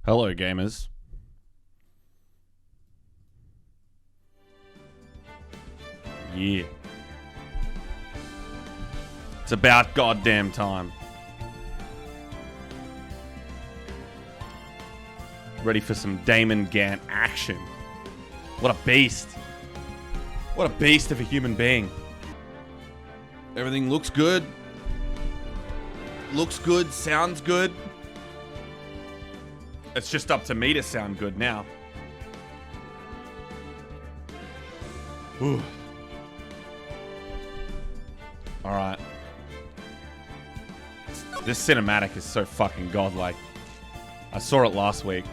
Hello, gamers. Yeah. It's about goddamn time. Ready for some Damon Gant action. What a beast. What a beast of a human being. Everything looks good. Looks good, sounds good. It's just up to me to sound good now. Ooh. Alright. This cinematic is so fucking godlike. I saw it last week.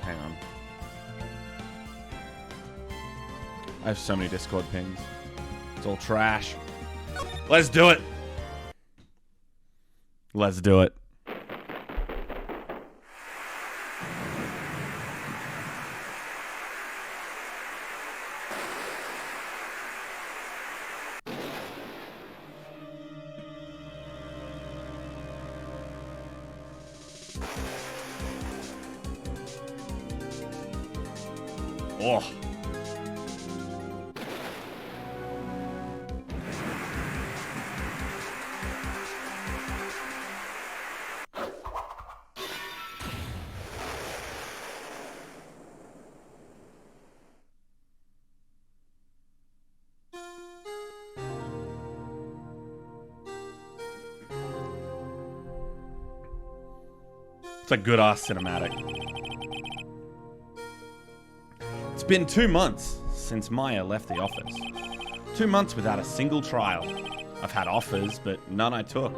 Hang on. I have so many Discord pings. It's all trash. Let's do it. Let's do it. Oh. It's a good ass cinematic. It's been 2 months since Maya left the office. 2 months without a single trial. I've had offers, but none I took.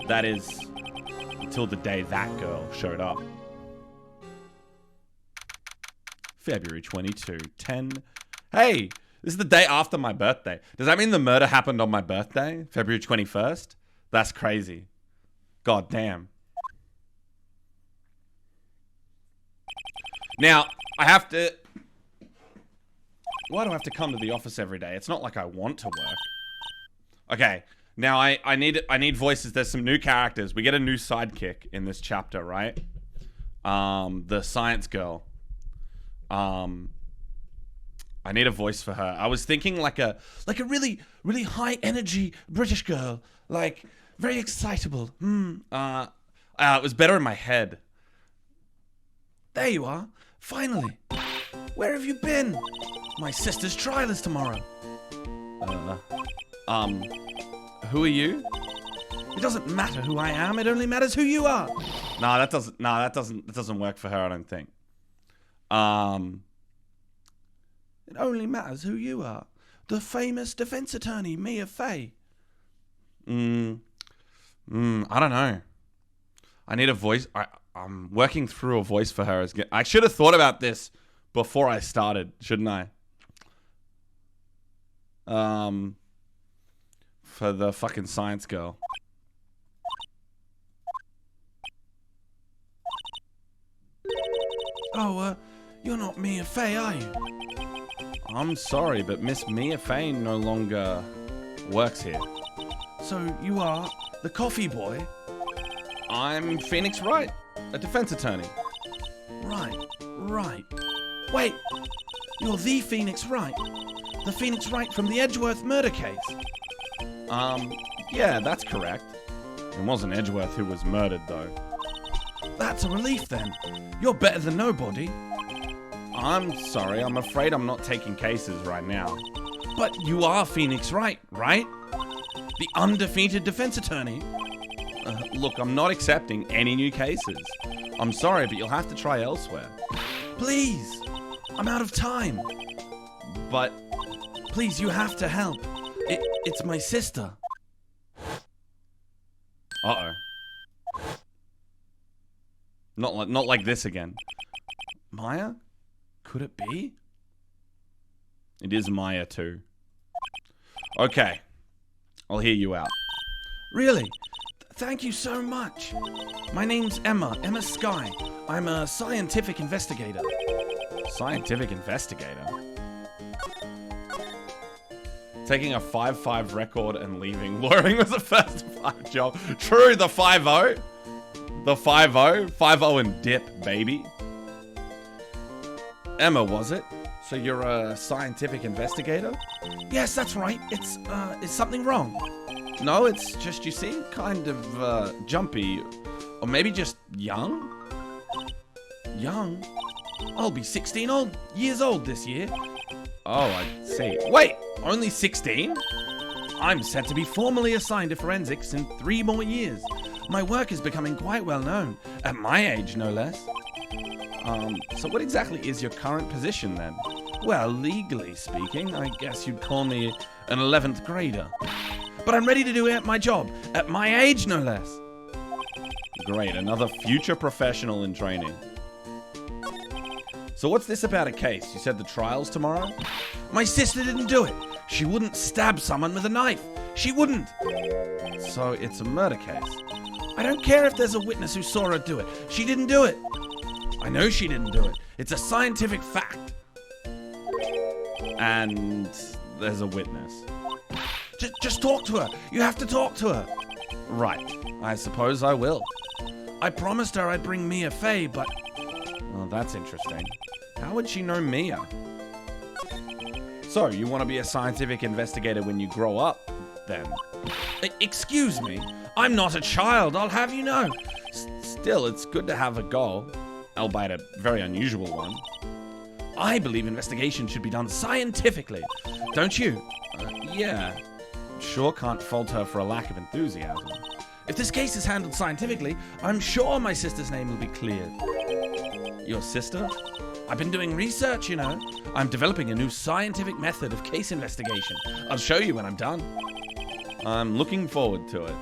That is, until the day that girl showed up. February 22, 10. Hey, this is the day after my birthday. Does that mean the murder happened on my birthday? February 21st? That's crazy. God damn. Now, I have to... Why do I have to come to the office every day? It's not like I want to work. Okay, now I need voices. There's some new characters. We get a new sidekick in this chapter, right? The science girl. I need a voice for her. I was thinking like a really high energy British girl, like very excitable. It was better in my head. There you are, finally. Where have you been? My sister's trial is tomorrow. Who are you? It doesn't matter who I am, it only matters who you are. That doesn't work for her, I don't think. It only matters who you are. The famous defense attorney, Mia Fey. I don't know. I need a voice. I'm working through a voice for her. I should have thought about this before I started, shouldn't I? For the fucking science girl. Oh, you're not Mia Fey, are you? I'm sorry, but Miss Mia Fey no longer works here. So you are the coffee boy? I'm Pheonix Wright, a defense attorney. Right. Wait, you're the Pheonix Wright? The Pheonix Wright from the Edgeworth murder case? Yeah, that's correct. It wasn't Edgeworth who was murdered, though. That's a relief, then. You're better than nobody. I'm sorry, I'm afraid I'm not taking cases right now. But you are Pheonix Wright, right? The undefeated defense attorney? Look, I'm not accepting any new cases. I'm sorry, but you'll have to try elsewhere. Please, I'm out of time. But, please, you have to help. It's my sister. Uh-oh. Not like this again. Maya? Could it be? It is Maya too. Okay. I'll hear you out. Really? Thank you so much. My name's Emma Skye. I'm a scientific investigator. Scientific investigator? Taking a 5-5 record and leaving. Lawyering was the first 5 job. True, the 5-0. The 5-0? 5-0 and dip, baby. Emma, was it? So you're a scientific investigator? Yes, that's right. Is something wrong? No, it's just, you seem kind of, jumpy. Or maybe just young? Young? I'll be 16 years old this year. Oh, I see. Wait, only 16? I'm set to be formally assigned to forensics in 3 more years. My work is becoming quite well known. At my age, no less. So what exactly is your current position then? Well, legally speaking, I guess you'd call me an 11th grader. But I'm ready to do my job. At my age, no less. Great, another future professional in training. So what's this about a case? You said the trial's tomorrow? My sister didn't do it. She wouldn't stab someone with a knife. She wouldn't. So it's a murder case. I don't care if there's a witness who saw her do it. She didn't do it. I know she didn't do it. It's a scientific fact. And there's a witness. Just talk to her. You have to talk to her. Right. I suppose I will. I promised her I'd bring Mia Fey, but... Oh, that's interesting. How would she know Mia? So, you want to be a scientific investigator when you grow up, then? Excuse me? I'm not a child, I'll have you know. Still, it's good to have a goal, albeit a very unusual one. I believe investigation should be done scientifically, don't you? Yeah. Sure can't fault her for a lack of enthusiasm. If this case is handled scientifically, I'm sure my sister's name will be cleared. Your sister? I've been doing research, you know. I'm developing a new scientific method of case investigation. I'll show you when I'm done. I'm looking forward to it.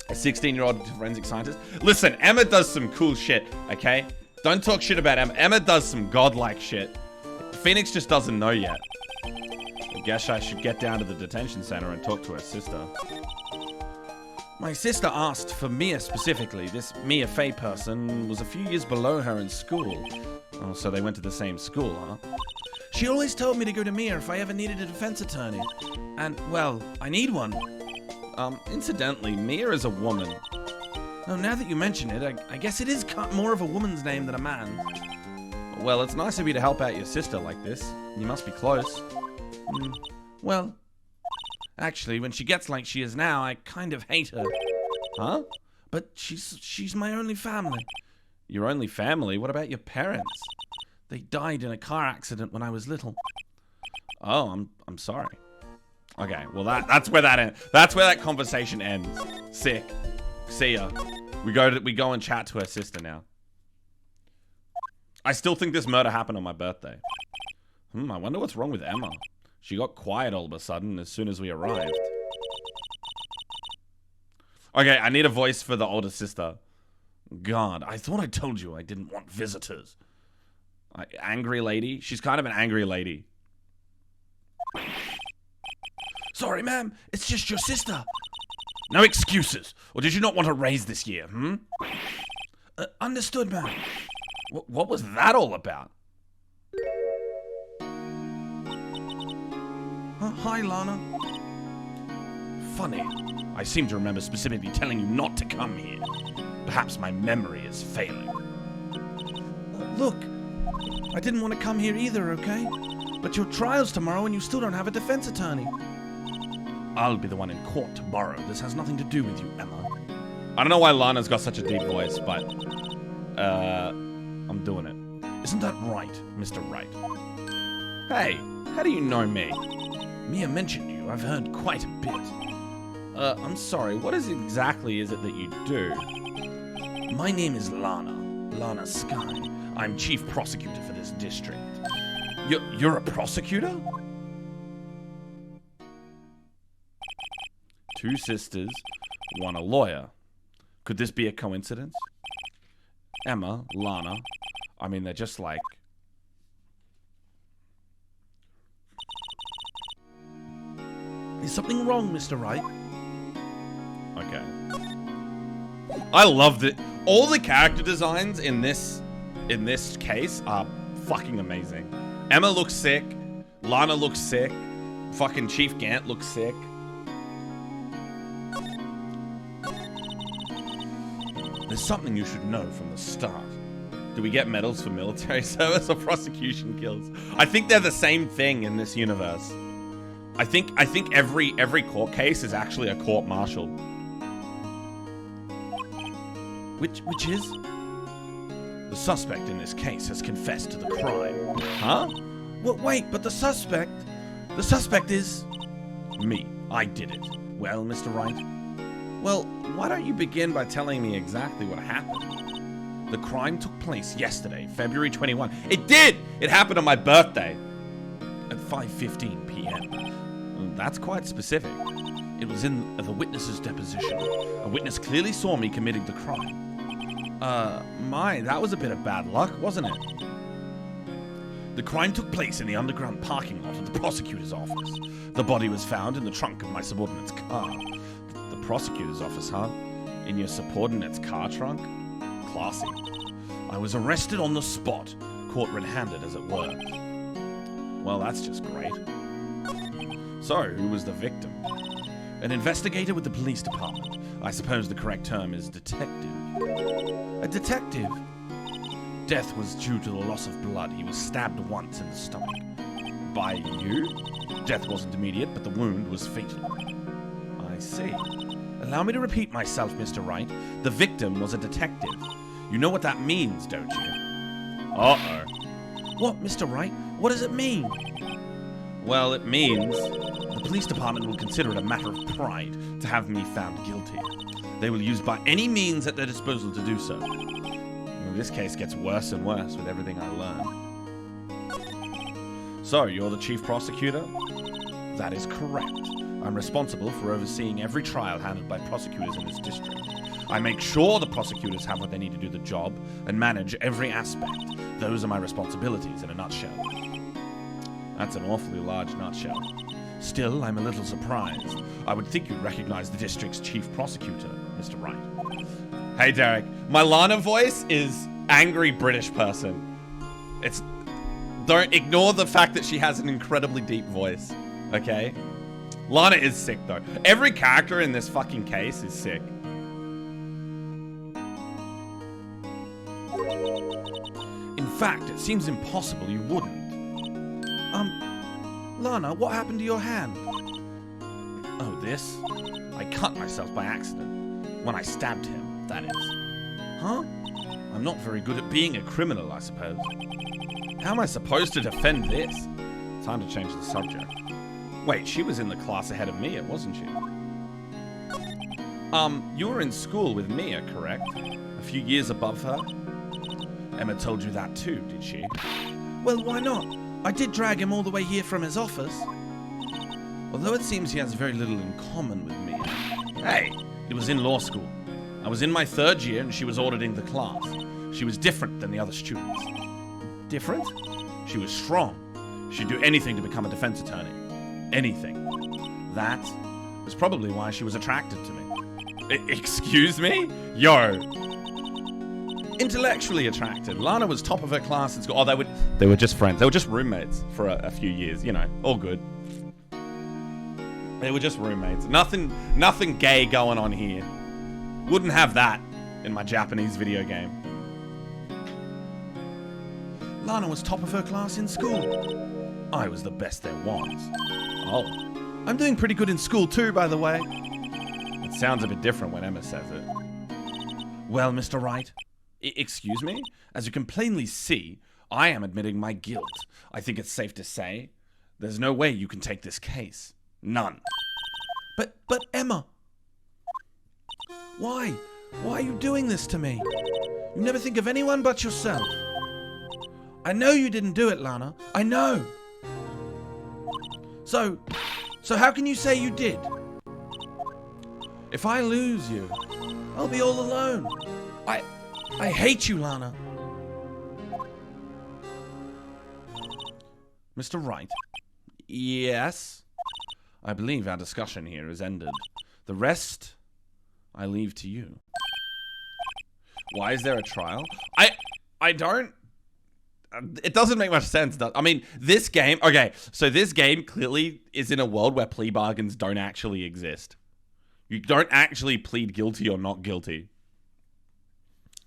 A 16-year-old forensic scientist. Listen, Emma does some cool shit, okay? Don't talk shit about Emma. Emma does some godlike shit. Pheonix just doesn't know yet. I guess I should get down to the detention center and talk to her sister. My sister asked for Mia specifically. This Mia Fey person was a few years below her in school. Oh, so they went to the same school, huh? She always told me to go to Mia if I ever needed a defense attorney. And, well, I need one. Incidentally, Mia is a woman. Oh, now that you mention it, I guess it is more of a woman's name than a man's. Well, it's nice of you to help out your sister like this. You must be close. Well... Actually, when she gets like she is now, I kind of hate her. Huh? But she's my only family. Your only family? What about your parents? They died in a car accident when I was little. Oh, I'm sorry. Okay, well that's where that ends. That's where that conversation ends. Sick. See ya. We go and chat to her sister now. I still think this murder happened on my birthday. I wonder what's wrong with Emma. She got quiet all of a sudden as soon as we arrived. Okay, I need a voice for the older sister. God, I thought I told you I didn't want visitors. Angry lady? She's kind of an angry lady. Sorry, ma'am. It's just your sister. No excuses. Or did you not want to raise this year, Understood, ma'am. What was that all about? Hi, Lana. Funny. I seem to remember specifically telling you not to come here. Perhaps my memory is failing. Look, I didn't want to come here either, okay? But your trial's tomorrow and you still don't have a defense attorney. I'll be the one in court tomorrow. This has nothing to do with you, Emma. I don't know why Lana's got such a deep voice, but... I'm doing it. Isn't that right, Mr. Wright? Hey, how do you know me? Mia mentioned you. I've heard quite a bit. I'm sorry. What exactly is it that you do? My name is Lana. Lana Sky. I'm chief prosecutor for this district. You're a prosecutor? Two sisters, one a lawyer. Could this be a coincidence? Emma, Lana. I mean, they're just like... Is something wrong, Mr. Wright? Okay. I loved it. All the character designs in this case are fucking amazing. Emma looks sick. Lana looks sick. Fucking Chief Gant looks sick. There's something you should know from the start. Do we get medals for military service or prosecution kills? I think they're the same thing in this universe. I think every court case is actually a court-martial. Which is? The suspect in this case has confessed to the crime. Huh? Well, wait, but the suspect is... Me. I did it. Well, Mr. Wright? Well, why don't you begin by telling me exactly what happened? The crime took place yesterday, February 21. It did! It happened on my birthday. At 5:15 p.m. That's quite specific. It was in the witness's deposition. A witness clearly saw me committing the crime. That was a bit of bad luck, wasn't it? The crime took place in the underground parking lot of the prosecutor's office. The body was found in the trunk of my subordinate's car. The prosecutor's office, huh? In your subordinate's car trunk? Classy. I was arrested on the spot, caught red-handed as it were. Well, that's just great. So, who was the victim? An investigator with the police department. I suppose the correct term is detective. A detective? Death was due to the loss of blood. He was stabbed once in the stomach. By you? Death wasn't immediate, but the wound was fatal. I see. Allow me to repeat myself, Mr. Wright. The victim was a detective. You know what that means, don't you? Uh-oh. What, Mr. Wright? What does it mean? Well, it means the police department will consider it a matter of pride to have me found guilty. They will use by any means at their disposal to do so. Well, this case gets worse and worse with everything I learn. So, you're the chief prosecutor? That is correct. I'm responsible for overseeing every trial handled by prosecutors in this district. I make sure the prosecutors have what they need to do the job and manage every aspect. Those are my responsibilities in a nutshell. That's an awfully large nutshell. Still, I'm a little surprised. I would think you'd recognize the district's chief prosecutor, Mr. Wright. Hey, Derek. My Lana voice is angry British person. Don't ignore the fact that she has an incredibly deep voice, okay? Lana is sick, though. Every character in this fucking case is sick. In fact, it seems impossible you wouldn't. Lana, what happened to your hand? Oh, this? I cut myself by accident. When I stabbed him, that is. Huh? I'm not very good at being a criminal, I suppose. How am I supposed to defend this? Time to change the subject. Wait, she was in the class ahead of Mia, wasn't she? You were in school with Mia, correct? A few years above her? Emma told you that too, did she? Well, why not? I did drag him all the way here from his office. Although it seems he has very little in common with me. Hey, it was in law school. I was in my 3rd year and she was auditing the class. She was different than the other students. Different? She was strong. She'd do anything to become a defense attorney. Anything. That was probably why she was attracted to me. Excuse me? Yo. Intellectually attracted. Lana was top of her class in school. Oh, they were just friends. They were just roommates for a few years. You know, all good. They were just roommates. Nothing gay going on here. Wouldn't have that in my Japanese video game. Lana was top of her class in school. I was the best there was. Oh, I'm doing pretty good in school too, by the way. It sounds a bit different when Emma says it. Well, Mr. Wright. Excuse me? As you can plainly see, I am admitting my guilt. I think it's safe to say there's no way you can take this case. None. But Emma. Why? Why are you doing this to me? You never think of anyone but yourself. I know you didn't do it, Lana. I know. So how can you say you did? If I lose you, I'll be all alone. I hate you, Lana. Mr. Wright? Yes? I believe our discussion here is ended. The rest, I leave to you. Why is there a trial? I don't... It doesn't make much sense. I mean, this game... Okay, so this game clearly is in a world where plea bargains don't actually exist. You don't actually plead guilty or not guilty.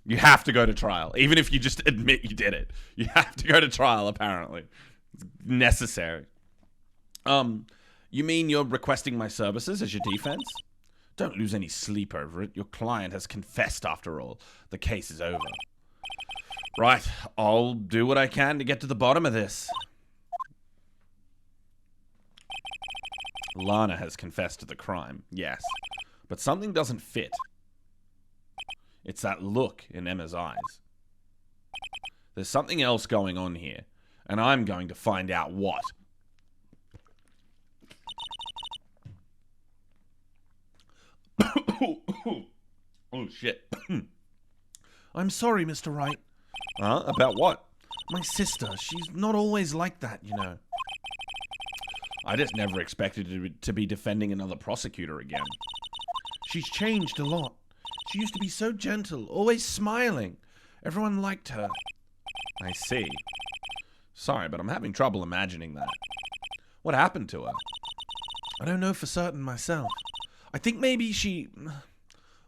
You have to go to trial. Even if you just admit you did it. You have to go to trial, apparently. It's necessary. You mean you're requesting my services as your defense? Don't lose any sleep over it. Your client has confessed after all. The case is over. Right, I'll do what I can to get to the bottom of this. Lana has confessed to the crime, yes. But something doesn't fit. It's that look in Emma's eyes. There's something else going on here, and I'm going to find out what. Oh, shit. I'm sorry, Mr. Wright. About what? My sister, she's not always like that, you know. I just never expected to be defending another prosecutor again. She's changed a lot. She used to be so gentle, always smiling. Everyone liked her. I see. Sorry, but I'm having trouble imagining that. What happened to her? I don't know for certain myself. I think maybe she...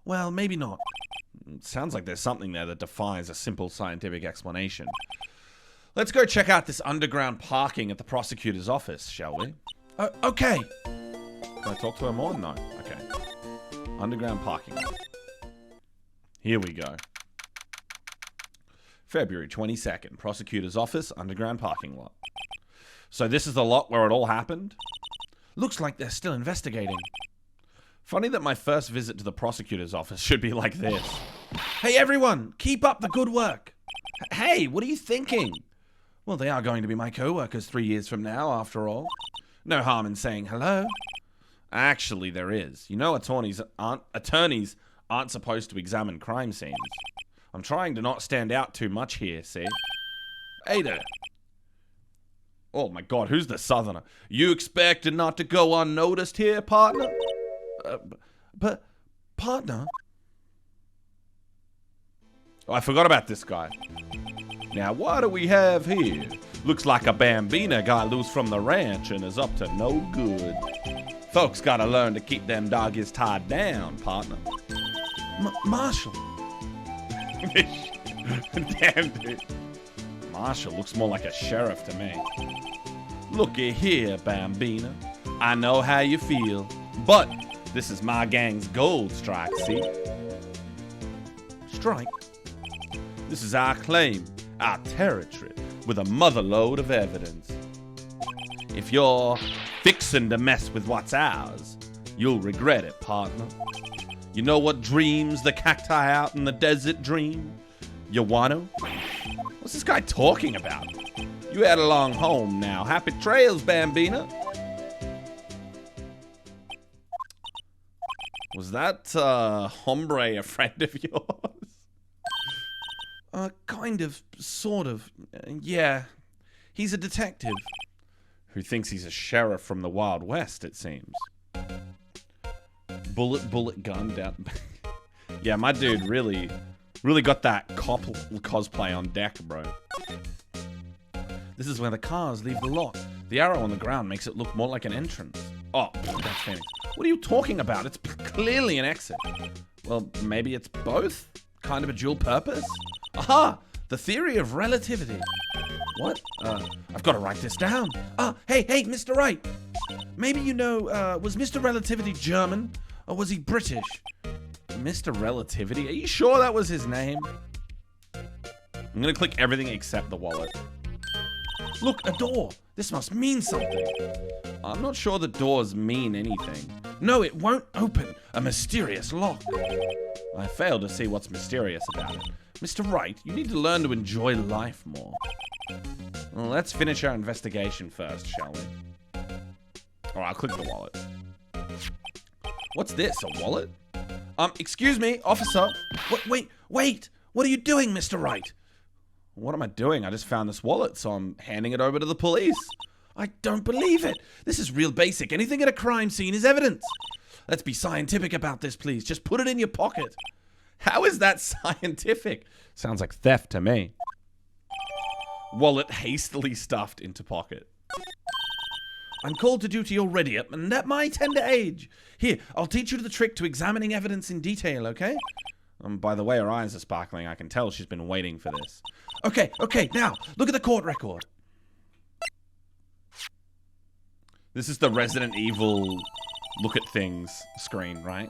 Well, maybe not. It sounds like there's something there that defies a simple scientific explanation. Let's go check out this underground parking at the prosecutor's office, shall we? Okay. Can I talk to her more? No. Okay. Underground parking lot. Here we go. February 22nd, prosecutor's office, underground parking lot. So this is the lot where it all happened? Looks like they're still investigating. Funny that my first visit to the prosecutor's office should be like this. Hey everyone, keep up the good work. Hey, what are you thinking? Well, they are going to be my co-workers 3 years from now, after all. No harm in saying hello. Actually, there is. You know, attorneys aren't supposed to examine crime scenes. I'm trying to not stand out too much here, see? Hey there. Oh my god, who's the southerner? You expected not to go unnoticed here, partner? But, partner? Oh, I forgot about this guy. Now, what do we have here? Looks like a Bambina got loose from the ranch and is up to no good. Folks gotta learn to keep them doggies tied down, partner. Marshall. Damn, dude. Marshall looks more like a sheriff to me. Looky here, Bambina. I know how you feel, but this is my gang's gold strike, see? Strike? This is our claim, our territory, with a motherload of evidence. If you're fixin' to mess with what's ours, you'll regret it, partner. You know what dreams the cacti out in the desert dream? You want to? What's this guy talking about? You head along home now. Happy trails, Bambina. Was that hombre a friend of yours? Kind of, sort of. Yeah. He's a detective. Who thinks he's a sheriff from the Wild West, it seems. Bullet gun down. Yeah, my dude really got that cop cosplay on deck, bro. This is where the cars leave the lot. The arrow on the ground makes it look more like an entrance. Oh, that's Pheonix. What are you talking about? It's clearly an exit. Well, maybe it's both? Kind of a dual purpose? Aha! The theory of relativity. What? I've got to write this down. Hey, Mr. Wright. Maybe you know, was Mr. Relativity German? Or was he British? Mr. Relativity? Are you sure that was his name? I'm gonna click everything except the wallet. Look, a door. This must mean something. I'm not sure the doors mean anything. No, it won't open. A mysterious lock. I fail to see what's mysterious about it. Mr. Wright, you need to learn to enjoy life more. Well, let's finish our investigation first, shall we? Alright, I'll click the wallet. What's this, a wallet? Excuse me, officer. Wait. What are you doing, Mr. Wright? What am I doing? I just found this wallet, so I'm handing it over to the police. I don't believe it. This is real basic. Anything at a crime scene is evidence. Let's be scientific about this, please. Just put it in your pocket. How is that scientific? Sounds like theft to me. Wallet hastily stuffed into pocket. I'm called to duty already, and at my tender age. Here, I'll teach you the trick to examining evidence in detail, okay? By the way her eyes are sparkling, I can tell she's been waiting for this. Okay, now, look at the court record. This is the Resident Evil look at things screen, right?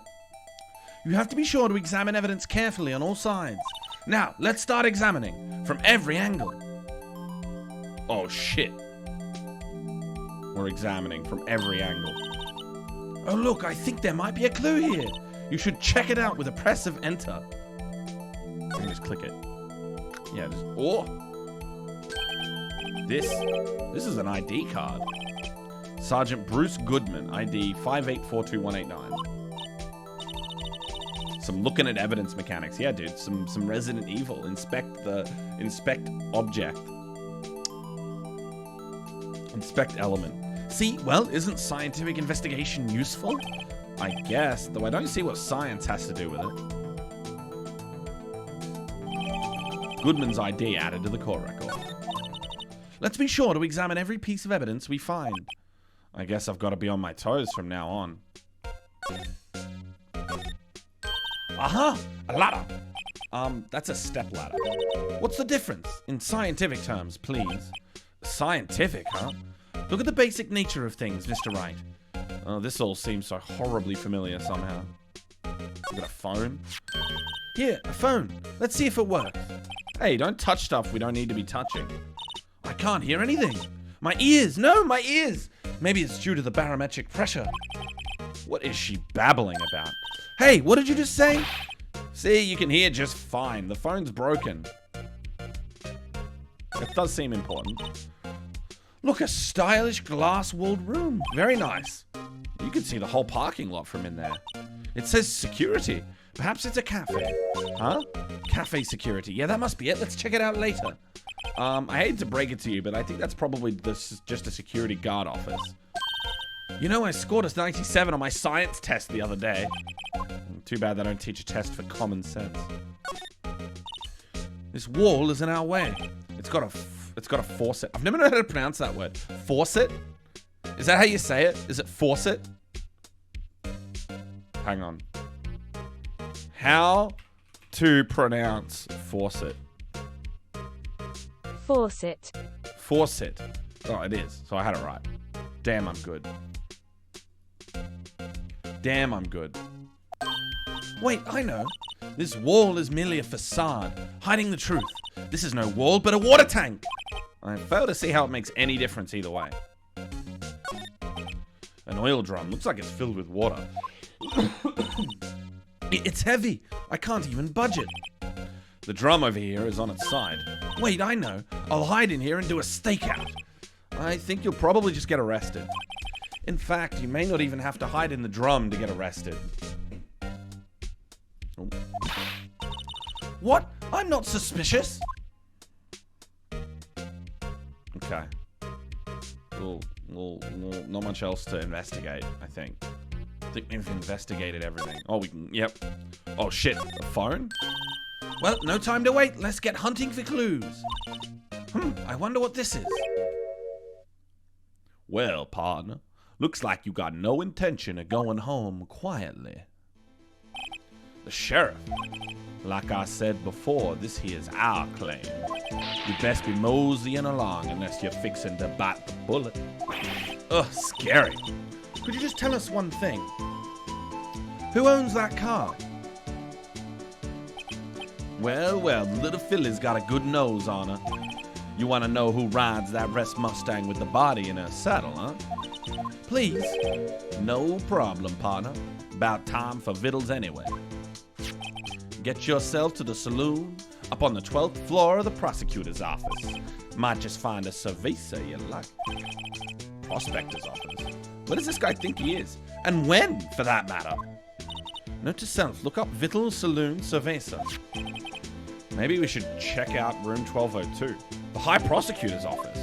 You have to be sure to examine evidence carefully on all sides. Now, let's start examining from every angle. Oh, shit. We're examining from every angle. Oh, look, I think there might be a clue here. You should check it out with a press of enter. I can just click it. Yeah, just... Oh! This is an ID card. Sergeant Bruce Goodman, ID 5842189. Some looking at evidence mechanics. Yeah, dude, some Resident Evil. Inspect object. Inspect element. See, well, isn't scientific investigation useful? I guess, though I don't see what science has to do with it. Goodman's ID added to the court record. Let's be sure to examine every piece of evidence we find. I guess I've got to be on my toes from now on. Aha! A ladder! That's a step ladder. What's the difference? In scientific terms, please. Scientific, huh? Look at the basic nature of things, Mr. Wright. Oh, this all seems so horribly familiar somehow. We got a phone. Here, a phone. Let's see if it works. Hey, don't touch stuff we don't need to be touching. I can't hear anything. My ears! No, my ears! Maybe it's due to the barometric pressure. What is she babbling about? Hey, what did you just say? See, you can hear just fine. The phone's broken. It does seem important. Look, a stylish glass-walled room. Very nice. You can see the whole parking lot from in there. It says security. Perhaps it's a cafe. Huh? Cafe security. Yeah, that must be it. Let's check it out later. I hate to break it to you, but I think that's probably just a security guard office. You know, I scored a 97 on my science test the other day. Too bad they don't teach a test for common sense. This wall is in our way. It's got a faucet. I've never known how to pronounce that word. Faucet? Is that how you say it? Is it faucet? Hang on. How to pronounce faucet? Faucet. Faucet. Oh, it is. So I had it right. Damn, I'm good. Damn, I'm good. Wait, I know. This wall is merely a facade, hiding the truth. This is no wall, but a water tank. I fail to see how it makes any difference either way. An oil drum. Looks like it's filled with water. It's heavy. I can't even budge it. The drum over here is on its side. Wait, I know. I'll hide in here and do a stakeout. I think you'll probably just get arrested. In fact, you may not even have to hide in the drum to get arrested. Oh. What? I'm not suspicious. Okay. Well, not much else to investigate, I think. I think we've investigated everything. Oh, we can, yep. Oh shit, a phone? Well, no time to wait. Let's get hunting for clues. I wonder what this is. Well, partner, looks like you got no intention of going home quietly. The sheriff. Like I said before, this here's our claim. You best be moseying along unless you're fixing to bite the bullet. Ugh, scary. Could you just tell us one thing? Who owns that car? Well, little Philly's got a good nose on her. You want to know who rides that rest Mustang with the body in her saddle, huh? Please. No problem, partner. About time for vittles anyway. Get yourself to the saloon up on the 12th floor of the prosecutor's office. Might just find a cerveza you like. Prospector's office? What does this guy think he is? And when, for that matter? Note to self, look up Vittel Saloon Cerveza. Maybe we should check out room 1202. The High Prosecutor's office.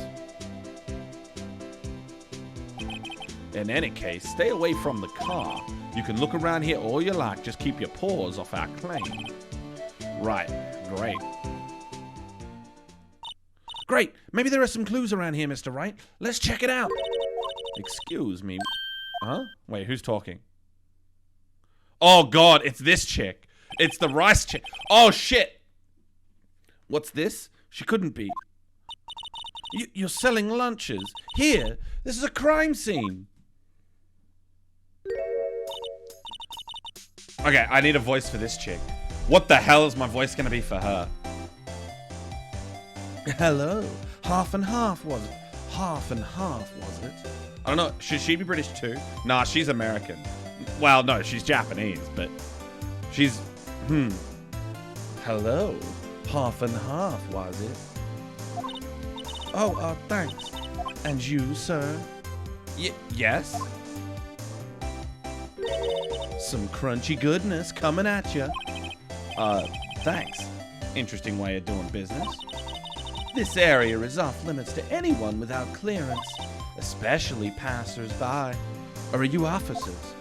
In any case, stay away from the car. You can look around here all you like, just keep your paws off our claim. Right, great. Great, maybe there are some clues around here, Mr. Wright. Let's check it out. Excuse me. Huh? Wait, who's talking? Oh god, it's this chick. It's the rice chick. Oh, shit. What's this? She couldn't be. You're selling lunches. Here, this is a crime scene. Okay, I need a voice for this chick. What the hell is my voice gonna be for her? Hello. Half and half, was it? Half and half, was it? I don't know. Should she be British too? Nah, she's American. Well, no, she's Japanese, but she's... Hello. Half and half, was it? Oh, thanks. And you, sir? Yes? Some crunchy goodness coming at you. Thanks. Interesting way of doing business. This area is off limits to anyone without clearance, especially passers-by. Or are you officers?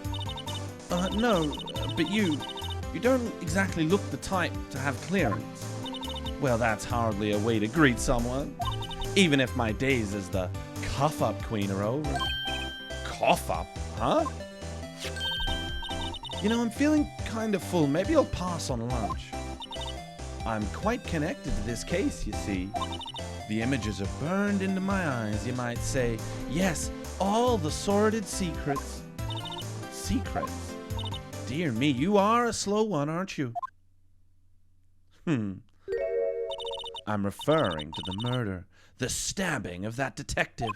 No, but you don't exactly look the type to have clearance. Well, that's hardly a way to greet someone, even if my days as the cough-up queen are over. Cough-up? Huh? You know, I'm feeling kind of full. Maybe I'll pass on lunch. I'm quite connected to this case, you see. The images are burned into my eyes, you might say. Yes, all the sordid secrets. Secrets? Dear me, you are a slow one, aren't you? I'm referring to the murder, the stabbing of that detective.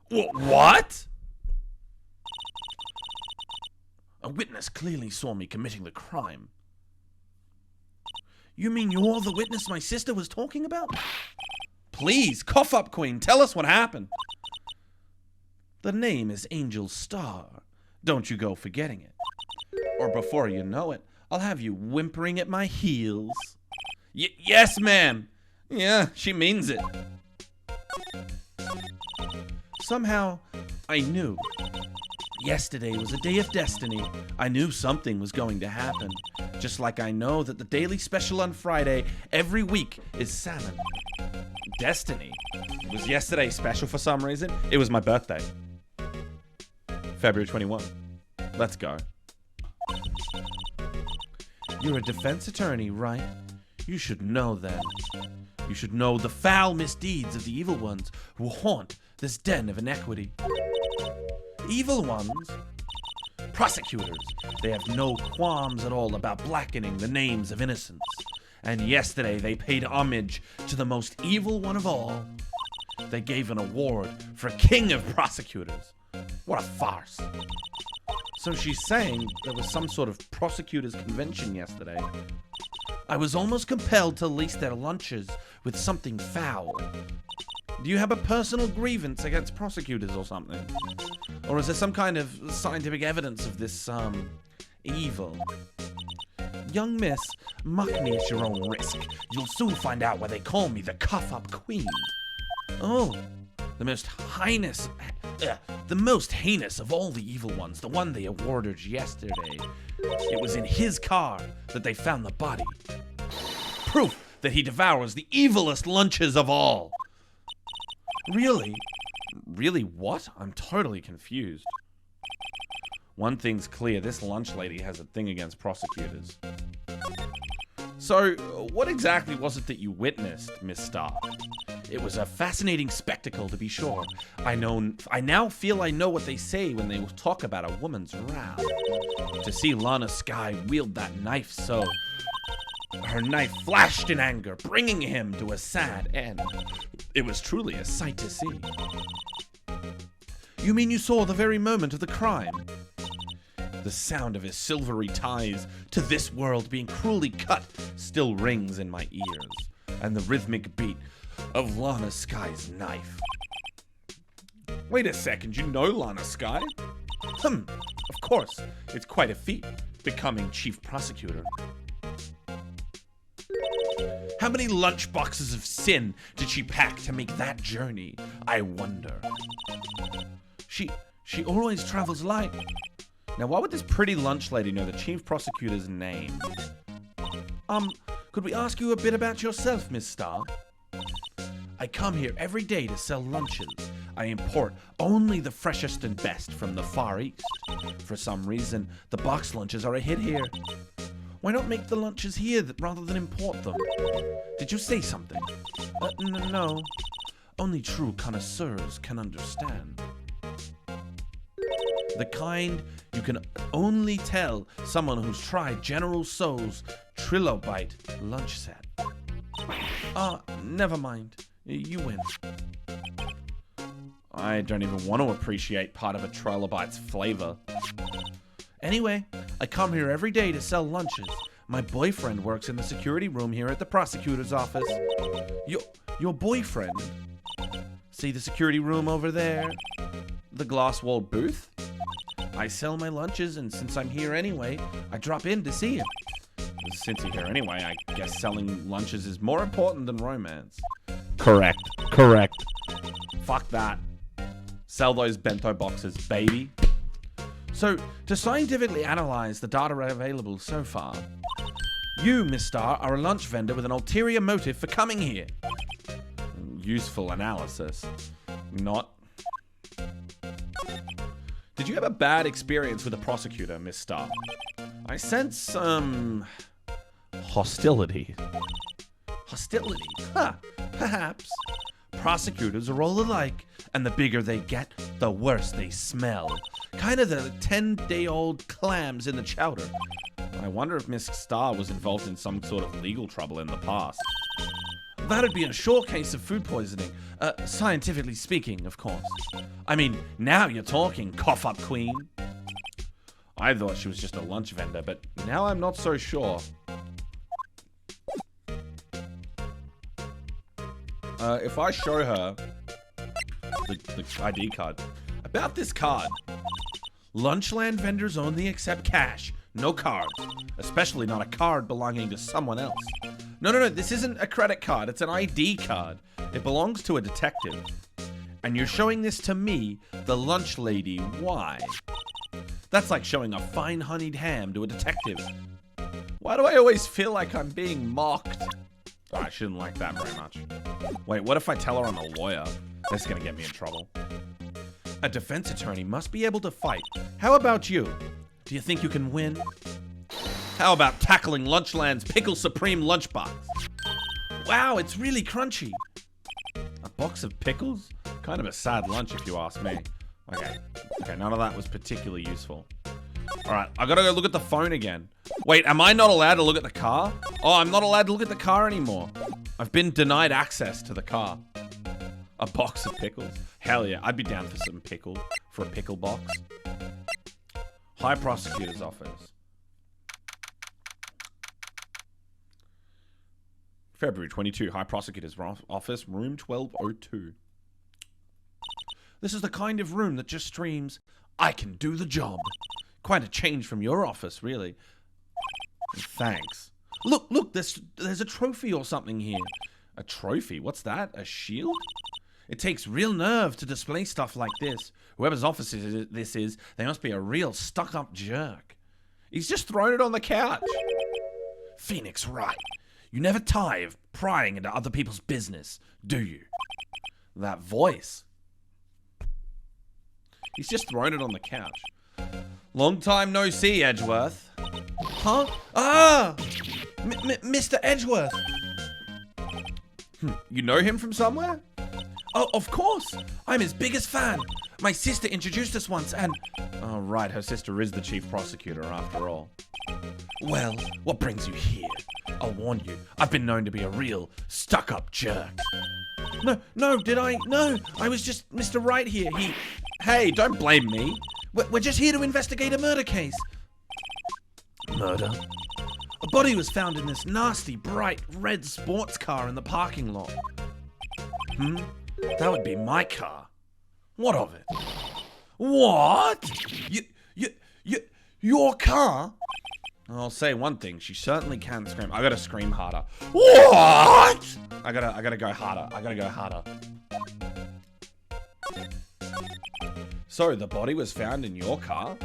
What? A witness clearly saw me committing the crime. You mean you're the witness my sister was talking about? Please, cough up, Queen. Tell us what happened. The name is Angel Star. Don't you go forgetting it. Or before you know it, I'll have you whimpering at my heels. Yes, ma'am. Yeah, she means it. Somehow, I knew. Yesterday was a day of destiny. I knew something was going to happen. Just like I know that the daily special on Friday every week is salmon. Destiny? Was yesterday special for some reason? It was my birthday. February 21. Let's go. You're a defense attorney, right? You should know that. You should know the foul misdeeds of the evil ones who haunt this den of inequity. Evil ones? Prosecutors. They have no qualms at all about blackening the names of innocents. And yesterday they paid homage to the most evil one of all. They gave an award for King of Prosecutors. What a farce. So she's saying there was some sort of prosecutors' convention yesterday. I was almost compelled to lace their lunches with something foul. Do you have a personal grievance against prosecutors or something? Or is there some kind of scientific evidence of this, evil? Young miss, mock me at your own risk. You'll soon find out why they call me the cough-up queen. Oh, the most heinous of all the evil ones, the one they awarded yesterday. It was in his car that they found the body. Proof that he devours the evilest lunches of all. Really? Really what? I'm totally confused. One thing's clear, this lunch lady has a thing against prosecutors. So, what exactly was it that you witnessed, Miss Starr? It was a fascinating spectacle, to be sure. I now feel I know what they say when they talk about a woman's wrath. To see Lana Skye wield that knife so... Her knife flashed in anger, bringing him to a sad end. It was truly a sight to see. You mean you saw the very moment of the crime? The sound of his silvery ties to this world being cruelly cut still rings in my ears, and the rhythmic beat of Lana Skye's knife. Wait a second, you know Lana Skye? Of course. It's quite a feat, becoming chief prosecutor. How many lunch boxes of sin did she pack to make that journey? I wonder. She always travels light. Now, why would this pretty lunch lady know the chief prosecutor's name? Could we ask you a bit about yourself, Miss Starr? I come here every day to sell lunches. I import only the freshest and best from the Far East. For some reason, the box lunches are a hit here. Why not make the lunches here rather than import them? Did you say something? No. Only true connoisseurs can understand. The kind you can only tell someone who's tried General Tso's trilobite lunch set. Never mind. You win. I don't even want to appreciate part of a trilobite's flavor. Anyway, I come here every day to sell lunches. My boyfriend works in the security room here at the prosecutor's office. Your boyfriend? See the security room over there? The glass-walled booth? I sell my lunches, and since I'm here anyway, I drop in to see him. Since you're here anyway, I guess selling lunches is more important than romance. Correct. Fuck that. Sell those bento boxes, baby. So, to scientifically analyze the data available so far, you, Miss Star, are a lunch vendor with an ulterior motive for coming here. Useful analysis. Not. Did you have a bad experience with a prosecutor, Miss Star? I sense, hostility. Hostility? Huh, perhaps. Prosecutors are all alike, and the bigger they get, the worse they smell. Kind of the 10-day-old clams in the chowder. I wonder if Miss Star was involved in some sort of legal trouble in the past. That'd be a sure case of food poisoning. Scientifically speaking, of course. I mean, now you're talking, cough-up queen. I thought she was just a lunch vendor, but now I'm not so sure. If I show her the ID card. About this card. Lunchland vendors only accept cash, no cards. Especially not a card belonging to someone else. No, this isn't a credit card. It's an ID card. It belongs to a detective. And you're showing this to me, the lunch lady. Why? That's like showing a fine honeyed ham to a detective. Why do I always feel like I'm being mocked? Oh, I shouldn't like that very much. Wait, what if I tell her I'm a lawyer? That's gonna get me in trouble. A defense attorney must be able to fight. How about you? Do you think you can win? How about tackling Lunchland's Pickle Supreme lunchbox? Wow, it's really crunchy. A box of pickles? Kind of a sad lunch if you ask me. Okay, none of that was particularly useful. Alright, I gotta go look at the phone again. Wait, am I not allowed to look at the car? Oh, I'm not allowed to look at the car anymore. I've been denied access to the car. A box of pickles. Hell yeah, I'd be down for some pickle. For a pickle box. High Prosecutor's Office. February 22, High Prosecutor's Office, room 1202. This is the kind of room that just screams, I can do the job. Quite a change from your office, really. Thanks. Look, there's a trophy or something here. A trophy? What's that? A shield? It takes real nerve to display stuff like this. Whoever's office this is, they must be a real stuck-up jerk. He's just thrown it on the couch. Pheonix, Wright. You never tire of prying into other people's business, do you? That voice. He's just thrown it on the couch. Long time no see, Edgeworth. Huh? Ah! Mr. Edgeworth. You know him from somewhere? Oh, of course. I'm his biggest fan. My sister introduced us once and... Oh, right. Her sister is the chief prosecutor after all. Well, what brings you here? I'll warn you, I've been known to be a real stuck-up jerk. No, did I? No, I was just Mr. Wright here. Hey, don't blame me. We're just here to investigate a murder case. Murder? A body was found in this nasty, bright, red sports car in the parking lot. That would be my car. What of it? What? Your car? I'll say one thing. She certainly can scream. I gotta scream harder. What? I gotta go harder. So the body was found in your car?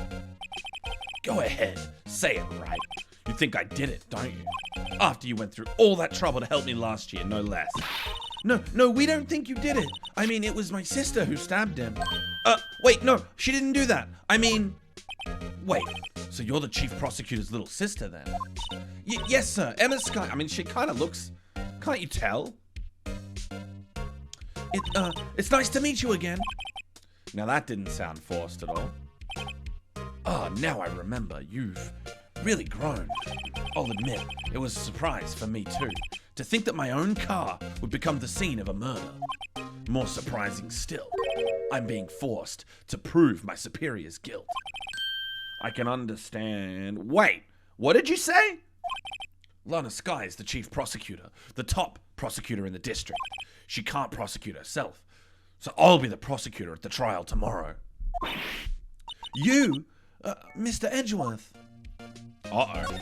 Go ahead. Say it right. You think I did it, don't you? After you went through all that trouble to help me last year, no less. No, we don't think you did it. I mean, it was my sister who stabbed him. Wait, no, she didn't do that. I mean, wait. So you're the chief prosecutor's little sister then? Yes, sir. Emma Sky. I mean, she kind of looks... Can't you tell? It's nice to meet you again. Now that didn't sound forced at all. Oh, now I remember. You've really grown. I'll admit, it was a surprise for me too. To think that my own car would become the scene of a murder. More surprising still, I'm being forced to prove my superior's guilt. I can understand. Wait, what did you say? Lana Sky is the chief prosecutor, the top prosecutor in the district. She can't prosecute herself, so I'll be the prosecutor at the trial tomorrow. You, Mr. Edgeworth. Uh-oh.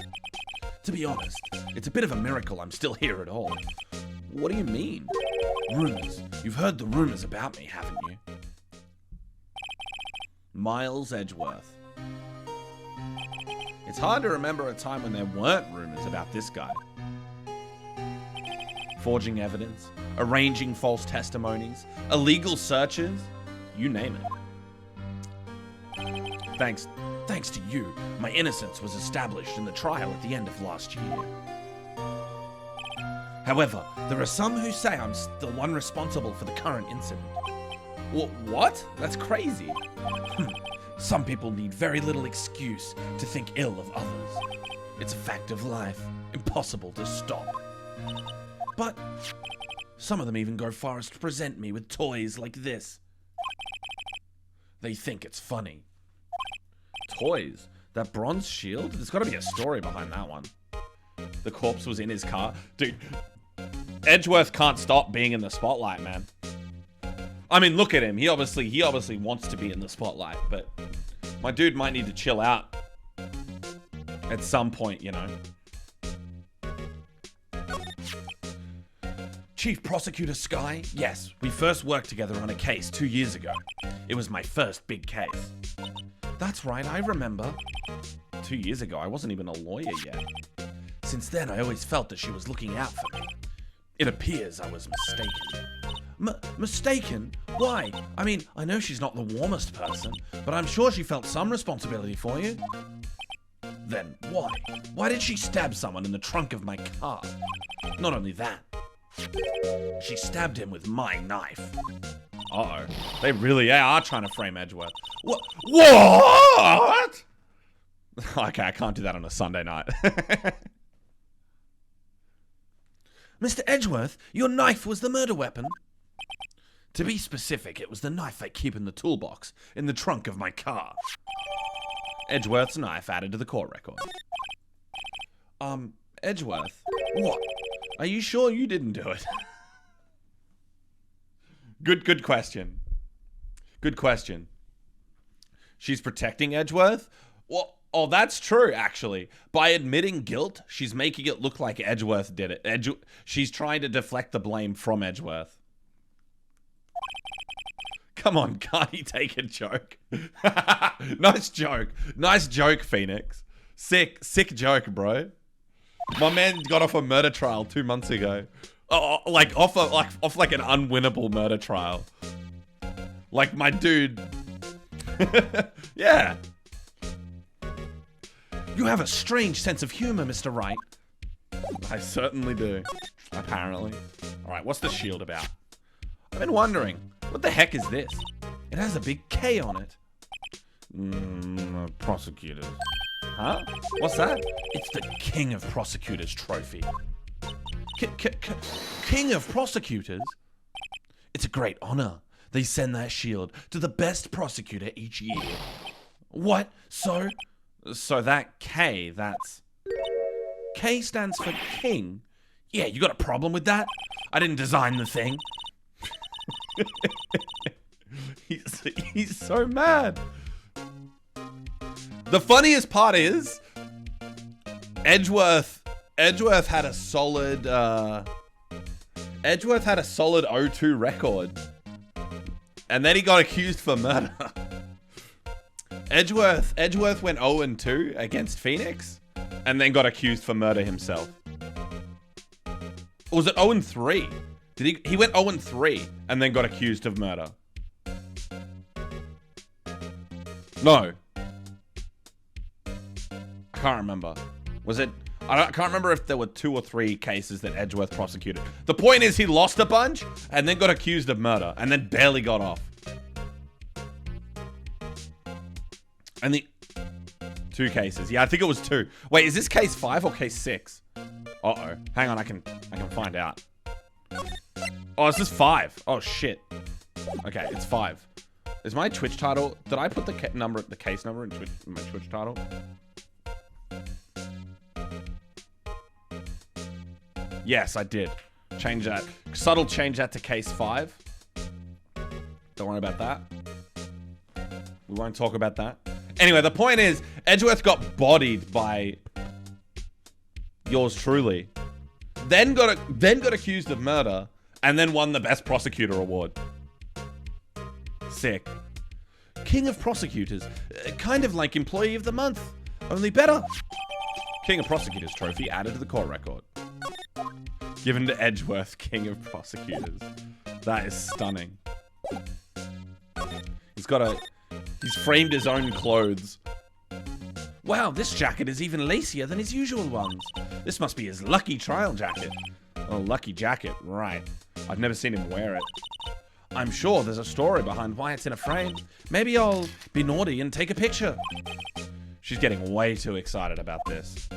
To be honest, it's a bit of a miracle I'm still here at all. What do you mean? Rumors. You've heard the rumors about me, haven't you? Miles Edgeworth. It's hard to remember a time when there weren't rumors about this guy. Forging evidence, arranging false testimonies, illegal searches, you name it. Thanks to you, my innocence was established in the trial at the end of last year. However, there are some who say I'm the one responsible for the current incident. What? That's crazy. Some people need very little excuse to think ill of others. It's a fact of life, impossible to stop. But some of them even go far as to present me with toys like this. They think it's funny. Toys? That bronze shield? There's got to be a story behind that one. The corpse was in his car. Dude, Edgeworth can't stop being in the spotlight, man. I mean, look at him. He obviously wants to be in the spotlight, but my dude might need to chill out at some point, you know. Chief Prosecutor Sky, yes, we first worked together on a case 2 years ago. It was my first big case. That's right, I remember. 2 years ago, I wasn't even a lawyer yet. Since then, I always felt that she was looking out for me. It appears I was mistaken. Mistaken? Why? I mean, I know she's not the warmest person, but I'm sure she felt some responsibility for you. Then why? Why did she stab someone in the trunk of my car? Not only that, she stabbed him with my knife. Uh-oh. They really are trying to frame Edgeworth. What? Okay, I can't do that on a Sunday night. Mr. Edgeworth, your knife was the murder weapon. To be specific, it was the knife I keep in the toolbox in the trunk of my car. Edgeworth's knife added to the court record. Edgeworth, What? are you sure you didn't do it? Good question. Good question. She's protecting Edgeworth? Well, oh, that's true, actually. By admitting guilt, she's making it look like Edgeworth did it. She's trying to deflect the blame from Edgeworth. Come on, can't he take a joke? Nice joke. Nice joke, Pheonix. Sick joke, bro. My man got off a murder trial 2 months ago. Like off an unwinnable murder trial. Like my dude. Yeah. You have a strange sense of humor, Mr. Wright. I certainly do. Apparently. Alright, what's the shield about? I've been wondering, what the heck is this? It has a big K on it. Prosecutors. Huh? What's that? It's the King of Prosecutors trophy. King of Prosecutors? It's a great honor. They send that shield to the best prosecutor each year. What? So that K, that's... K stands for King? Yeah, you got a problem with that? I didn't design the thing. He's so mad. The funniest part is Edgeworth had a solid O2 record. And then he got accused for murder. Edgeworth went 0-2 against Pheonix and then got accused for murder himself. Or was it 0-3? He went 0-3 and then got accused of murder. No. Can't remember. Was it? I can't remember if there were 2 or 3 cases that Edgeworth prosecuted. The point is he lost a bunch and then got accused of murder and then barely got off. And the 2 cases. Yeah, I think it was 2. Wait, is this case 5 or case 6? Uh-oh. Hang on, I can find out. Oh, is this 5? Oh shit. Okay, it's 5. Is my Twitch title? Did I put the case number in my Twitch title? Yes, I did. Change that. Subtle change that to case 5. Don't worry about that. We won't talk about that. Anyway, the point is, Edgeworth got bodied by yours truly. Then got accused of murder, and then won the Best Prosecutor award. Sick. King of Prosecutors. Kind of like Employee of the Month. Only better. King of Prosecutors trophy added to the court record. Given to Edgeworth, King of Prosecutors. That is stunning. He's framed his own clothes. Wow, this jacket is even lacier than his usual ones. This must be his lucky trial jacket. Oh, lucky jacket, right. I've never seen him wear it. I'm sure there's a story behind why it's in a frame. Maybe I'll be naughty and take a picture. She's getting way too excited about this.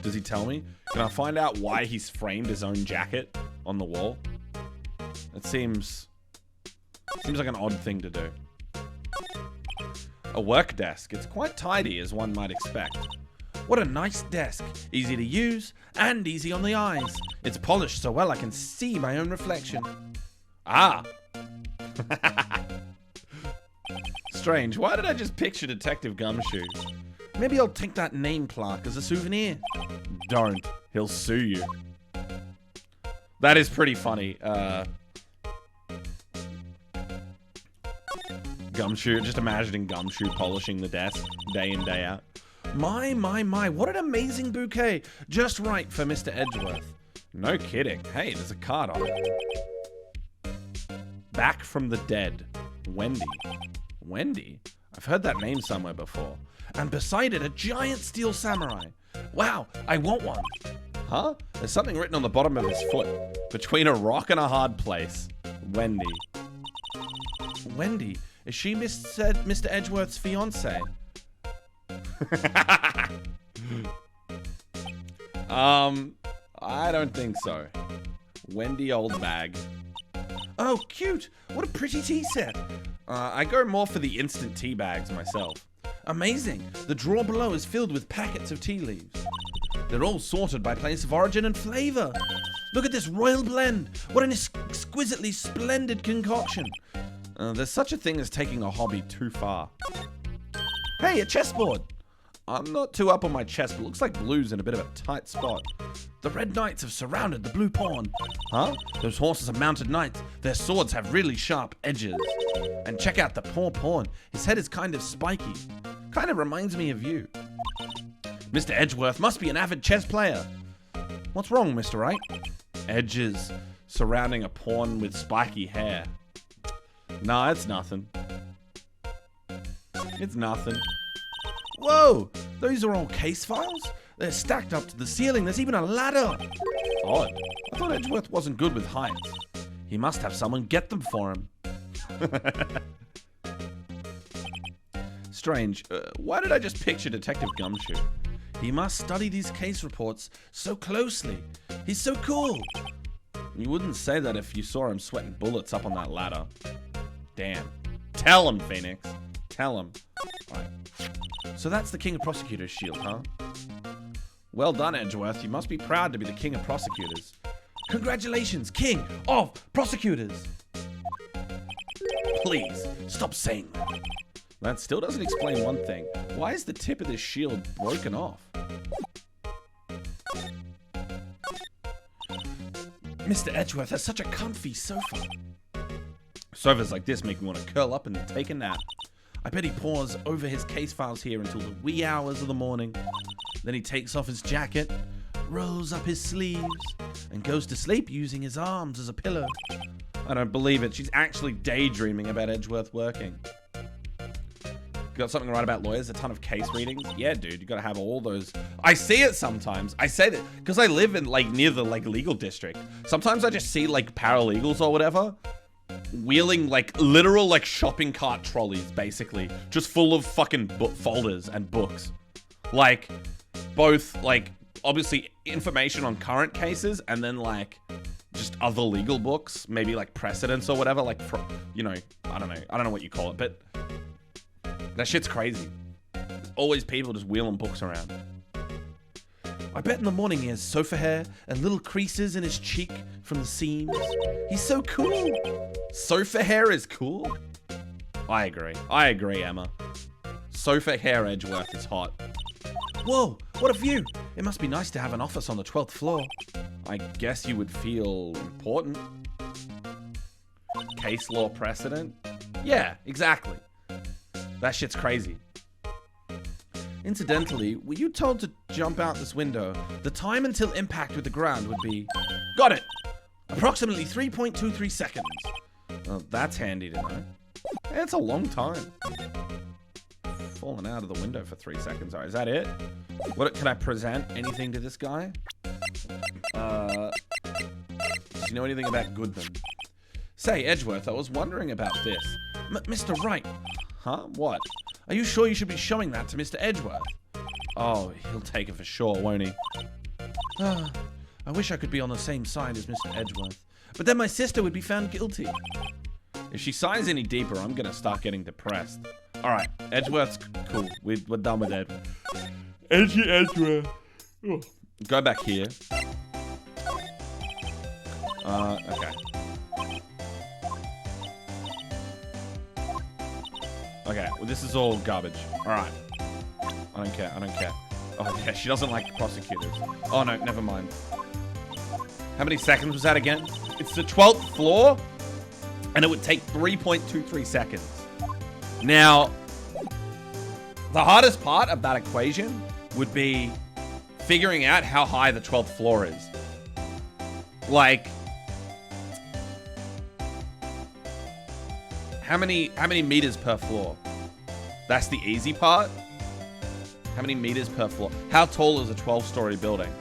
Does he tell me? Can I find out why he's framed his own jacket on the wall? It seems like an odd thing to do. A work desk. It's quite tidy, as one might expect. What a nice desk. Easy to use and easy on the eyes. It's polished so well I can see my own reflection. Ah. Strange. Why did I just picture Detective Gumshoe? Maybe I'll take that name plaque as a souvenir. Don't. He'll sue you. That is pretty funny. Gumshoe, just imagining Gumshoe polishing the desk day in, day out. My, what an amazing bouquet. Just right for Mr. Edgeworth. No kidding. Hey, there's a card on it. Back from the dead. Wendy. Wendy? I've heard that name somewhere before. And beside it, a giant steel samurai. Wow, I want one. Huh? There's something written on the bottom of his foot. Between a rock and a hard place. Wendy. Wendy? Is she Mr. Edgeworth's fiance? I don't think so. Wendy old bag. Oh, cute. What a pretty tea set. I go more for the instant tea bags myself. Amazing. The drawer below is filled with packets of tea leaves. They're all sorted by place of origin and flavor. Look at this royal blend. What an exquisitely splendid concoction. There's such a thing as taking a hobby too far. Hey, a chessboard. I'm not too up on my chess, but looks like blue's in a bit of a tight spot. The red knights have surrounded the blue pawn. Huh? Those horses are mounted knights. Their swords have really sharp edges. And check out the poor pawn. His head is kind of spiky. Kind of reminds me of you. Mr. Edgeworth must be an avid chess player. What's wrong, Mr. Wright? Edges surrounding a pawn with spiky hair. Nah, it's nothing. It's nothing. Whoa! Those are all case files? They're stacked up to the ceiling. There's even a ladder. Odd. I thought Edgeworth wasn't good with heights. He must have someone get them for him. Strange. Why did I just picture Detective Gumshoe? He must study these case reports so closely. He's so cool. You wouldn't say that if you saw him sweating bullets up on that ladder. Damn. Tell him, Pheonix. Tell him. Right. So that's the King of Prosecutors shield, huh? Well done, Edgeworth. You must be proud to be the King of Prosecutors. Congratulations, King of Prosecutors. Please, stop saying that. That still doesn't explain one thing. Why is the tip of this shield broken off? Mr. Edgeworth has such a comfy sofa. Sofas like this make me want to curl up and take a nap. I bet he pores over his case files here until the wee hours of the morning. Then he takes off his jacket, rolls up his sleeves, and goes to sleep using his arms as a pillow. I don't believe it. She's actually daydreaming about Edgeworth working. Got something to write about lawyers, a ton of case readings. Yeah, dude, you gotta have all those. I see it sometimes. I say that because I live in like near the like legal district. Sometimes I just see like paralegals or whatever wheeling like literal like shopping cart trolleys, basically, just full of fucking folders and books. Like both like obviously information on current cases and then like just other legal books, maybe like precedents or whatever, like, you know, I don't know what you call it, but that shit's crazy. There's always people just wheeling books around. I bet in the morning he has sofa hair and little creases in his cheek from the seams. He's so cool. Sofa hair is cool? I agree, Emma. Sofa hair Edgeworth is hot. Whoa, what a view. It must be nice to have an office on the 12th floor. I guess you would feel important. Case law precedent? Yeah, exactly. That shit's crazy. Incidentally, were you told to jump out this window? The time until impact with the ground would be... Got it! Approximately 3.23 seconds. Well, that's handy to know. It's a long time. Falling out of the window for 3 seconds. Alright, is that it? What can I present anything to this guy? Does he know anything about Goodman? Say, Edgeworth, I was wondering about this. Mr. Wright. Huh? What? Are you sure you should be showing that to Mr. Edgeworth? Oh, he'll take it for sure, won't he? I wish I could be on the same side as Mr. Edgeworth. But then my sister would be found guilty. If she sighs any deeper, I'm gonna start getting depressed. Alright, Edgeworth's cool. We're done with Edgeworth. Edgeworth. Oh. Go back here. Okay. Okay, well, this is all garbage. Alright. I don't care. Oh, yeah, she doesn't like prosecutors. Oh, no, never mind. How many seconds was that again? It's the 12th floor, and it would take 3.23 seconds. Now, the hardest part of that equation would be figuring out how high the 12th floor is. Like, how many meters per floor? That's the easy part. How many meters per floor? How tall is a 12-story building?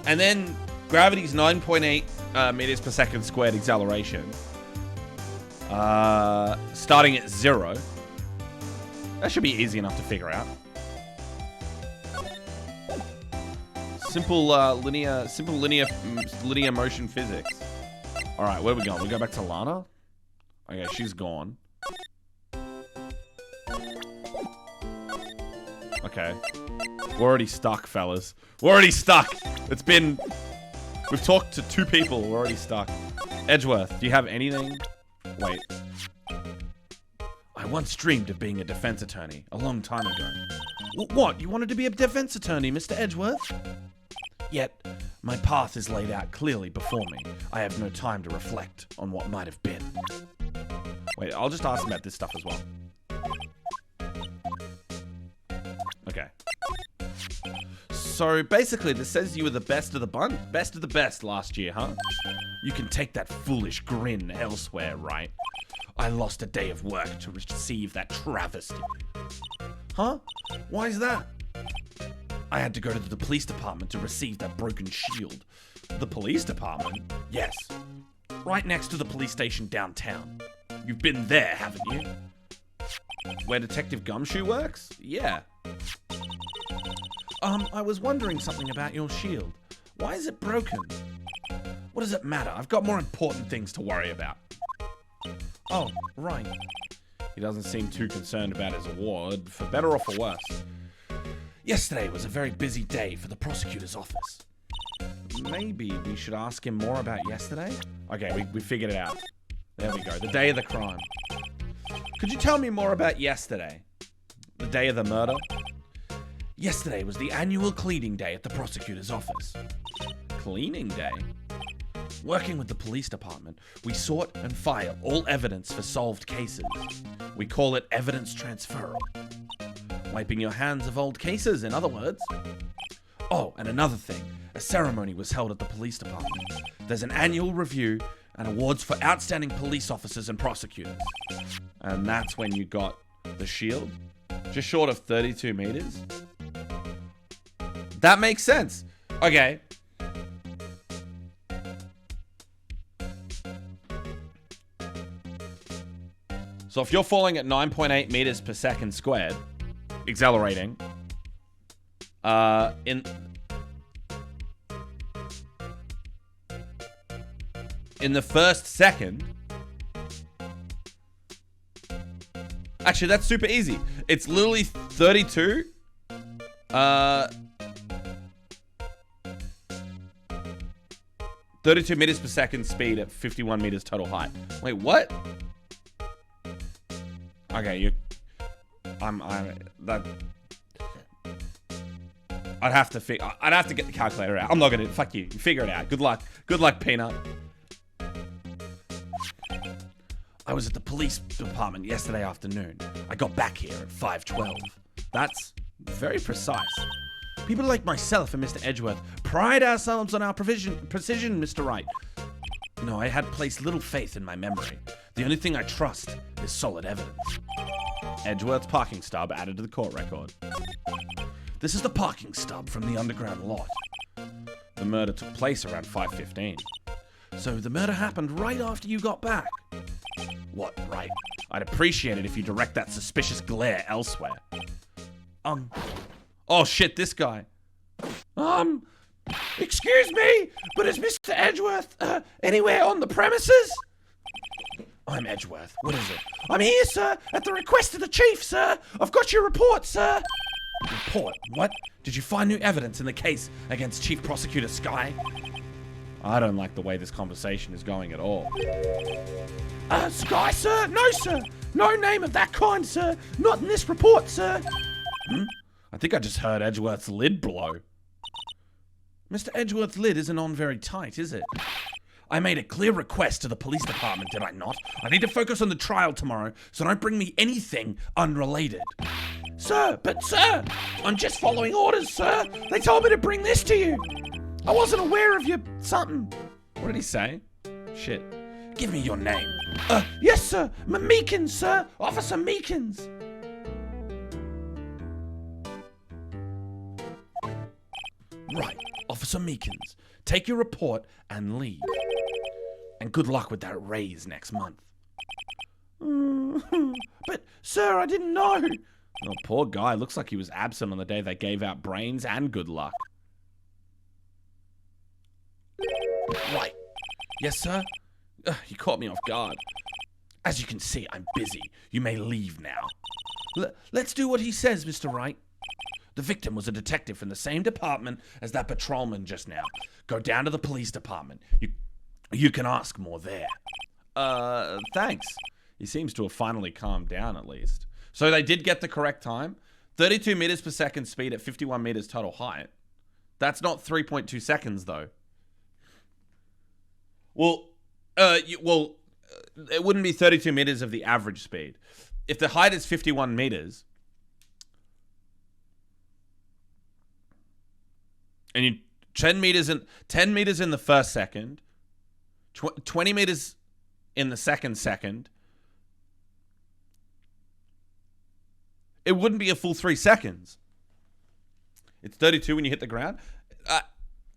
And then gravity's 9.8 meters per second squared acceleration. Starting at 0. That should be easy enough to figure out. Simple linear motion physics. All right, where are we going? We go back to Lana. Okay, she's gone. Okay. We're already stuck, fellas. We're already stuck. We've talked to 2 people. We're already stuck. Edgeworth, do you have anything? Wait. I once dreamed of being a defense attorney a long time ago. What? You wanted to be a defense attorney, Mr. Edgeworth? Yet, my path is laid out clearly before me. I have no time to reflect on what might have been. Wait, I'll just ask him about this stuff as well. Okay. So basically, this says you were the best of the best last year, huh? You can take that foolish grin elsewhere, right? I lost a day of work to receive that travesty. Huh? Why is that? I had to go to the police department to receive that broken shield. The police department? Yes. Right next to the police station downtown. You've been there, haven't you? Where Detective Gumshoe works? Yeah. I was wondering something about your shield. Why is it broken? What does it matter? I've got more important things to worry about. Oh, right. He doesn't seem too concerned about his award, for better or for worse. Yesterday was a very busy day for the prosecutor's office. Maybe we should ask him more about yesterday? Okay, we figured it out. There we go. The day of the crime. Could you tell me more about yesterday? The day of the murder? Yesterday was the annual cleaning day at the prosecutor's office. Cleaning day? Working with the police department, we sort and file all evidence for solved cases. We call it evidence transferal. Wiping your hands of old cases, in other words. Oh, and another thing. A ceremony was held at the police department. There's an annual review and awards for outstanding police officers and prosecutors. And that's when you got the shield? Just short of 32 meters. That makes sense. Okay. So if you're falling at 9.8 meters per second squared, accelerating, in the first second, actually that's super easy. It's literally 32. 32 meters per second speed at 51 meters total height. Wait, what? Okay, that. I'd have to get the calculator out. I'm not gonna, fuck you. Figure it out. Good luck. Good luck, Peanut. I was at the police department yesterday afternoon. I got back here at 5:12. That's very precise. People like myself and Mr. Edgeworth pride ourselves on our precision, Mr. Wright. No, I had placed little faith in my memory. The only thing I trust is solid evidence. Edgeworth's parking stub added to the court record. This is the parking stub from the underground lot. The murder took place around 5:15. So the murder happened right after you got back. What, right? I'd appreciate it if you direct that suspicious glare elsewhere. Oh shit, this guy. Excuse me, but is Mr. Edgeworth anywhere on the premises? I'm Edgeworth. What is it? I'm here, sir, at the request of the chief, sir. I've got your report, sir. Report? What? Did you find new evidence in the case against Chief Prosecutor Sky? I don't like the way this conversation is going at all. Sky, sir? No, sir. No name of that kind, sir. Not in this report, sir. I think I just heard Edgeworth's lid blow. Mr. Edgeworth's lid isn't on very tight, is it? I made a clear request to the police department, did I not? I need to focus on the trial tomorrow, so don't bring me anything unrelated. Sir, I'm just following orders, sir. They told me to bring this to you. I wasn't aware of your something. What did he say? Shit. Give me your name. Yes, sir. Meekins, sir. Officer Meekins. Right, Officer Meekins. Take your report and leave. And good luck with that raise next month. But, sir, I didn't know. Oh, poor guy. Looks like he was absent on the day they gave out brains and good luck. Right. Yes, sir? You caught me off guard. As you can see, I'm busy. You may leave now. Let's do what he says, Mr. Wright. The victim was a detective from the same department as that patrolman just now. Go down to the police department. You can ask more there. Thanks. He seems to have finally calmed down at least. So they did get the correct time. 32 meters per second speed at 51 meters total height. That's not 3.2 seconds though. Well, it wouldn't be 32 meters of the average speed. If the height is 51 meters, and you 10 meters in the first second, 20 meters in the second, it wouldn't be a full 3 seconds. It's 32 when you hit the ground. Are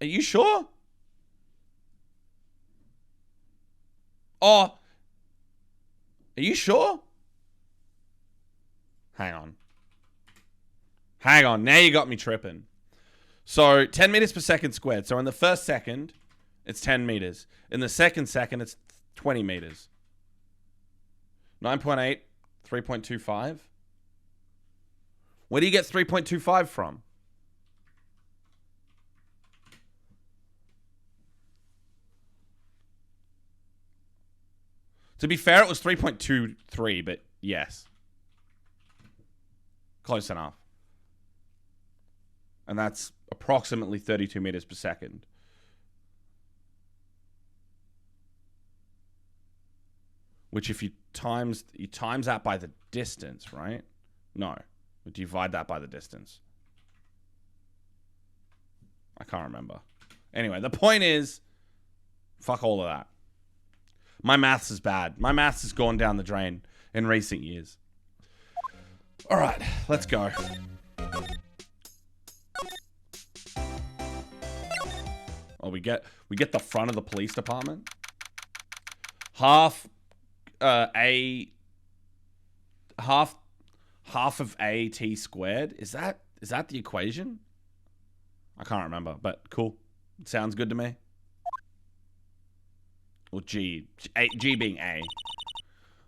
you sure? Oh, are you sure? Hang on. Now you got me tripping. So 10 meters per second squared. So in the first second, it's 10 meters. In the second second, it's 20 meters. 9.8, 3.25. Where do you get 3.25 from? To be fair, it was 3.23, but yes. Close enough. And that's approximately 32 meters per second. Which if you times that by the distance, right? No. You divide that by the distance. I can't remember. Anyway, the point is, fuck all of that. My maths is bad. My maths has gone down the drain in recent years. All right, let's go. Oh, we get the front of the police department. Half of AT squared. Is that the equation? I can't remember, but cool. Sounds good to me. Or G being A.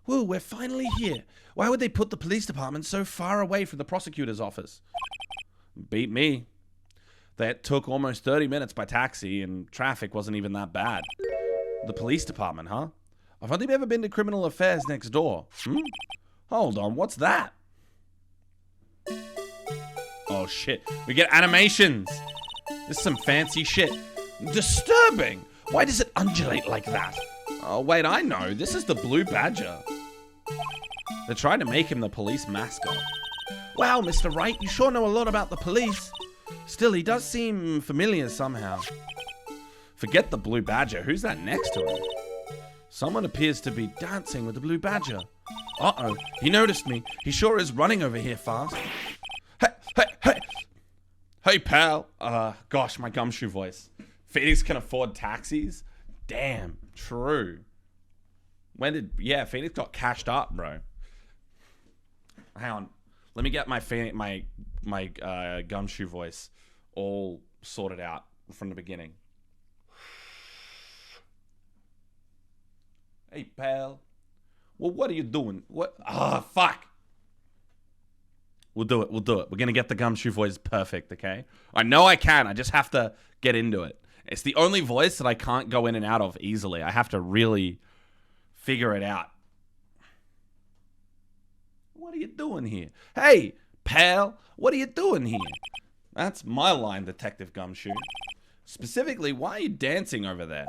Whoa, we're finally here. Why would they put the police department so far away from the prosecutor's office? Beat me. That took almost 30 minutes by taxi, and traffic wasn't even that bad. The police department, huh? I've only ever been to criminal affairs next door. Hold on, what's that? Oh shit, we get animations. This is some fancy shit. Disturbing. Why does it undulate like that? Oh wait, I know. This is the Blue Badger. They're trying to make him the police mascot. Wow, Mr. Wright, you sure know a lot about the police. Still, he does seem familiar somehow. Forget the Blue Badger. Who's that next to him? Someone appears to be dancing with the Blue Badger. Uh-oh, he noticed me. He sure is running over here fast. Hey, pal. Gosh, my gumshoe voice. Pheonix can afford taxis? Damn, true. Pheonix got cashed up, bro. Hang on. Let me get my gumshoe voice all sorted out from the beginning. Hey, pal. Well, what are you doing? What? Fuck. We'll do it. We're going to get the gumshoe voice perfect, okay? I know I can. I just have to get into it. It's the only voice that I can't go in and out of easily. I have to really figure it out. What are you doing here? Hey, pal, what are you doing here? That's my line, Detective Gumshoe. Specifically, why are you dancing over there?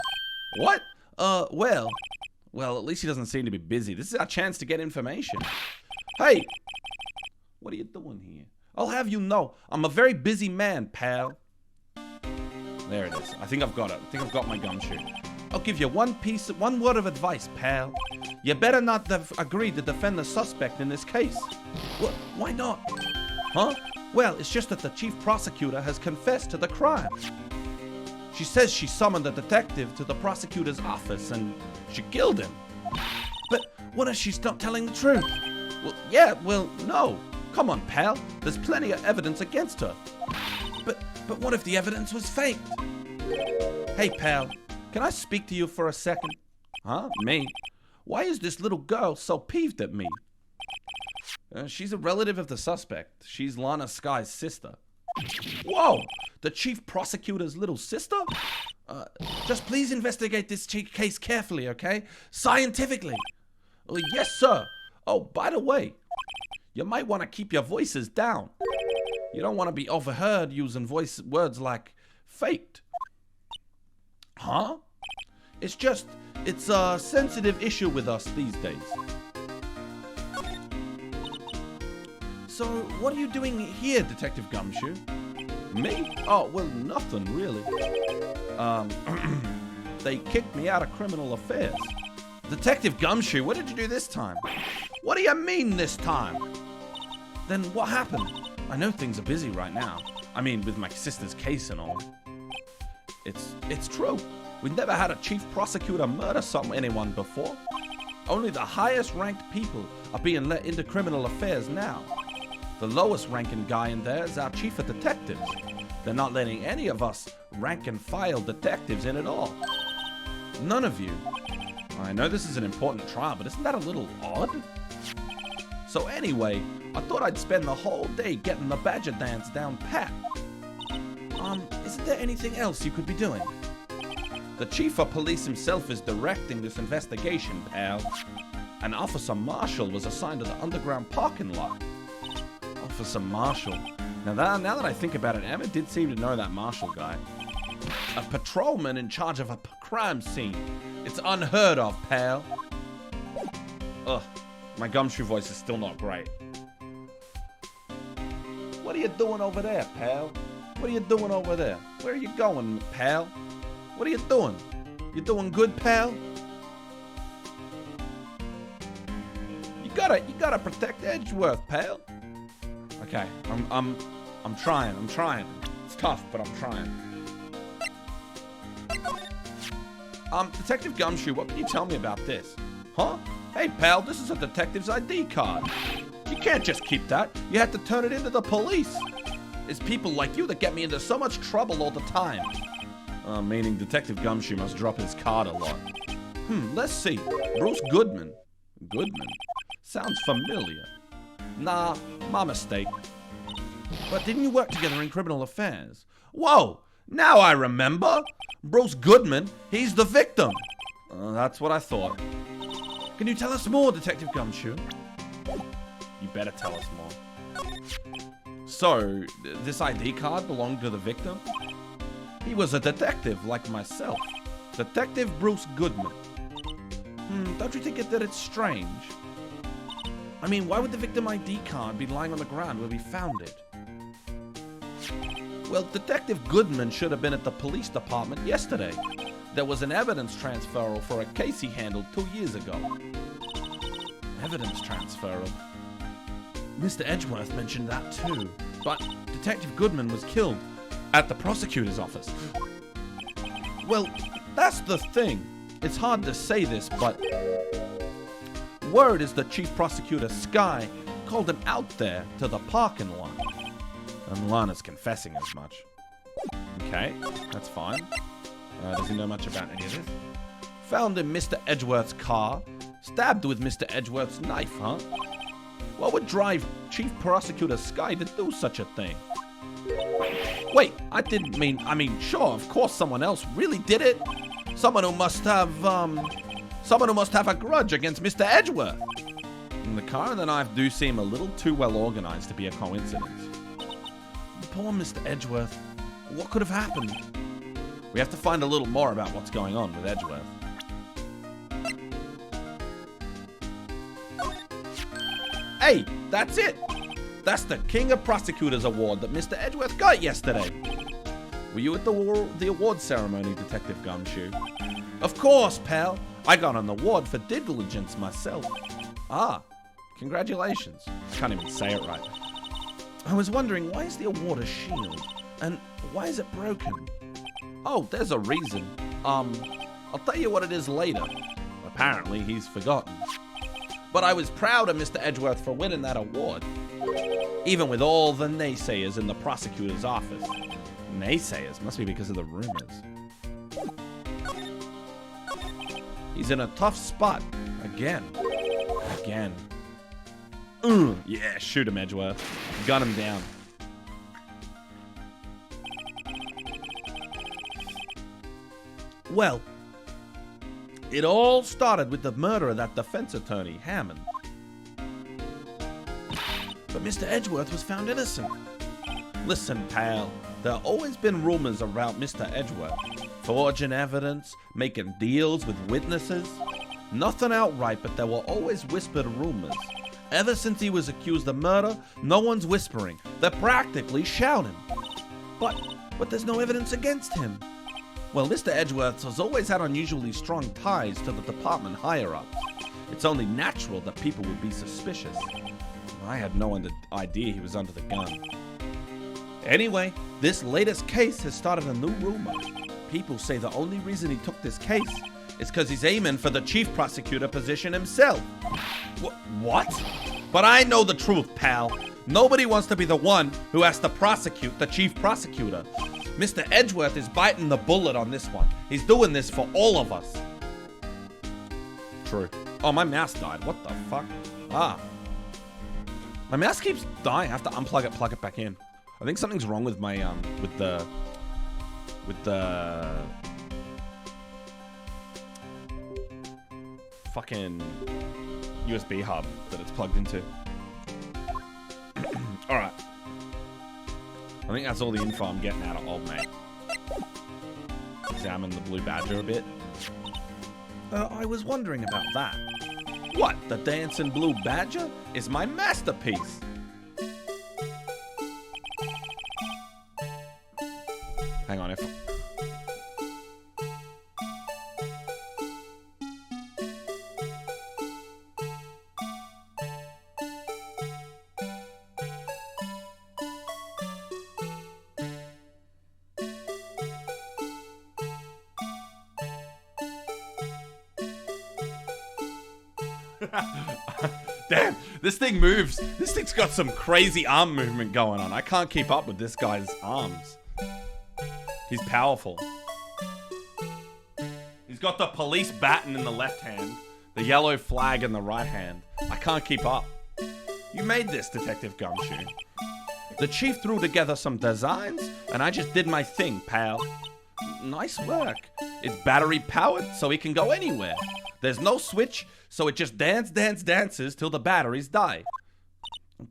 What? Well, at least he doesn't seem to be busy. This is our chance to get information. Hey, what are you doing here? I'll have you know, I'm a very busy man, pal. There it is. I think I've got it. I think I've got my gumshoe. I'll give you one word of advice, pal. You better not agree to defend the suspect in this case. Why not? Huh? Well, it's just that the chief prosecutor has confessed to the crime. She says she summoned a detective to the prosecutor's office and she killed him. But what if she's not telling the truth? No. Come on, pal. There's plenty of evidence against her. But what if the evidence was faked? Hey, pal. Can I speak to you for a second? Huh? Me? Why is this little girl so peeved at me? She's a relative of the suspect. She's Lana Sky's sister. Whoa! The chief prosecutor's little sister? Just please investigate this case carefully, okay? Scientifically. Yes, sir. Oh, by the way, you might want to keep your voices down. You don't want to be overheard using words like faked. Huh? It's a sensitive issue with us these days. So, what are you doing here, Detective Gumshoe? Me? Oh, well, nothing really. They kicked me out of criminal affairs. Detective Gumshoe, what did you do this time? What do you mean this time? Then what happened? I know things are busy right now. I mean, with my sister's case and all. It's true. We've never had a chief prosecutor murder anyone before. Only the highest ranked people are being let into criminal affairs now. The lowest ranking guy in there is our chief of detectives. They're not letting any of us rank and file detectives in at all. None of you. I know this is an important trial, but isn't that a little odd? So anyway, I thought I'd spend the whole day getting the Badger dance down pat. Isn't there anything else you could be doing? The chief of police himself is directing this investigation, pal. An Officer Marshall was assigned to the underground parking lot. Officer Marshall. Now that I think about it, Emma did seem to know that Marshall guy. A patrolman in charge of a crime scene. It's unheard of, pal. Ugh, my gumshoe voice is still not great. What are you doing over there, pal? What are you doing over there? Where are you going, pal? What are you doing? You doing good, pal? You gotta protect Edgeworth, pal. Okay, I'm trying. It's tough, but I'm trying. Detective Gumshoe, what can you tell me about this? Huh? Hey, pal, this is a detective's ID card. You can't just keep that. You have to turn it into the police. It's people like you that get me into so much trouble all the time. Meaning Detective Gumshoe must drop his card a lot. Let's see. Bruce Goodman. Goodman? Sounds familiar. Nah, my mistake. But didn't you work together in criminal affairs? Whoa! Now I remember! Bruce Goodman, he's the victim. That's what I thought. Can you tell us more, Detective Gumshoe? You better tell us more. So, this ID card belonged to the victim? He was a detective like myself. Detective Bruce Goodman. Don't you think that it's strange? I mean, why would the victim ID card be lying on the ground where we found it? Well, Detective Goodman should have been at the police department yesterday. There was an evidence transferal for a case he handled 2 years ago. Evidence transferal? Mr. Edgeworth mentioned that too. But Detective Goodman was killed at the prosecutor's office. Well, that's the thing. It's hard to say this, but word is the chief prosecutor, Sky, called him out there to the parking lot. And Lana's confessing as much. Okay, that's fine. Does he know much about any of this? Found in Mr. Edgeworth's car. Stabbed with Mr. Edgeworth's knife, huh? What would drive Chief Prosecutor Sky to do such a thing? Wait, I mean, sure, of course someone else really did it. Someone who must have a grudge against Mr. Edgeworth. And the car and the knife do seem a little too well organized to be a coincidence. Poor Mr. Edgeworth. What could have happened? We have to find a little more about what's going on with Edgeworth. Hey, that's it! That's the King of Prosecutors Award that Mr. Edgeworth got yesterday. Were you at the award ceremony, Detective Gumshoe? Of course, pal. I got an award for diligence myself. Ah, congratulations. I can't even say it right. I was wondering, why is the award a shield? And why is it broken? Oh, there's a reason. I'll tell you what it is later. Apparently, he's forgotten. But I was proud of Mr. Edgeworth for winning that award. Even with all the naysayers in the prosecutor's office. Naysayers? Must be because of the rumors. He's in a tough spot. Again. Yeah, shoot him, Edgeworth. Gun him down. Well, it all started with the murder of that defense attorney, Hammond. But Mr. Edgeworth was found innocent. Listen, pal, there have always been rumors about Mr. Edgeworth. Forging evidence, making deals with witnesses. Nothing outright, but there were always whispered rumors. Ever since he was accused of murder, no one's whispering. They're practically shouting. But there's no evidence against him. Well, Mr. Edgeworth has always had unusually strong ties to the department higher-ups. It's only natural that people would be suspicious. I had no idea he was under the gun. Anyway, this latest case has started a new rumor. People say the only reason he took this case is because he's aiming for the chief prosecutor position himself. What? But I know the truth, pal. Nobody wants to be the one who has to prosecute the chief prosecutor. Mr. Edgeworth is biting the bullet on this one. He's doing this for all of us. True. Oh, my mouse died. What the fuck? Ah. My mouse keeps dying. I have to unplug it, plug it back in. I think something's wrong with my, with the fucking USB hub that it's plugged into. Alright. I think that's all the info I'm getting out of old mate. Examine the blue badger a bit. I was wondering about that. What? The dancing blue badger is my masterpiece. Hang on, if... Damn, this thing moves. This thing's got some crazy arm movement going on. I can't keep up with this guy's arms. He's powerful. He's got the police baton in the left hand, the yellow flag in the right hand. I can't keep up. You made this, Detective Gumshoe. The chief threw together some designs, and I just did my thing, pal. Nice work. It's battery powered, so it can go anywhere. There's no switch, so it just dances till the batteries die.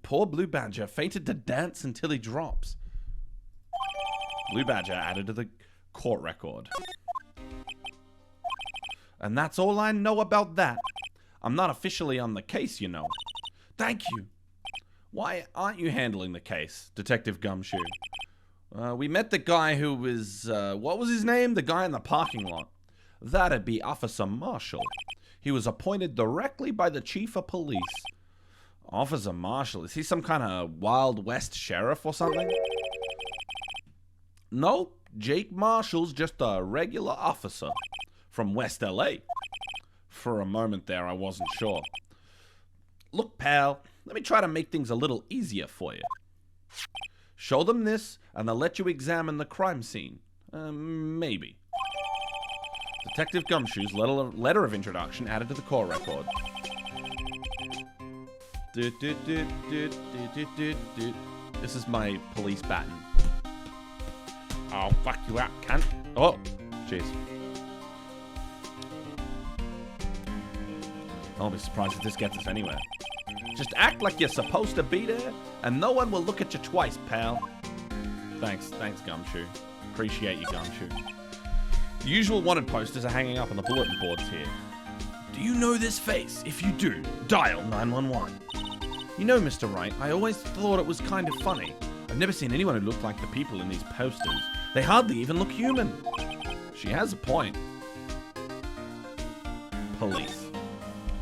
Poor Blue Badger fainted to dance until he drops. Blue Badger added to the court record. And that's all I know about that. I'm not officially on the case, you know. Thank you. Why aren't you handling the case, Detective Gumshoe? We met the guy who was, what was his name? The guy in the parking lot. That'd be Officer Marshall. He was appointed directly by the chief of police. Officer Marshall, is he some kind of Wild West sheriff or something? No, Jake Marshall's just a regular officer from West LA. For a moment there, I wasn't sure. Look, pal, let me try to make things a little easier for you. Show them this, and they'll let you examine the crime scene. Maybe. Detective Gumshoe's letter of introduction added to the court record. This is my police baton. I'll fuck you up, cunt. Oh, jeez. I'll be surprised if this gets us anywhere. Just act like you're supposed to be there, and no one will look at you twice, pal. Thanks, Gumshoe. Appreciate you, Gumshoe. The usual wanted posters are hanging up on the bulletin boards here. Do you know this face? If you do, dial 911. You know, Mr. Wright, I always thought it was kind of funny. I've never seen anyone who looked like the people in these posters. They hardly even look human. She has a point. Police.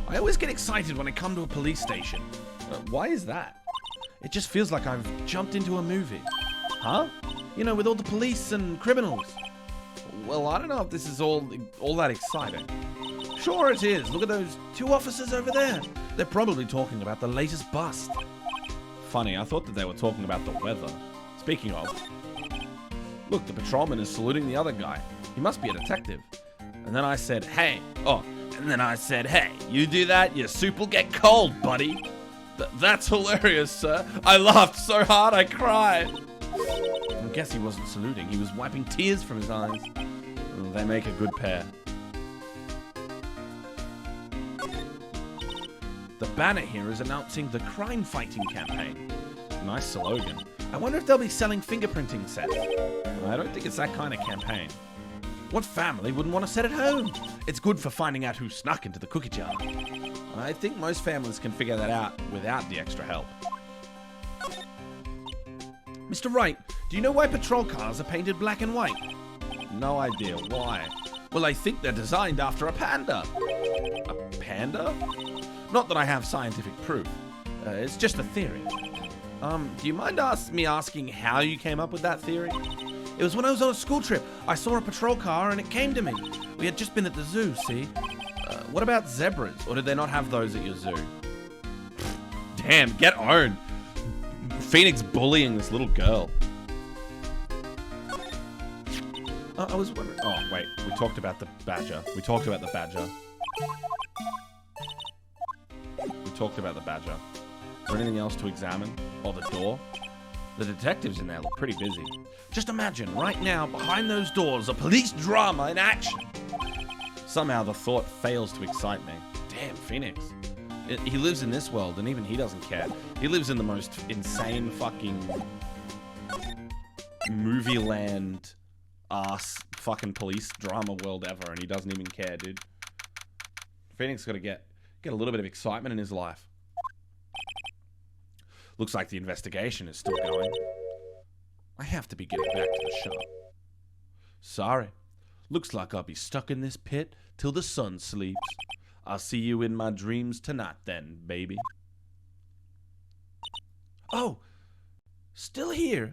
I always get excited when I come to a police station. Why is that? It just feels like I've jumped into a movie. Huh? You know, with all the police and criminals. Well, I don't know if this is all that exciting. Sure it is. Look at those two officers over there. They're probably talking about the latest bust. Funny, I thought that they were talking about the weather. Speaking of, look, the patrolman is saluting the other guy. He must be a detective. And then I said, hey. You do that, your soup will get cold, buddy. That's hilarious, sir. I laughed so hard I cried. I guess he wasn't saluting. He was wiping tears from his eyes. They make a good pair. The banner here is announcing the crime-fighting campaign. Nice slogan. I wonder if they'll be selling fingerprinting sets. I don't think it's that kind of campaign. What family wouldn't want to set at home? It's good for finding out who snuck into the cookie jar. I think most families can figure that out without the extra help. Mr. Wright, do you know why patrol cars are painted black and white? No idea. Why? Well, I think they're designed after a panda. A panda? Not that I have scientific proof. It's just a theory. Do you mind me asking how you came up with that theory? It was when I was on a school trip. I saw a patrol car and it came to me. We had just been at the zoo, see? What about zebras? Or did they not have those at your zoo? Damn, get owned. Pheonix bullying this little girl. I was wondering... Oh, wait. We talked about the badger. We talked about the badger. Is there anything else to examine? Or the door? The detectives in there look pretty busy. Just imagine, right now, behind those doors, a police drama in action. Somehow the thought fails to excite me. Damn, Pheonix. He lives in this world, and even he doesn't care. He lives in the most insane fucking movie land ass fucking police drama world ever, and he doesn't even care, dude. Pheonix got to get a little bit of excitement in his life. Looks like the investigation is still going. I have to be getting back to the shop. Sorry. Looks like I'll be stuck in this pit till the sun sleeps. I'll see you in my dreams tonight then, baby. Oh, still here?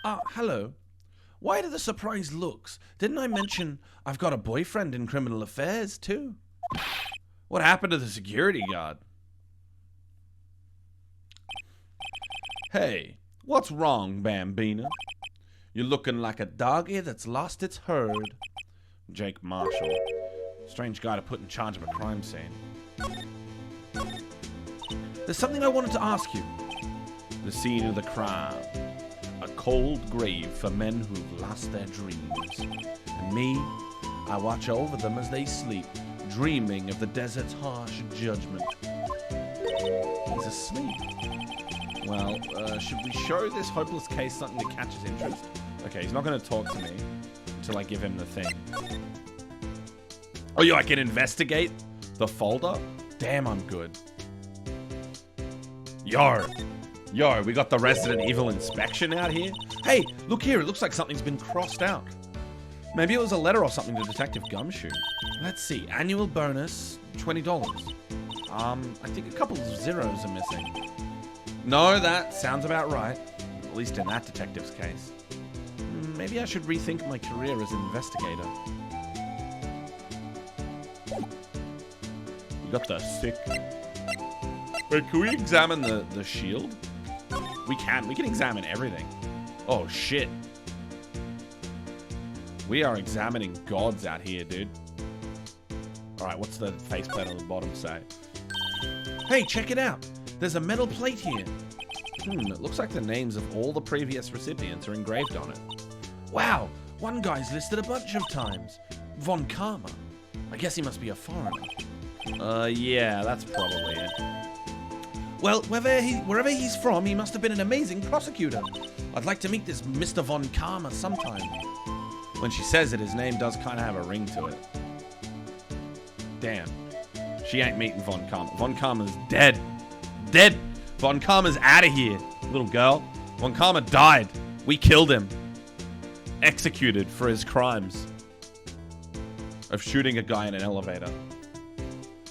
Hello. Why do the surprised looks? Didn't I mention I've got a boyfriend in criminal affairs, too? What happened to the security guard? Hey, what's wrong, Bambina? You're looking like a doggy that's lost its herd. Jake Marshall. Strange guy to put in charge of a crime scene. There's something I wanted to ask you. The scene of the crime. A cold grave for men who've lost their dreams. And me, I watch over them as they sleep, dreaming of the desert's harsh judgment. He's asleep. Well, should we show this hopeless case something to catch his interest? Okay, he's not going to talk to me until I give him the thing. Oh, I can investigate the folder? Damn, I'm good. Yo, we got the Resident Evil inspection out here. Hey, look here, it looks like something's been crossed out. Maybe it was a letter or something to Detective Gumshoe. Let's see, annual bonus, $20. I think a couple of zeros are missing. No, that sounds about right. At least in that detective's case. Maybe I should rethink my career as an investigator. You got the sick... Wait, can we examine the shield? We can examine everything. Oh, shit. We are examining gods out here, dude. Alright, what's the faceplate on the bottom say? Hey, check it out. There's a metal plate here. It looks like the names of all the previous recipients are engraved on it. Wow, one guy's listed a bunch of times. Von Karma. I guess he must be a foreigner. Yeah, that's probably it. Well, wherever he's from, he must have been an amazing prosecutor. I'd like to meet this Mr. Von Karma sometime. When she says it, his name does kind of have a ring to it. Damn. She ain't meeting Von Karma. Von Karma's dead. Dead. Von Karma's out of here, little girl. Von Karma died. We killed him. Executed for his crimes of shooting a guy in an elevator.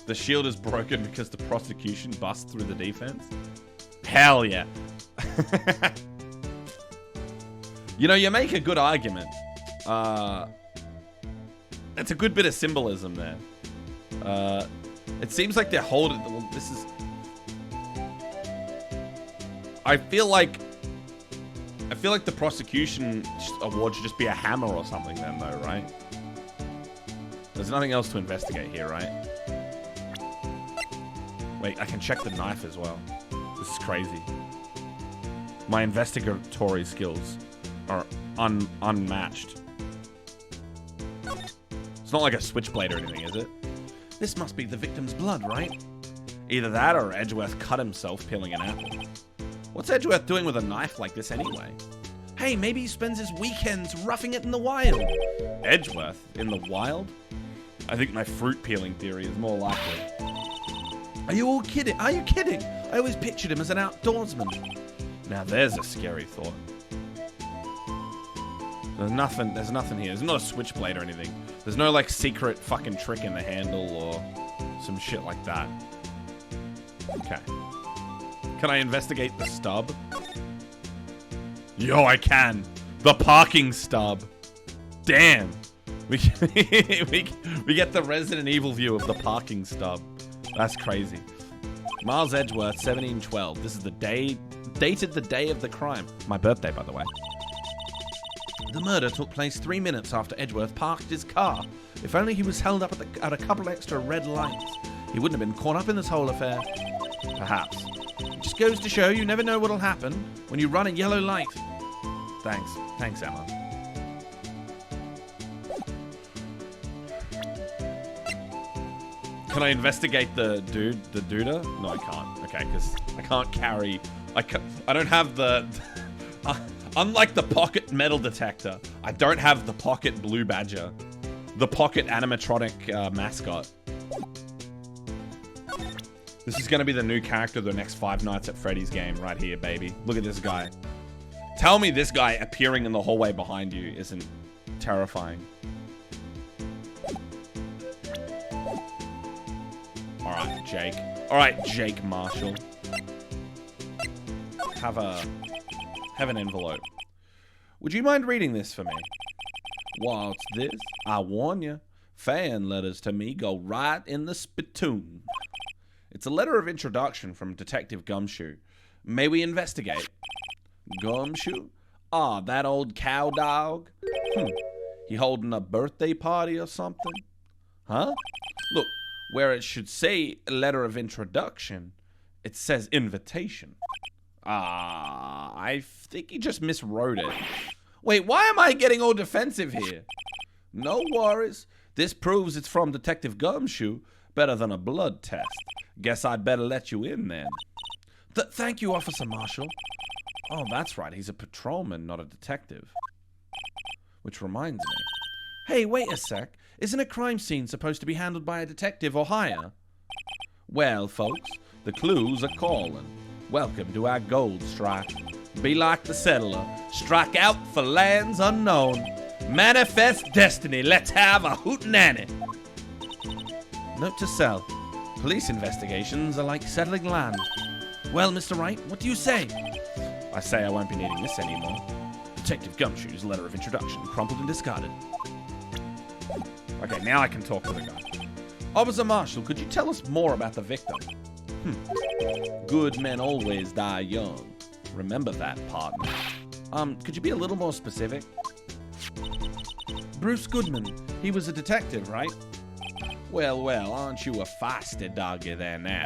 The shield is broken because the prosecution busts through the defense. Hell yeah. You make a good argument. It's a good bit of symbolism there. It seems like they're holding... Well, this is... I feel like the prosecution award should just be a hammer or something then, though, right? There's nothing else to investigate here, right? Wait, I can check the knife as well. This is crazy. My investigatory skills are unmatched. It's not like a switchblade or anything, is it? This must be the victim's blood, right? Either that or Edgeworth cut himself peeling an apple. What's Edgeworth doing with a knife like this anyway? Hey, maybe he spends his weekends roughing it in the wild. Edgeworth? In the wild? I think my fruit peeling theory is more likely. Are you all kidding? Are you kidding? I always pictured him as an outdoorsman. Now there's a scary thought. There's nothing here. There's not a switchblade or anything. There's no, like, secret fucking trick in the handle or some shit like that. Okay. Can I investigate the stub? Yo, I can. The parking stub. Damn. We get the Resident Evil view of the parking stub. That's crazy. Miles Edgeworth, 1712. This is the day, dated the day of the crime. My birthday, by the way. The murder took place 3 minutes after Edgeworth parked his car. If only he was held up at a couple extra red lights, he wouldn't have been caught up in this whole affair. Perhaps. It just goes to show you never know what'll happen when you run a yellow light. Thanks. Thanks, Emma. Can I investigate the duder? No, I can't. Okay, because I can't carry... I don't have the... Unlike the pocket metal detector, I don't have the pocket blue badger. The pocket animatronic mascot. This is going to be the new character of the next Five Nights at Freddy's game right here, baby. Look at this guy. Tell me this guy appearing in the hallway behind you isn't terrifying. Alright, Jake. Alright, Jake Marshall. Have an envelope. Would you mind reading this for me? What's this? I warn you. Fan letters to me go right in the spittoon. It's a letter of introduction from Detective Gumshoe. May we investigate? Gumshoe? Ah, that old cow dog? He holding a birthday party or something? Huh? Look, where it should say letter of introduction, it says invitation. Ah, I think he just miswrote it. Wait, why am I getting all defensive here? No worries. This proves it's from Detective Gumshoe. Better than a blood test. Guess I'd better let you in then. Thank you, Officer Marshall. Oh, that's right. He's a patrolman, not a detective. Which reminds me. Hey, wait a sec. Isn't a crime scene supposed to be handled by a detective or higher? Well, folks, the clues are calling. Welcome to our gold strike. Be like the settler. Strike out for lands unknown. Manifest destiny. Let's have a hootenanny. Note to self. Police investigations are like settling land. Well, Mr. Wright, what do you say? I say I won't be needing this anymore. Detective Gumshoe's letter of introduction, crumpled and discarded. Okay, now I can talk to the guy. Officer Marshall, could you tell us more about the victim? Good men always die young. Remember that, partner. Could you be a little more specific? Bruce Goodman. He was a detective, right? Well, aren't you a feisty doggy there now?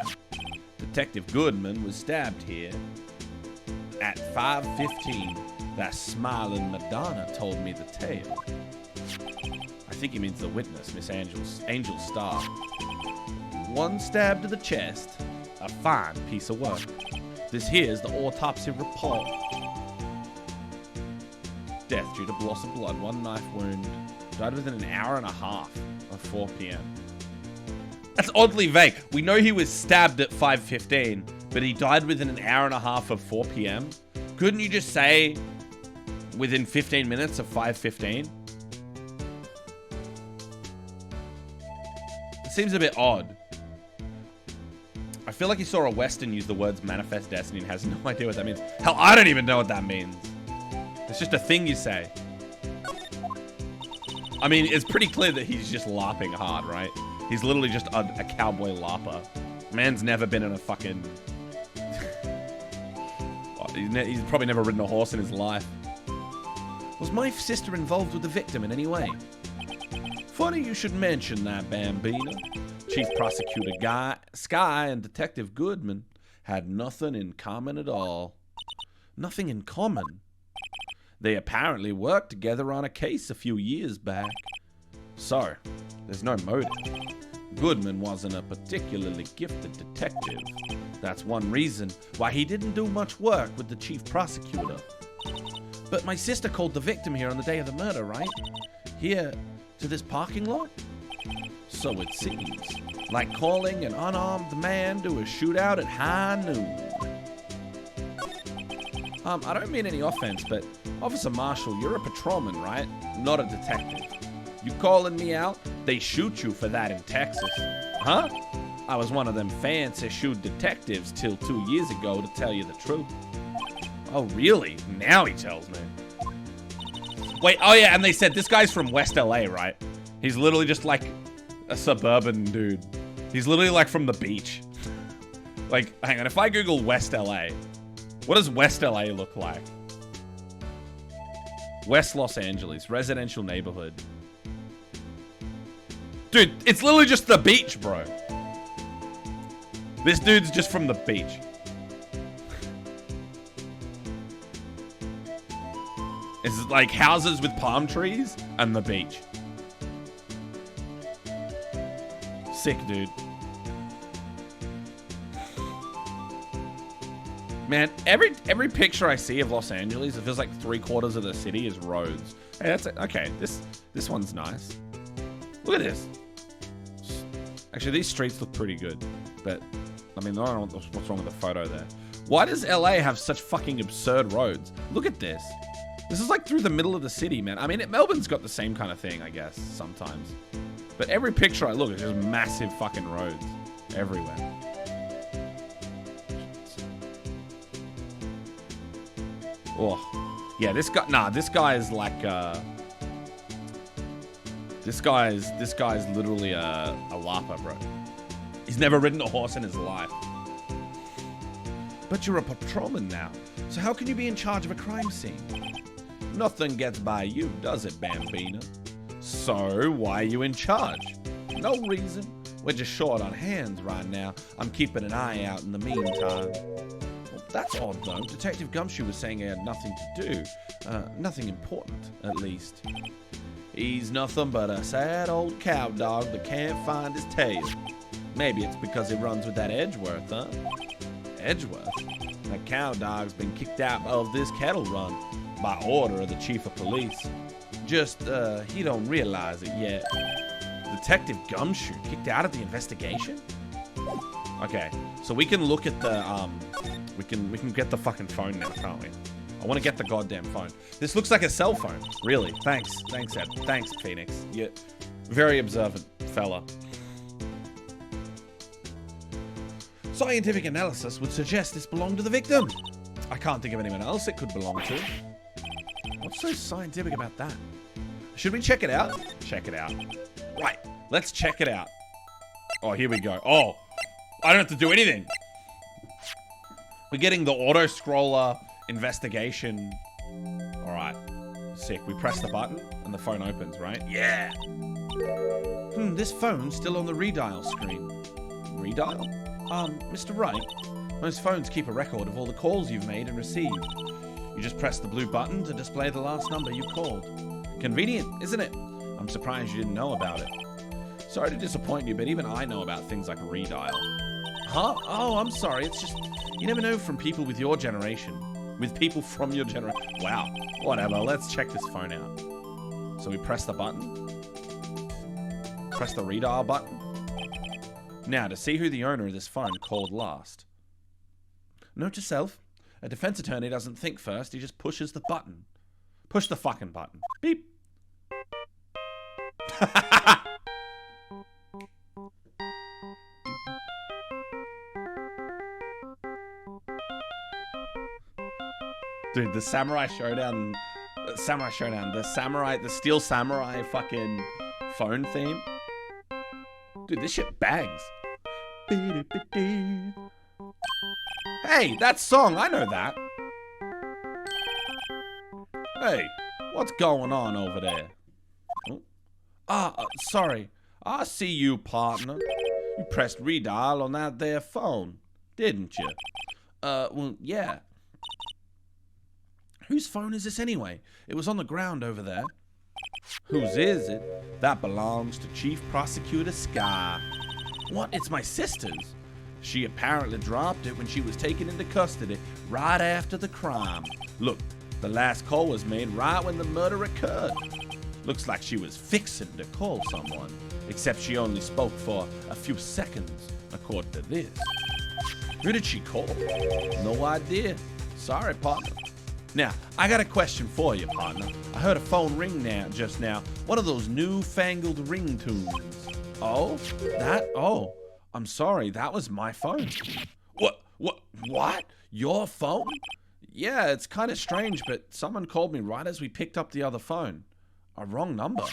Detective Goodman was stabbed here at 5:15. That smiling Madonna told me the tale. I think he means the witness, Miss Angel Starr. One stab to the chest. A fine piece of work. This here's the autopsy report. Death due to loss of blood, one knife wound. Died within an hour and a half of 4 p.m. That's oddly vague. We know he was stabbed at 5:15, but he died within an hour and a half of 4 p.m. Couldn't you just say within 15 minutes of 5:15? It seems a bit odd. I feel like he saw a Western use the words manifest destiny and has no idea what that means. Hell, I don't even know what that means. It's just a thing you say. I mean, it's pretty clear that he's just LARPing hard, right? He's literally just a cowboy LARPer. Man's never been in a fucking... He's probably never ridden a horse in his life. Was my sister involved with the victim in any way? Funny you should mention that, Bambina. Chief Prosecutor Sky and Detective Goodman had nothing in common at all. Nothing in common? They apparently worked together on a case a few years back. So, there's no motive. Goodman wasn't a particularly gifted detective. That's one reason why he didn't do much work with the chief prosecutor. But my sister called the victim here on the day of the murder, right? Here, to this parking lot? So it seems. Like calling an unarmed man to a shootout at high noon. I don't mean any offense, but Officer Marshall, you're a patrolman, right? Not a detective. You calling me out? They shoot you for that in Texas. Huh? I was one of them fancy shoot detectives till 2 years ago, to tell you the truth. Oh, really? Now he tells me. Wait, oh yeah, and they said this guy's from West LA, right? He's literally just like a suburban dude. He's literally like from the beach. Like, hang on, if I Google West LA, what does West LA look like? West Los Angeles, residential neighborhood. Dude, it's literally just the beach, bro. This dude's just from the beach. It's like houses with palm trees and the beach. Sick, dude. Man, every picture I see of Los Angeles, it feels like 3/4 of the city is roads. Hey, that's it. Okay. This one's nice. Look at this. Actually, these streets look pretty good, but I mean, I don't know what's wrong with the photo there. Why does LA have such fucking absurd roads? Look at this. This is like through the middle of the city, man. I mean, Melbourne's got the same kind of thing, I guess, sometimes. But every picture I look at, there's massive fucking roads everywhere. Oh, yeah, this guy is like, This guy's literally a LARPer, bro. He's never ridden a horse in his life. But you're a patrolman now, so how can you be in charge of a crime scene? Nothing gets by you, does it, Bambina? So, why are you in charge? No reason. We're just short on hands right now. I'm keeping an eye out in the meantime. Well, that's odd, though. Detective Gumshoe was saying he had nothing to do. Nothing important, at least. He's nothing but a sad old cow dog that can't find his tail. Maybe it's because he runs with that Edgeworth, huh? Edgeworth? That cow dog's been kicked out of this cattle run by order of the chief of police. Just, he don't realize it yet. Detective Gumshoe kicked out of the investigation? Okay, so we can look at the, we can get the fucking phone now, can't we? I want to get the goddamn phone. This looks like a cell phone. Really. Thanks, Ed. Thanks, Pheonix. You're very observant fella. Scientific analysis would suggest this belonged to the victim. I can't think of anyone else it could belong to. What's so scientific about that? Should we check it out? Check it out. Right, let's check it out. Oh, here we go. Oh, I don't have to do anything. We're getting the auto-scroller investigation. All right, sick. We press the button and the phone opens, right? Yeah. This phone's still on the redial screen. Redial? Mr. Wright, most phones keep a record of all the calls you've made and received. You just press the blue button to display the last number you called. Convenient, isn't it? I'm surprised you didn't know about it. Sorry to disappoint you, but even I know about things like redial. Huh? Oh, I'm sorry. It's just, you never know from people with your generation. With people from your generation. Wow. Whatever. Let's check this phone out. So we press the button. Press the redial button. Now, to see who the owner of this phone called last. Note to self, a defense attorney doesn't think first, he just pushes the button. Push the fucking button. Beep. Dude, the Samurai Showdown, the Steel Samurai fucking phone theme. Dude, this shit bangs. Hey, that song, I know that. Hey, what's going on over there? Oh. Sorry. I see you, partner. You pressed redial on that there phone, didn't you? Well, yeah. Whose phone is this anyway? It was on the ground over there. Whose is it? That belongs to Chief Prosecutor Sky. What? It's my sister's. She apparently dropped it when she was taken into custody right after the crime. Look, the last call was made right when the murder occurred. Looks like she was fixing to call someone, except she only spoke for a few seconds, according to this. Who did she call? No idea. Sorry, partner. Now, I got a question for you, partner. I heard a phone ring just now. One of those newfangled ringtones. Oh, that? Oh, I'm sorry. That was my phone. What? Your phone? Yeah, it's kind of strange, but someone called me right as we picked up the other phone. A wrong number.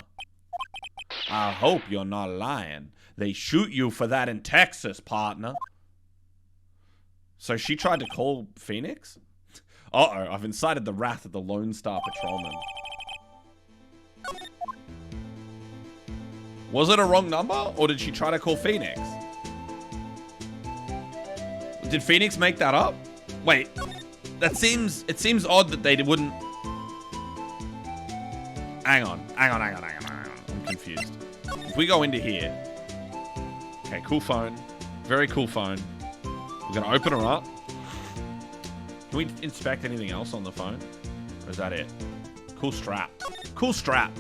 I hope you're not lying. They shoot you for that in Texas, partner. So she tried to call Pheonix? Uh-oh, I've incited the wrath of the Lone Star Patrolman. Was it a wrong number, or did she try to call Pheonix? Did Pheonix make that up? Wait, it seems odd that they wouldn't... Hang on. I'm confused. If we go into here... Okay, cool phone. Very cool phone. We're gonna open her up. Can we inspect anything else on the phone? Or is that it? Cool strap. Cool strap.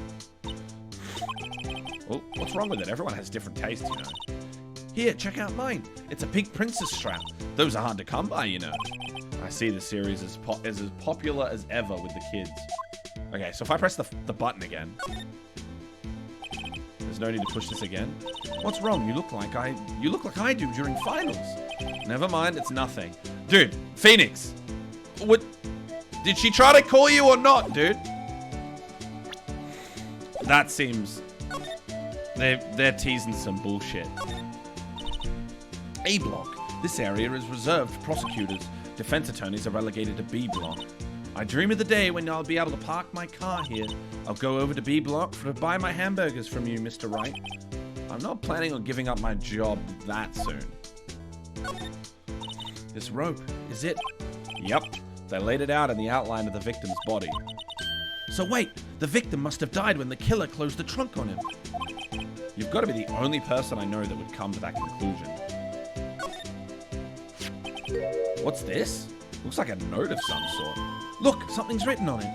Oh, what's wrong with it? Everyone has different tastes, you know. Here, check out mine. It's a pink princess strap. Those are hard to come by, you know. I see the series is as popular as ever with the kids. Okay, so if I press the button again. There's no need to push this again. What's wrong? You look like I do during finals. Never mind, it's nothing. Dude, Pheonix. What? Did she try to call you or not, dude? That seems They're teasing some bullshit. A block. This area is reserved for prosecutors. Defense attorneys are relegated to B block. I dream of the day when I'll be able to park my car here. I'll go over to B block to buy my hamburgers from you, Mr. Wright. I'm not planning on giving up my job that soon. This rope, is it? Yep. They laid it out in the outline of the victim's body. So wait, the victim must have died when the killer closed the trunk on him. You've got to be the only person I know that would come to that conclusion. What's this? Looks like a note of some sort. Look, something's written on it.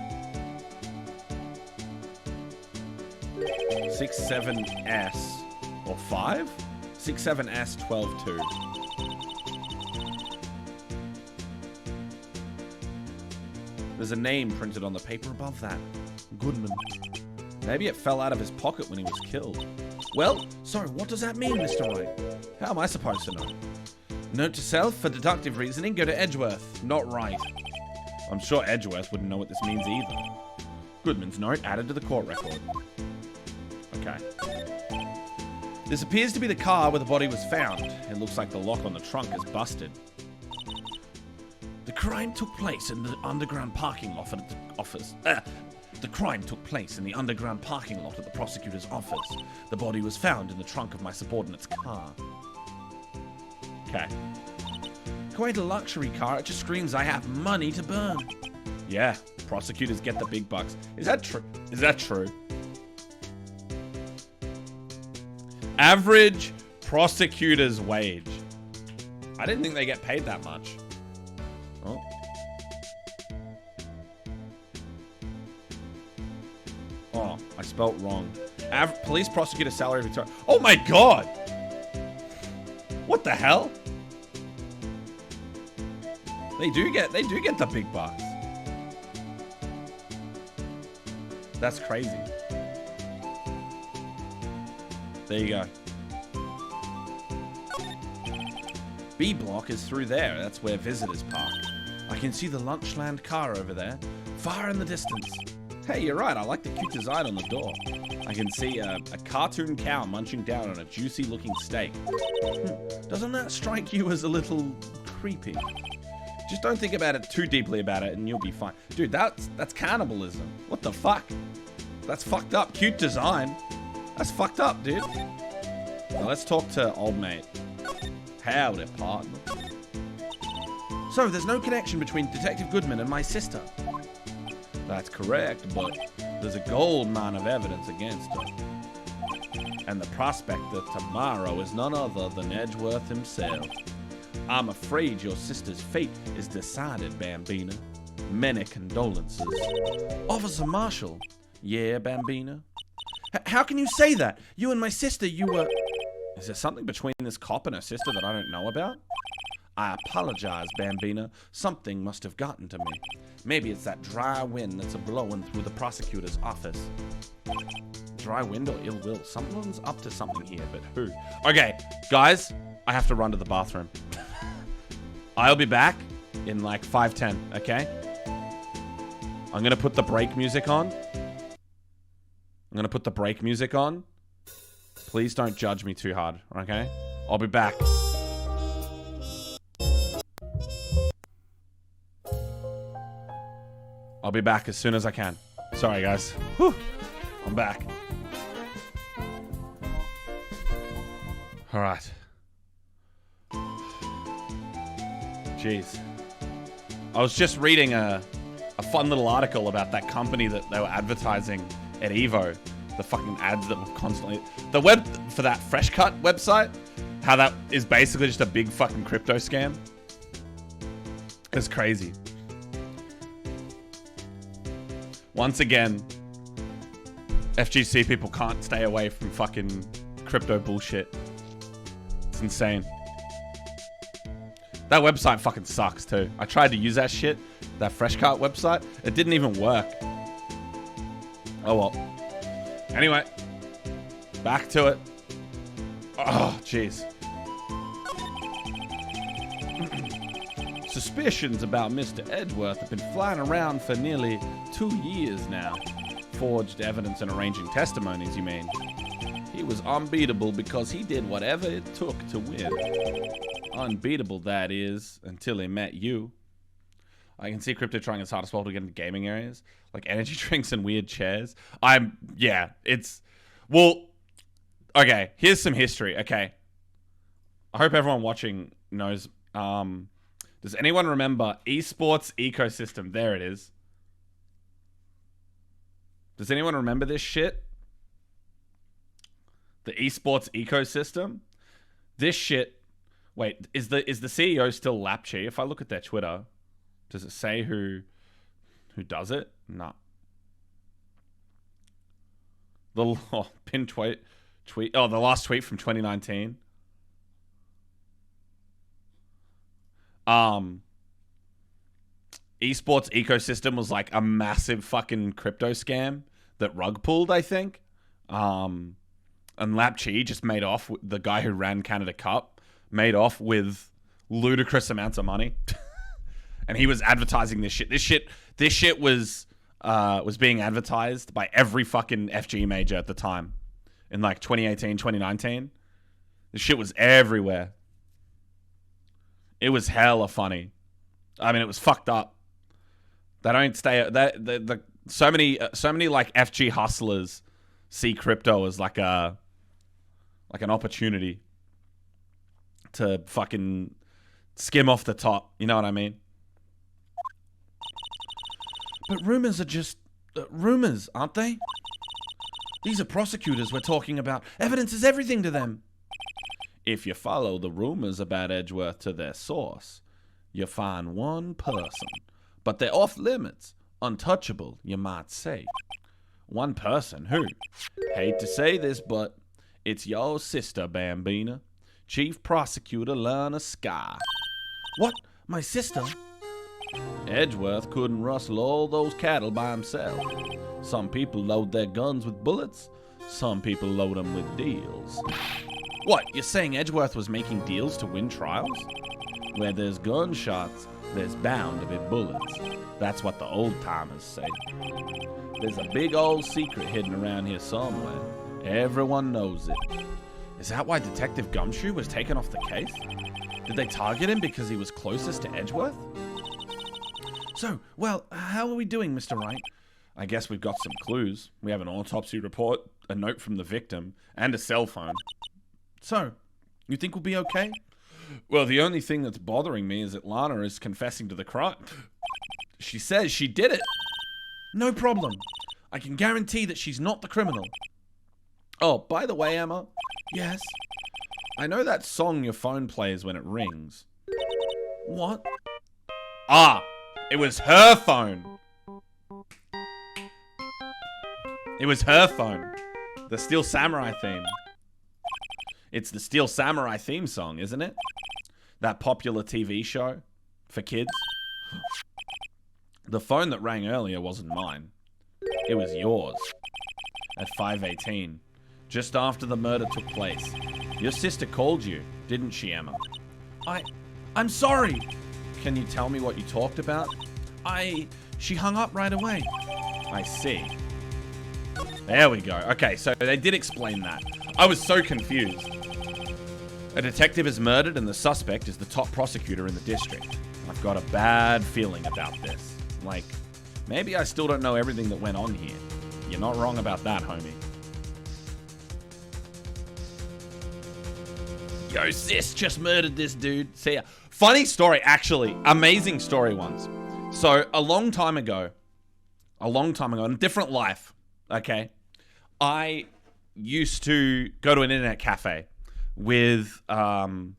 67S or 5? 67S 122. There's a name printed on the paper above that. Goodman. Maybe it fell out of his pocket when he was killed. Well, sorry, what does that mean, Mr. Wright? How am I supposed to know? Note to self, for deductive reasoning, go to Edgeworth, not Wright. I'm sure Edgeworth wouldn't know what this means either. Goodman's note added to the court record. Okay. This appears to be the car where the body was found. It looks like the lock on the trunk is busted. The crime took place in the underground parking lot at the office. The crime took place in the underground parking lot at the prosecutor's office. The body was found in the trunk of my subordinate's car. Okay. Quite a luxury car. It just screams I have money to burn. Yeah, prosecutors get the big bucks. Is that true? Is that true? Average prosecutor's wage. I didn't think they get paid that much. Oh. Oh, I spelt wrong. Police prosecutor salary Victoria. Oh my god! What the hell? They do get the big bucks. That's crazy. There you go. B block is through there. That's where visitors park. I can see the Lunchland car over there, far in the distance. Hey, you're right. I like the cute design on the door. I can see a cartoon cow munching down on a juicy-looking steak. Doesn't that strike you as a little creepy? Just don't think about it too deeply about it and you'll be fine. Dude, that's cannibalism. What the fuck? That's fucked up. Cute design. That's fucked up, dude. Now let's talk to old mate. Howdy, partner. So, there's no connection between Detective Goodman and my sister. That's correct, but there's a gold mine of evidence against her. And the prospect that tomorrow is none other than Edgeworth himself. I'm afraid your sister's fate is decided, Bambina. Many condolences. Officer Marshall. Yeah, Bambina? How can you say that? You and my sister, you were... Is there something between this cop and her sister that I don't know about? I apologize, Bambina. Something must have gotten to me. Maybe it's that dry wind that's a-blowing through the prosecutor's office. Dry wind or ill will? Someone's up to something here, but who? Okay, guys, I have to run to the bathroom. I'll be back in like 5:10, okay? I'm gonna put the break music on. Please don't judge me too hard, okay? I'll be back. I'll be back as soon as I can. Sorry, guys. Whew. I'm back. All right. Jeez. I was just reading a fun little article about that company that they were advertising at Evo. The fucking ads that were constantly... The web for that Fresh Cut website, how that is basically just a big fucking crypto scam. It's crazy. Once again, FGC people can't stay away from fucking crypto bullshit. It's insane. That website fucking sucks too. I tried to use that shit, that Fresh Cut website. It didn't even work. Oh well. Anyway, back to it. Oh, jeez. Suspicions about Mr. Edgeworth have been flying around for nearly 2 years now. Forged evidence and arranging testimonies, you mean? He was unbeatable because he did whatever it took to win. Unbeatable, that is, until he met you. I can see Crypto trying his hardest to get into gaming areas, like energy drinks and weird chairs. Well, okay, here's some history, okay. I hope everyone watching knows, does anyone remember esports ecosystem? There it is. Does anyone remember this shit? The esports ecosystem? This shit, wait, is the CEO still Lapchi? If I look at their Twitter, does it say who does it? No. The pin tweet. Oh, the last tweet from 2019. Esports ecosystem was like a massive fucking crypto scam that rug pulled, I think. And Lapchi just made off, the guy who ran Canada Cup, made off with ludicrous amounts of money. And he was advertising this shit. This shit was being advertised by every fucking FG major at the time. In like 2018, 2019. This shit was everywhere. It was hella funny. I mean, it was fucked up. They don't stay. So many like FG hustlers see crypto as like an opportunity to fucking skim off the top. You know what I mean? But rumors are just rumors, aren't they? These are prosecutors we're talking about. Evidence is everything to them. If you follow the rumors about Edgeworth to their source, you find one person. But they're off limits. Untouchable, you might say. One person who, hate to say this, but it's your sister, Bambina. Chief Prosecutor Lana Sky. What? My sister? Edgeworth couldn't rustle all those cattle by himself. Some people load their guns with bullets. Some people load them with deals. What, you're saying Edgeworth was making deals to win trials? Where there's gunshots, there's bound to be bullets. That's what the old-timers say. There's a big old secret hidden around here somewhere. Everyone knows it. Is that why Detective Gumshoe was taken off the case? Did they target him because he was closest to Edgeworth? So, well, how are we doing, Mr. Wright? I guess we've got some clues. We have an autopsy report, a note from the victim, and a cell phone. So, you think we'll be okay? Well, the only thing that's bothering me is that Lana is confessing to the crime. She says she did it. No problem. I can guarantee that she's not the criminal. Oh, by the way, Emma. Yes? I know that song your phone plays when it rings. What? Ah, it was her phone. It was her phone. The Steel Samurai theme. It's the Steel Samurai theme song, isn't it? That popular TV show for kids. The phone that rang earlier wasn't mine. It was yours. At 5:18, just after the murder took place. Your sister called you, didn't she, Emma? I'm sorry. Can you tell me what you talked about? She hung up right away. I see. There we go. Okay, so they did explain that. I was so confused. A detective is murdered and the suspect is the top prosecutor in the district. I've got a bad feeling about this. Like, maybe I still don't know everything that went on here. You're not wrong about that, homie. Yo, sis just murdered this dude. See ya. Funny story, actually. Amazing story once. So, a long time ago, in a different life, okay, I used to go to an internet cafe with, and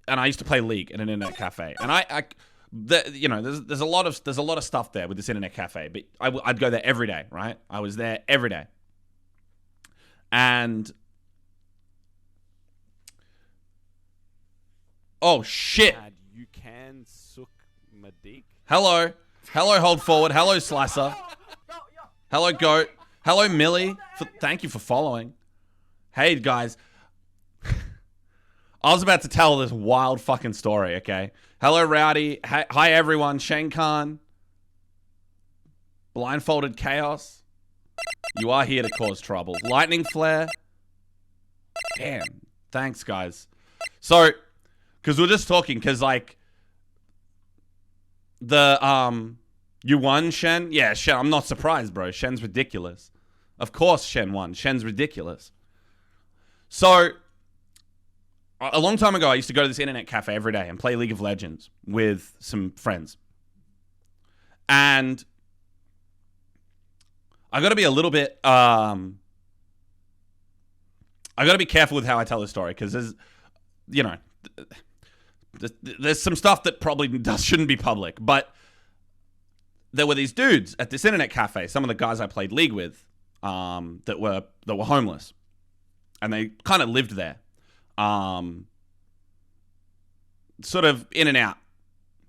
I used to play League in an internet cafe. And there's a lot of stuff there with this internet cafe, but I'd go there every day, right? I was there every day. And oh shit! You can suck my dick. Hello, hold forward. Hello, Slicer. Hello, Goat. Hello, Millie. Thank you for following. Hey, guys. I was about to tell this wild fucking story, okay? Hello, Rowdy. Hi, everyone. Shankan. Blindfolded Chaos. You are here to cause trouble. Lightning Flare. Damn. Thanks, guys. So, because we're just talking, because, like, you won, Shen? Yeah, Shen, I'm not surprised, bro. Shen's ridiculous. Of course Shen won. Shen's ridiculous. So, a long time ago, I used to go to this internet cafe every day and play League of Legends with some friends. And I got to be a little bit, I got to be careful with how I tell this story, because there's, you know, there's some stuff that probably shouldn't be public, but there were these dudes at this internet cafe, some of the guys I played League with, that were homeless, and they kind of lived there, sort of in and out.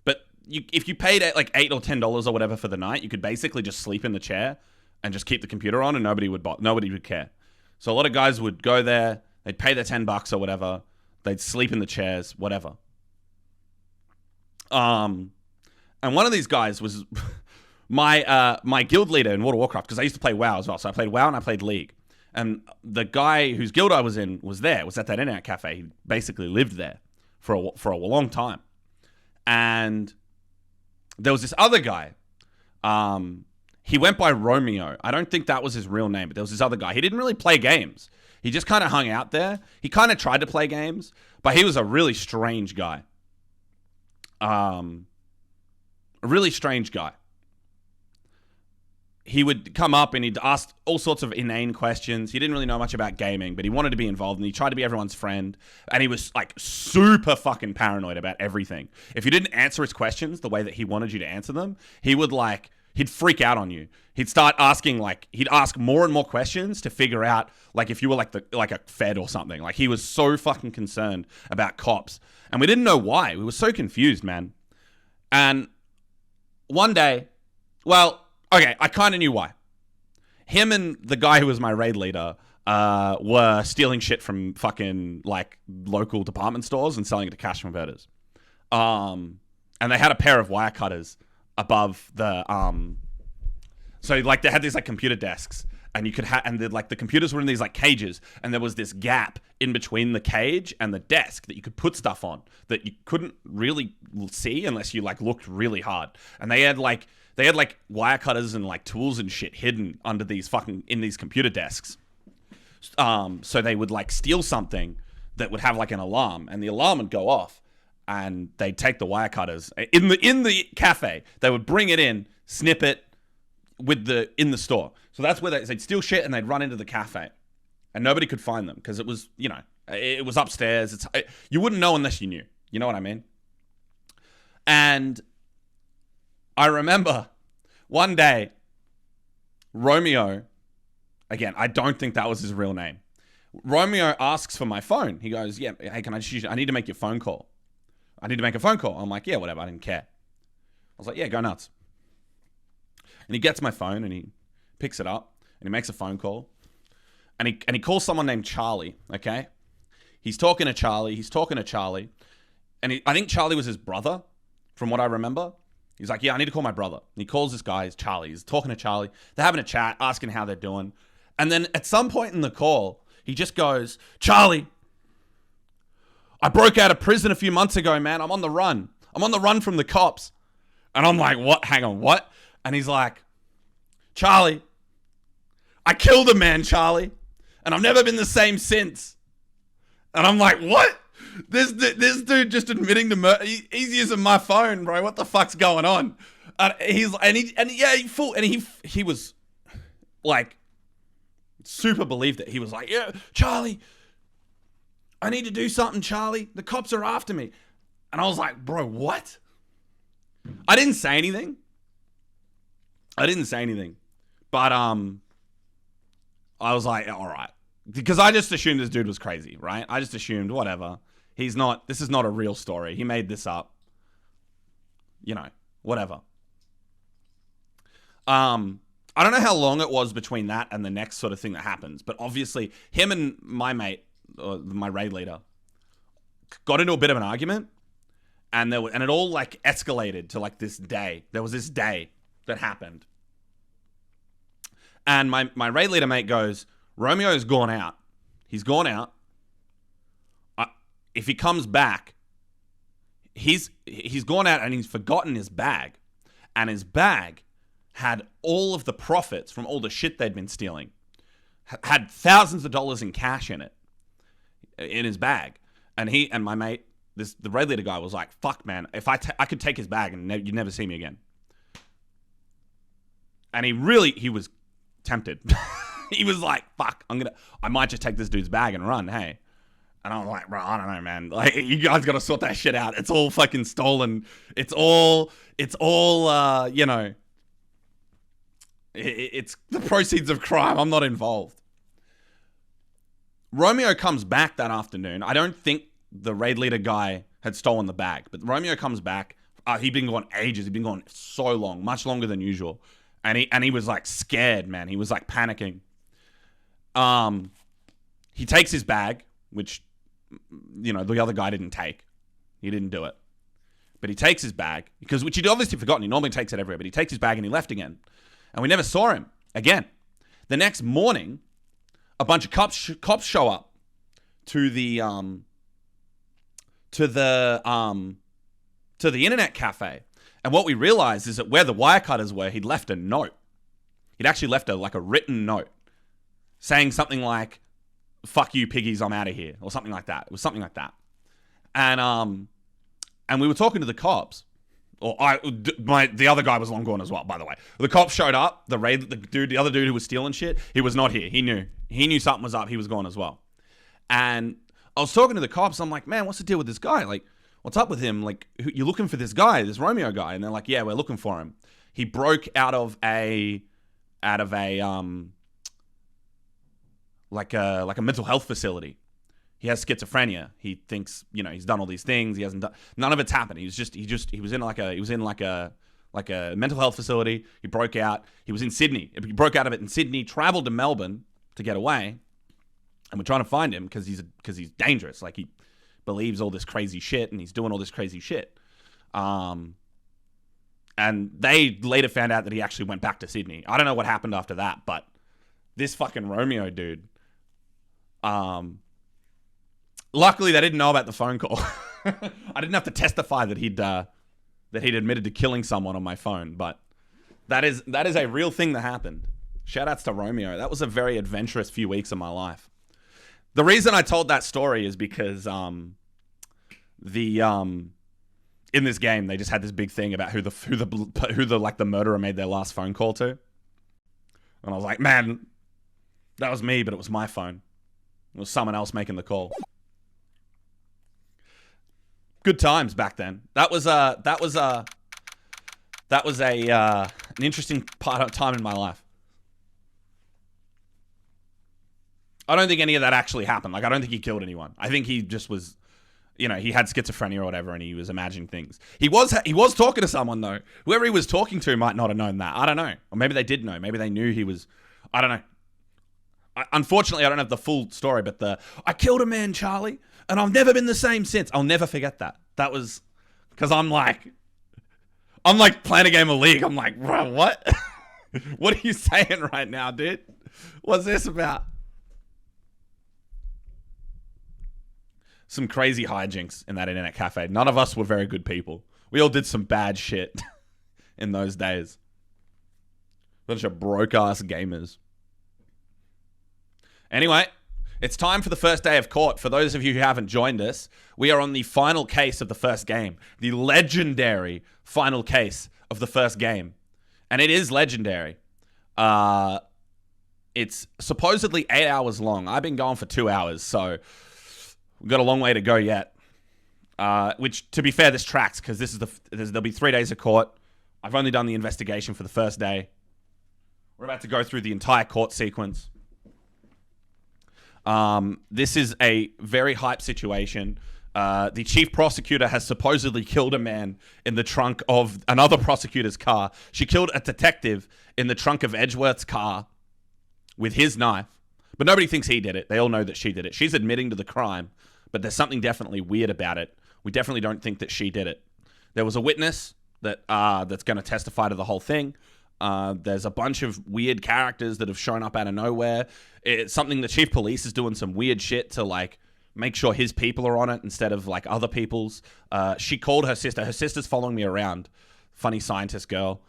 But if you paid like $8 or $10 or whatever for the night, you could basically just sleep in the chair and just keep the computer on, and nobody would care. So a lot of guys would go there, they'd pay their $10 or whatever, they'd sleep in the chairs, whatever. And one of these guys was my guild leader in World of Warcraft, because I used to play WoW as well. So I played WoW and I played League. And the guy whose guild I was in was at that internet cafe. He basically lived there for a long time. And there was this other guy. He went by Romeo. I don't think that was his real name, but there was this other guy. He didn't really play games. He just kind of hung out there. He kind of tried to play games, but he was a really strange guy. A really strange guy. He would come up and he'd ask all sorts of inane questions. He didn't really know much about gaming, but he wanted to be involved, and he tried to be everyone's friend. And he was like super fucking paranoid about everything. If you didn't answer his questions the way that he wanted you to answer them, he'd freak out on you. He'd start asking, he'd ask more and more questions to figure out, if you were like a Fed or something. Like, he was so fucking concerned about cops. And we didn't know why. We were so confused, man. And one day, I kind of knew why. Him and the guy who was my raid leader were stealing shit from fucking, local department stores and selling it to cash converters. And they had a pair of wire cutters above the so they had these computer desks, and you could the computers were in these cages, and there was this gap in between the cage and the desk that you could put stuff on that you couldn't really see unless you looked really hard. And they had wire cutters and tools and shit hidden under in these computer desks. So they would steal something that would have an alarm, and the alarm would go off. And they'd take the wire cutters in the cafe. They would bring it in, snip it in the store. So that's where they'd steal shit, and they'd run into the cafe, and nobody could find them because it was, it was upstairs. You wouldn't know unless you knew. You know what I mean? And I remember one day, Romeo, again, I don't think that was his real name. Romeo asks for my phone. He goes, "Yeah, hey, can I just use it? I need to make your phone call." I need to make a phone call. I'm like, yeah, whatever. I didn't care. I was like, yeah, go nuts. And he gets my phone and he picks it up and he makes a phone call. And he calls someone named Charlie, okay? He's talking to Charlie. And I think Charlie was his brother, from what I remember. He's like, yeah, I need to call my brother. And he calls this guy, Charlie. He's talking to Charlie. They're having a chat, asking how they're doing. And then at some point in the call, he just goes, Charlie, I broke out of prison a few months ago, man. I'm on the run. I'm on the run from the cops. And I'm like, what? Hang on, what? And he's like, Charlie, I killed a man, Charlie. And I've never been the same since. And I'm like, what? This dude just admitting to murder. He's using my phone, bro. What the fuck's going on? And he was super believed it. He was like, yeah, Charlie, I need to do something, Charlie. The cops are after me. And I was like, bro, what? I didn't say anything. But I was like, all right. Because I just assumed this dude was crazy, right? I just assumed, whatever. This is not a real story. He made this up. Whatever. I don't know how long it was between that and the next sort of thing that happens. But obviously, him and my mate, my raid leader, got into a bit of an argument, and it all escalated to this day. There was this day that happened, and my raid leader mate goes, Romeo's gone out. He's gone out, if he comes back, he's gone out and he's forgotten his bag. And his bag had all of the profits from all the shit they'd been stealing. Had thousands of dollars in cash in it, in his bag. And he and my mate, the raid leader guy, was like, fuck, man, if I could take his bag and you'd never see me again. And he was tempted. He was like, fuck, I might just take this dude's bag and run, hey. And I was like, bro, I don't know, man. Like, you guys got to sort that shit out. It's all fucking stolen. It's all it's the proceeds of crime. I'm not involved. Romeo comes back that afternoon. I don't think the raid leader guy had stolen the bag, but Romeo comes back. He'd been gone ages. He'd been gone so long, much longer than usual. And he was like scared, man. He was like panicking. He takes his bag, which, the other guy didn't take. He didn't do it. But he takes his bag, which he'd obviously forgotten. He normally takes it everywhere, but he takes his bag and he left again. And we never saw him again. The next morning, a bunch of cops show up to the internet cafe. And what we realized is that where the wire cutters were, he'd left a note. He'd actually left a written note saying something like, fuck you piggies, I'm out of here, or something like that. It was something like that. And we were talking to the cops. The other guy was long gone as well, by the way. The cops showed up, the other dude who was stealing shit, he was not here. He knew something was up. He was gone as well. And I was talking to the cops. I'm like, man, what's the deal with this guy? Like, what's up with him? Like, you're looking for this guy, this Romeo guy. And they're like, yeah, we're looking for him. He broke out of a mental health facility. He has schizophrenia. He thinks, he's done all these things. He hasn't done, none of it's happened. He was in a mental health facility. He broke out. He was in Sydney. He broke out of it in Sydney, traveled to Melbourne to get away. And we're trying to find him because he's dangerous. Like, he believes all this crazy shit and he's doing all this crazy shit. And they later found out that he actually went back to Sydney. I don't know what happened after that, but this fucking Romeo dude, luckily they didn't know about the phone call. I didn't have to testify that he'd admitted to killing someone on my phone, but that is a real thing that happened. Shout outs to Romeo. That was a very adventurous few weeks of my life. The reason I told that story is because in this game they just had this big thing about who the murderer made their last phone call to. And I was like, man, that was me, but it was my phone. It was someone else making the call. Good times back then. That was an interesting time in my life. I don't think any of that actually happened. Like, I don't think he killed anyone. I think he just was, he had schizophrenia or whatever, and he was imagining things. He was talking to someone, though. Whoever he was talking to might not have known that. I don't know. Or maybe they did know. Maybe they knew he was, I don't know. Unfortunately, I don't have the full story, but I killed a man, Charlie, and I've never been the same since. I'll never forget that. That was because I'm like playing a game of League. I'm like, bro, what? What are you saying right now, dude? What's this about? Some crazy hijinks in that internet cafe. None of us were very good people. We all did some bad shit in those days. Bunch of broke-ass gamers. Anyway, it's time for the first day of court. For those of you who haven't joined us, we are on the final case of the first game. The legendary final case of the first game. And it is legendary. It's supposedly 8 hours long. I've been going for 2 hours, so we've got a long way to go yet. Which, to be fair, this tracks, because there'll be 3 days of court. I've only done the investigation for the first day. We're about to go through the entire court sequence. This is a very hype situation. The chief prosecutor has supposedly killed a man in the trunk of another prosecutor's car. She killed a detective in the trunk of Edgeworth's car with his knife. But nobody thinks he did it. They all know that she did it. She's admitting to the crime, but there's something definitely weird about it. We definitely don't think that she did it. There was a witness that's going to testify to the whole thing. There's a bunch of weird characters that have shown up out of nowhere. It's something the chief police is doing some weird shit to, like, make sure his people are on it instead of like other people's. She called her sister. Her sister's following me around. Funny scientist girl.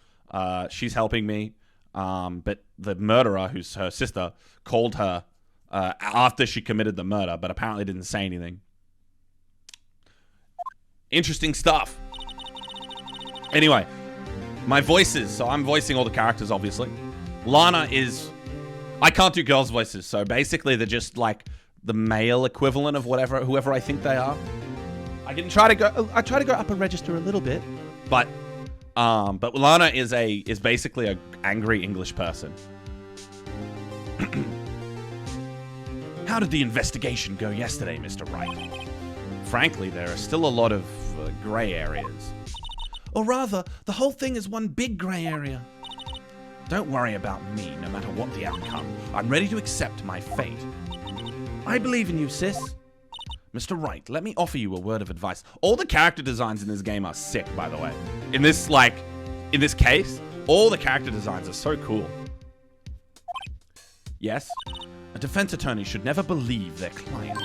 She's helping me. But the murderer, who's her sister, called her after she committed the murder, but apparently didn't say anything. Interesting stuff. Anyway, my voices. So I'm voicing all the characters, obviously. Lana is... I can't do girls' voices, so basically they're just like the male equivalent of whoever I think they are. I try to go up a register a little bit, but Lana is basically a angry English person. How did the investigation go yesterday, Mr. Wright? Frankly, there are still a lot of gray areas. Or rather, the whole thing is one big gray area. Don't worry about me, no matter what the outcome. I'm ready to accept my fate. I believe in you, sis. Mr. Wright, let me offer you a word of advice. All the character designs in this game are sick, by the way. In this case, all the character designs are so cool. Yes, a defense attorney should never believe their client.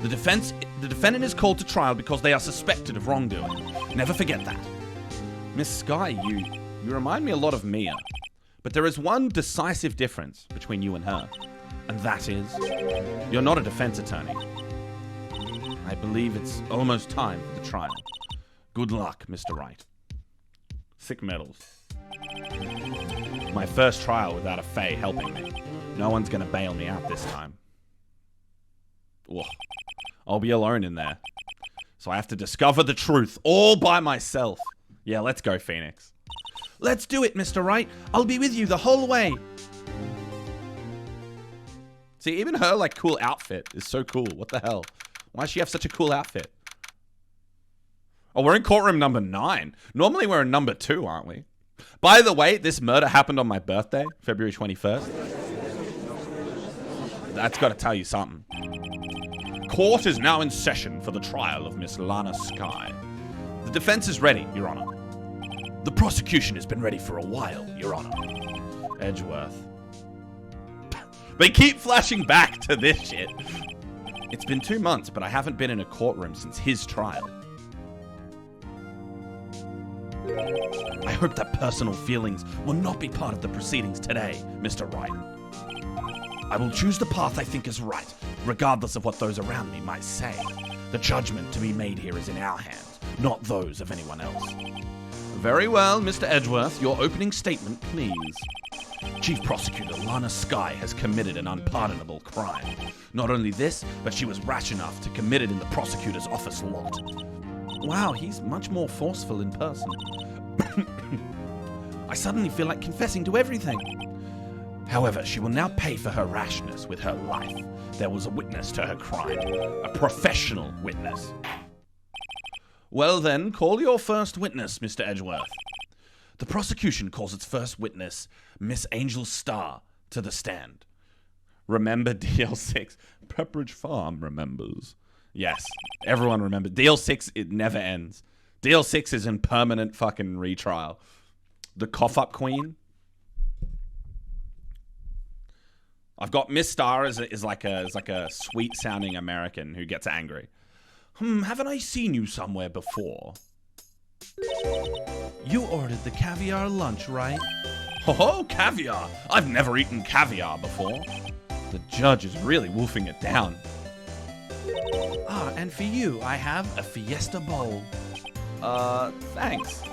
The defendant is called to trial because they are suspected of wrongdoing. Never forget that. Miss Sky, you remind me a lot of Mia. But there is one decisive difference between you and her. And that is, you're not a defense attorney. I believe it's almost time for the trial. Good luck, Mr. Wright. Sick medals. My first trial without a Fae helping me. No one's gonna bail me out this time. Ugh. I'll be alone in there. So I have to discover the truth all by myself. Yeah, let's go, Pheonix. Let's do it, Mr. Wright. I'll be with you the whole way. See, even her, like, cool outfit is so cool. What the hell? Why does she have such a cool outfit? Oh, we're in courtroom number 9. Normally we're in number 2, aren't we? By the way, this murder happened on my birthday, February 21st. That's got to tell you something. Court is now in session for the trial of Miss Lana Sky. The defense is ready, Your Honor. The prosecution has been ready for a while, Your Honor. Edgeworth. They keep flashing back to this shit. It's been 2 months, but I haven't been in a courtroom since his trial. I hope that personal feelings will not be part of the proceedings today, Mr. Wright. I will choose the path I think is right, regardless of what those around me might say. The judgment to be made here is in our hands, not those of anyone else. Very well, Mr. Edgeworth, your opening statement, please. Chief Prosecutor Lana Sky has committed an unpardonable crime. Not only this, but she was rash enough to commit it in the prosecutor's office lot. Wow, he's much more forceful in person. I suddenly feel like confessing to everything. However, she will now pay for her rashness with her life. There was a witness to her crime, a professional witness. Well then, call your first witness, Mr. Edgeworth. The prosecution calls its first witness, Miss Angel Star, to the stand. Remember DL6? Pepperidge Farm remembers. Yes, everyone remembers. DL6, it never ends. DL6 is in permanent fucking retrial. The cough-up queen. I've got Miss Star is like a sweet-sounding American who gets angry. Haven't I seen you somewhere before? You ordered the caviar lunch, right? Oh, caviar! I've never eaten caviar before. The judge is really wolfing it down. Ah, and for you, I have a Fiesta bowl. Thanks.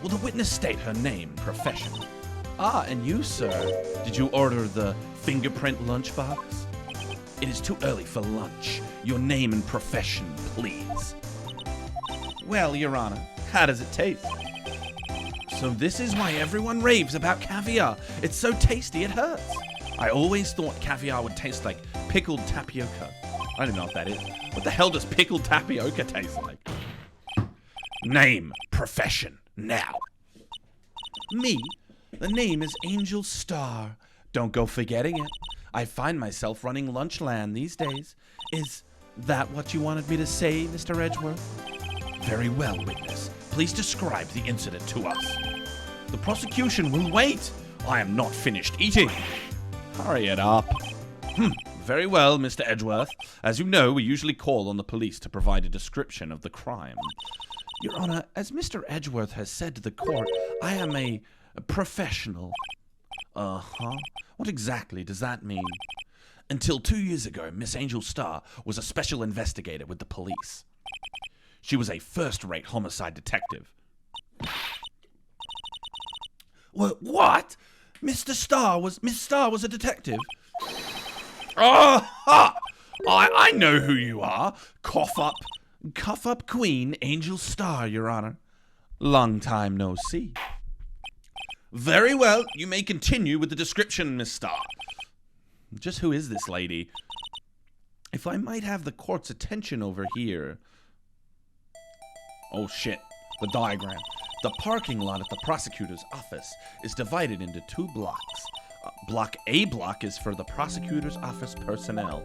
Will the witness state her name and profession? Ah, and you, sir, did you order the fingerprint lunchbox? It is too early for lunch. Your name and profession, please. Well, Your Honor, how does it taste? So this is why everyone raves about caviar. It's so tasty it hurts. I always thought caviar would taste like pickled tapioca. I don't know what that is. What the hell does pickled tapioca taste like? Name, profession, now. Me? The name is Angel Star. Don't go forgetting it. I find myself running Lunchland these days. Is that what you wanted me to say, Mr. Edgeworth? Very well, witness. Please describe the incident to us. The prosecution will wait. I am not finished eating. Hurry it up. Very well, Mr. Edgeworth. As you know, we usually call on the police to provide a description of the crime. Your Honor, as Mr. Edgeworth has said to the court, I am a professional. Uh-huh. What exactly does that mean? Until 2 years ago, Miss Angel Starr was a special investigator with the police. She was a first-rate homicide detective. What? Miss Starr was a detective? Oh, ha! I know who you are. Cuff up Queen Angel Starr, Your Honor. Long time no see. Very well, you may continue with the description, Miss Starr. Just who is this lady? If I might have the court's attention over here. Oh shit, the diagram. The parking lot at the prosecutor's office is divided into 2 blocks. Block A block is for the prosecutor's office personnel.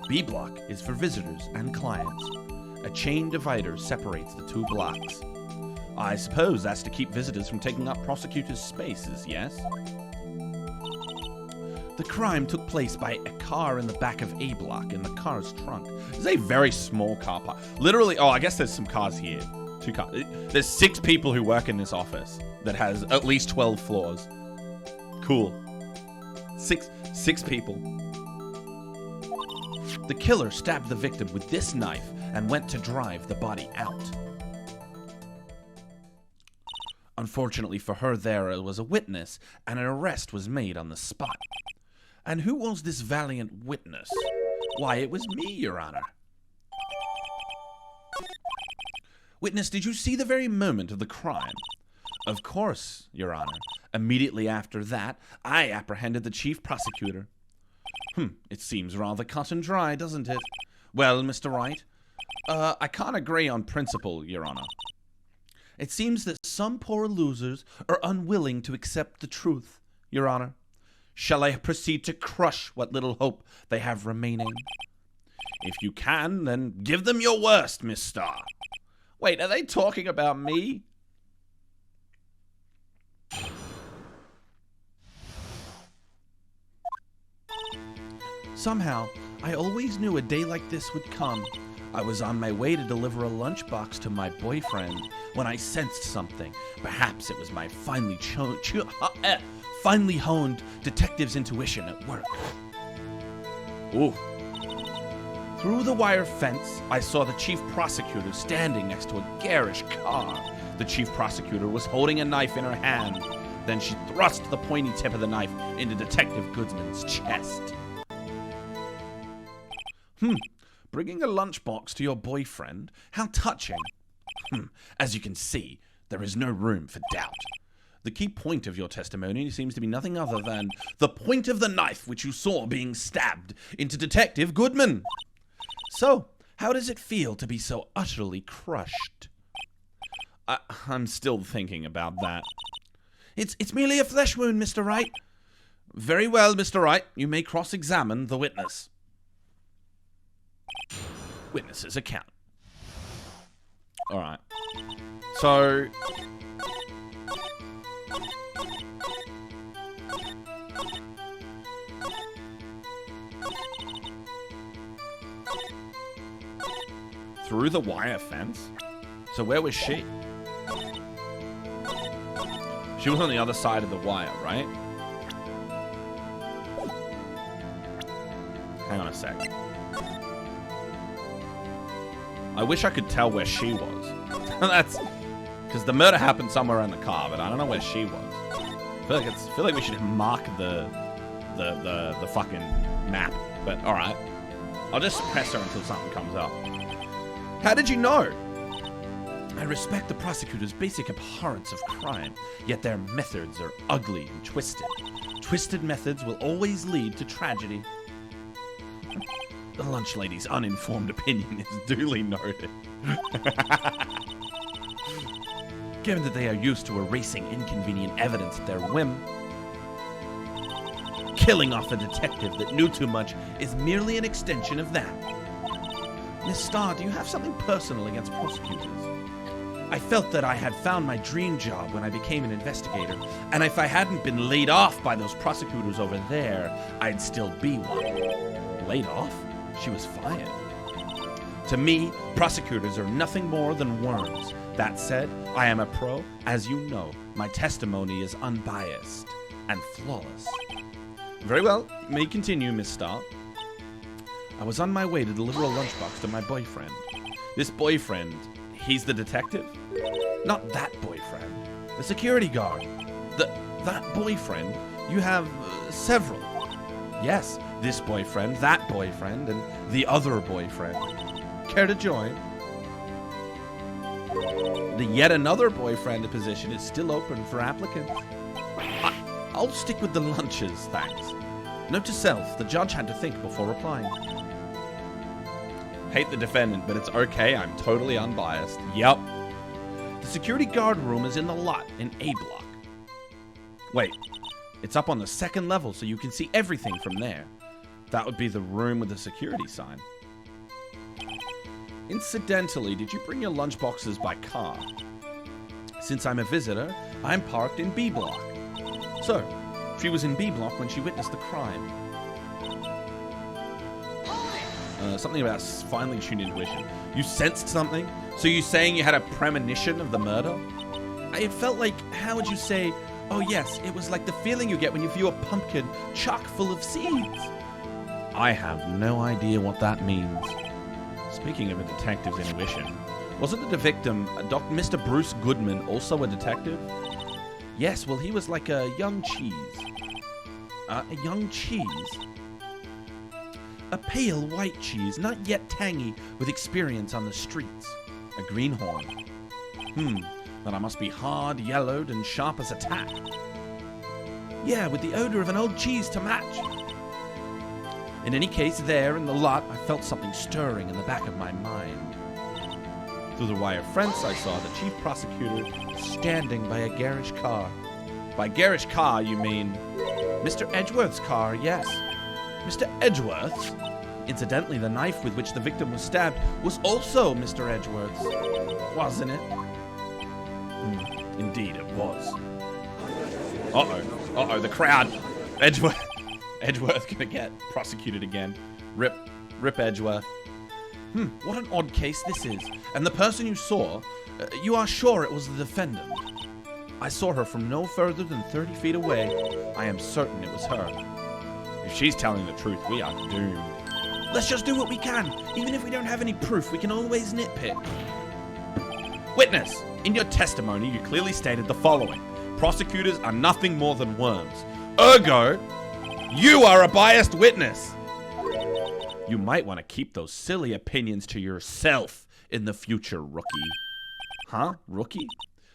B block is for visitors and clients. A chain divider separates the 2 blocks. I suppose that's to keep visitors from taking up prosecutors' spaces, yes? The crime took place by a car in the back of A block in the car's trunk. This is a very small car park. Literally, I guess there's some cars here. 2 cars. There's 6 people who work in this office that has at least 12 floors. Cool. Six people. The killer stabbed the victim with this knife and went to drive the body out. Unfortunately for her, there was a witness, and an arrest was made on the spot. And who was this valiant witness? Why, it was me, Your Honor. Witness, did you see the very moment of the crime? Of course, Your Honor. Immediately after that, I apprehended the chief prosecutor. It seems rather cut and dry, doesn't it? Well, Mr. Wright, I can't agree on principle, Your Honor. It seems that some poor losers are unwilling to accept the truth, Your Honor. Shall I proceed to crush what little hope they have remaining? If you can, then give them your worst, Miss Starr. Wait, are they talking about me? Somehow, I always knew a day like this would come. I was on my way to deliver a lunchbox to my boyfriend when I sensed something. Perhaps it was my finely honed detective's intuition at work. Ooh. Through the wire fence, I saw the chief prosecutor standing next to a garish car. The chief prosecutor was holding a knife in her hand. Then she thrust the pointy tip of the knife into Detective Goodsman's chest. Bringing a lunchbox to your boyfriend? How touching. As you can see, there is no room for doubt. The key point of your testimony seems to be nothing other than the point of the knife which you saw being stabbed into Detective Goodman. So, how does it feel to be so utterly crushed? I'm still thinking about that. It's merely a flesh wound, Mr. Wright. Very well, Mr. Wright. You may cross-examine the witness. Witness's account. Alright. So... through the wire fence? So where was she? She was on the other side of the wire, right? Hang on a sec. I wish I could tell where she was. That's... because the murder happened somewhere in the car, but I don't know where she was. I feel like we should mark the fucking map. But alright. I'll just press her until something comes up. How did you know? I respect the prosecutor's basic abhorrence of crime, yet their methods are ugly and twisted. Twisted methods will always lead to tragedy. The lunch lady's uninformed opinion is duly noted. Given that they are used to erasing inconvenient evidence at their whim, killing off a detective that knew too much is merely an extension of that. Miss Starr, do you have something personal against prosecutors? I felt that I had found my dream job when I became an investigator, and if I hadn't been laid off by those prosecutors over there, I'd still be one. Laid off? She was fired. To me, prosecutors are nothing more than worms. That said, I am a pro. As you know, my testimony is unbiased and flawless. Very well, you may continue, Miss Starr. I was on my way to deliver a lunchbox to my boyfriend. This boyfriend, he's the detective? Not that boyfriend. The security guard. That boyfriend? You have several. Yes, this boyfriend, that boyfriend, and the other boyfriend. Care to join? The yet another boyfriend position is still open for applicants. I'll stick with the lunches, thanks. Note to self, the judge had to think before replying. Hate the defendant, but it's okay. I'm totally unbiased. Yep. The security guard room is in the lot in A block. Wait, it's up on the second level so you can see everything from there. That would be the room with the security sign. Incidentally, did you bring your lunchboxes by car? Since I'm a visitor, I'm parked in B block. So, she was in B block when she witnessed the crime. Something about finely tuned intuition. You sensed something? So you saying you had a premonition of the murder? It felt like, how would you say, oh yes, it was like the feeling you get when you view a pumpkin chock full of seeds. I have no idea what that means. Speaking of a detective's intuition, wasn't the victim, Mr. Bruce Goodman, also a detective? Yes, well, he was like a young cheese. A young cheese? A pale white cheese, not yet tangy, with experience on the streets. A greenhorn. Then I must be hard, yellowed, and sharp as a tack. Yeah, with the odor of an old cheese to match. In any case, there in the lot, I felt something stirring in the back of my mind. Through the wire fence, I saw the chief prosecutor standing by a garish car. By garish car, you mean? Mr. Edgeworth's car, yes. Mr. Edgeworth's? Incidentally, the knife with which the victim was stabbed was also Mr. Edgeworth's. Wasn't it? Indeed, it was. Uh-oh, the crowd. Edgeworth gonna get prosecuted again. Rip Edgeworth. What an odd case this is. And the person you saw, you are sure it was the defendant? I saw her from no further than 30 feet away. I am certain it was her. If she's telling the truth, we are doomed. Let's just do what we can. Even if we don't have any proof, we can always nitpick. Witness, in your testimony, you clearly stated the following. Prosecutors are nothing more than worms. Ergo, you are a biased witness. You might want to keep those silly opinions to yourself in the future, rookie. Huh? Rookie?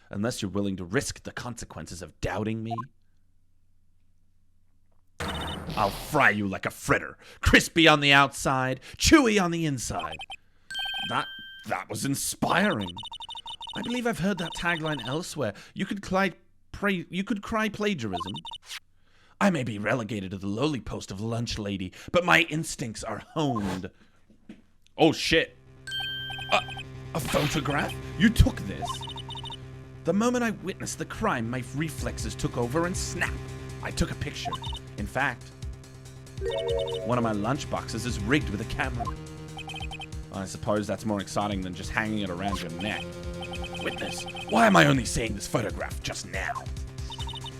Unless you're willing to risk the consequences of doubting me. I'll fry you like a fritter. Crispy on the outside, chewy on the inside. That was inspiring. I believe I've heard that tagline elsewhere. You could cry plagiarism. I may be relegated to the lowly post of lunch lady, but my instincts are honed. Oh shit. A photograph? You took this? The moment I witnessed the crime, my reflexes took over and snap. I took a picture. In fact, one of my lunch boxes is rigged with a camera. I suppose that's more exciting than just hanging it around your neck. Witness, why am I only seeing this photograph just now?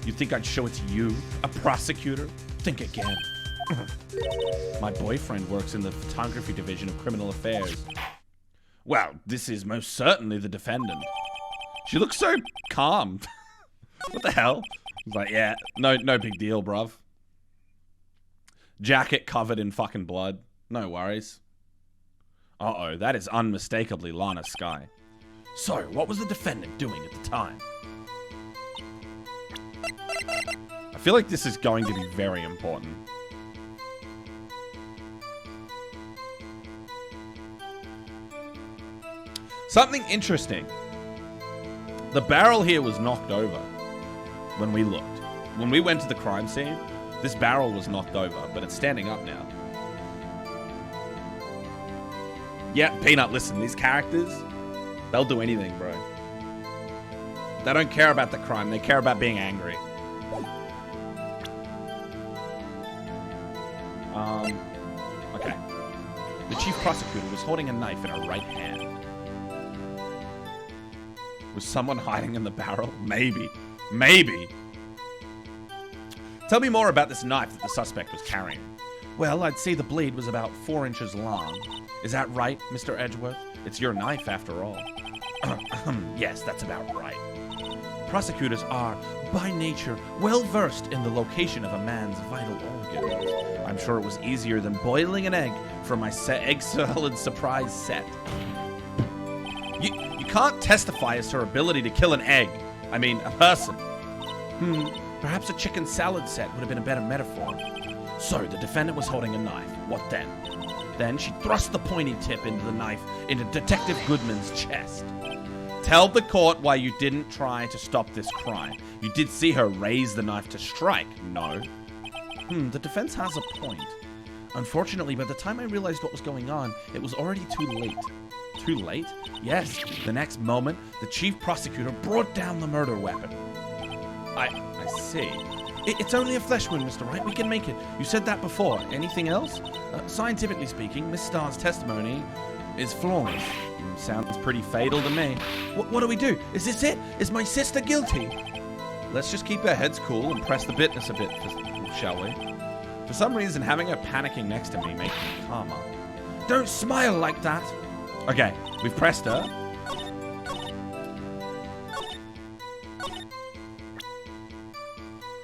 You think I'd show it to you, a prosecutor? Think again. My boyfriend works in the photography division of criminal affairs. Well, this is most certainly the defendant. She looks so calm. What the hell? He's like, yeah, no big deal, bruv. Jacket covered in fucking blood. No worries. Uh-oh, that is unmistakably Lana Skye. So, what was the defendant doing at the time? I feel like this is going to be very important. Something interesting. The barrel here was knocked over when we looked. When we went to the crime scene, this barrel was knocked over, but it's standing up now. Yeah, Peanut, listen, these characters, they'll do anything, bro. They don't care about the crime. They care about being angry. Okay. The chief prosecutor was holding a knife in her right hand. Was someone hiding in the barrel? Maybe. Maybe. Tell me more about this knife that the suspect was carrying. Well, I'd say the blade was about 4 inches long. Is that right, Mr. Edgeworth? It's your knife, after all. Yes, that's about right. Prosecutors are, by nature, well-versed in the location of a man's vital organs. I'm sure it was easier than boiling an egg for my egg salad surprise set. You can't testify as to her ability to kill an egg. I mean, a person. Perhaps a chicken salad set would have been a better metaphor. So, the defendant was holding a knife. What then? Then she thrust the pointy tip into the knife into Detective Goodman's chest. Tell the court why you didn't try to stop this crime. You did see her raise the knife to strike, no? The defense has a point. Unfortunately, by the time I realized what was going on, it was already too late. Too late? Yes. The next moment, the chief prosecutor brought down the murder weapon. I see. It's only a flesh wound, Mr. Wright. We can make it. You said that before. Anything else? Scientifically speaking, Miss Starr's testimony is flawless. Sounds pretty fatal to me. What do we do? Is this it? Is my sister guilty? Let's just keep our heads cool and press the bitness a bit, shall we? For some reason, having her panicking next to me makes me calmer. Don't smile like that. Okay, we've pressed her.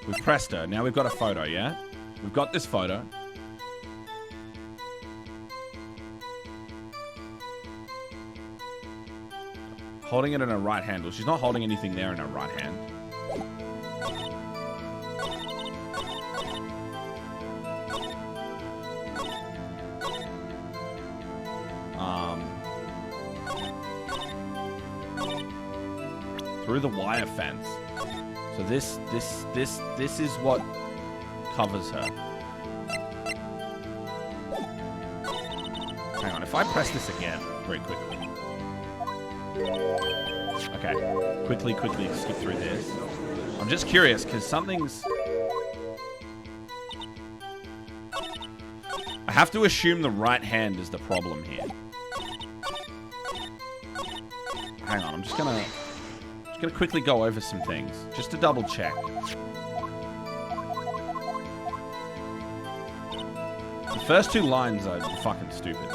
We've pressed her. Now we've got a photo, yeah? We've got this photo. Holding it in her right hand. Well, she's not holding anything there in her right hand. Through the wire fence. So this is what covers her. Hang on, if I press this again very quickly. Okay, quickly skip through this. I'm just curious because something's... I have to assume the right hand is the problem here. Hang on, I'm just gonna quickly go over some things just to double check. The first two lines are fucking stupid.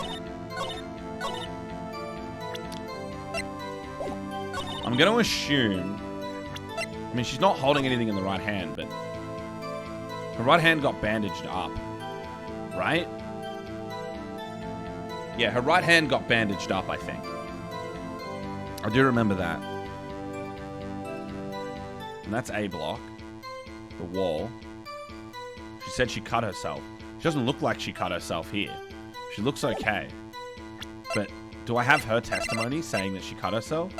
I'm going to assume... I mean, she's not holding anything in the right hand, but... Her right hand got bandaged up. Right? Yeah, her right hand got bandaged up, I think. I do remember that. And that's A block. The wall. She said she cut herself. She doesn't look like she cut herself here. She looks okay. But do I have her testimony saying that she cut herself?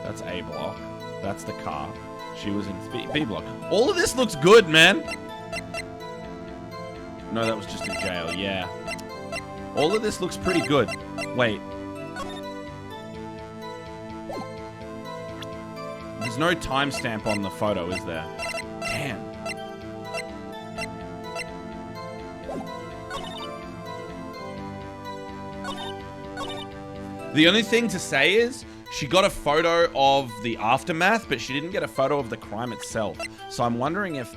That's A block. That's the car. She was in B block. All of this looks good, man. No, that was just in jail. Yeah. All of this looks pretty good. Wait. There's no timestamp on the photo, is there? Damn. The only thing to say is she got a photo of the aftermath, but she didn't get a photo of the crime itself. So I'm wondering if...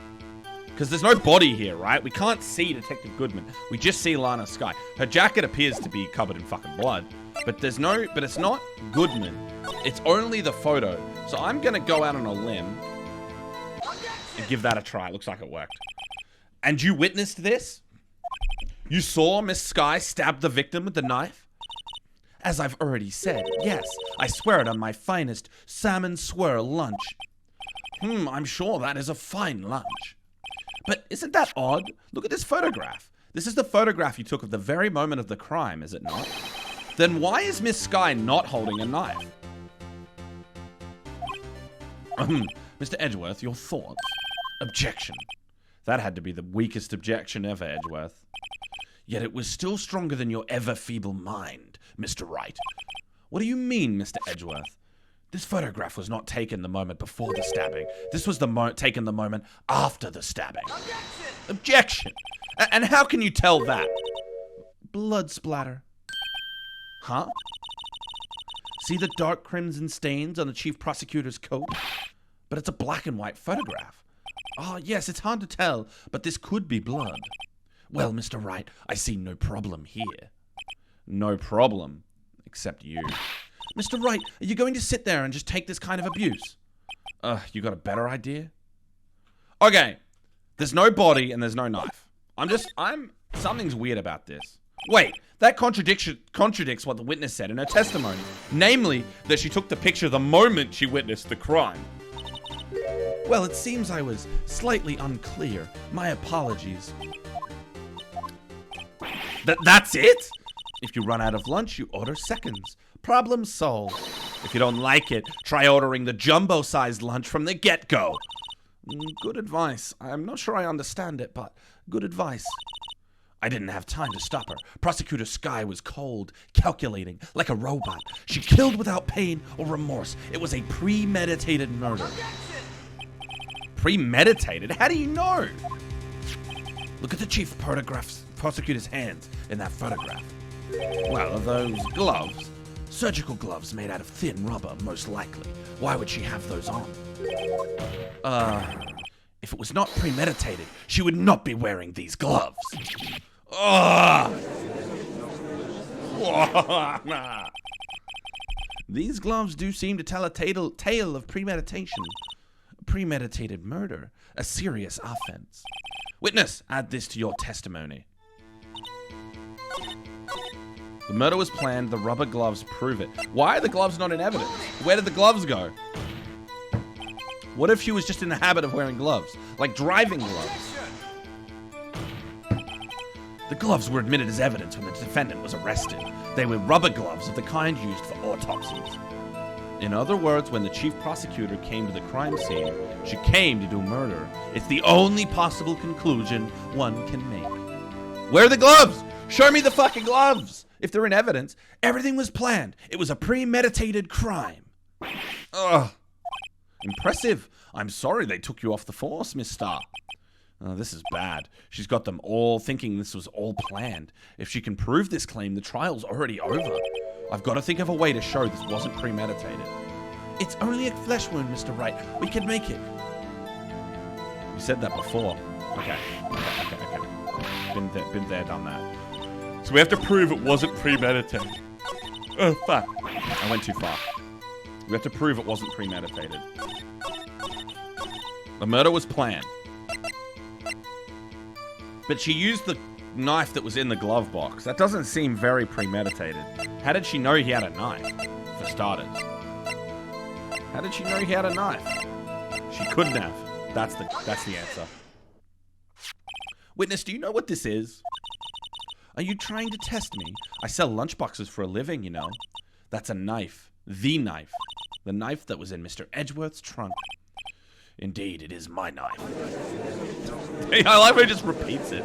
Because there's no body here, right? We can't see Detective Goodman. We just see Lana Skye. Her jacket appears to be covered in fucking blood. But there's no... But it's not Goodman. It's only the photo. So I'm going to go out on a limb and give that a try. Looks like it worked. And you witnessed this? You saw Miss Skye stab the victim with the knife? As I've already said, yes. I swear it on my finest salmon swirl lunch. I'm sure that is a fine lunch. But isn't that odd? Look at this photograph. This is the photograph you took of the very moment of the crime, is it not? Then why is Miss Skye not holding a knife? Mr. Edgeworth, your thoughts? Objection. That had to be the weakest objection ever, Edgeworth. Yet it was still stronger than your ever-feeble mind, Mr. Wright. What do you mean, Mr. Edgeworth? This photograph was not taken the moment before the stabbing. This was taken the moment after the stabbing. Objection! And how can you tell that? Blood splatter. Huh? See the dark crimson stains on the chief prosecutor's coat? But it's a black and white photograph. Oh, yes, it's hard to tell, but this could be blood. Well, Mr. Wright, I see no problem here. No problem. Except you. Mr. Wright, are you going to sit there and just take this kind of abuse? You got a better idea? Okay. There's no body and there's no knife. Something's weird about this. Wait, that contradicts what the witness said in her testimony. Namely, that she took the picture the moment she witnessed the crime. Well, it seems I was slightly unclear. My apologies. That's it? If you run out of lunch, you order seconds. Problem solved. If you don't like it, try ordering the jumbo-sized lunch from the get-go. Good advice. I'm not sure I understand it, but good advice. I didn't have time to stop her. Prosecutor Skye was cold, calculating, like a robot. She killed without pain or remorse. It was a premeditated murder. Premeditated? How do you know? Look at the chief prosecutor's hands in that photograph. Well, are those gloves? Surgical gloves made out of thin rubber, most likely. Why would she have those on? If it was not premeditated, she would not be wearing these gloves. These gloves do seem to tell a tale of premeditation. Premeditated murder, a serious offense. Witness, add this to your testimony. The murder was planned, the rubber gloves prove it. Why are the gloves not in evidence? Where did the gloves go? What if she was just in the habit of wearing gloves? Like driving gloves? The gloves were admitted as evidence when the defendant was arrested. They were rubber gloves of the kind used for autopsies. In other words, when the chief prosecutor came to the crime scene, she came to do murder. It's the only possible conclusion one can make. Where are the gloves? Show me the fucking gloves! If they're in evidence, everything was planned. It was a premeditated crime. Ugh. Impressive. I'm sorry they took you off the force, Miss Starr. This is bad. She's got them all thinking this was all planned. If she can prove this claim, the trial's already over. I've got to think of a way to show this wasn't premeditated. It's only a flesh wound, Mr. Wright. We can make it. You said that before. Okay. Been there, done that. So we have to prove it wasn't premeditated. Oh, fuck. I went too far. We have to prove it wasn't premeditated. The murder was planned. But she used the knife that was in the glove box. That doesn't seem very premeditated. How did she know he had a knife, for starters? How did she know he had a knife? She couldn't have. That's the answer. Witness, do you know what this is? Are you trying to test me? I sell lunchboxes for a living, you know. That's a knife. The knife. The knife that was in Mr. Edgeworth's trunk. Indeed, it is my knife. I like how he just repeats it.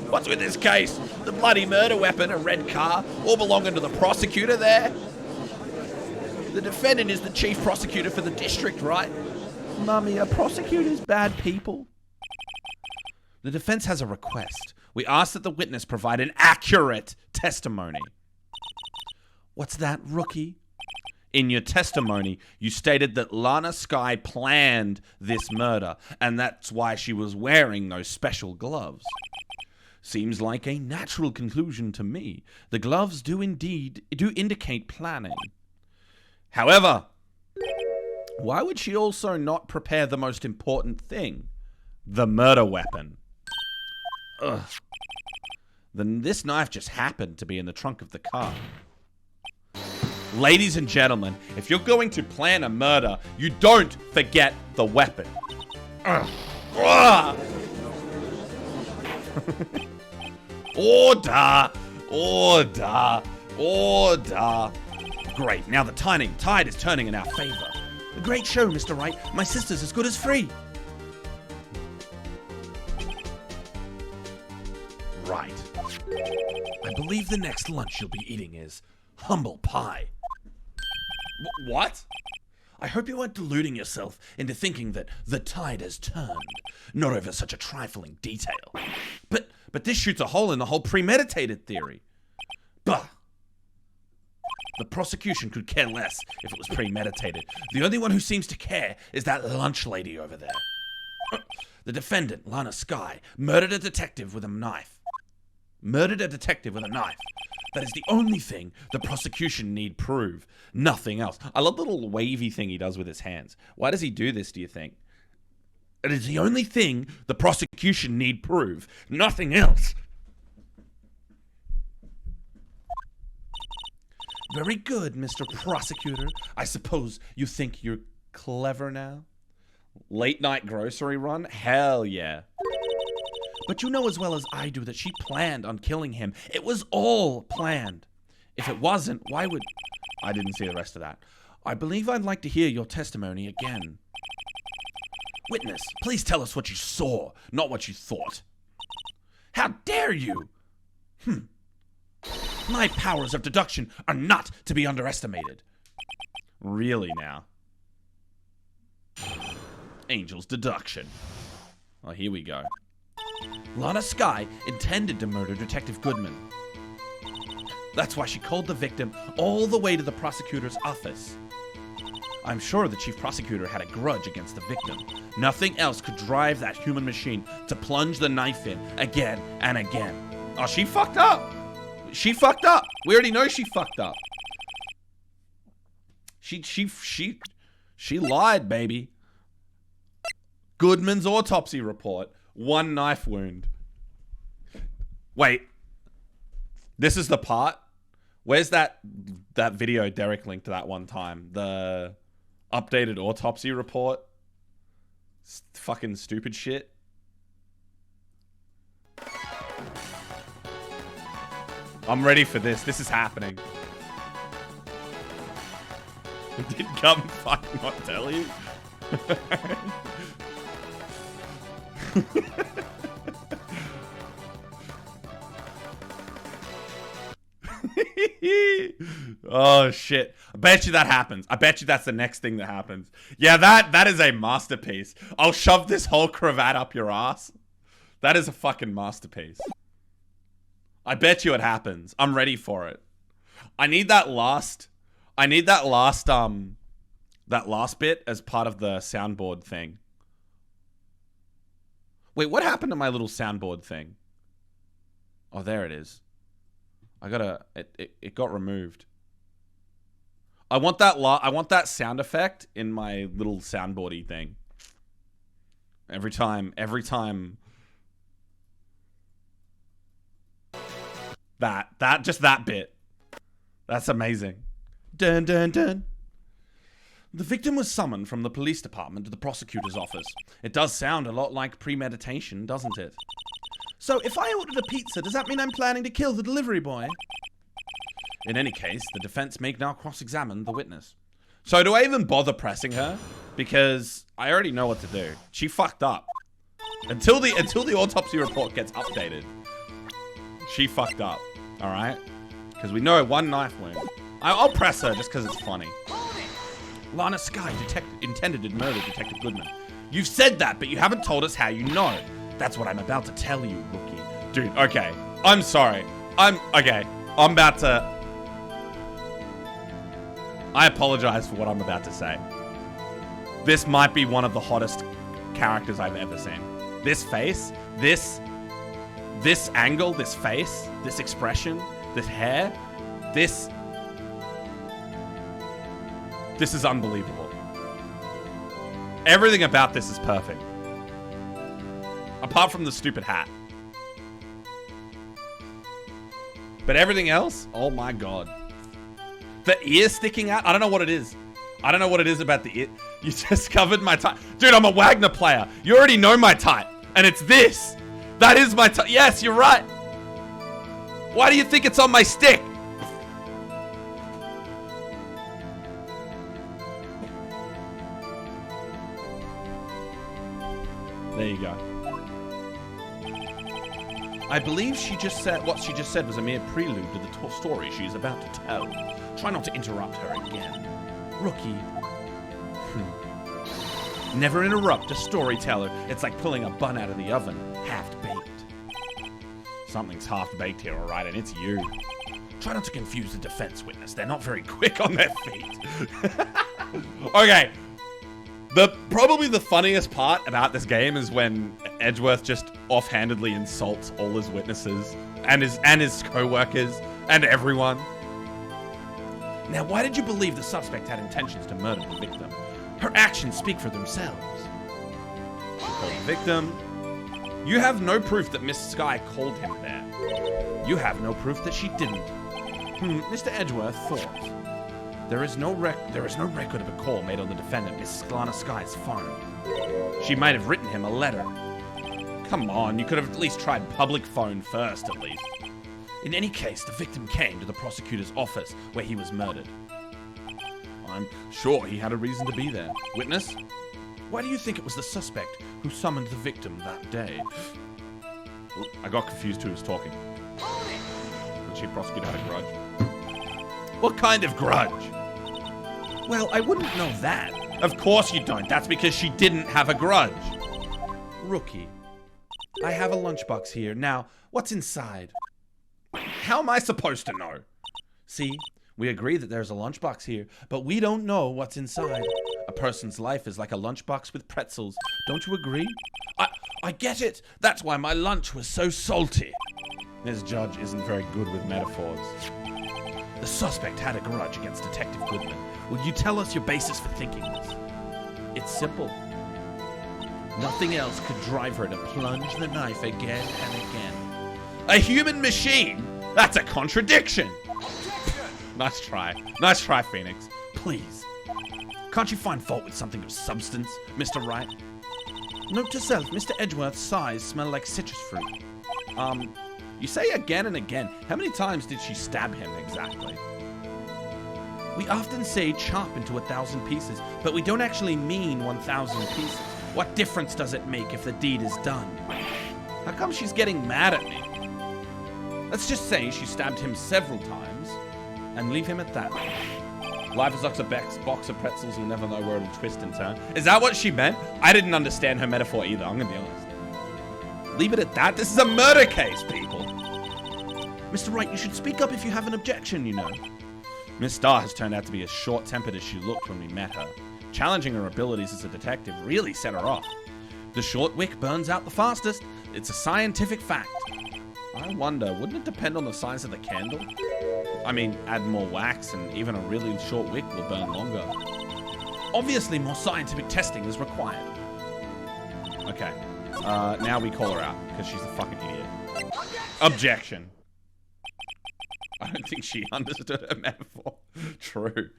What's with this case? The bloody murder weapon, a red car, all belonging to the prosecutor there? The defendant is the chief prosecutor for the district, right? Mummy, are prosecutors bad people? The defense has a request. We ask that the witness provide an accurate testimony. What's that, rookie? In your testimony, you stated that Lana Skye planned this murder, and that's why she was wearing those special gloves. Seems like a natural conclusion to me. The gloves do indicate planning. However, why would she also not prepare the most important thing? The murder weapon. Ugh. Then this knife just happened to be in the trunk of the car. Ladies and gentlemen, if you're going to plan a murder, you don't forget the weapon. Order! Order! Order! Great, now the tide is turning in our favor. A great show, Mr. Wright. My sister's as good as free. Right. I believe the next lunch you'll be eating is humble pie. What? I hope you aren't deluding yourself into thinking that the tide has turned, not over such a trifling detail. But this shoots a hole in the whole premeditated theory. Bah! The prosecution could care less if it was premeditated. The only one who seems to care is that lunch lady over there. The defendant, Lana Skye, murdered a detective with a knife. That is the only thing the prosecution need prove. Nothing else. I love the little wavy thing he does with his hands. Why does he do this, do you think? It is the only thing the prosecution need prove. Nothing else. Very good, Mr. Prosecutor. I suppose you think you're clever now? Late night grocery run? Hell yeah. But you know as well as I do that she planned on killing him. It was all planned. If it wasn't, why would... I didn't see the rest of that. I believe I'd like to hear your testimony again. Witness, please tell us what you saw, not what you thought. How dare you? My powers of deduction are not to be underestimated. Really now? Angel's deduction. Oh, here we go. Lana Skye intended to murder Detective Goodman. That's why she called the victim all the way to the prosecutor's office. I'm sure the chief prosecutor had a grudge against the victim. Nothing else could drive that human machine to plunge the knife in again and again. Oh, she fucked up. She fucked up. We already know she fucked up. She lied, baby. Goodman's autopsy report. 1 knife wound. Wait. This is the part. Where's that video Derek linked to that one time? The updated autopsy report. Fucking stupid shit. I'm ready for this. This is happening. Did Gum fucking not tell you? Oh shit. I bet you that happens. I bet you that's the next thing that happens. Yeah, that is a masterpiece. I'll shove this whole cravat up your ass. That is a fucking masterpiece. I bet you it happens. I'm ready for it. I need that last bit as part of the soundboard thing. Wait, what happened to my little soundboard thing? Oh, there it is. It got removed. I want that sound effect in my little soundboardy thing. Every time. Just that bit. That's amazing. Dun dun dun. The victim was summoned from the police department to the prosecutor's office. It does sound a lot like premeditation, doesn't it? So if I ordered a pizza, does that mean I'm planning to kill the delivery boy? In any case, the defense may now cross-examine the witness. So do I even bother pressing her? Because I already know what to do. She fucked up. Until the autopsy report gets updated, she fucked up. All right? Because we know 1 knife wound. I'll press her just because it's funny. Lana Skye intended to murder Detective Goodman. You've said that, but you haven't told us how you know. That's what I'm about to tell you, rookie. Dude, okay. I'm sorry. I'm about to... I apologize for what I'm about to say. This might be one of the hottest characters I've ever seen. This face, this angle, this face, this expression, this hair, this is unbelievable. Everything about this is perfect. Apart from the stupid hat. But everything else, oh my god. The ear sticking out, I don't know what it is. I don't know what it is about the ear. You just covered my type. Dude, I'm a Wagner player. You already know my type. And it's this. That is my type. Yes, you're right. Why do you think it's on my stick? There you go. I believe what she just said was a mere prelude to the story she is about to tell. Try not to interrupt her again. Rookie. Never interrupt a storyteller. It's like pulling a bun out of the oven, half-baked. Something's half-baked here, alright, and it's you. Try not to confuse the defense witness. They're not very quick On their feet. Okay. Probably the funniest part about this game is when Edgeworth just offhandedly insults all his witnesses and his co-workers and everyone. Now, why did you believe the suspect had intentions to murder the victim? Her actions speak for themselves. She called the victim. You have no proof that Miss Sky called him there. You have no proof that she didn't. Mr. Edgeworth thought. There is no record of a call made on the defendant, Miss Sklana Sky's farm. She might have written him a letter. Come on, you could have at least tried public phone first, at least. In any case, the victim came to the prosecutor's office where he was murdered. I'm sure he had a reason to be there. Witness? Why do you think it was the suspect who summoned the victim that day? I got confused who was talking. The chief prosecutor had a grudge. What kind of grudge? Well, I wouldn't know that. Of course you don't. That's because she didn't have a grudge. Rookie, I have a lunchbox here. Now, what's inside? How am I supposed to know? See, we agree that there's a lunchbox here, but we don't know what's inside. A person's life is like a lunchbox with pretzels. Don't you agree? I get it. That's why my lunch was so salty. This judge isn't very good with metaphors. The suspect had a grudge against Detective Goodman. Will you tell us your basis for thinking this? It's simple. Nothing else could drive her to plunge the knife again and again. A human machine? That's a contradiction. Nice try. Nice try, Pheonix. Please. Can't you find fault with something of substance, Mr. Wright? Note to self, Mr. Edgeworth's sighs smell like citrus fruit. You say again and again. How many times did she stab him exactly? We often say chop into 1,000 pieces, but we don't actually mean 1,000 pieces. What difference does it make if the deed is done? How come she's getting mad at me? Let's just say she stabbed him several times and leave him at that. Life is like a box of pretzels, you'll never know where it'll twist and turn. Is that what she meant? I didn't understand her metaphor either, I'm gonna be honest. Leave it at that? This is a murder case, people. Mr. Wright, you should speak up if you have an objection, you know. Miss Starr has turned out to be as short-tempered as she looked when we met her. Challenging her abilities as a detective really set her off. The short wick burns out the fastest. It's a scientific fact. I wonder, wouldn't it depend on the size of the candle? I mean, add more wax and even a really short wick will burn longer. Obviously, more scientific testing is required. Okay. Now we call her out, because she's a fucking idiot. Objection. I don't think she understood her metaphor. True.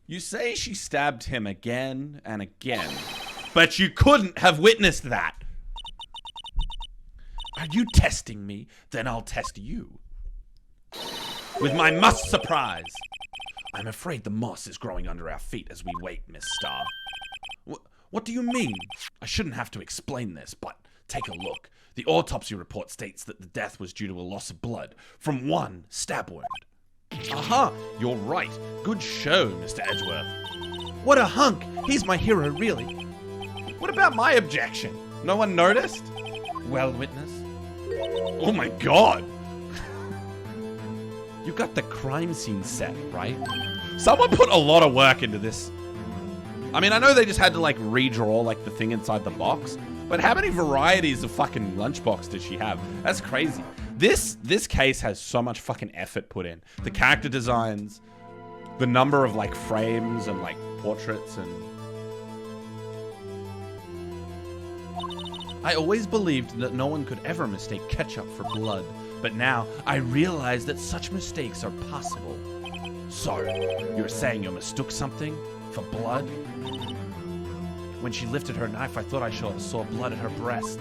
You say she stabbed him again and again, but you couldn't have witnessed that. Are you testing me? Then I'll test you. With my must surprise. I'm afraid the moss is growing under our feet as we wait, Miss Starr. What do you mean? I shouldn't have to explain this, but take a look. The autopsy report states that the death was due to a loss of blood from one stab wound. Aha! You're right. Good show, Mr. Edgeworth. What a hunk! He's my hero, really. What about my objection? No one noticed? Well, witness? Oh my god! You got the crime scene set, right? Someone put a lot of work into this. I mean, I know they just had to, like, redraw, like, the thing inside the box. But how many varieties of fucking lunchbox does she have? That's crazy. This case has so much fucking effort put in. The character designs, the number of, like, frames and, like, portraits and... I always believed that no one could ever mistake ketchup for blood. But now, I realize that such mistakes are possible. So, you're saying you mistook something for blood? When she lifted her knife, I thought I saw blood at her breast.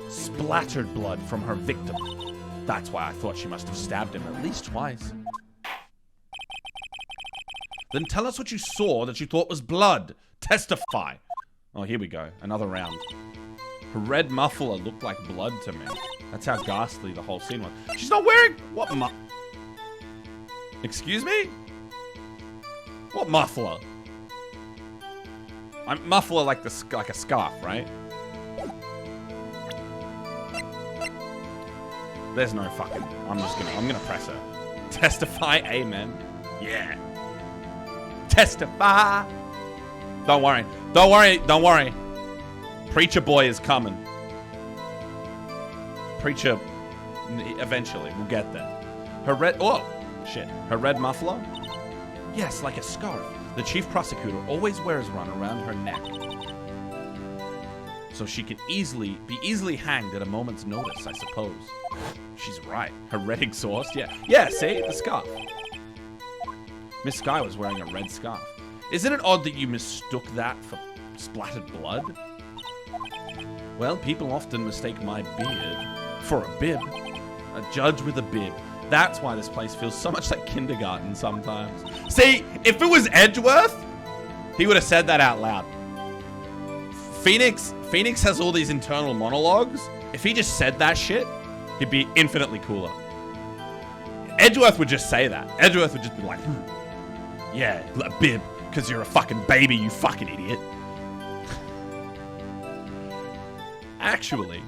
Splattered blood from her victim. That's why I thought she must have stabbed him at least twice. Then tell us what you saw that you thought was blood. Testify. Oh, here we go. Another round. Her red muffler looked like blood to me. That's how ghastly the whole scene was. She's not wearing... What Excuse me? What muffler? I'm muffler like a scarf, right? There's no fucking... I'm gonna press her. Testify, amen. Yeah. Testify. Don't worry. Don't worry. Don't worry. Preacher boy is coming. Preacher... Eventually, we'll get there. Her red... Oh, shit. Her red muffler? Yes, like a scarf. The chief prosecutor always wears one around her neck. So she can be easily hanged at a moment's notice, I suppose. She's right. Her red exhaust? Yeah. Yeah, see? The scarf. Miss Sky was wearing a red scarf. Isn't it odd that you mistook that for splattered blood? Well, people often mistake my beard for a bib. A judge with a bib. That's why this place feels so much like kindergarten sometimes. See, if it was Edgeworth, he would have said that out loud. Pheonix has all these internal monologues. If he just said that shit, he'd be infinitely cooler. Edgeworth would just say that. Edgeworth would just be like, yeah, a bib, because you're a fucking baby, you fucking idiot. Actually,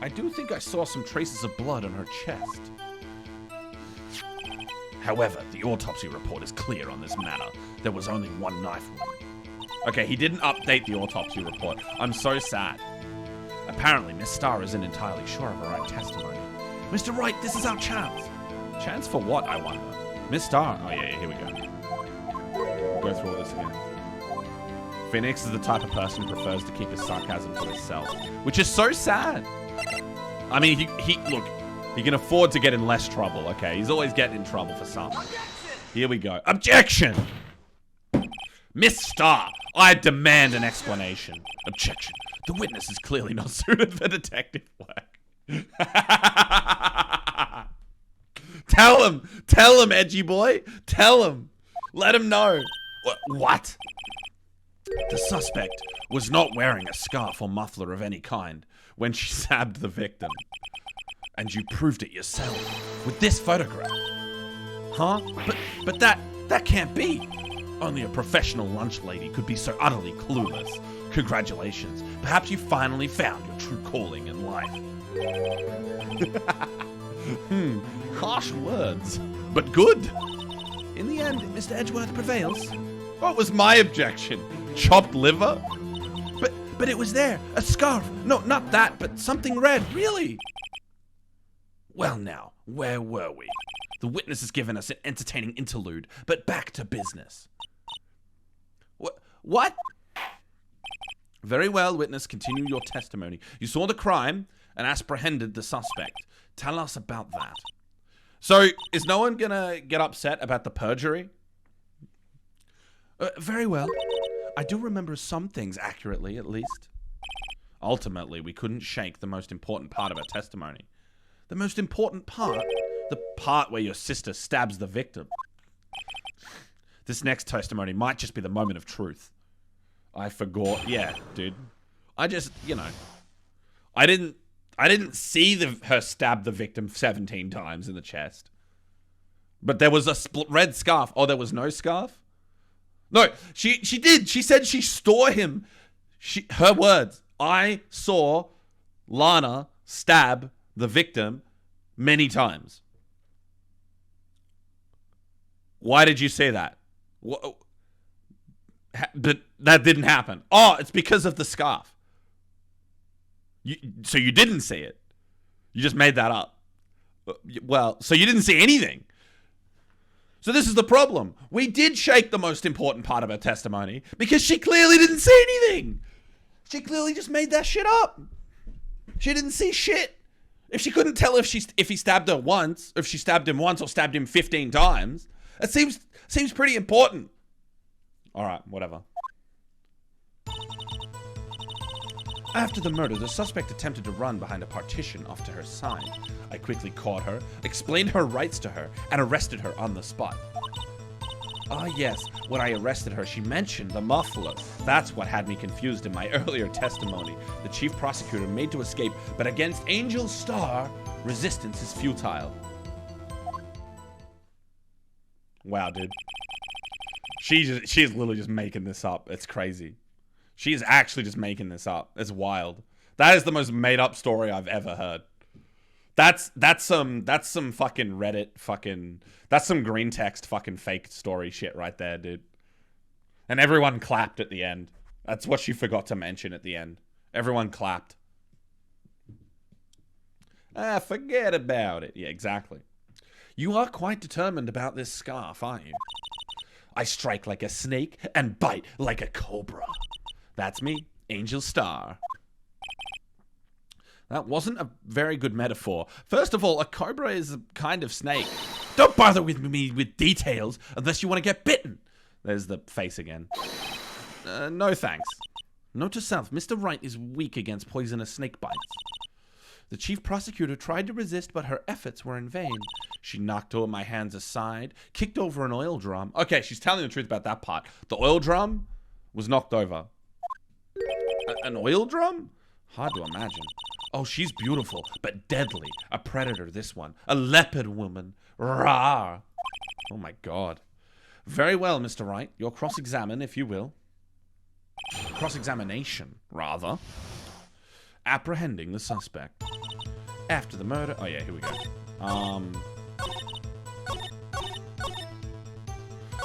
I do think I saw some traces of blood on her chest. However, the autopsy report is clear on this matter. There was only one knife wound. Okay, he didn't update the autopsy report. I'm so sad. Apparently, Miss Starr isn't entirely sure of her own testimony. Mr. Wright, this is our chance. Chance for what, I wonder? Miss Starr. Oh, yeah, here we go. We'll go through all this again. Pheonix is the type of person who prefers to keep his sarcasm to himself, which is so sad. I mean, look, he can afford to get in less trouble, okay? He's always getting in trouble for something. Here we go. Objection! Miss Starr, I demand an explanation. Objection. The witness is clearly not suited for detective work. Tell him, edgy boy. Tell him. Let him know. What? The suspect was not wearing a scarf or muffler of any kind when she stabbed the victim. And you proved it yourself with this photograph. Huh? But that can't be. Only a professional lunch lady could be so utterly clueless. Congratulations. Perhaps you finally found your true calling in life. Harsh words, but good. In the end, Mr. Edgeworth prevails. What was my objection? Chopped liver? But it was there. A scarf. No, not that, but something red. Really? Well now, where were we? The witness has given us an entertaining interlude, but back to business. What? Very well, witness, continue your testimony. You saw the crime and apprehended the suspect. Tell us about that. So, is no one gonna get upset about the perjury? Very well. I do remember some things accurately, at least. Ultimately, we couldn't shake the most important part of her testimony. The most important part? The part where your sister stabs the victim. This next testimony might just be the moment of truth. I forgot. Yeah, dude. I just, I didn't see her stab the victim 17 times in the chest. But there was a red scarf. Oh, there was no scarf? No, she did. She said she saw him. Her words. I saw Lana stab the victim many times. Why did you say that? But that didn't happen. Oh, it's because of the scarf. So you didn't see it. You just made that up. Well, so you didn't see anything. So this is the problem. We did shake the most important part of her testimony because she clearly didn't see anything. She clearly just made that shit up. She didn't see shit. If she couldn't tell if he stabbed her once, if she stabbed him once or stabbed him 15 times, it seems pretty important. All right, whatever. After the murder, the suspect attempted to run behind a partition off to her side. I quickly caught her, explained her rights to her, and arrested her on the spot. Ah, yes. When I arrested her, she mentioned the muffler. That's what had me confused in my earlier testimony. The chief prosecutor made to escape, but against Angel Star, resistance is futile. Wow, dude. She's literally just making this up. It's crazy. She's actually just making this up. It's wild. That is the most made up story I've ever heard. That's some fucking Reddit fucking, that's some green text fucking fake story shit right there, dude. And everyone clapped at the end. That's what she forgot to mention at the end. Everyone clapped. Ah, forget about it. Yeah, exactly. You are quite determined about this scarf, aren't you? I strike like a snake and bite like a cobra. That's me, Angel Star. That wasn't a very good metaphor. First of all, a cobra is a kind of snake. Don't bother with me with details unless you want to get bitten. There's the face again. No thanks. Note to self, Mr. Wright is weak against poisonous snake bites. The chief prosecutor tried to resist, but her efforts were in vain. She knocked all my hands aside, kicked over an oil drum. Okay, she's telling the truth about that part. The oil drum was knocked over. An oil drum? Hard to imagine. Oh, she's beautiful, but deadly. A predator, this one. A leopard woman. Rawr. Oh my god. Very well, Mr. Wright. You're cross-examined, if you will. Cross-examination, rather. Apprehending the suspect. After the murder... Oh yeah, here we go.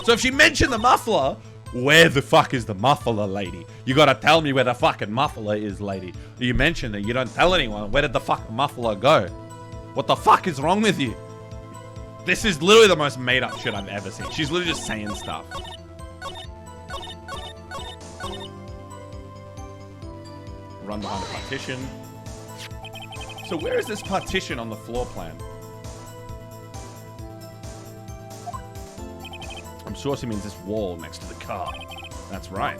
So if she mentioned the muffler, where the fuck is the muffler, lady? You gotta tell me where the fucking muffler is, lady. You mentioned it, you don't tell anyone. Where did the fucking muffler go? What the fuck is wrong with you? This is literally the most made up shit I've ever seen. She's literally just saying stuff. Run behind a partition. So where is this partition on the floor plan? I'm sure she means this wall next to the car. That's right.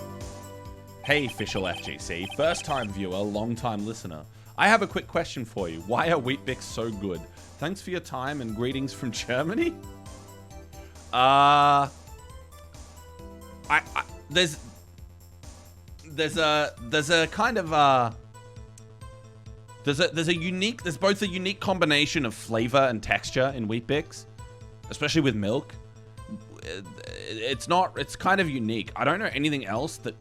Hey, official FGC. First time viewer, long time listener. I have a quick question for you. Why are Weet-Bix so good? Thanks for your time and greetings from Germany. There's a kind of there's both a unique combination of flavor and texture in Weet-Bix, especially with milk. It's kind of unique. I don't know anything else that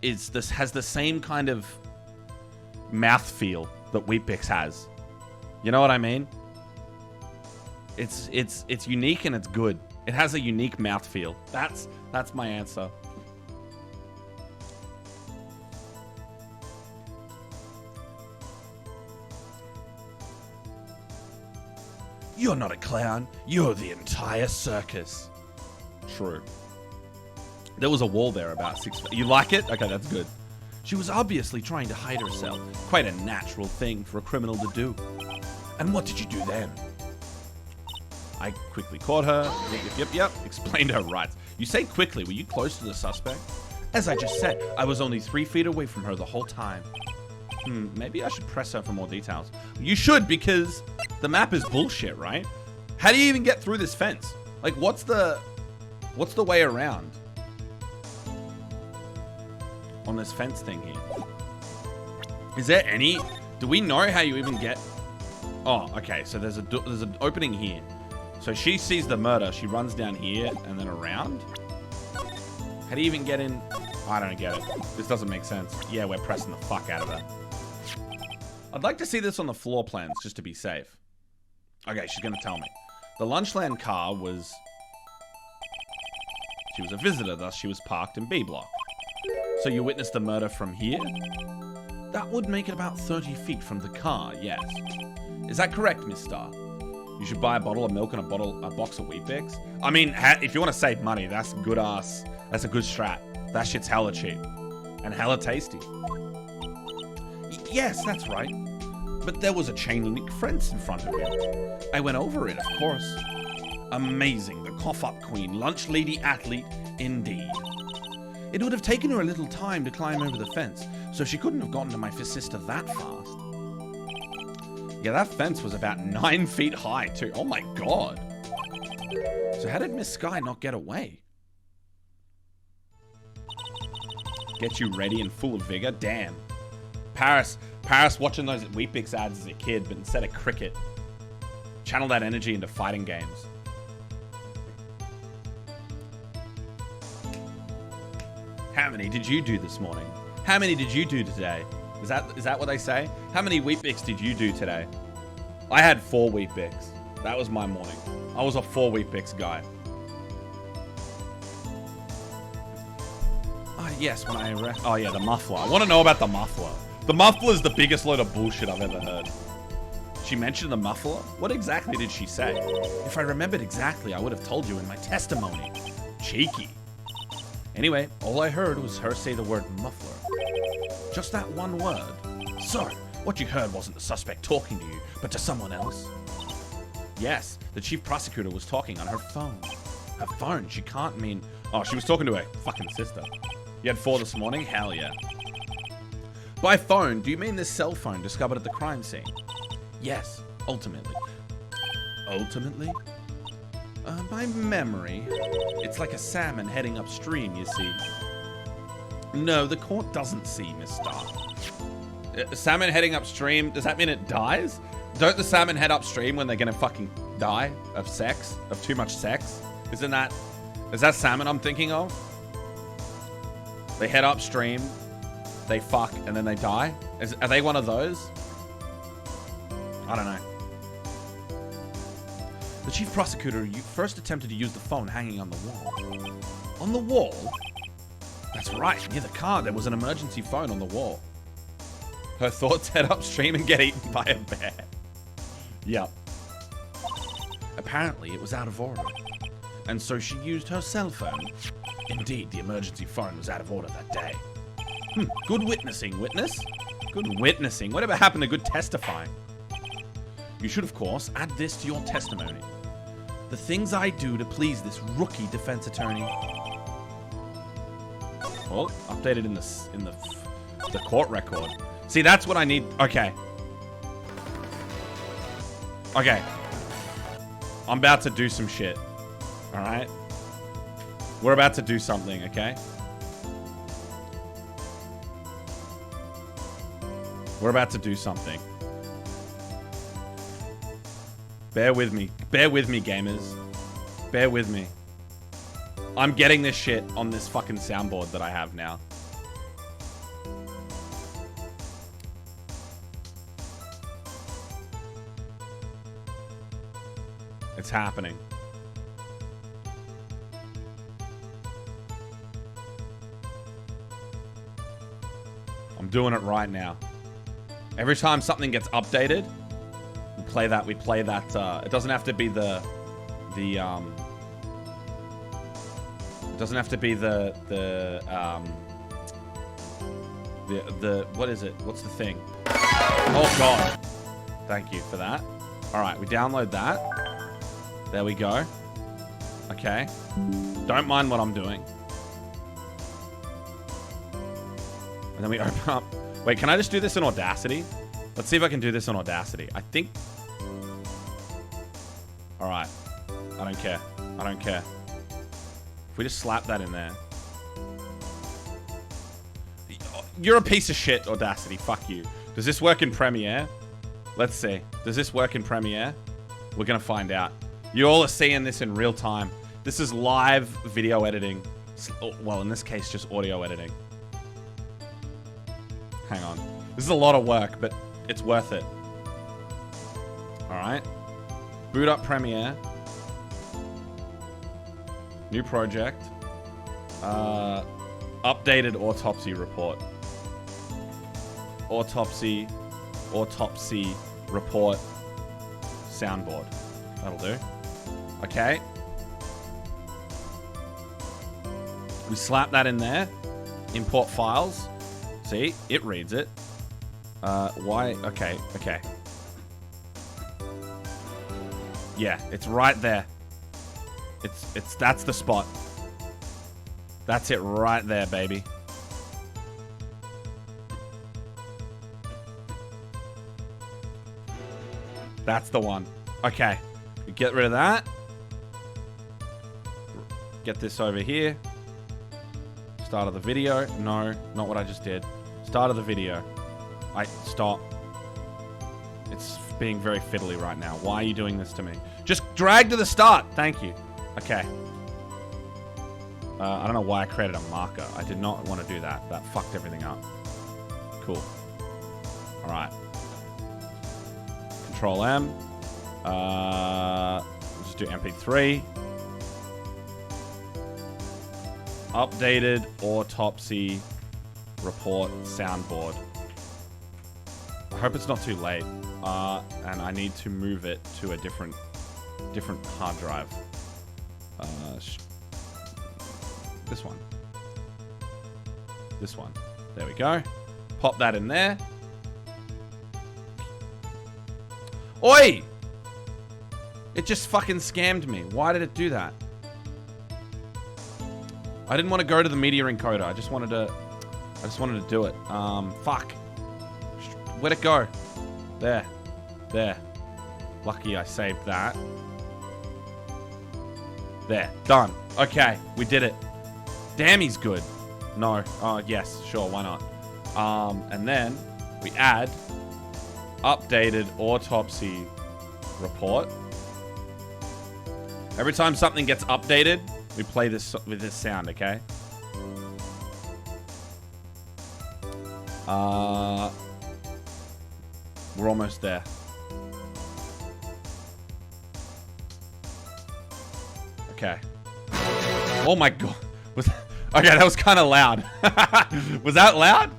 has the same kind of mouthfeel that Weet-Bix has. You know what I mean? It's unique and it's good. It has a unique mouthfeel. That's my answer. You're not a clown. You're the entire circus. True. There was a wall there about 6 feet. You like it? Okay, that's good. She was obviously trying to hide herself. Quite a natural thing for a criminal to do. And what did you do then? I quickly caught her. Yep. Explained her rights. You say quickly. Were you close to the suspect? As I just said, I was only 3 feet away from her the whole time. Maybe I should press her for more details. You should, because the map is bullshit, right? How do you even get through this fence? Like, what's the way around on this fence thing here? Is there any? Do we know how you even get? Oh, okay. So there's an opening here. So she sees the murder. She runs down here and then around. How do you even get in? I don't get it. This doesn't make sense. Yeah, we're pressing the fuck out of it. I'd like to see this on the floor plans just to be safe. Okay, she's gonna tell me. The Lunchland car was... She was a visitor, thus she was parked in B block. So you witnessed the murder from here? That would make it about 30 feet from the car, yes. Is that correct, Miss Star? You should buy a bottle of milk and a box of Weet-Bix. I mean, if you want to save money, that's good ass. That's a good strat. That shit's hella cheap. And hella tasty. Yes, that's right. But there was a chain link fence in front of him. I went over it, of course. Amazing. The cough-up queen. Lunch lady athlete, indeed. It would have taken her a little time to climb over the fence, so she couldn't have gotten to my sister that fast. Yeah, that fence was about 9 feet high, too. Oh my god. So how did Miss Sky not get away? Get you ready and full of vigor. Damn. Paris watching those Weet-Bix ads as a kid, but instead of cricket. Channel that energy into fighting games. How many did you do this morning? How many did you do today? Is that what they say? How many Weet-Bix did you do today? I had 4 Weet-Bix. That was my morning. I was a 4 Weet-Bix guy. Yes, when I oh yeah, the muffler. I want to know about the muffler. The muffler is the biggest load of bullshit I've ever heard. She mentioned the muffler? What exactly did she say? If I remembered exactly, I would have told you in my testimony. Cheeky. Anyway, all I heard was her say the word muffler. Just that one word. So, what you heard wasn't the suspect talking to you, but to someone else? Yes, the chief prosecutor was talking on her phone. Her phone? She can't mean... Oh, she was talking to her fucking sister. You had 4 this morning? Hell yeah. By phone, do you mean this cell phone discovered at the crime scene? Yes, ultimately. Ultimately? By memory, it's like a salmon heading upstream, you see. No, the court doesn't see, Miss Stark. Salmon heading upstream, does that mean it dies? Don't the salmon head upstream when they're gonna fucking die of sex? Of too much sex? Is that salmon I'm thinking of? They head upstream, they fuck, and then they die? Are they one of those? I don't know. The chief prosecutor first attempted to use the phone hanging on the wall. On the wall? That's right, near the car there was an emergency phone on the wall. Her thoughts head upstream and get eaten by a bear. Yep. Apparently it was out of order. And so she used her cell phone. Indeed, the emergency phone was out of order that day. Good witnessing, witness. Good witnessing. Whatever happened to good testifying? You should, of course, add this to your testimony. The things I do to please this rookie defense attorney. Well, updated in the court record. See, that's what I need. Okay. Okay. I'm about to do some shit. All right? We're about to do something, okay? We're about to do something. Bear with me. Bear with me, gamers. Bear with me. I'm getting this shit on this fucking soundboard that I have now. It's happening. I'm doing it right now. Every time something gets updated, we play that. It doesn't have to be it doesn't have to be the what is it? What's the thing? Oh god. Thank you for that. All right, we download that. There we go. Okay. Don't mind what I'm doing. And then we open up. Wait, can I just do this in Audacity? Let's see if I can do this in Audacity. I think... Alright. I don't care. I don't care. If we just slap that in there. You're a piece of shit, Audacity. Fuck you. Does this work in Premiere? Let's see. Does this work in Premiere? We're gonna find out. You all are seeing this in real time. This is live video editing. Well, in this case, just audio editing. Hang on. This is a lot of work, but it's worth it. Alright. Boot up Premiere. New project. Updated autopsy report. Autopsy report. Soundboard. That'll do. Okay. We slap that in there. Import files. See, it reads it. Why? Okay, okay. Yeah, it's right there. That's the spot. That's it right there, baby. That's the one. Okay. Get rid of that. Get this over here. Start of the video. No, not what I just did. Start of the video. Stop. It's being very fiddly right now. Why are you doing this to me? Just drag to the start. Thank you. Okay. I don't know why I created a marker. I did not want to do that. That fucked everything up. Cool. Alright. Control M. Let's just do MP3. Updated autopsy report soundboard. I hope it's not too late. And I need to move it to a different hard drive. This one. This one. There we go. Pop that in there. Oi! It just fucking scammed me. Why did it do that? I didn't want to go to the media encoder. I just wanted to do it. Fuck. Where'd it go? There. There. Lucky I saved that. There. Done. Okay. We did it. Damn, he's good. No. Oh, yes. Sure. Why not? And then we add updated autopsy report. Every time something gets updated, we play this with this sound, okay? We're almost there. Okay. Oh my god. Okay, that was kind of loud. Was that loud?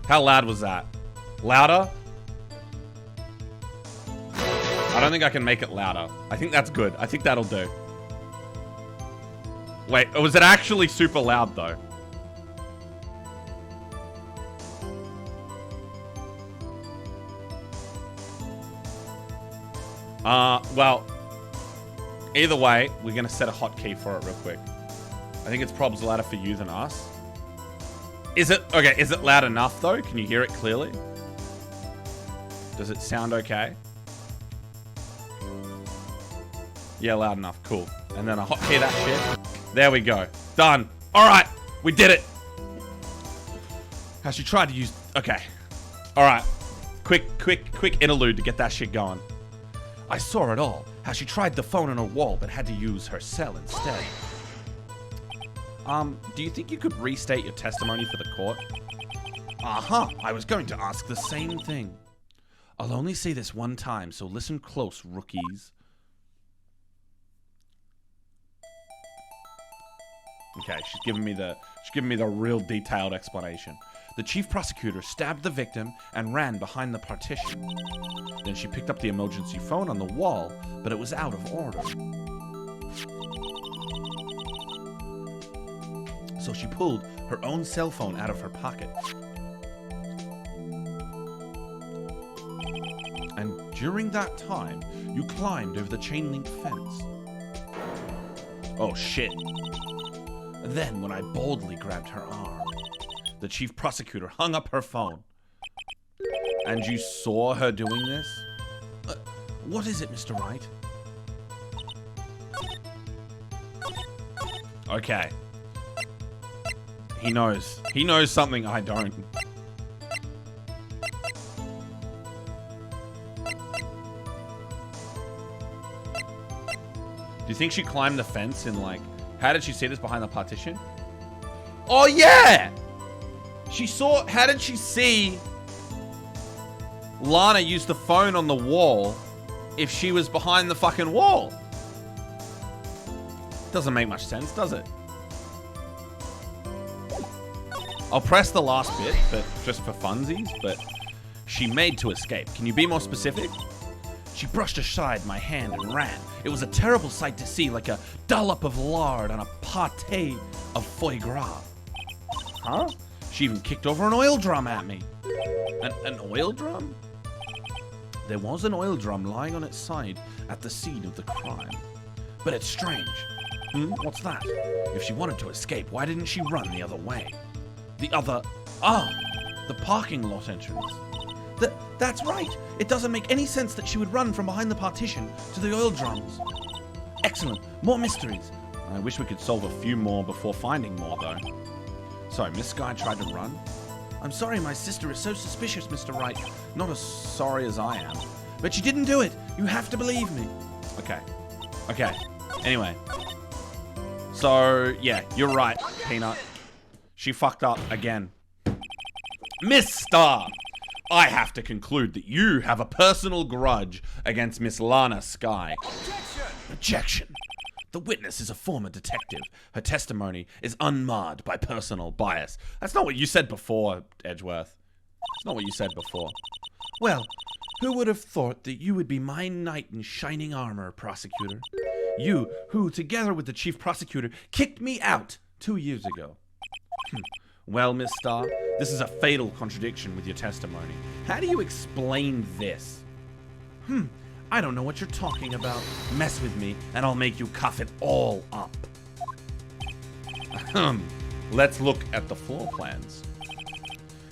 How loud was that? Louder? I don't think I can make it louder. I think that's good. I think that'll do. Wait, was it actually super loud though? Well, either way, we're gonna set a hotkey for it real quick. I think it's probably louder for you than us. Is it? Okay, is it loud enough though? Can you hear it clearly? Does it sound okay? Yeah, loud enough. Cool. And then I hotkey that shit. There we go. Done. Alright, we did it. How she tried to use... Okay. Alright. Quick interlude to get that shit going. I saw it all. How she tried the phone on her wall but had to use her cell instead. Do you think you could restate your testimony for the court? Uh-huh. I was going to ask the same thing. I'll only say this one time, so listen close, rookies. Okay, she's giving me the real detailed explanation. The chief prosecutor stabbed the victim and ran behind the partition. Then she picked up the emergency phone on the wall, but it was out of order. So she pulled her own cell phone out of her pocket. And during that time, you climbed over the chain link fence. Oh shit. Then, when I boldly grabbed her arm, the chief prosecutor hung up her phone. And you saw her doing this? What is it, Mr. Wright? Okay. He knows. He knows something I don't. Do you think she climbed the fence in like... How did she see this behind the partition? Oh, yeah! She saw... How did she see Lana use the phone on the wall if she was behind the fucking wall? Doesn't make much sense, does it? I'll press the last bit, but just for funsies, but she made to escape. Can you be more specific? She brushed aside my hand and ran. It was a terrible sight to see, like a dollop of lard on a pâté of foie gras. Huh? She even kicked over an oil drum at me. An oil drum? There was an oil drum lying on its side at the scene of the crime. But it's strange. What's that? If she wanted to escape, why didn't she run the other way? The parking lot entrance. That's right. It doesn't make any sense that she would run from behind the partition to the oil drums. Excellent. More mysteries. I wish we could solve a few more before finding more, though. Sorry, Miss Sky tried to run? I'm sorry my sister is so suspicious, Mr. Wright. Not as sorry as I am. But she didn't do it. You have to believe me. Okay. Anyway. So, yeah, you're right, Peanut. She fucked up again. Miss Star! I have to conclude that you have a personal grudge against Miss Lana Sky. Objection. The witness is a former detective. Her testimony is unmarred by personal bias. That's not what you said before, Edgeworth. That's not what you said before. Well, who would have thought that you would be my knight in shining armor, prosecutor? You, who, together with the chief prosecutor, kicked me out 2 years ago. Well, Miss Star, this is a fatal contradiction with your testimony. How do you explain this? I don't know what you're talking about. Mess with me, and I'll make you cough it all up. Let's look at the floor plans.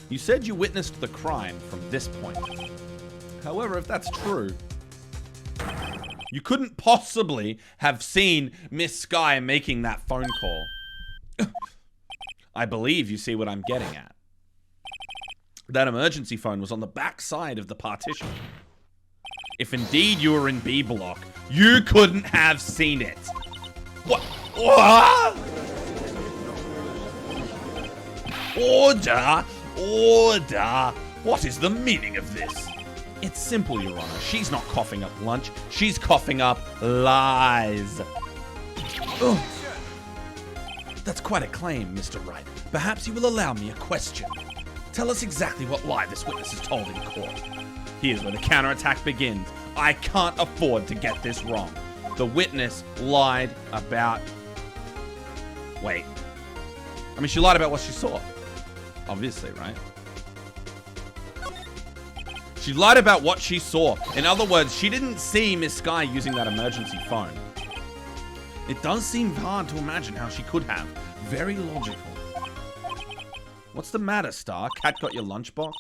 You said you witnessed the crime from this point. However, if that's true, you couldn't possibly have seen Miss Sky making that phone call. I believe you see what I'm getting at. That emergency phone was on the back side of the partition. If indeed you were in B block, you couldn't have seen it. What? Order! Order! What is the meaning of this? It's simple, Your Honor. She's not coughing up lunch. She's coughing up lies. Ugh. That's quite a claim, Mr. Wright. Perhaps you will allow me a question. Tell us exactly what lie this witness is told in court. Here's where the counterattack begins. I can't afford to get this wrong. The witness lied about... Wait. I mean, she lied about what she saw. Obviously, right? She lied about what she saw. In other words, she didn't see Miss Sky using that emergency phone. It does seem hard to imagine how she could have. Very logical. What's the matter, Star? Cat got your lunchbox?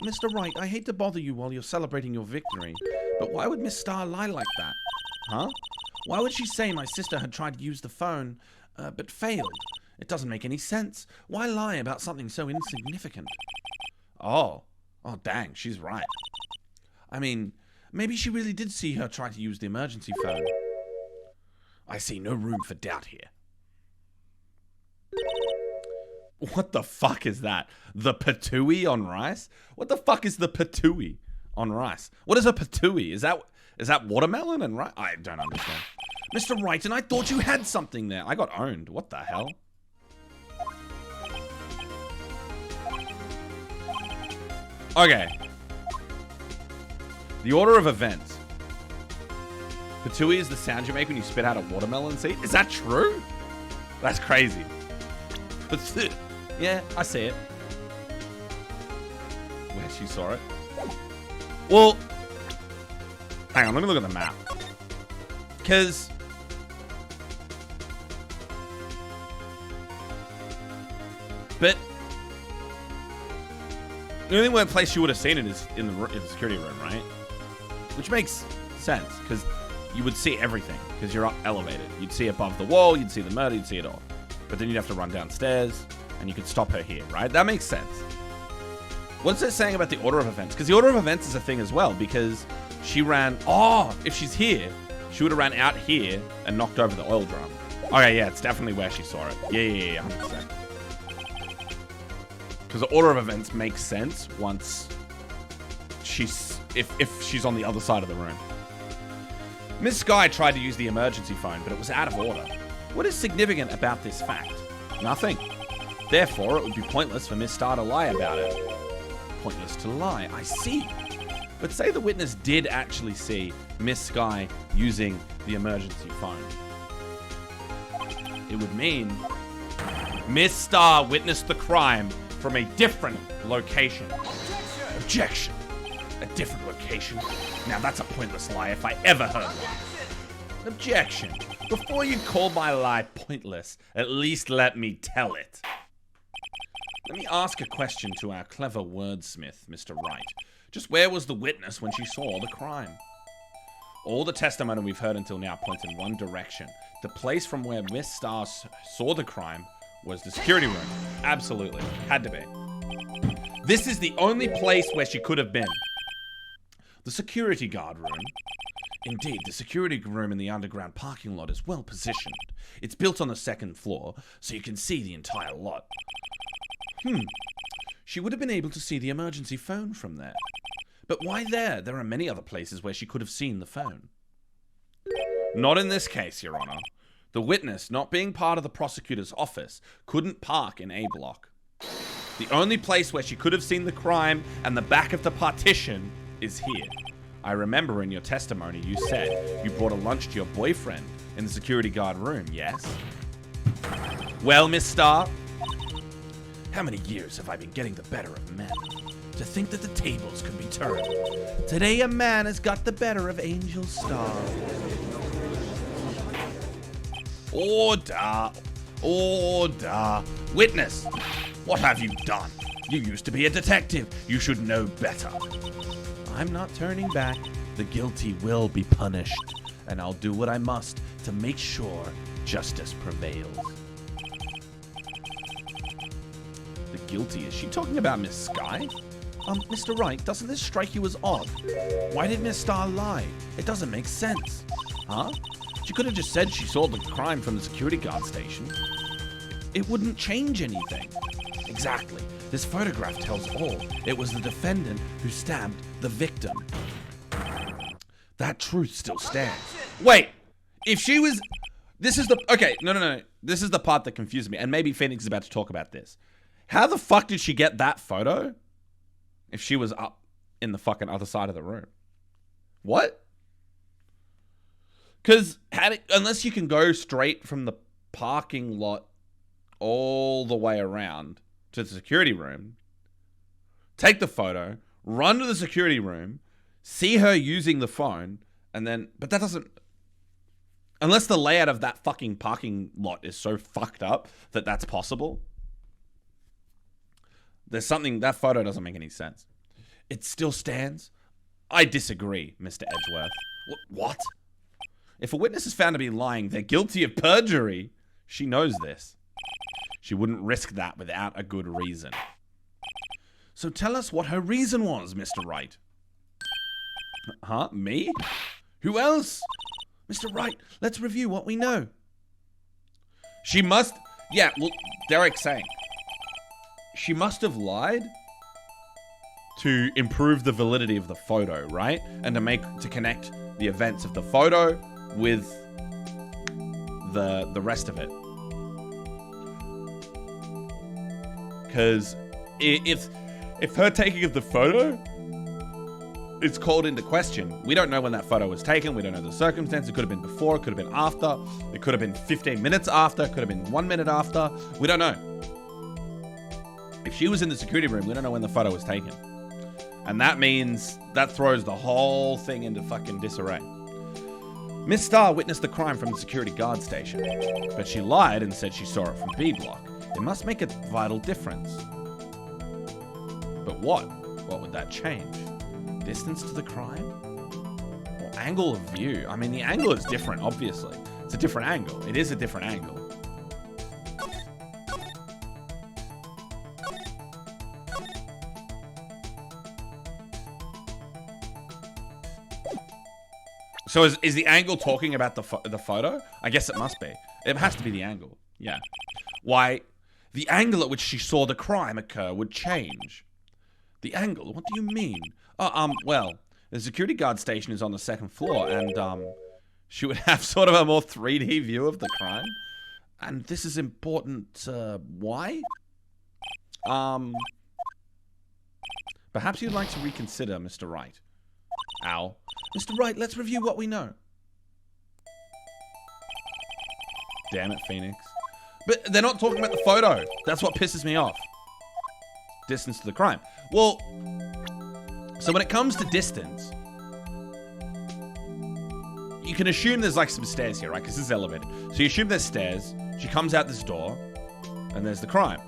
Mr. Wright, I hate to bother you while you're celebrating your victory, but why would Miss Star lie like that? Huh? Why would she say my sister had tried to use the phone, but failed? It doesn't make any sense. Why lie about something so insignificant? Oh, dang, she's right. I mean, maybe she really did see her try to use the emergency phone. I see no room for doubt here. What the fuck is that? The patooey on rice? What the fuck is the patooey on rice? What is a patooey? Is that watermelon and rice? I don't understand. Mr. Wright, and I thought you had something there. I got owned. What the hell? Okay. The order of events. Patooey is the sound you make when you spit out a watermelon seed? Is that true? That's crazy. Yeah, I see it. Where she saw it? Well, hang on, let me look at the map. Because... But... The only place you would have seen it is in the security room, right? Which makes sense, because you would see everything, because you're up elevated. You'd see above the wall, you'd see the murder, you'd see it all. But then you'd have to run downstairs, and you could stop her here, right? That makes sense. What's it saying about the order of events? Because the order of events is a thing as well, because she ran... Oh, if she's here, she would have ran out here and knocked over the oil drum. Okay, yeah, it's definitely where she saw it. Yeah, 100%. Because the order of events makes sense once she's... If she's on the other side of the room. Miss Sky tried to use the emergency phone, but it was out of order. What is significant about this fact? Nothing. Therefore, it would be pointless for Miss Star to lie about it. Pointless to lie, I see. But say the witness did actually see Miss Sky using the emergency phone. It would mean Miss Star witnessed the crime from a different location. Objection. A different location? Now that's a pointless lie if I ever heard one. Objection. Before you call my lie pointless, at least let me tell it. Let me ask a question to our clever wordsmith, Mr. Wright. Just where was the witness when she saw the crime? All the testimony we've heard until now points in one direction. The place from where Miss Star saw the crime was the security room. Absolutely. Had to be. This is the only place where she could have been. The security guard room. Indeed, the security room in the underground parking lot is well positioned. It's built on the second floor, so you can see the entire lot. She would have been able to see the emergency phone from there. But why there? There are many other places where she could have seen the phone. Not in this case, Your Honor. The witness, not being part of the prosecutor's office, couldn't park in A block. The only place where she could have seen the crime and the back of the partition is here. I remember in your testimony you said you brought a lunch to your boyfriend in the security guard room, yes? Well, Miss Starr, how many years have I been getting the better of men? To think that the tables could be turned. Today a man has got the better of Angel Star. Order! Order! Witness! What have you done? You used to be a detective. You should know better. I'm not turning back. The guilty will be punished. And I'll do what I must to make sure justice prevails. The guilty? Is she talking about Miss Sky? Mr. Wright, doesn't this strike you as odd? Why did Miss Star lie? It doesn't make sense. Huh? She could have just said she saw the crime from the security guard station. It wouldn't change anything. Exactly. This photograph tells all. It was the defendant who stabbed the victim. That truth still stands. Wait! If she was... This is the... Okay, no. This is the part that confused me. And maybe Pheonix is about to talk about this. How the fuck did she get that photo? If she was up in the fucking other side of the room. What? Because unless you can go straight from the parking lot all the way around to the security room, take the photo, run to the security room, see her using the phone, and then... But that doesn't... Unless the layout of that fucking parking lot is so fucked up that that's possible... There's something... That photo doesn't make any sense. It still stands? I disagree, Mr. Edgeworth. What? If a witness is found to be lying, they're guilty of perjury. She knows this. She wouldn't risk that without a good reason. So tell us what her reason was, Mr. Wright. Huh? Me? Who else? Mr. Wright, let's review what we know. She must... Yeah, well, Derek's saying... She must have lied to improve the validity of the photo, right? And to connect the events of the photo with the rest of it. Because if her taking of the photo is called into question, we don't know when that photo was taken. We don't know the circumstance. It could have been before. It could have been after. It could have been 15 minutes after. It could have been 1 minute after. We don't know. If she was in the security room, we don't know when the photo was taken. And that means that throws the whole thing into fucking disarray. Miss Starr witnessed the crime from the security guard station, but she lied and said she saw it from B block. It must make a vital difference. But what? What would that change? Distance to the crime? Or angle of view? I mean, the angle is different, obviously. It's a different angle. It is a different angle. So is the angle talking about the photo? I guess it must be. It has to be the angle. Yeah. Why? The angle at which she saw the crime occur would change. The angle? What do you mean? Well, the security guard station is on the second floor, and, she would have sort of a more 3D view of the crime. And this is important, why? Perhaps you'd like to reconsider, Mr. Wright. Ow. Mr. Wright, let's review what we know. Damn it, Pheonix. But they're not talking about the photo. That's what pisses me off. Distance to the crime. Well, so when it comes to distance, you can assume there's like some stairs here, right? Because this is elevated. So you assume there's stairs. She comes out this door, and there's the crime.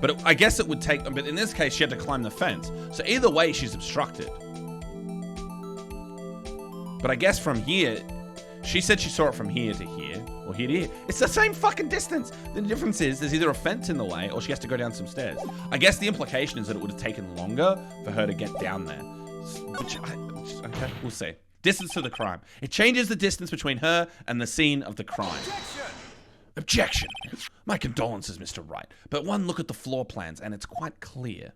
But I guess it would take... But in this case, she had to climb the fence. So either way, she's obstructed. But I guess from here, she said she saw it from here to here, or here to here. It's the same fucking distance. The difference is there's either a fence in the way or she has to go down some stairs. I guess the implication is that it would have taken longer for her to get down there. Okay, we'll see. Distance to the crime. It changes the distance between her and the scene of the crime. Objection! My condolences, Mr. Wright. But one look at the floor plans and it's quite clear.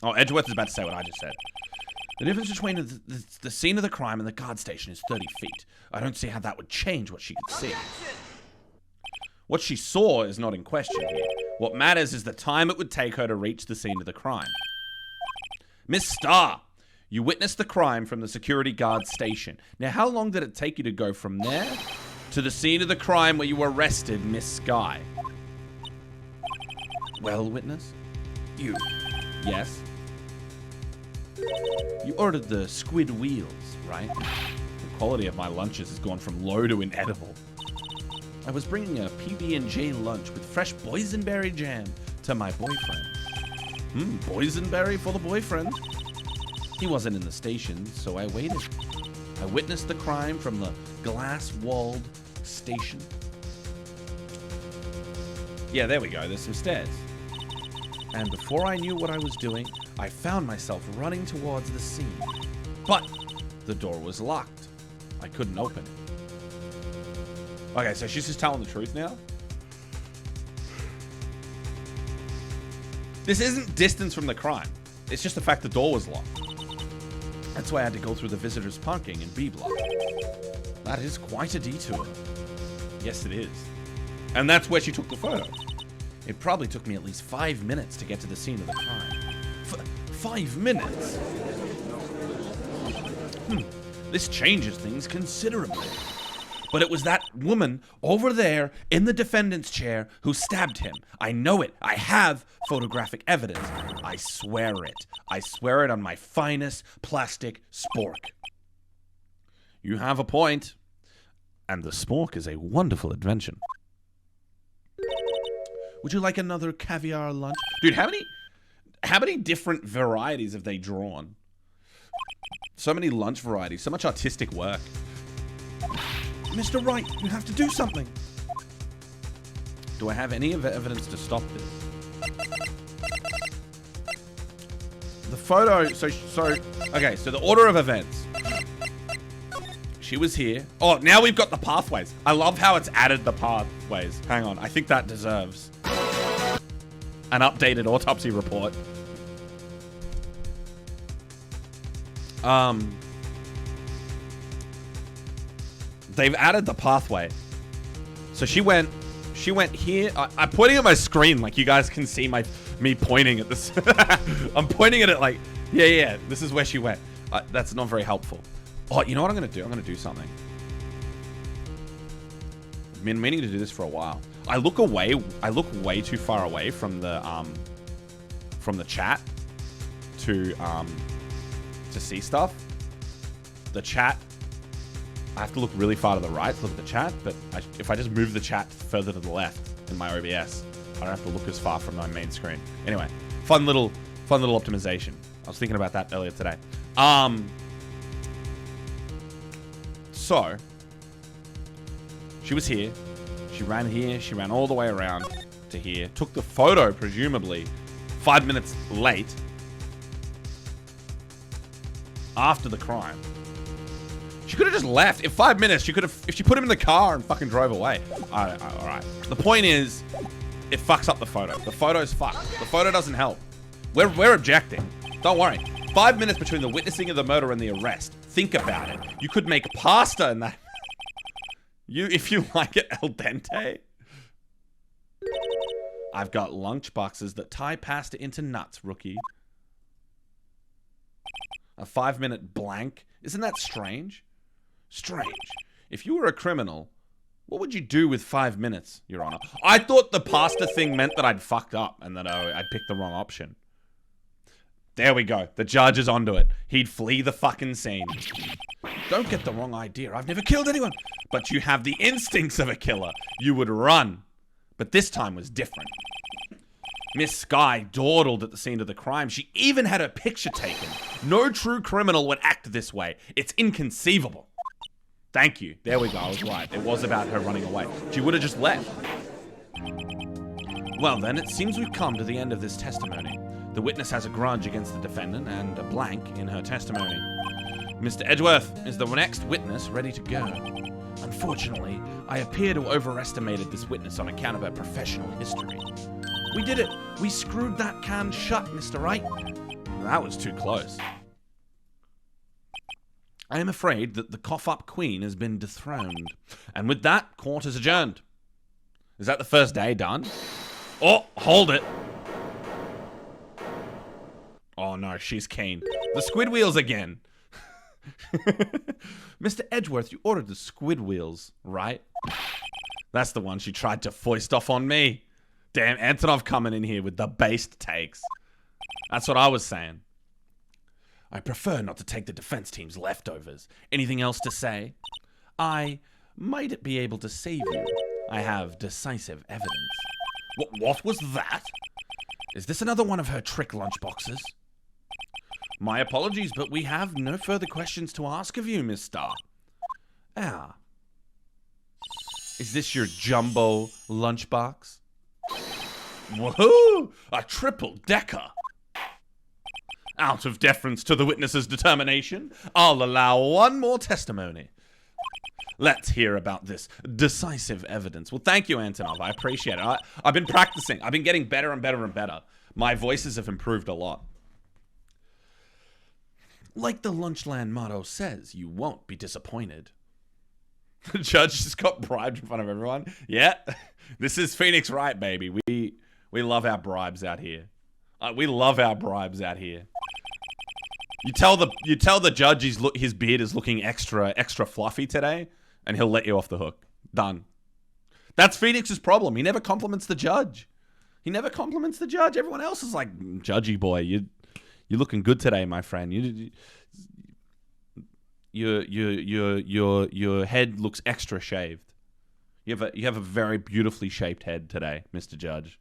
Oh, Edgeworth is about to say what I just said. The difference between the scene of the crime and the guard station is 30 feet. I don't see how that would change what she could see. What she saw is not in question here. What matters is the time it would take her to reach the scene of the crime. Miss Starr, you witnessed the crime from the security guard station. Now, how long did it take you to go from there to the scene of the crime where you arrested Miss Skye? Well, witness? You. Yes? You ordered the squid wheels, right? The quality of my lunches has gone from low to inedible. I was bringing a PB&J lunch with fresh boysenberry jam to my boyfriend. Boysenberry for the boyfriend? He wasn't in the station, so I waited. I witnessed the crime from the glass-walled station. Yeah, there we go. There's some stairs. And before I knew what I was doing, I found myself running towards the scene. But the door was locked. I couldn't open it. Okay, so she's just telling the truth now? This isn't distance from the crime. It's just the fact the door was locked. That's why I had to go through the visitors' parking in B block. That is quite a detour. Yes, it is. And that's where she took the photo. It probably took me at least 5 minutes to get to the scene of the crime. 5 minutes? This changes things considerably. But it was that woman over there in the defendant's chair who stabbed him. I know it. I have photographic evidence. I swear it. I swear it on my finest plastic spork. You have a point. And the spork is a wonderful invention. Would you like another caviar lunch? Dude, how many different varieties have they drawn? So many lunch varieties. So much artistic work. Mr. Wright, you have to do something. Do I have any evidence to stop this? The photo, okay, so the order of events. She was here. Oh, now we've got the pathways. I love how it's added the pathways. Hang on, I think that deserves an updated autopsy report. They've added the pathway. So she went here. I'm pointing at my screen like you guys can see me pointing at this. I'm pointing at it like, yeah, this is where she went. That's not very helpful. Oh, you know what I'm going to do? I'm going to do something. I've been meaning to do this for a while. I look way too far away from the chat to see stuff. The chat, I have to look really far to the right to look at the chat, but if I just move the chat further to the left in my OBS, I don't have to look as far from my main screen. Anyway, fun little optimization. I was thinking about that earlier today. So, she was here. She ran all the way around to here. Took the photo, presumably, 5 minutes late. After the crime. She could have just left. In 5 minutes, if she put him in the car and fucking drove away. Alright. The point is, it fucks up the photo. The photo's fucked. The photo doesn't help. We're objecting. Don't worry. 5 minutes between the witnessing of the murder and the arrest. Think about it. You could make pasta in that. If you like it al dente. I've got lunch boxes that tie pasta into nuts, rookie. A 5-minute blank. Isn't that strange? Strange. If you were a criminal, what would you do with 5 minutes, Your Honor? I thought the pasta thing meant that I'd fucked up and that I'd picked the wrong option. There we go. The judge is onto it. He'd flee the fucking scene. Don't get the wrong idea. I've never killed anyone. But you have the instincts of a killer. You would run. But this time was different. Miss Skye dawdled at the scene of the crime. She even had her picture taken. No true criminal would act this way. It's inconceivable. Thank you. There we go. I was right. It was about her running away. She would have just left. Well then, it seems we've come to the end of this testimony. The witness has a grudge against the defendant and a blank in her testimony. Mr. Edgeworth is the next witness ready to go. Unfortunately, I appear to have overestimated this witness on account of her professional history. We did it. We screwed that can shut, Mr. Wright. That was too close. I am afraid that the cough-up queen has been dethroned. And with that, court is adjourned. Is that the first day done? Oh, hold it. Oh no, she's keen. The squid wheels again. Mr. Edgeworth, you ordered the squid wheels, right? That's the one she tried to foist off on me. Damn, Antonov coming in here with the based takes. That's what I was saying. I prefer not to take the defense team's leftovers. Anything else to say? I might be able to save you. I have decisive evidence. What was that? Is this another one of her trick lunchboxes? My apologies, but we have no further questions to ask of you, Miss Starr. Ah. Is this your jumbo lunchbox? Woohoo! A triple-decker. Out of deference to the witness's determination, I'll allow one more testimony. Let's hear about this decisive evidence. Well, thank you, Antonov. I appreciate it. I've been practicing. I've been getting better and better and better. My voices have improved a lot. Like the Lunchland motto says, you won't be disappointed. The judge just got bribed in front of everyone. Yeah, this is Pheonix Wright, baby. We love our bribes out here. We love our bribes out here. You tell the judge his beard is looking extra fluffy today, and he'll let you off the hook. Done. That's Phoenix's problem. He never compliments the judge. Everyone else is like, judgy boy, you're looking good today, my friend. Your head looks extra shaved. You have a very beautifully shaped head today, Mr. Judge.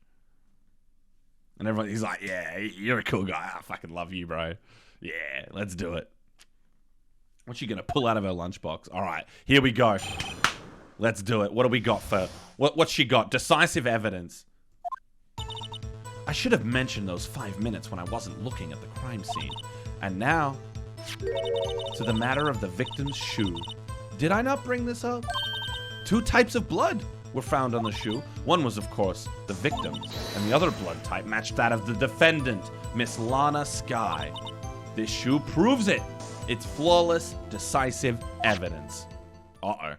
And he's like, yeah, you're a cool guy. I fucking love you, bro. Yeah, let's do it. What's she gonna pull out of her lunchbox? All right, here we go. Let's do it. What do we got for what's she got? Decisive evidence. I should have mentioned those 5 minutes when I wasn't looking at the crime scene. And now, to the matter of the victim's shoe. Did I not bring this up? 2 types of blood were found on the shoe. One was, of course, the victim's, and the other blood type matched that of the defendant, Miss Lana Skye. This shoe proves it. It's flawless, decisive evidence. Uh-oh.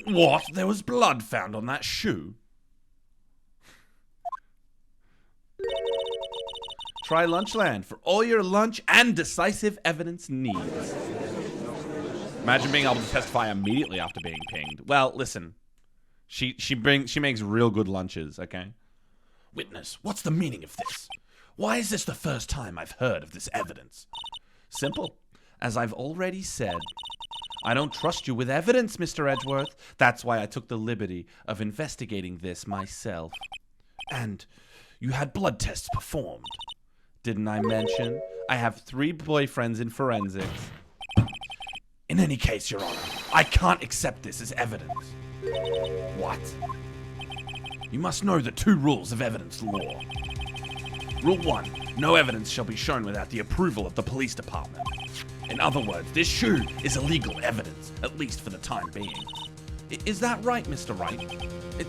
What? There was blood found on that shoe? Try Lunchland for all your lunch and decisive evidence needs. Imagine being able to testify immediately after being pinged. Well, listen. She makes real good lunches, okay? Witness, what's the meaning of this? Why is this the first time I've heard of this evidence? Simple. As I've already said, I don't trust you with evidence, Mr. Edgeworth. That's why I took the liberty of investigating this myself. And you had blood tests performed. Didn't I mention I have 3 boyfriends in forensics? In any case, Your Honor, I can't accept this as evidence. What? You must know the 2 rules of evidence law. Rule 1, no evidence shall be shown without the approval of the police department. In other words, this shoe is illegal evidence, at least for the time being. Is that right, Mr. Wright? It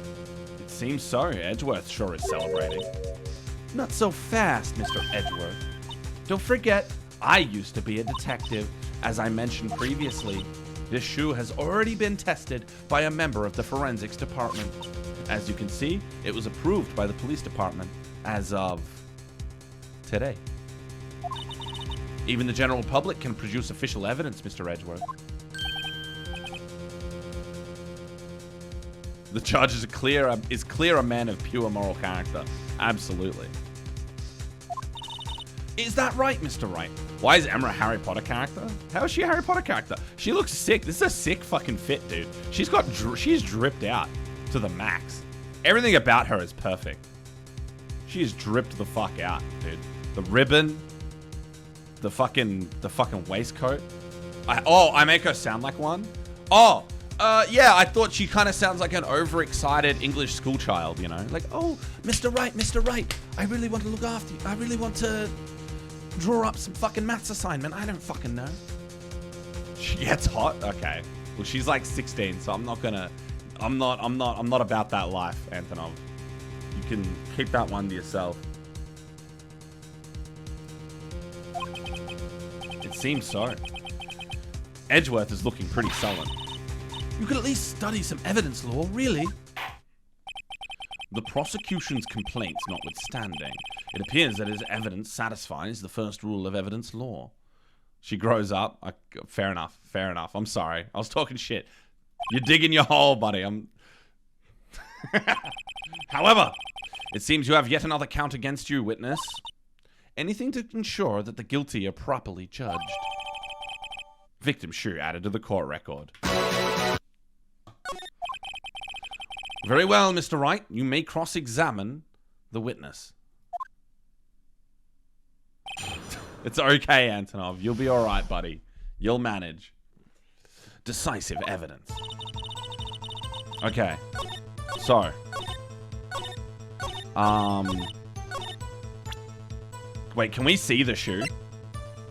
seems so. Edgeworth sure is celebrating. Not so fast, Mr. Edgeworth. Don't forget, I used to be a detective. As I mentioned previously, this shoe has already been tested by a member of the forensics department. As you can see, it was approved by the police department as of today. Even the general public can produce official evidence, Mr. Edgeworth. The judge is clear a man of pure moral character. Absolutely. Is that right, Mr. Wright? Why is Emma a Harry Potter character? How is she a Harry Potter character? She looks sick. This is a sick fucking fit, dude. She's dripped out to the max. Everything about her is perfect. She is dripped the fuck out, dude. The ribbon, the fucking waistcoat. I make her sound like one? Oh, yeah, I thought she kind of sounds like an overexcited English schoolchild, you know? Like, oh, Mr. Wright, I really want to look after you. I really want to draw up some fucking maths assignment. I don't fucking know. She gets hot? Okay. Well, she's like 16, so I'm not about that life, Antonov. You can keep that one to yourself. It seems so. Edgeworth is looking pretty sullen. You could at least study some evidence law, really. The prosecution's complaints notwithstanding, it appears that his evidence satisfies the first rule of evidence law. She grows up. Fair enough. I'm sorry. I was talking shit. You're digging your hole, buddy. However, it seems you have yet another count against you, witness. Anything to ensure that the guilty are properly judged. Victim shoe added to the court record. Very well, Mr. Wright. You may cross-examine the witness. It's okay, Antonov. You'll be all right, buddy. You'll manage. Decisive evidence. Okay. So. Wait, can we see the shoe?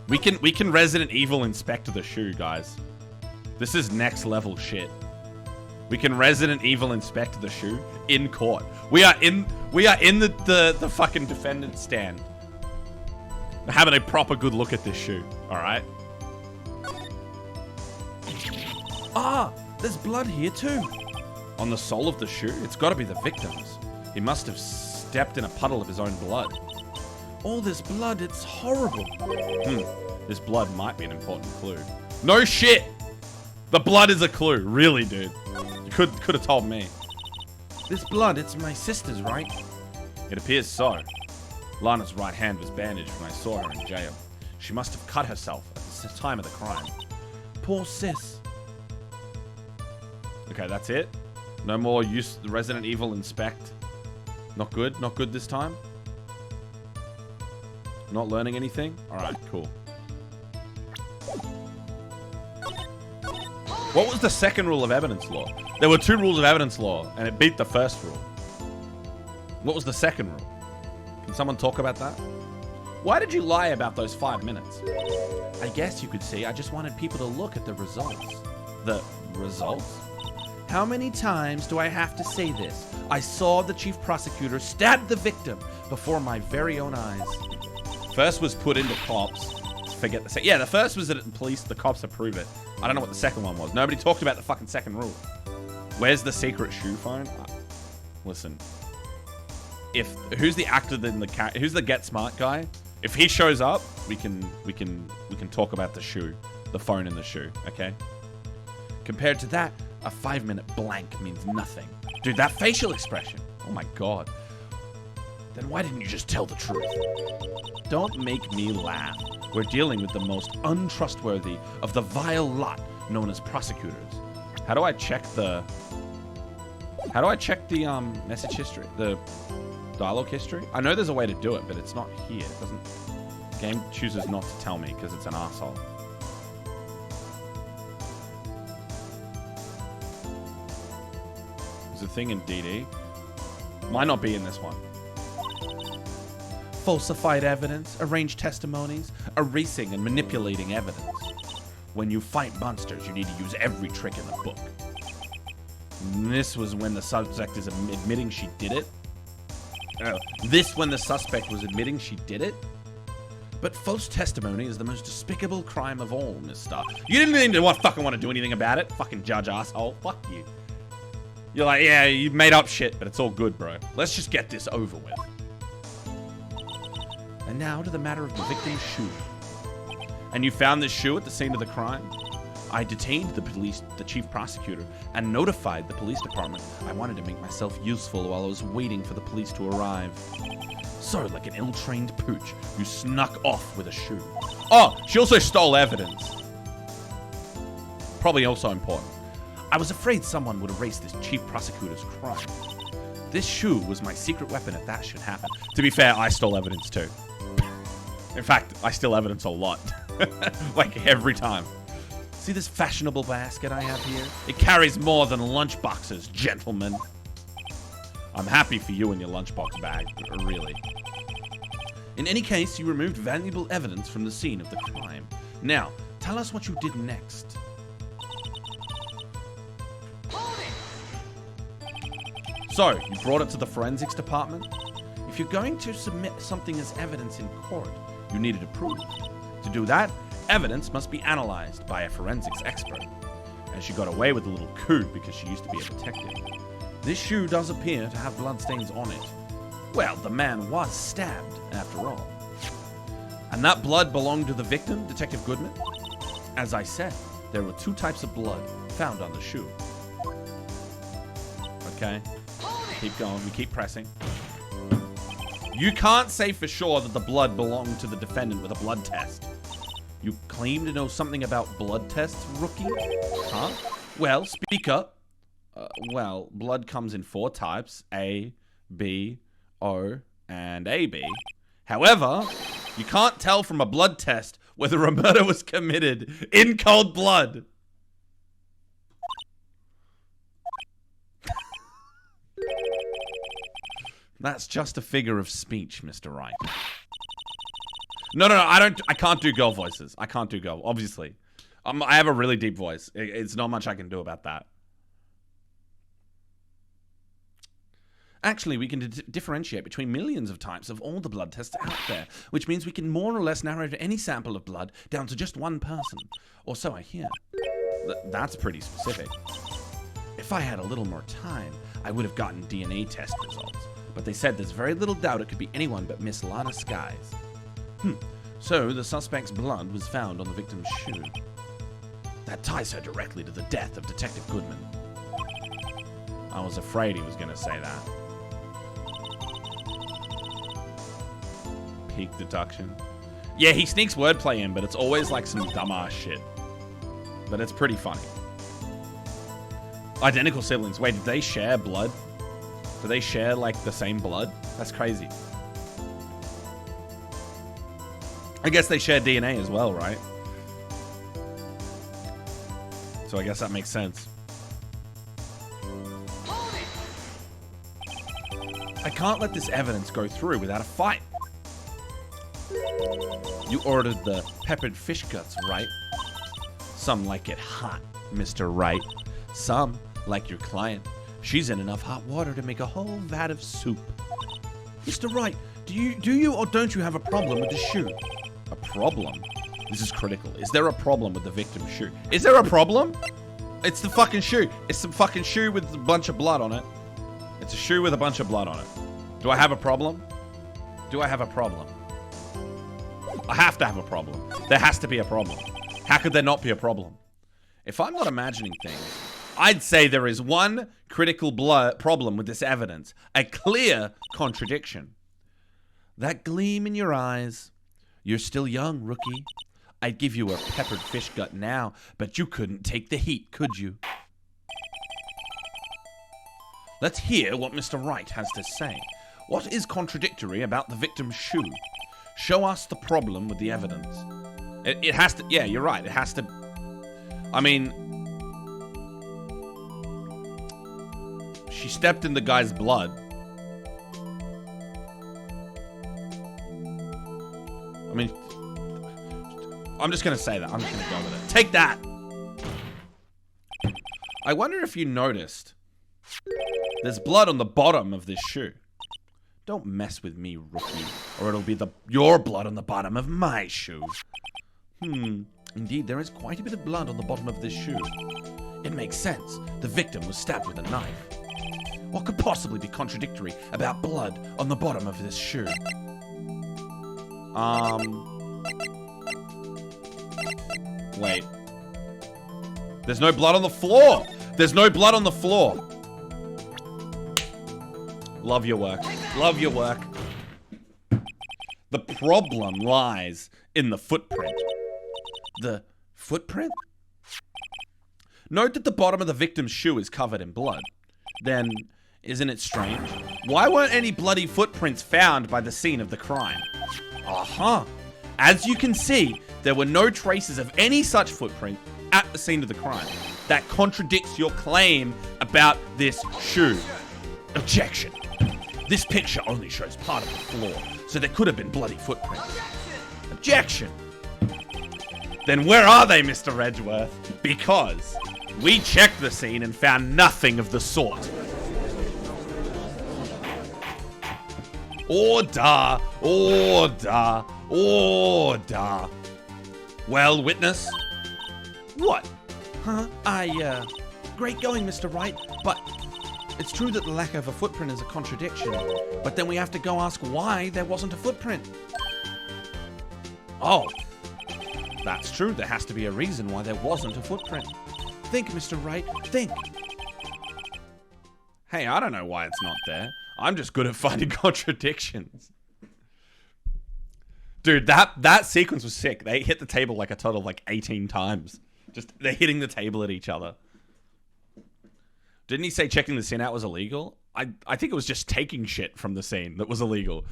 We can Resident Evil inspect the shoe, guys. This is next level shit. We can Resident Evil inspect the shoe in court. We are in the fucking defendant's stand. Having a proper good look at this shoe, alright? Ah, there's blood here too. On the sole of the shoe? It's gotta be the victim's. He must have stepped in a puddle of his own blood. All this blood, it's horrible. This blood might be an important clue. No shit! The blood is a clue. Really, dude. You could have told me. This blood, it's my sister's, right? It appears so. Lana's right hand was bandaged when I saw her in jail. She must have cut herself at the time of the crime. Poor sis. Okay, that's it. No more use the Resident Evil inspect. Not good. Not good this time. Not learning anything. All right, cool. What was the second rule of evidence law? There were 2 rules of evidence law, and it beat the first rule. What was the second rule? Can someone talk about that? Why did you lie about those 5 minutes? I guess you could say I just wanted people to look at the results. The results? How many times do I have to say this? I saw the chief prosecutor stab the victim before my very own eyes. First was put into cops. Forget the second. Yeah, the first was at police. The cops approve it. I don't know what the second one was. Nobody talked about the fucking second rule. Where's the secret shoe phone? Listen. Who's the actor in the who's the Get Smart guy? If he shows up, we can talk about the shoe, the phone in the shoe. Okay. Compared to that, a 5-minute blank means nothing. Dude, that facial expression. Oh my god. Then why didn't you just tell the truth? Don't make me laugh. We're dealing with the most untrustworthy of the vile lot known as prosecutors. How do I check the message history? The dialogue history? I know there's a way to do it, but it's not here. It doesn't. The game chooses not to tell me because it's an asshole. There's a thing in DD. Might not be in this one. Falsified evidence, arranged testimonies, erasing and manipulating evidence. When you fight monsters, you need to use every trick in the book. And this was when the subject is admitting she did it. This when the suspect was admitting she did it. But false testimony is the most despicable crime of all, mister. You didn't even fucking want to do anything about it. Fucking judge asshole. Fuck you. You're like, yeah, you made up shit, but it's all good, bro. Let's just get this over with. And now to the matter of the victim's shoe. And you found this shoe at the scene of the crime? I detained the chief prosecutor, and notified the police department. I wanted to make myself useful while I was waiting for the police to arrive. So, like an ill-trained pooch, you snuck off with a shoe. Oh, she also stole evidence. Probably also important. I was afraid someone would erase this chief prosecutor's crime. This shoe was my secret weapon if that should happen. To be fair, I stole evidence too. In fact, I steal evidence a lot. Like every time. See this fashionable basket I have here? It carries more than lunch boxes, gentlemen. I'm happy for you and your lunchbox bag, really. In any case, you removed valuable evidence from the scene of the crime. Now, tell us what you did next. So, you brought it to the forensics department? If you're going to submit something as evidence in court, You needed to prove it. To do that, evidence must be analyzed by a forensics expert. And she got away with a little coup because she used to be a detective. this shoe does appear to have bloodstains on it. Well, the man was stabbed, after all. And that blood belonged to the victim, Detective Goodman? As I said, there were 2 types of blood found on the shoe. Okay. Keep going. We keep pressing. You can't say for sure that the blood belonged to the defendant with a blood test. You claim to know something about blood tests, rookie? Huh? Well, speak up. Well, blood comes in 4 types. A, B, O, and AB. However, you can't tell from a blood test whether a murder was committed in cold blood. That's just a figure of speech, Mr. Wright. No, I can't do girl voices. I can't do girl, obviously. I have a really deep voice. It's not much I can do about that. Actually, we can differentiate between millions of types of all the blood tests out there, which means we can more or less narrow any sample of blood down to just one person. Or so I hear. That's pretty specific. If I had a little more time, I would have gotten DNA test results. But they said there's very little doubt it could be anyone but Miss Lana Skies. So the suspect's blood was found on the victim's shoe. That ties her directly to the death of Detective Goodman. I was afraid he was going to say that. Peak deduction. Yeah, he sneaks wordplay in, but it's always like some dumbass shit. But it's pretty funny. Identical siblings. Wait, did they share blood? Do they share, like, the same blood? That's crazy. I guess they share DNA as well, right? So I guess that makes sense. I can't let this evidence go through without a fight. You ordered the peppered fish guts, right? Some like it hot, Mr. Wright. Some, like your client, she's in enough hot water to make a whole vat of soup. Mr. Wright, do you or don't you have a problem with the shoe? A problem? This is critical. Is there a problem with the victim's shoe? Is there a problem? It's the fucking shoe. It's some fucking shoe with a bunch of blood on it. It's a shoe with a bunch of blood on it. Do I have a problem? Do I have a problem? I have to have a problem. There has to be a problem. How could there not be a problem? If I'm not imagining things, I'd say there is one critical problem with this evidence. A clear contradiction. That gleam in your eyes. You're still young, rookie. I'd give you a peppered fish gut now, but you couldn't take the heat, could you? Let's hear what Mr. Wright has to say. What is contradictory about the victim's shoe? Show us the problem with the evidence. It has to... Yeah, you're right. It has to... I mean... She stepped in the guy's blood. I mean... I'm just going to say that. I'm just going to go with it. Take that! I wonder if you noticed... There's blood on the bottom of this shoe. Don't mess with me, rookie, or it'll be your blood on the bottom of my shoe. Indeed, there is quite a bit of blood on the bottom of this shoe. It makes sense. The victim was stabbed with a knife. What could possibly be contradictory about blood on the bottom of this shoe? Wait. There's no blood on the floor. There's no blood on the floor. Love your work. Love your work. The problem lies in the footprint. The footprint? Note that the bottom of the victim's shoe is covered in blood. Then, isn't it strange? Why weren't any bloody footprints found by the scene of the crime? As you can see, there were no traces of any such footprint at the scene of the crime. That contradicts your claim about this shoe. Objection. This picture only shows part of the floor, so there could have been bloody footprints. Objection. Then where are they, Mr. Edgeworth? Because we checked the scene and found nothing of the sort. Order! Order! Order! Well, witness? What? Huh? Great going, Mr. Wright, but it's true that the lack of a footprint is a contradiction, but then we have to go ask why there wasn't a footprint. Oh, That's true, there has to be a reason why there wasn't a footprint. Think, Mr. Wright, think. hey, I don't know why it's not there. I'm just good at finding contradictions. Dude, that sequence was sick. They hit the table like a total of like 18 times. Just, they're hitting the table at each other. Didn't he say checking the scene out was illegal? I think it was just taking shit from the scene that was illegal.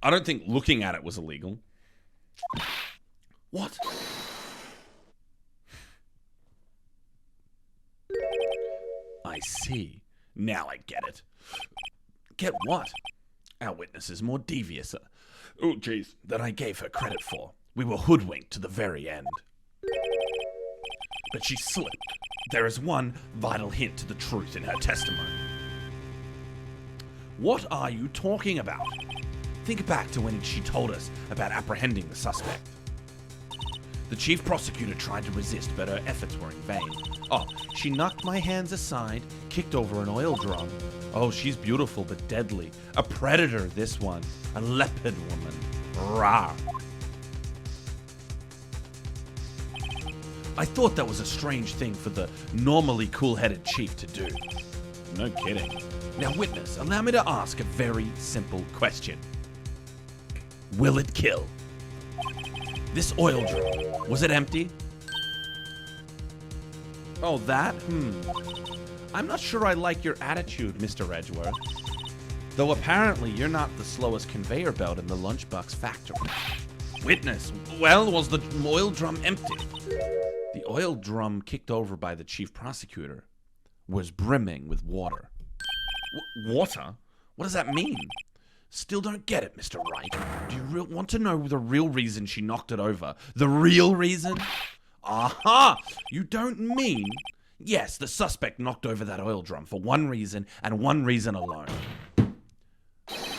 I don't think looking at it was illegal. What? I see. Now I get it. Get what? Our witness is more devious than I gave her credit for. We were hoodwinked to the very end. But she slipped. There is one vital hint to the truth in her testimony. What are you talking about? Think back to when she told us about apprehending the suspect. The chief prosecutor tried to resist, but her efforts were in vain. Oh, she knocked my hands aside, kicked over an oil drum. Oh, she's beautiful but deadly. A predator, this one. A leopard woman. Rawr. I thought that was a strange thing for the normally cool-headed chief to do. No kidding. Now, witness, allow me to ask a very simple question. Will it kill? This oil drum, was it empty? Oh, that? I'm not sure I like your attitude, Mr. Edgeworth. Though apparently you're not the slowest conveyor belt in the lunchbox factory. Witness, well, was the oil drum empty? The oil drum kicked over by the chief prosecutor was brimming with water. Water? What does that mean? Still don't get it, Mr. Wright. Do you want to know the real reason she knocked it over? The real reason? Aha! You don't mean... Yes, the suspect knocked over that oil drum for one reason and one reason alone.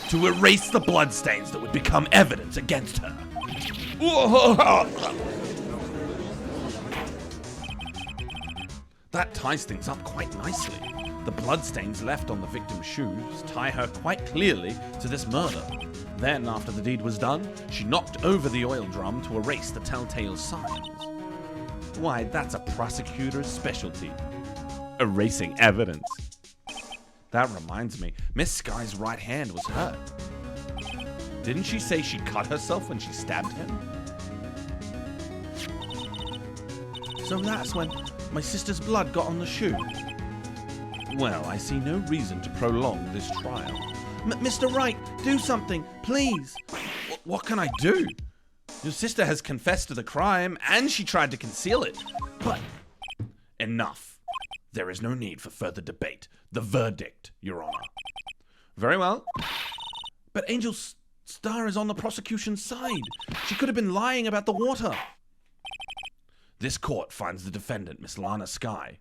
To erase the bloodstains that would become evidence against her. That ties things up quite nicely. The bloodstains left on the victim's shoes tie her quite clearly to this murder. Then, after the deed was done, she knocked over the oil drum to erase the telltale signs. Why, that's a prosecutor's specialty. Erasing evidence. That reminds me, Miss Sky's right hand was hurt. Didn't she say she cut herself when she stabbed him? So that's when my sister's blood got on the shoe. Well, I see no reason to prolong this trial. Mr. Wright, do something, please. What can I do? Your sister has confessed to the crime, and she tried to conceal it. But enough. There is no need for further debate. The verdict, Your Honor. Very well. But Angel Star is on the prosecution's side. She could have been lying about the water. This court finds the defendant, Miss Lana Sky.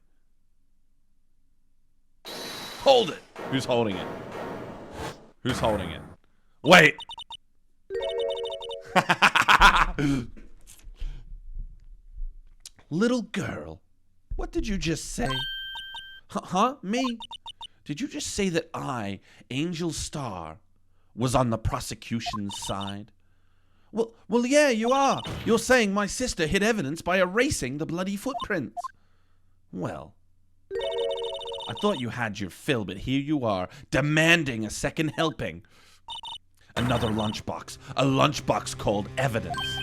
Hold it! Who's holding it? Who's holding it? Wait! Little girl, what did you just say? Huh? Me? Did you just say that I, Angel Star, was on the prosecution's side? Well, yeah, you are. You're saying my sister hid evidence by erasing the bloody footprints. Well, I thought you had your fill, but here you are, demanding a second helping. Another lunchbox. A lunchbox called evidence.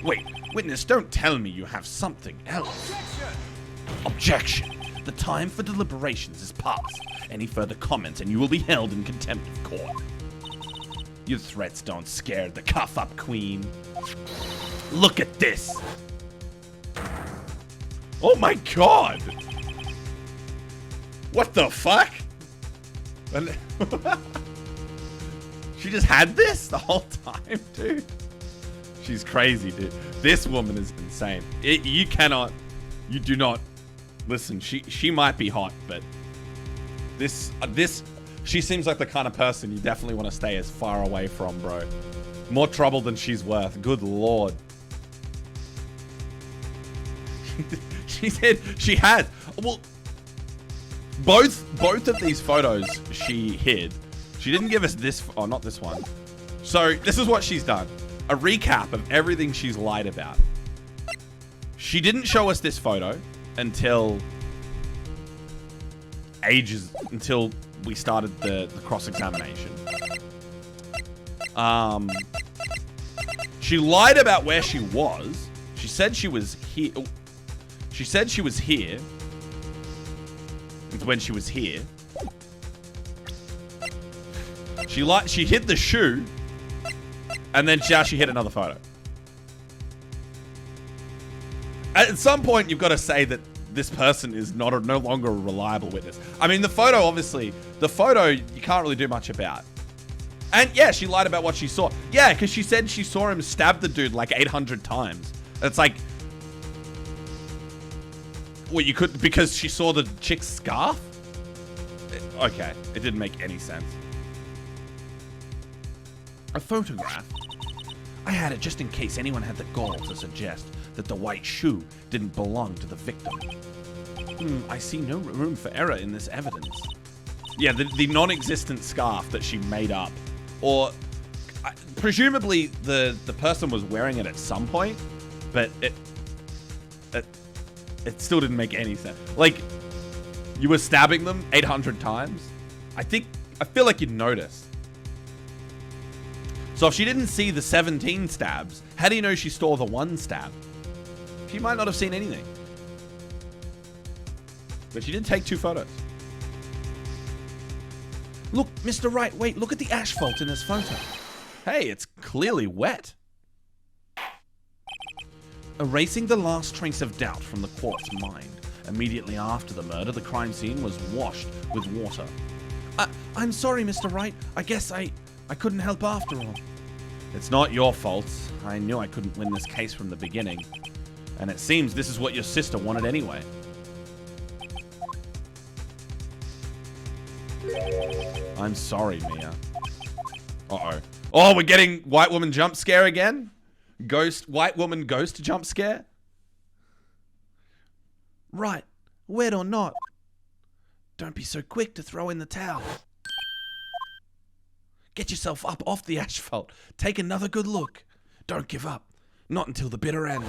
Wait, witness, don't tell me you have something else. Objection. The time for deliberations is past. Any further comments and you will be held in contempt of court. Your threats don't scare the cuff-up queen. Look at this. Oh my god! What the fuck? And she just had this the whole time, dude. She's crazy, dude. This woman is insane. You do not. Listen, she might be hot, but she seems like the kind of person you definitely want to stay as far away from, bro. More trouble than she's worth. Good lord. She said she had. Well, both of these photos she hid. She didn't give us this. Oh, not this one. So this is what she's done. A recap of everything she's lied about. She didn't show us this photo until until we started the cross-examination. She lied about where she was. She said she was here. She said she was here. It's when she was here. She hid the shoe. And then she hid another photo. At some point, you've got to say that this person is no longer a reliable witness. I mean, the photo, you can't really do much about. And yeah, she lied about what she saw. Yeah, because she said she saw him stab the dude like 800 times. It's like, well, you could, because she saw the chick's scarf? Okay, it didn't make any sense. A photograph? I had it just in case anyone had the gall to suggest that the white shoe didn't belong to the victim. I see no room for error in this evidence. Yeah, the non-existent scarf that she made up. Or, presumably, the person was wearing it at some point, but it still didn't make any sense. Like, you were stabbing them 800 times? I feel like you'd notice. So if she didn't see the 17 stabs, how do you know she saw the one stab? She might not have seen anything. But she did take 2 photos. Look, Mr. Wright, wait, look at the asphalt in this photo. Hey, it's clearly wet. Erasing the last trace of doubt from the court's mind. Immediately after the murder, the crime scene was washed with water. I'm sorry, Mr. Wright. I guess I couldn't help after all. It's not your fault. I knew I couldn't win this case from the beginning. And it seems this is what your sister wanted anyway. I'm sorry, Mia. Uh-oh. Oh, we're getting white woman jump scare again? White woman ghost jump scare? Right. Wet or not. Don't be so quick to throw in the towel. Get yourself up off the asphalt. Take another good look. Don't give up. Not until the bitter end.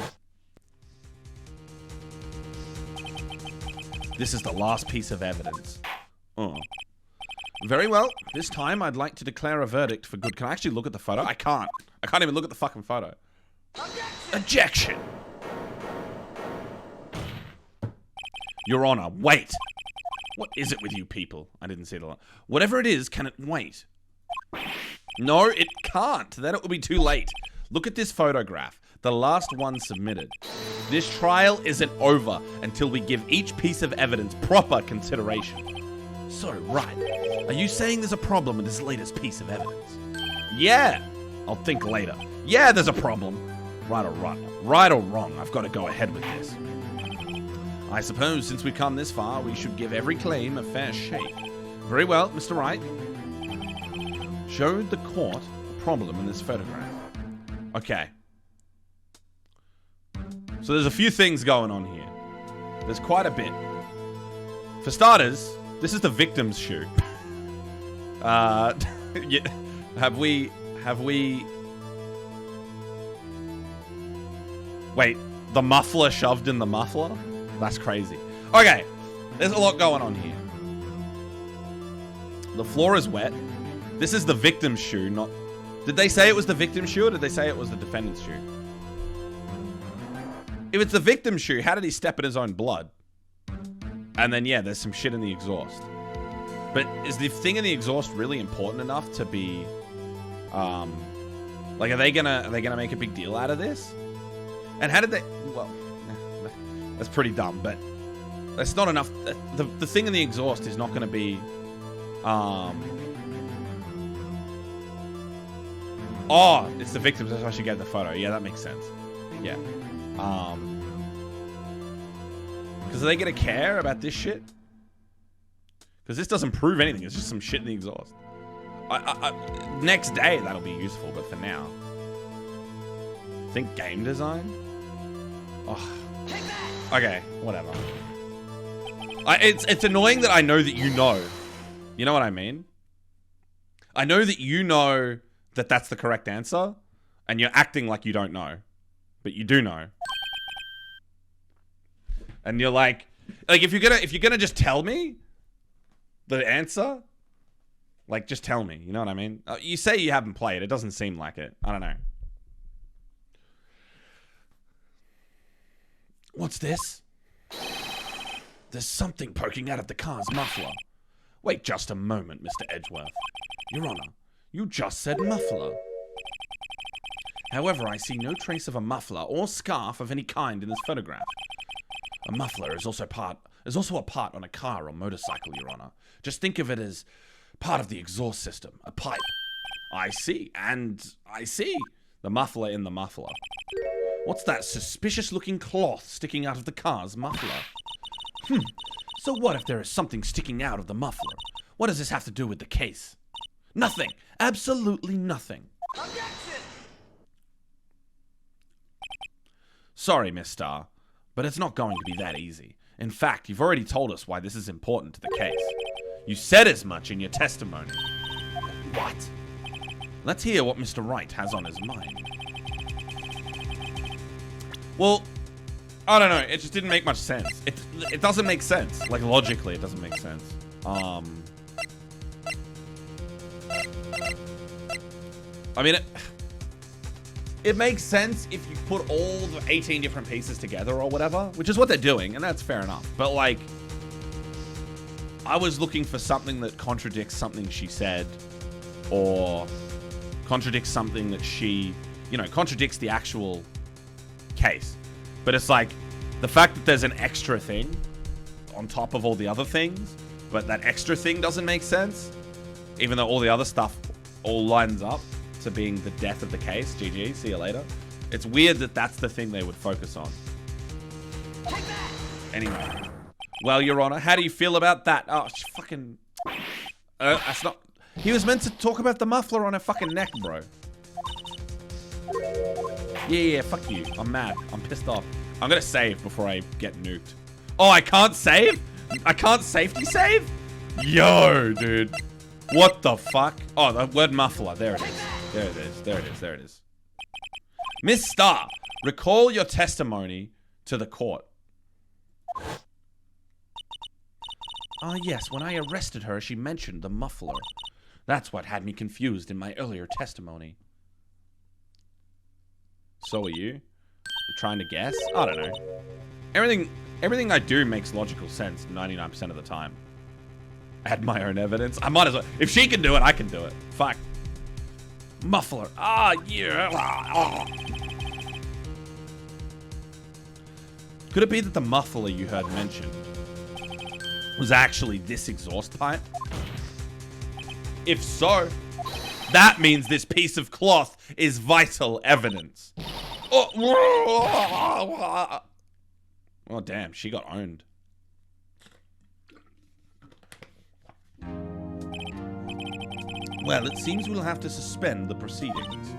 This is the last piece of evidence. Oh. Very well. This time I'd like to declare a verdict for good. Can I actually look at the photo? I can't. I can't even look at the fucking photo. Objection! Your Honor, wait. What is it with you people? I didn't see the line. Whatever it is, can it wait? No, it can't. Then it will be too late. Look at this photograph. The last one submitted. This trial isn't over until we give each piece of evidence proper consideration. So, right. Are you saying there's a problem with this latest piece of evidence? Yeah. I'll think later. Yeah, there's a problem. Right or wrong, I've got to go ahead with this. I suppose since we've come this far, we should give every claim a fair shake. Very well, Mr. Wright. Showed the court a problem in this photograph. Okay. So there's a few things going on here. There's quite a bit. For starters, this is the victim's shoe. Yeah, have we... Wait, the muffler shoved in the muffler? That's crazy. Okay, there's a lot going on here. The floor is wet. This is the victim's shoe, not... Did they say it was the victim's shoe, or did they say it was the defendant's shoe? If it's the victim's shoe, how did he step in his own blood? And then, yeah, there's some shit in the exhaust. But is the thing in the exhaust really important enough to be... Like, are they gonna make a big deal out of this? And how did they... Well, That's pretty dumb, but that's not enough. The thing in the exhaust is not going to be... Oh, it's the victims. That's why she gave the photo. Yeah, that makes sense. Yeah. Because are they going to care about this shit? Because this doesn't prove anything. It's just some shit in the exhaust. Next day, that'll be useful, but for now... Think game design? Oh. Okay, whatever. It's annoying that I know that you know. You know what I mean? I know that you know that that's the correct answer, and you're acting like you don't know. But you do know. And you're like if you're gonna just tell me the answer, like just tell me. You know what I mean? You say you haven't played. It doesn't seem like it. I don't know. What's this? There's something poking out of the car's muffler. Wait just a moment, Mr. Edgeworth. Your Honor, you just said muffler. However, I see no trace of a muffler or scarf of any kind in this photograph. A muffler is also a part on a car or motorcycle, Your Honor. Just think of it as part of the exhaust system, a pipe. I see, and I see. The muffler in the muffler. What's that suspicious-looking cloth sticking out of the car's muffler? So what if there is something sticking out of the muffler? What does this have to do with the case? Nothing. Absolutely nothing. Objection! Sorry, Miss Starr, but it's not going to be that easy. In fact, you've already told us why this is important to the case. You said as much in your testimony. What? Let's hear what Mr. Wright has on his mind. Well, I don't know. It just didn't make much sense. It doesn't make sense. Like, logically, it doesn't make sense. I mean, it makes sense if you put all the 18 different pieces together or whatever, which is what they're doing, and that's fair enough. But, like, I was looking for something that contradicts something she said, or contradicts something that she, contradicts the actual case. But it's like, the fact that there's an extra thing on top of all the other things, but that extra thing doesn't make sense, even though all the other stuff all lines up to being the death of the case. GG, see you later. It's weird that that's the thing they would focus on. Anyway. Well, Your Honor, how do you feel about that? Oh, fucking... that's not... He was meant to talk about the muffler on her fucking neck, bro. Yeah, fuck you. I'm mad. I'm pissed off. I'm gonna save before I get nuked. Oh, I can't save? I can't safety save? Yo, dude. What the fuck? Oh, the word muffler. There it is. There it is. There it is. There it is. Miss Starr, recall your testimony to the court. Yes. When I arrested her, she mentioned the muffler. That's what had me confused in my earlier testimony. So are you? Trying to guess? I don't know. Everything I do makes logical sense 99% of the time. Add my own evidence. I might as well. If she can do it, I can do it. Fuck. Muffler. Yeah. Could it be that the muffler you heard mentioned was actually this exhaust pipe? If so, that means this piece of cloth is vital evidence. Oh, damn, she got owned. Well, it seems we'll have to suspend the proceedings.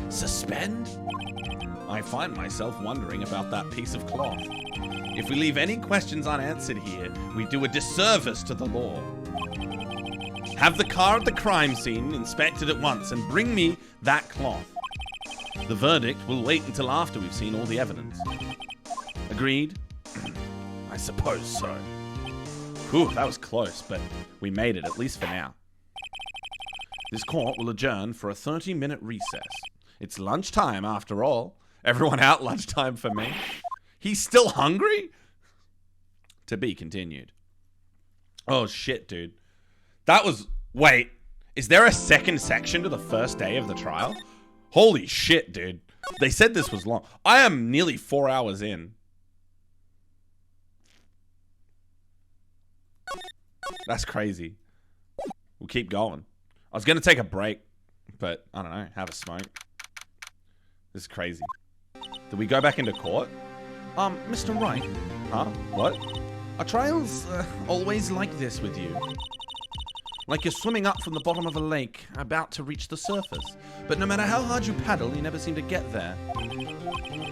Suspend? I find myself wondering about that piece of cloth. If we leave any questions unanswered here, we do a disservice to the law. Have the car at the crime scene inspected at once and bring me that cloth. The verdict will wait until after we've seen all the evidence. Agreed? I suppose so. Whew, that was close, but we made it, at least for now. This court will adjourn for a 30-minute recess. It's lunchtime, after all. Everyone out lunchtime for me. He's still hungry? To be continued. Oh, shit, dude. That was... Wait. Is there a second section to the first day of the trial? Holy shit, dude. They said this was long. I am nearly 4 hours in. That's crazy. We'll keep going. I was going to take a break, but I don't know. Have a smoke. This is crazy. Did we go back into court? Mr. Wright, Huh? What? are trials always like this with you? Like you're swimming up from the bottom of a lake, about to reach the surface, but no matter how hard you paddle, you never seem to get there.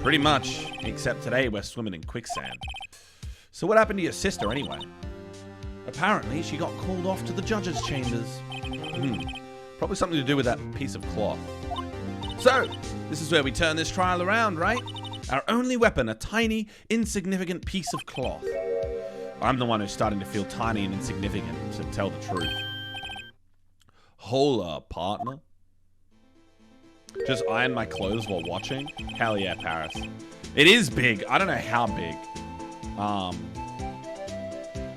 Pretty much. Except today we're swimming in quicksand. So what happened to your sister anyway? Apparently, she got called off to the judge's chambers. Probably something to do with that piece of cloth. So, this is where we turn this trial around, right? Our only weapon, a tiny, insignificant piece of cloth. I'm the one who's starting to feel tiny and insignificant, to tell the truth. Hold up, partner. Just iron my clothes while watching? Hell yeah, Paris. It is big. I don't know how big.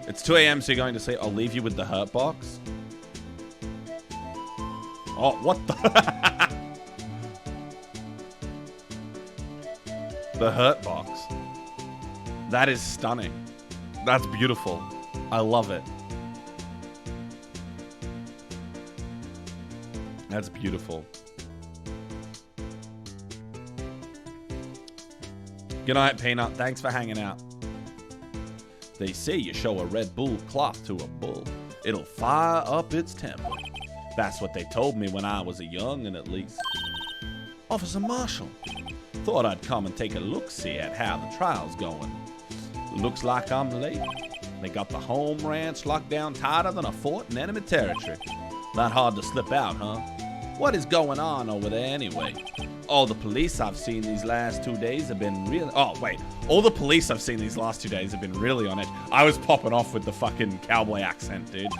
It's 2 a.m., so you're going to sleep. I'll leave you with the hurt box. Oh, what the? The hurt box. That is stunning. That's beautiful. I love it. That's beautiful. Good night, Peanut. Thanks for hanging out. They say you show a Red Bull cloth to a bull, it'll fire up its temper. That's what they told me when I was a youngin', at least. Officer Marshall. Thought I'd come and take a look-see at how the trial's going. Looks like I'm late. They got the home ranch locked down tighter than a fort in enemy territory. Not hard to slip out, huh? What is going on over there anyway? All the police I've seen these last 2 days have been really... Oh, wait. All the police I've seen these last 2 days have been really on edge. I was popping off with the fucking cowboy accent, dude.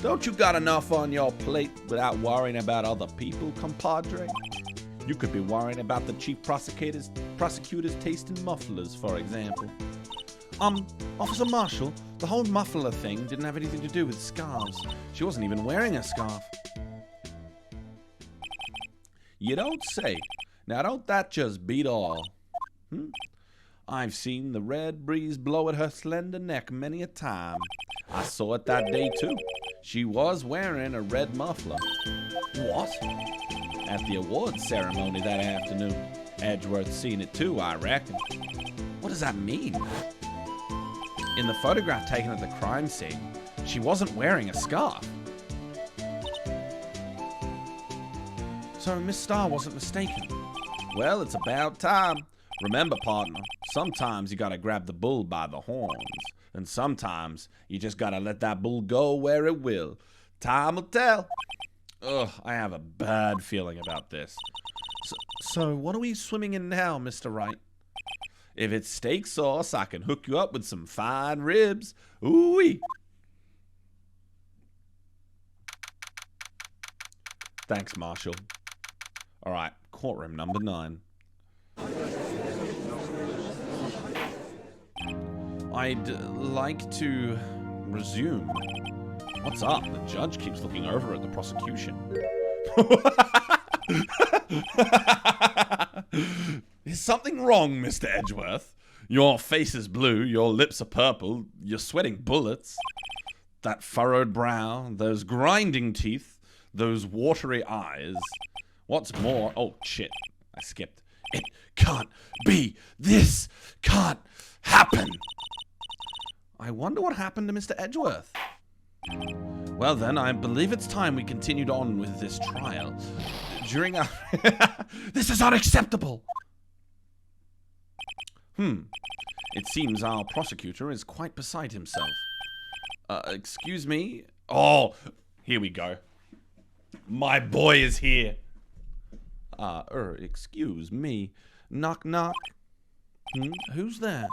Don't you got enough on your plate without worrying about other people, compadre? You could be worrying about the chief prosecutor's tasting mufflers, for example. Officer Marshall, the whole muffler thing didn't have anything to do with scarves. She wasn't even wearing a scarf. You don't say. Now don't that just beat all? I've seen the red breeze blow at her slender neck many a time. I saw it that day too. She was wearing a red muffler. What? At the awards ceremony that afternoon. Edgeworth seen it too, I reckon. What does that mean? In the photograph taken at the crime scene, she wasn't wearing a scarf. So Miss Starr wasn't mistaken. Well, it's about time. Remember, partner, sometimes you gotta grab the bull by the horns. And sometimes you just gotta let that bull go where it will. Time will tell. Ugh, I have a bad feeling about this. So what are we swimming in now, Mr. Wright? If it's steak sauce, I can hook you up with some fine ribs. Ooh-wee. Thanks, Marshall. All right, courtroom number 9. I'd like to resume. What's up? The judge keeps looking over at the prosecution. Is something wrong, Mr. Edgeworth? Your face is blue, your lips are purple, you're sweating bullets. That furrowed brow, those grinding teeth, those watery eyes. What's more... Oh, shit. I skipped. It can't be. This can't happen. I wonder what happened to Mr. Edgeworth. Well then, I believe it's time we continued on with this trial. During our... This is unacceptable! It seems our prosecutor is quite beside himself. Excuse me? Oh, here we go. My boy is here. Excuse me. Knock, knock. Who's there?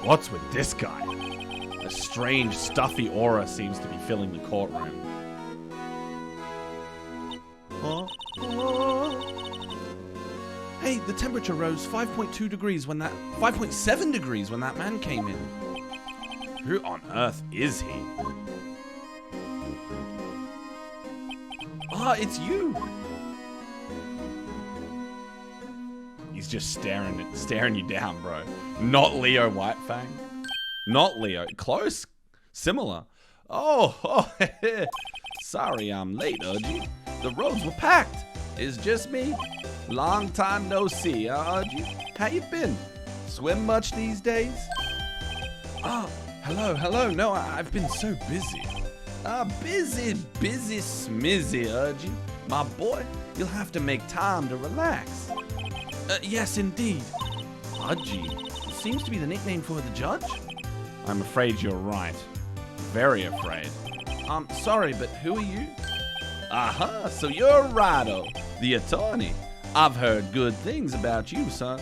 What's with this guy? A strange, stuffy aura seems to be filling the courtroom. Hey, the temperature rose 5.2 degrees when that... 5.7 degrees when that man came in. Who on earth is he? Ah, it's you. He's just staring you down, bro. Not Leo Whitefang. Not Leo. Close. Similar. Oh, sorry I'm late, Udgy. The roads were packed. It's just me. Long time no see, Udgy. How you been? Swim much these days? Ah, hello. No, I've been so busy. Busy smizzy, Udgy. My boy, you'll have to make time to relax. Yes, indeed. Udgy seems to be the nickname for the judge. I'm afraid you're right. Very afraid. Sorry, but who are you? Aha, so you're Righto, the attorney. I've heard good things about you, son.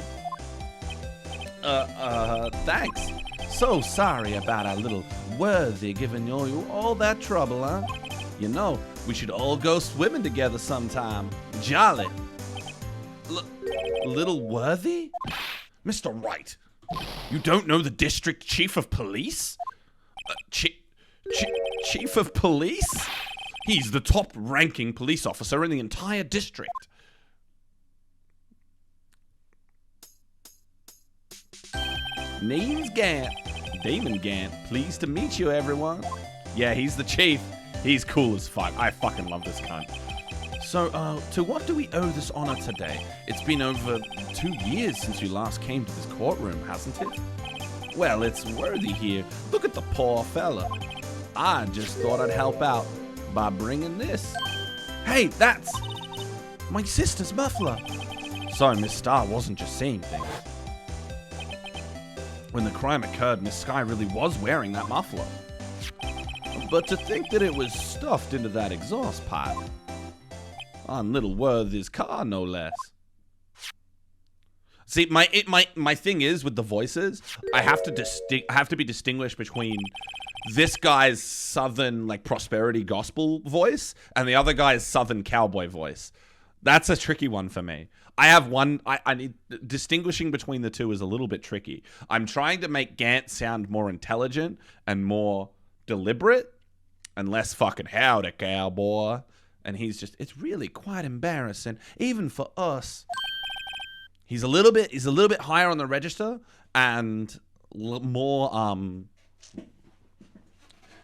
Thanks. So sorry about our little worthy giving you all that trouble, huh? You know, we should all go swimming together sometime. Jolly. Little worthy? Mr. Wright, you don't know the district chief of police? Chief of police? He's the top-ranking police officer in the entire district. Name's Gant. Damon Gant. Pleased to meet you, everyone. Yeah, he's the chief. He's cool as fuck. I fucking love this cunt. So, to what do we owe this honor today? It's been over 2 years since you last came to this courtroom, hasn't it? Well, it's worthy here. Look at the poor fella. I just thought I'd help out by bringing this. Hey, that's my sister's muffler. So Miss Star wasn't just saying things. When the crime occurred, Miss Sky really was wearing that muffler. But to think that it was stuffed into that exhaust pipe. On little Worthy's car, no less. See, my thing is with the voices, I have to be distinguished between this guy's southern like prosperity gospel voice and the other guy's southern cowboy voice. That's a tricky one for me. I have one. I need distinguishing between the two is a little bit tricky. I'm trying to make Gant sound more intelligent and more deliberate and less fucking howdy cowboy. And he's just, it's really quite embarrassing, even for us. He's a little bit higher on the register and more,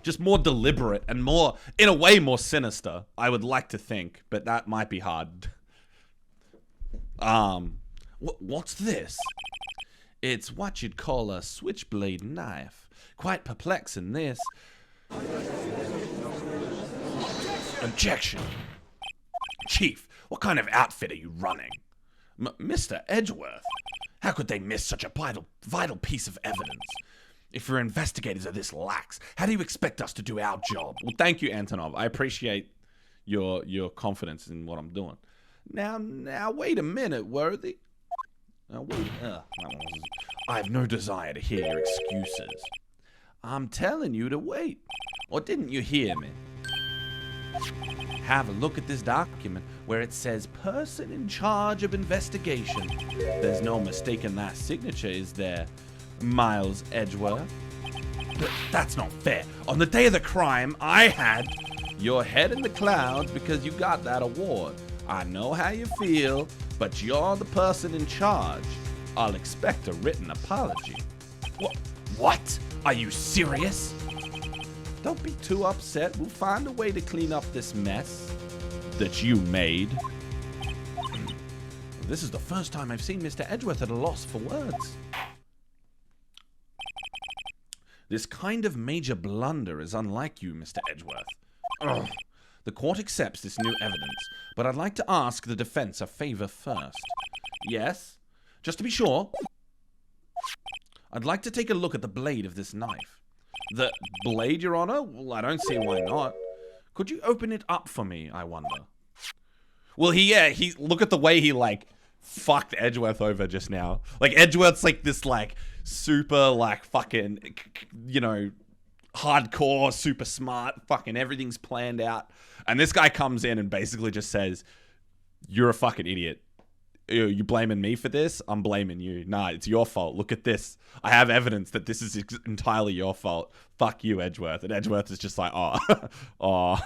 just more deliberate and more, in a way, more sinister. I would like to think, but that might be hard. What's this? It's what you'd call a switchblade knife. Quite perplexing, this. Objection. Chief, what kind of outfit are you running? Mr. Edgeworth, how could they miss such a vital piece of evidence? If your investigators are this lax, how do you expect us to do our job? Well, thank you, Antonov. I appreciate your confidence in what I'm doing. Now, wait a minute, Worthy. Now, wait. I have no desire to hear your excuses. I'm telling you to wait. Or didn't you hear me? Have a look at this document where it says person in charge of investigation. There's no mistaking that signature, is there, Miles Edgeworth? But that's not fair. On the day of the crime, I had your head in the clouds because you got that award. I know how you feel, but you're the person in charge. I'll expect a written apology. What? Are you serious? Don't be too upset. We'll find a way to clean up this mess that you made. This is the first time I've seen Mr. Edgeworth at a loss for words. This kind of major blunder is unlike you, Mr. Edgeworth. Ugh. The court accepts this new evidence, but I'd like to ask the defense a favor first. Yes? Just to be sure. I'd like to take a look at the blade of this knife. The blade, Your Honor? Well, I don't see why not. Could you open it up for me, I wonder? Well, he look at the way he, like, fucked Edgeworth over just now. Like, Edgeworth's, like, this, like, super, like, fucking, you know, hardcore, super smart, fucking everything's planned out. And this guy comes in and basically just says, you're a fucking idiot. you blaming me for this? I'm blaming you. Nah, it's your fault. Look at this. I have evidence that this is entirely your fault. Fuck you, Edgeworth. And Edgeworth is just like, oh, oh,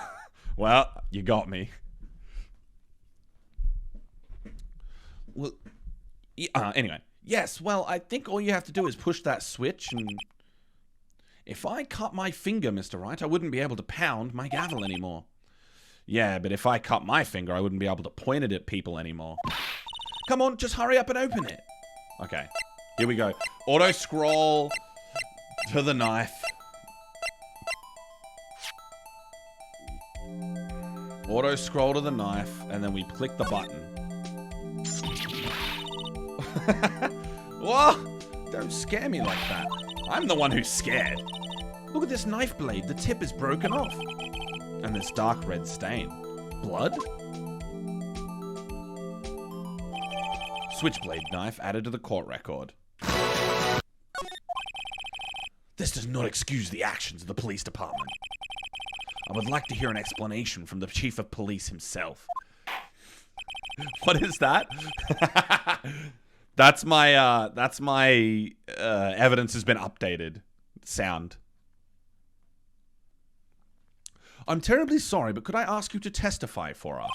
well, you got me. Well, anyway. Yes, well, I think all you have to do is push that switch and... If I cut my finger, Mr. Wright, I wouldn't be able to pound my gavel anymore. Yeah, but if I cut my finger, I wouldn't be able to point it at people anymore. Come on, just hurry up and open it. Okay, here we go. Auto scroll to the knife. Auto scroll to the knife, and then we click the button. What? Don't scare me like that. I'm the one who's scared. Look at this knife blade. The tip is broken off. And this dark red stain. Blood? Switchblade knife added to the court record. This does not excuse the actions of the police department. I would like to hear an explanation from the chief of police himself. What is that? That's my evidence has been updated sound. I'm terribly sorry, but could I ask you to testify for us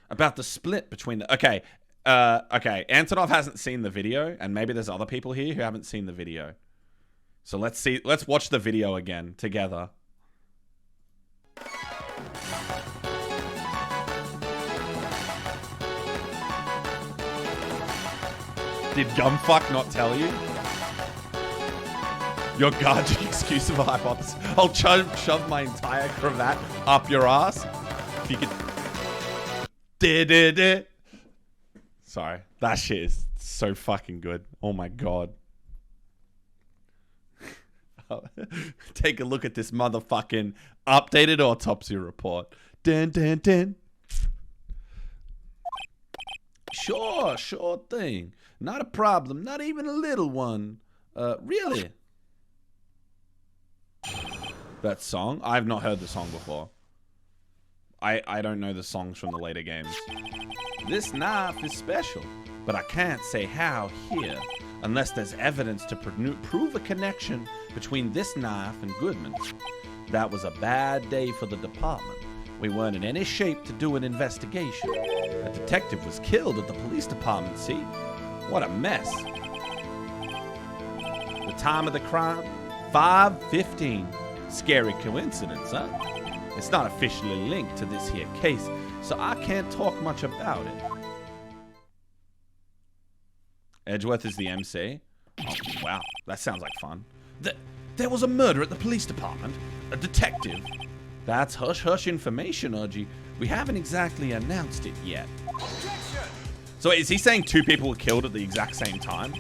about the split between the... Okay, Antonov hasn't seen the video, and maybe there's other people here who haven't seen the video. So let's watch the video again together. Did Gumfuck not tell you? Your guardian excuse of a hypothesis. I'll shove my entire cravat up your ass. If you could... Sorry. That shit is so fucking good. Oh my god. Take a look at this motherfucking updated autopsy report. Dun, dun, dun. Sure thing. Not a problem. Not even a little one. Really? That song? I've not heard the song before. I don't know the songs from the later games. This knife is special, but I can't say how here, unless there's evidence to prove a connection between this knife and Goodman's. That was a bad day for the department. We weren't in any shape to do an investigation. A detective was killed at the police department, see? What a mess. The time of the crime? 5:15. Scary coincidence, huh? It's not officially linked to this here case, so I can't talk much about it. Edgeworth is the MC? Oh, wow. That sounds like fun. There was a murder at the police department. A detective. That's hush-hush information, Argy. We haven't exactly announced it yet. So is he saying two people were killed at the exact same time?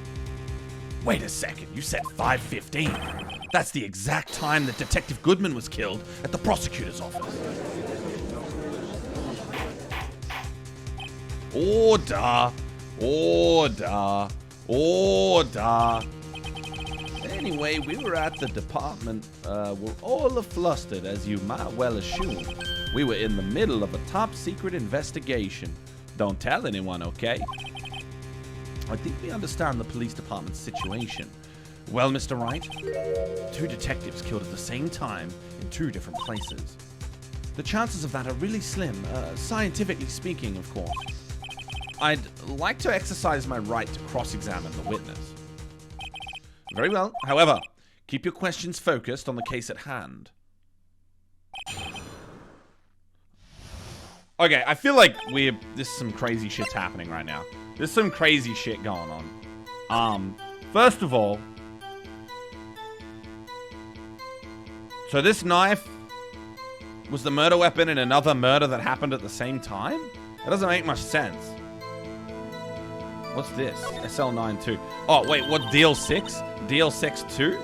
Wait a second, you said 5:15. That's the exact time that Detective Goodman was killed at the prosecutor's office. Order! Order! Order! Anyway, we were at the department. We're all aflustered, as you might well assume. We were in the middle of a top-secret investigation. Don't tell anyone, okay? I think we understand the police department's situation. Well, Mr. Wright, two detectives killed at the same time in two different places. The chances of that are really slim, scientifically speaking, of course. I'd like to exercise my right to cross-examine the witness. Very well. However, keep your questions focused on the case at hand. Okay, I feel like there's some crazy shit's happening right now. There's some crazy shit going on. First of all, so this knife was the murder weapon in another murder that happened at the same time? That doesn't make much sense. What's this? SL92. Oh, wait, what? DL6? DL6 2?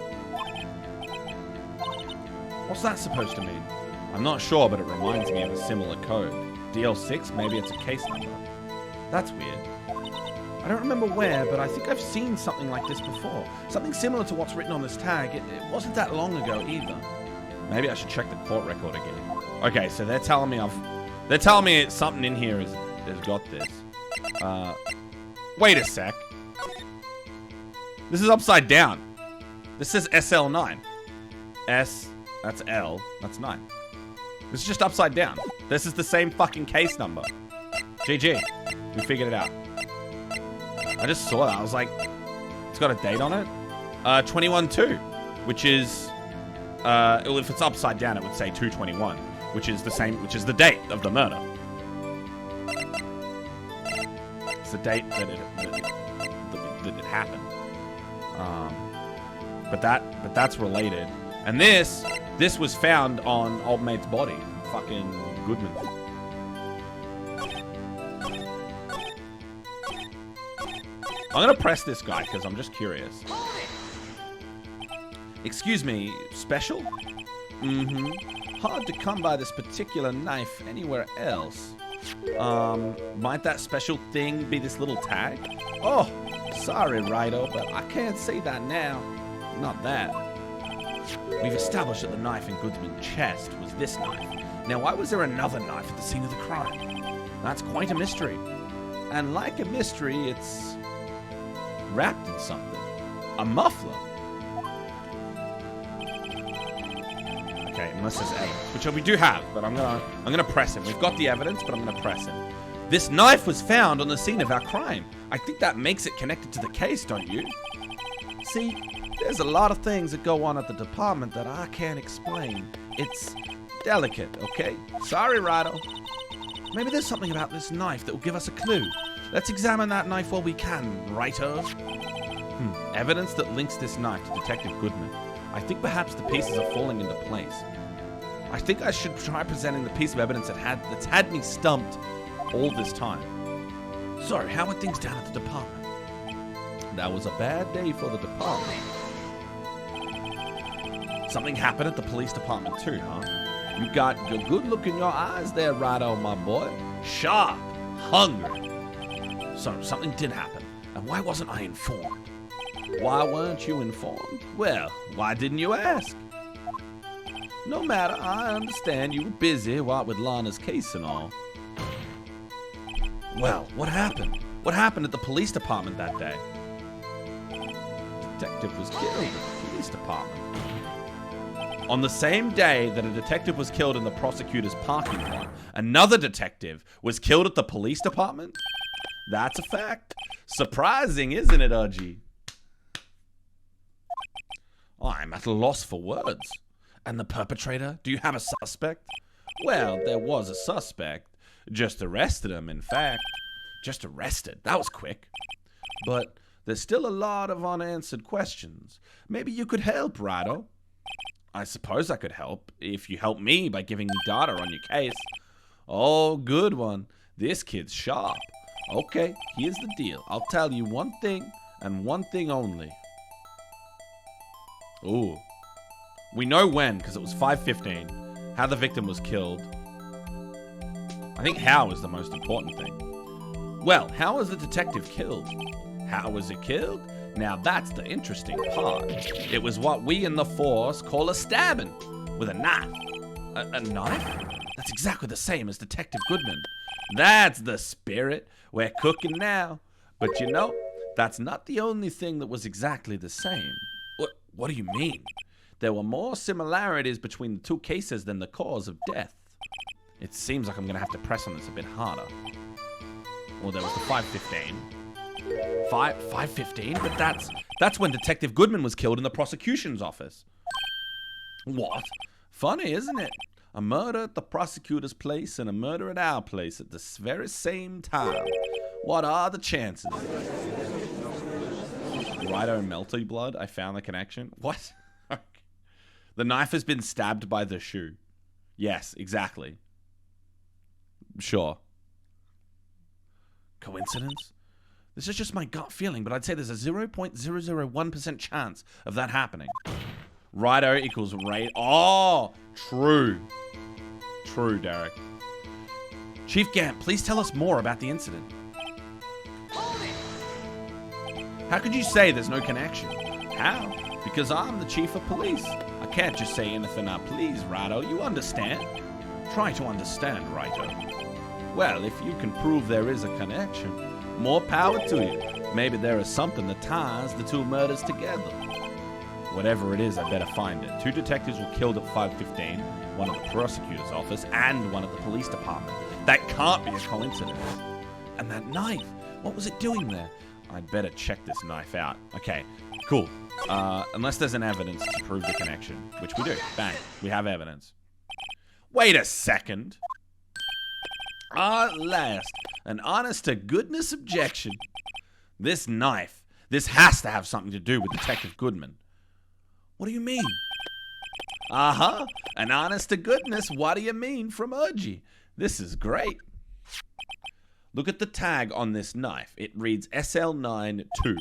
What's that supposed to mean? I'm not sure, but it reminds me of a similar code. DL6? Maybe it's a case number. That's weird. I don't remember where, but I think I've seen something like this before. Something similar to what's written on this tag. It wasn't that long ago either. Maybe I should check the court record again. Okay, so they're telling me something in here has got this. Wait a sec. This is upside down. This says SL9. S, that's L, that's 9. This is just upside down. This is the same fucking case number. GG. We figured it out. I just saw that. I was like, it's got a date on it. 21-2, which is, well, if it's upside down, it would say 221, which is the same, which is the date of the murder. It's the date that it happened. But that's related. And this was found on old mate's body. Fucking Goodman. I'm gonna press this guy because I'm just curious. Excuse me, special? Mm-hmm. Hard to come by this particular knife anywhere else. Might that special thing be this little tag? Oh, sorry, Righto, but I can't say that now. Not that. We've established that the knife in Goodman's chest was this knife. Now, why was there another knife at the scene of the crime? That's quite a mystery. And like a mystery, it's wrapped in something. A muffler. Okay, unless there's evidence, which we do have, but I'm gonna press him. We've got the evidence, but I'm gonna press him. This knife was found on the scene of our crime. I think that makes it connected to the case, don't you? See, there's a lot of things that go on at the department that I can't explain. It's delicate, okay? Sorry, Righto. Maybe there's something about this knife that will give us a clue. Let's examine that knife while we can, Righto. Evidence that links this knife to Detective Goodman. I think perhaps the pieces are falling into place. I think I should try presenting the piece of evidence that's had me stumped all this time. So, how are things down at the department? That was a bad day for the department. Something happened at the police department too, huh? You got your good look in your eyes there, Righto, my boy. Sharp, hungry. So, something did happen. And why wasn't I informed? Why weren't you informed? Well, why didn't you ask? No matter, I understand you were busy, what with Lana's case and all. Well, what happened? What happened at the police department that day? The detective was killed at the police department. On the same day that a detective was killed in the prosecutor's parking lot, another detective was killed at the police department? That's a fact. Surprising, isn't it, Urgy? I'm at a loss for words. And the perpetrator? Do you have a suspect? Well, there was a suspect. Just arrested him, in fact. Just arrested. That was quick. But there's still a lot of unanswered questions. Maybe you could help, Righto. I suppose I could help, if you help me by giving me data on your case. Oh, good one. This kid's sharp. Okay, here's the deal. I'll tell you one thing, and one thing only. Ooh. We know when, because it was 5:15. How the victim was killed. I think how is the most important thing. Well, how was the detective killed? How was it killed? Now that's the interesting part. It was what we in the force call a stabbing. With a knife. A knife? That's exactly the same as Detective Goodman. That's the spirit. We're cooking now. But you know, that's not the only thing that was exactly the same. What do you mean? There were more similarities between the two cases than the cause of death. It seems like I'm going to have to press on this a bit harder. Well, there was the 5:15. 5:15? But that's when Detective Goodman was killed in the prosecution's office. What? Funny, isn't it? A murder at the prosecutor's place and a murder at our place at the very same time. What are the chances? Righto Melty Blood, I found the connection. What? The knife has been stabbed by the shoe. Yes, exactly. Sure. Coincidence? This is just my gut feeling, but I'd say there's a 0.001% chance of that happening. Righto equals rate. Oh, true. True, Derek. Chief Gant, please tell us more about the incident. How could you say there's no connection? How? Because I'm the chief of police. I can't just say anything I please, Righto. You understand? Try to understand, Righto. Well, if you can prove there is a connection, More power to you. Maybe there is something that ties the two murders together. Whatever it is, I better find it. 2 detectives were killed at 5:15, one at the prosecutor's office and one at the police department. That can't be a coincidence. And that knife, what was it doing there? I'd better check this knife out. Okay, cool. Unless there's an evidence to prove the connection, which we do. Bang, we have evidence. Wait a second. At last, an honest-to-goodness objection. This knife, this has to have something to do with Detective Goodman. What do you mean? Uh-huh, an honest-to-goodness, what do you mean from Urgy? This is great. Look at the tag on this knife. It reads SL92.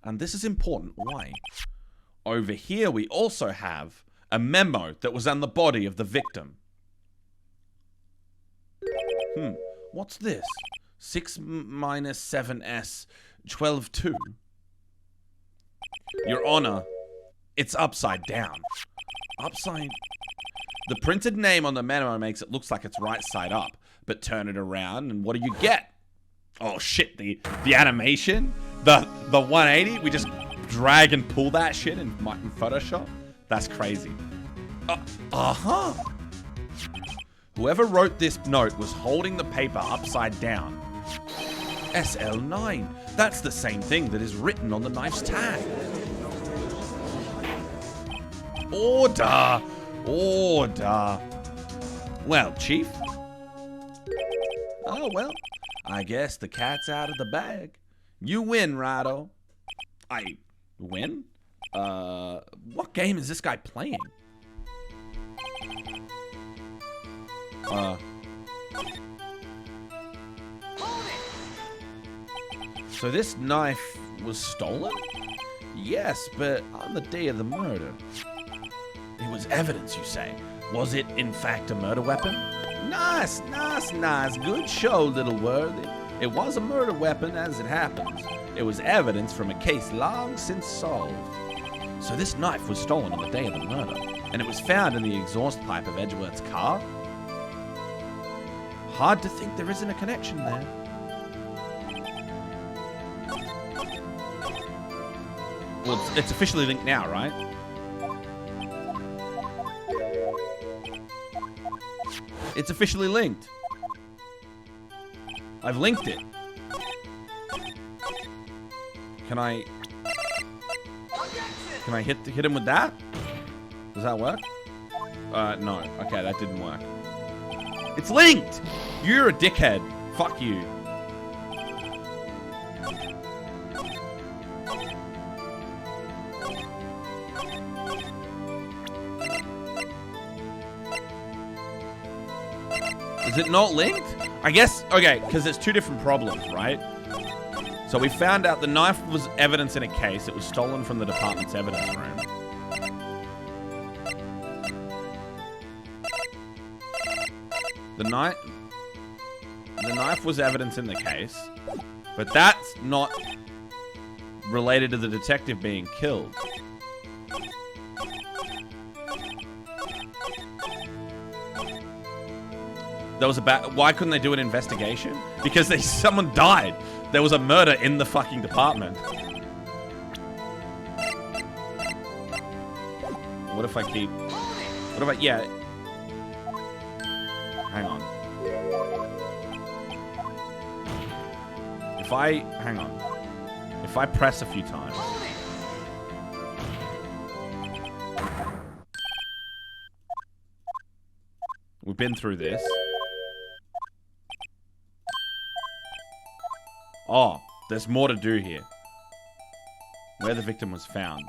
And this is important. Why? Over here, we also have a memo that was on the body of the victim. What's this? 6 minus 7S 12-2. Your Honor, it's upside down. Upside... The printed name on the memo makes it look like it's right side up. But turn it around, and what do you get? Oh shit, the animation? The 180? We just drag and pull that shit in Photoshop? That's crazy. Uh-huh. Whoever wrote this note was holding the paper upside down. SL9. That's the same thing that is written on the knife's tag. Order! Order! Well, Chief. Oh, well, I guess the cat's out of the bag. You win, Rado. I win? What game is this guy playing? So this knife was stolen? Yes, but on the day of the murder. It was evidence, you say? Was it, in fact, a murder weapon? Nice, nice, nice. Good show, little worthy. It was a murder weapon, as it happens. It was evidence from a case long since solved. So this knife was stolen on the day of the murder, and it was found in the exhaust pipe of Edgeworth's car? Hard to think there isn't a connection there. Well, it's officially linked now, right? It's officially linked. I've linked it. Can I hit him with that? Does that work? No. Okay, that didn't work. It's linked! You're a dickhead. Fuck you. Is it not linked? I guess, okay, because there's 2 different problems, right? So we found out the knife was evidence in a case. It was stolen from the department's evidence room. The knife was evidence in the case, but that's not related to the detective being killed. There was why couldn't they do an investigation? Because someone died. There was a murder in the fucking department. What if I keep... What if I... Yeah. Hang on. Hang on. If I press a few times... We've been through this. Oh, there's more to do here. Where the victim was found.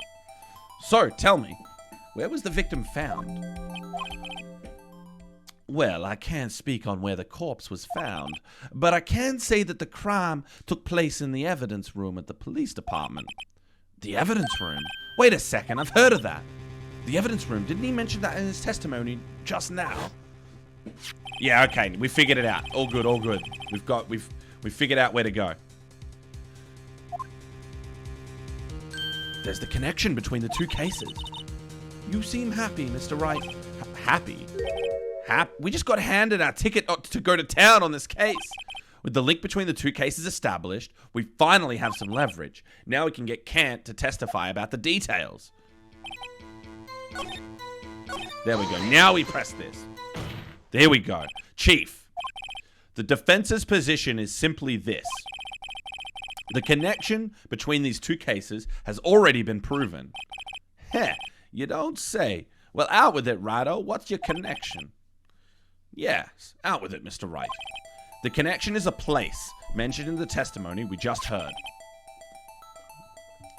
So, tell me, where was the victim found? Well, I can't speak on where the corpse was found, but I can say that the crime took place in the evidence room at the police department. The evidence room? Wait a second, I've heard of that. The evidence room, didn't he mention that in his testimony just now? Yeah, okay, we figured it out. All good, all good. We've figured out where to go. There's the connection between the 2 cases. You seem happy, Mr. Wright. Happy? We just got handed our ticket to go to town on this case. With the link between the two cases established, we finally have some leverage. Now we can get Kant to testify about the details. There we go. Now we press this. There we go. Chief, the defense's position is simply this. The connection between these two cases has already been proven. Heh, you don't say. Well, out with it, Righto. What's your connection? Yes, out with it, Mr. Wright. The connection is a place mentioned in the testimony we just heard.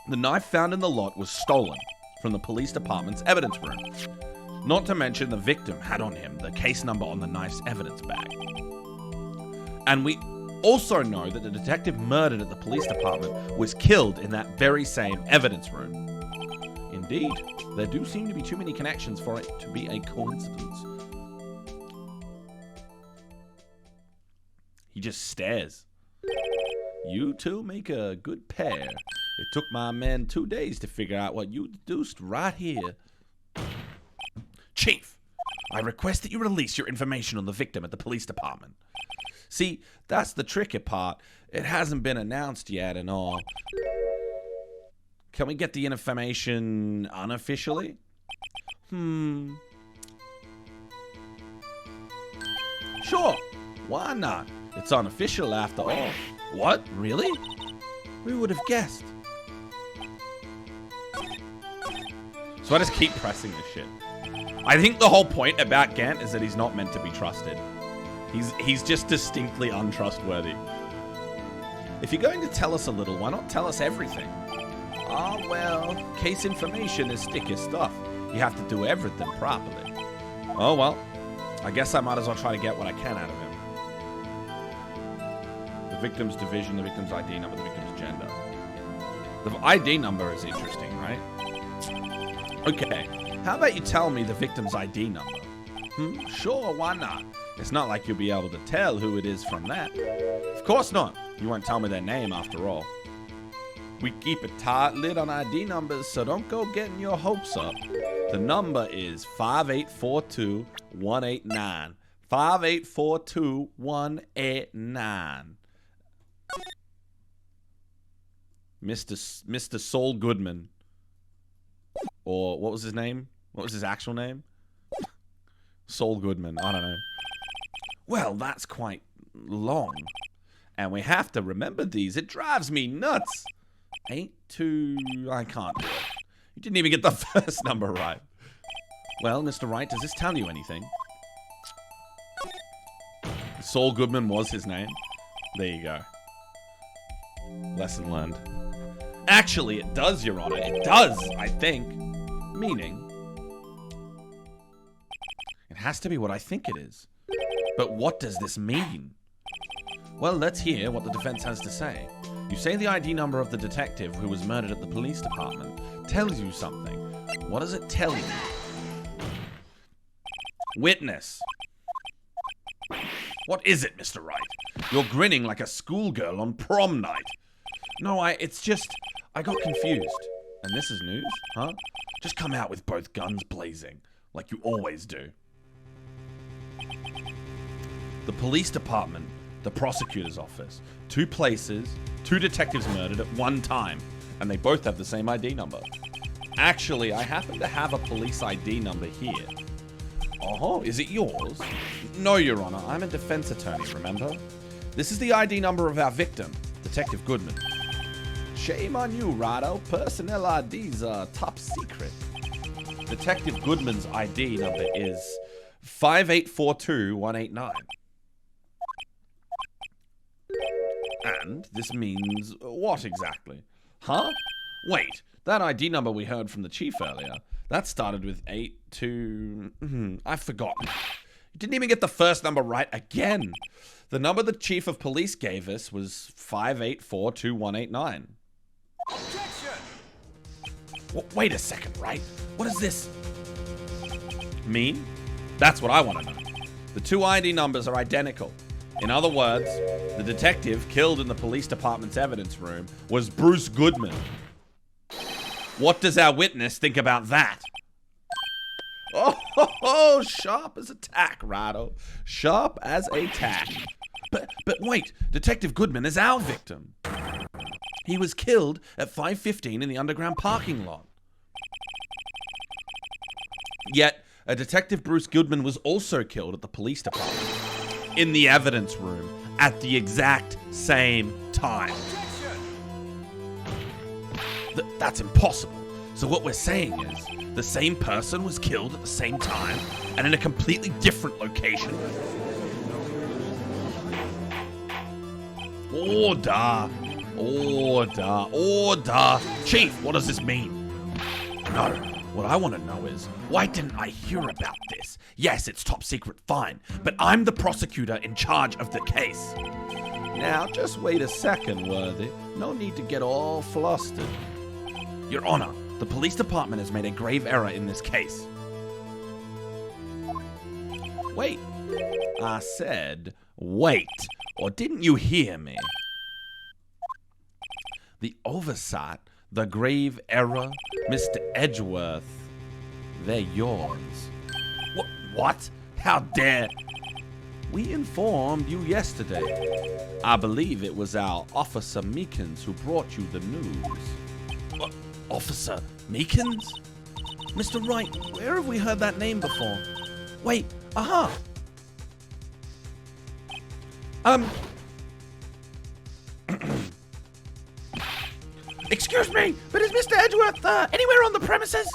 The knife found in the lot was stolen from the police department's evidence room. Not to mention the victim had on him the case number on the knife's evidence bag. And we also know that the detective murdered at the police department was killed in that very same evidence room. Indeed, there do seem to be too many connections for it to be a coincidence. He just stares. You two make a good pair. It took my men 2 days to figure out what you deduced right here. Chief, I request that you release your information on the victim at the police department. See, that's the tricky part. It hasn't been announced yet and all. Can we get the information unofficially? Sure, why not? It's unofficial after all. What? Really? We would have guessed. So I just keep pressing this shit. I think the whole point about Gant is that he's not meant to be trusted. He's just distinctly untrustworthy. If you're going to tell us a little, why not tell us everything? Ah, well, case information is sticky stuff. You have to do everything properly. Oh, well, I guess I might as well try to get what I can out of him. The victim's division, the victim's ID number, the victim's gender. The ID number is interesting, right? Okay, how about you tell me the victim's ID number? Sure, why not? It's not like you'll be able to tell who it is from that. Of course not. You won't tell me their name after all. We keep a tight lid on ID numbers, so don't go getting your hopes up. The number is 5842189. 5842189. Mr. Saul Goodman. Or what was his name? What was his actual name? Saul Goodman. I don't know. Well, that's quite long. And we have to remember these. It drives me nuts. 82... I can't do it. You didn't even get the first number right. Well, Mr. Wright, does this tell you anything? Saul Goodman was his name. There you go. Lesson learned. Actually, it does, Your Honor. It does, I think. Meaning... it has to be what I think it is. But what does this mean? Well, let's hear what the defense has to say. You say the ID number of the detective who was murdered at the police department tells you something. What does it tell you? Witness. What is it, Mr. Wright? You're grinning like a schoolgirl on prom night. No, it's just... I got confused. And this is news, huh? Just come out with both guns blazing, like you always do. The police department, the prosecutor's office, 2 places, 2 detectives murdered at one time, and they both have the same ID number. Actually, I happen to have a police ID number here. Oh, is it yours? No, Your Honor, I'm a defense attorney, remember? This is the ID number of our victim, Detective Goodman. Shame on you, Rado. Personnel IDs are top secret. Detective Goodman's ID number is 5842189. And this means what exactly? Huh? Wait, that ID number we heard from the chief earlier, that started with 82... I've forgotten. You didn't even get the first number right again. The number the chief of police gave us was 5842189. Objection! Wait a second, right? What does this mean? That's what I want to know. The 2 ID numbers are identical. In other words, the detective killed in the police department's evidence room was Bruce Goodman. What does our witness think about that? Oh, sharp as a tack, Rado. Sharp as a tack. But wait, Detective Goodman is our victim. He was killed at 5:15 in the underground parking lot. Yet, a Detective Bruce Goodman was also killed at the police department, in the evidence room, at the exact same time. That's impossible. So what we're saying is, the same person was killed at the same time, and in a completely different location. Order! Order! Order! Chief, what does this mean? No, what I want to know is, why didn't I hear about this? Yes, it's top secret, fine, but I'm the prosecutor in charge of the case. Now, just wait a second, Worthy. No need to get all flustered. Your Honor, the police department has made a grave error in this case. Wait. I said, wait. Or didn't you hear me? The oversight, the grave error, Mr. Edgeworth, they're yours. What? How dare... We informed you yesterday. I believe it was our Officer Meekins who brought you the news. Officer Meekins? Mr. Wright, where have we heard that name before? Wait, aha! Excuse me, but is Mr. Edgeworth anywhere on the premises?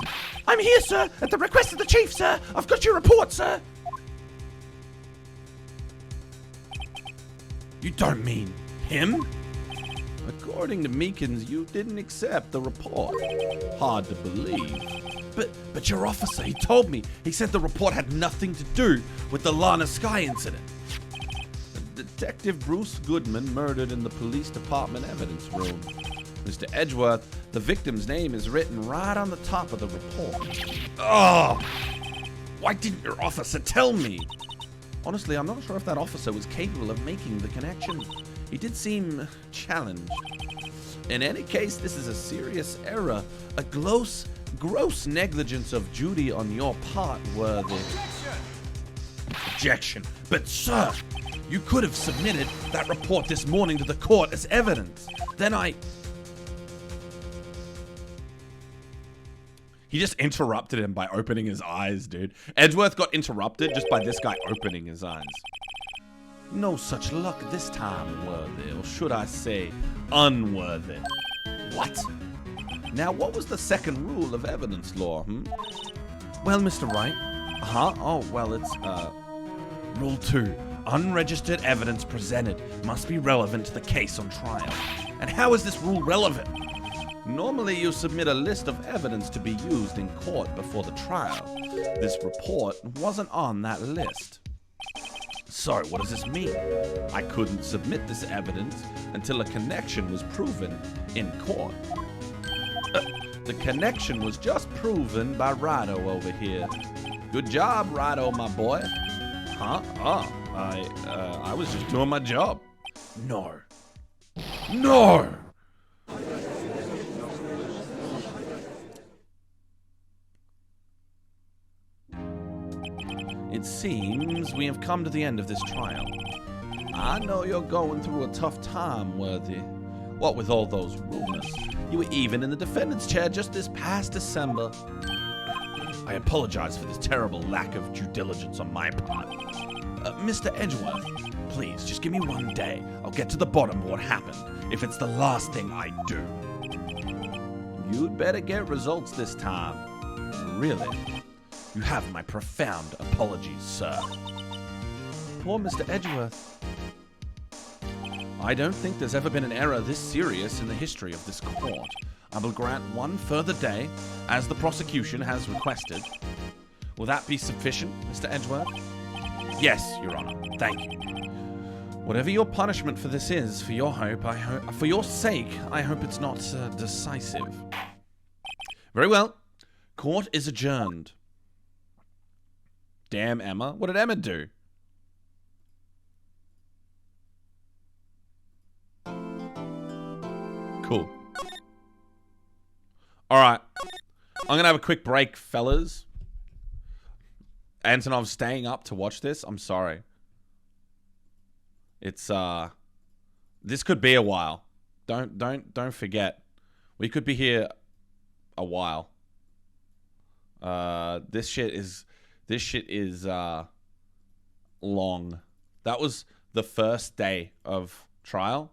I'm here, sir, at the request of the chief, sir. I've got your report, sir. You don't mean him? According to Meekins, you didn't accept the report. Hard to believe. But your officer, he told me. He said the report had nothing to do with the Lana Sky incident. Detective Bruce Goodman murdered in the police department evidence room. Mr. Edgeworth, the victim's name is written right on the top of the report. Oh! Why didn't your officer tell me? Honestly, I'm not sure if that officer was capable of making the connection. He did seem challenged. In any case, this is a serious error. A gross negligence of duty on your part, Worthy. Objection. But sir, you could have submitted that report this morning to the court as evidence. Then He just interrupted him by opening his eyes, dude. Edgeworth got interrupted just by this guy opening his eyes. No such luck this time, Worthy, or should I say, unworthy. What? Now, what was the second rule of evidence law, Well, Mr. Wright. Oh, well, it's, Rule 2. Unregistered evidence presented must be relevant to the case on trial. And how is this rule relevant? Normally, you submit a list of evidence to be used in court before the trial. This report wasn't on that list. So, what does this mean? I couldn't submit this evidence until a connection was proven in court. The connection was just proven by Righto over here. Good job, Righto, my boy. I was just doing my job. No. It seems we have come to the end of this trial. I know you're going through a tough time, Worthy. What with all those rumors? You were even in the defendant's chair just this past December. I apologize for this terrible lack of due diligence on my part. Mr. Edgeworth, please, just give me one day. I'll get to the bottom of what happened, if it's the last thing I do. You'd better get results this time. Really? You have my profound apologies, sir. Poor Mr. Edgeworth. I don't think there's ever been an error this serious in the history of this court. I will grant one further day, as the prosecution has requested. Will that be sufficient, Mr. Edgeworth? Yes, Your Honor. Thank you. Whatever your punishment for this is, for your sake, I hope it's not decisive. Very well. Court is adjourned. Damn, Emma. What did Emma do? Cool. Alright. I'm going to have a quick break, fellas. Antonov's staying up to watch this. I'm sorry. It's this could be a while. Don't forget. We could be here a while. This shit is long. That was the first day of trial,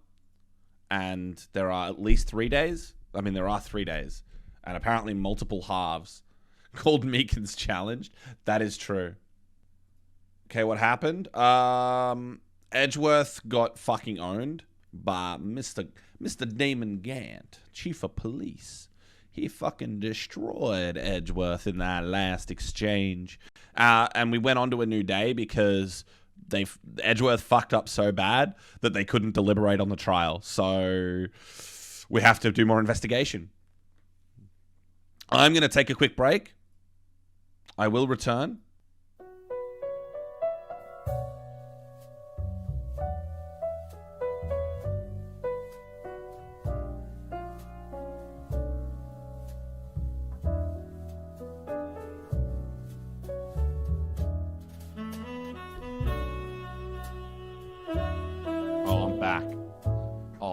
and there are at least 3 days. I mean, there are 3 days, and apparently multiple halves called Meekin's challenged. That is true. Okay, what happened? Edgeworth got fucking owned by Mr. Damon Gant, chief of police. He fucking destroyed Edgeworth in that last exchange. And we went on to a new day because Edgeworth fucked up so bad that they couldn't deliberate on the trial. So we have to do more investigation. I'm going to take a quick break. I will return.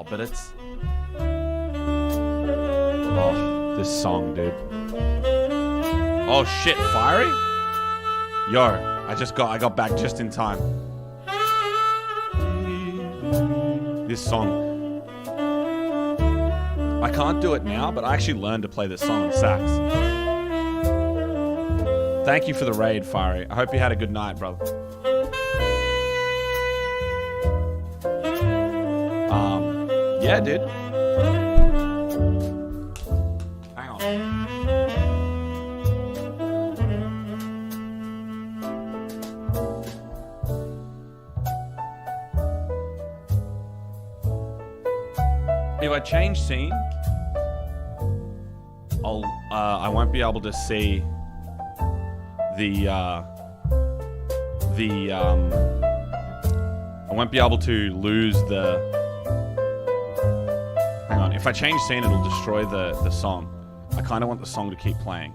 But it's... Oh, this song, dude. Oh, shit, Fiery? Yo, I got back just in time. This song. I can't do it now, but I actually learned to play this song on sax. Thank you for the raid, Fiery. I hope you had a good night, brother. Yeah, dude. Hang on. If I change scene, I won't be able to see I won't be able to lose the... If I change scene, it'll destroy the song. I kind of want the song to keep playing.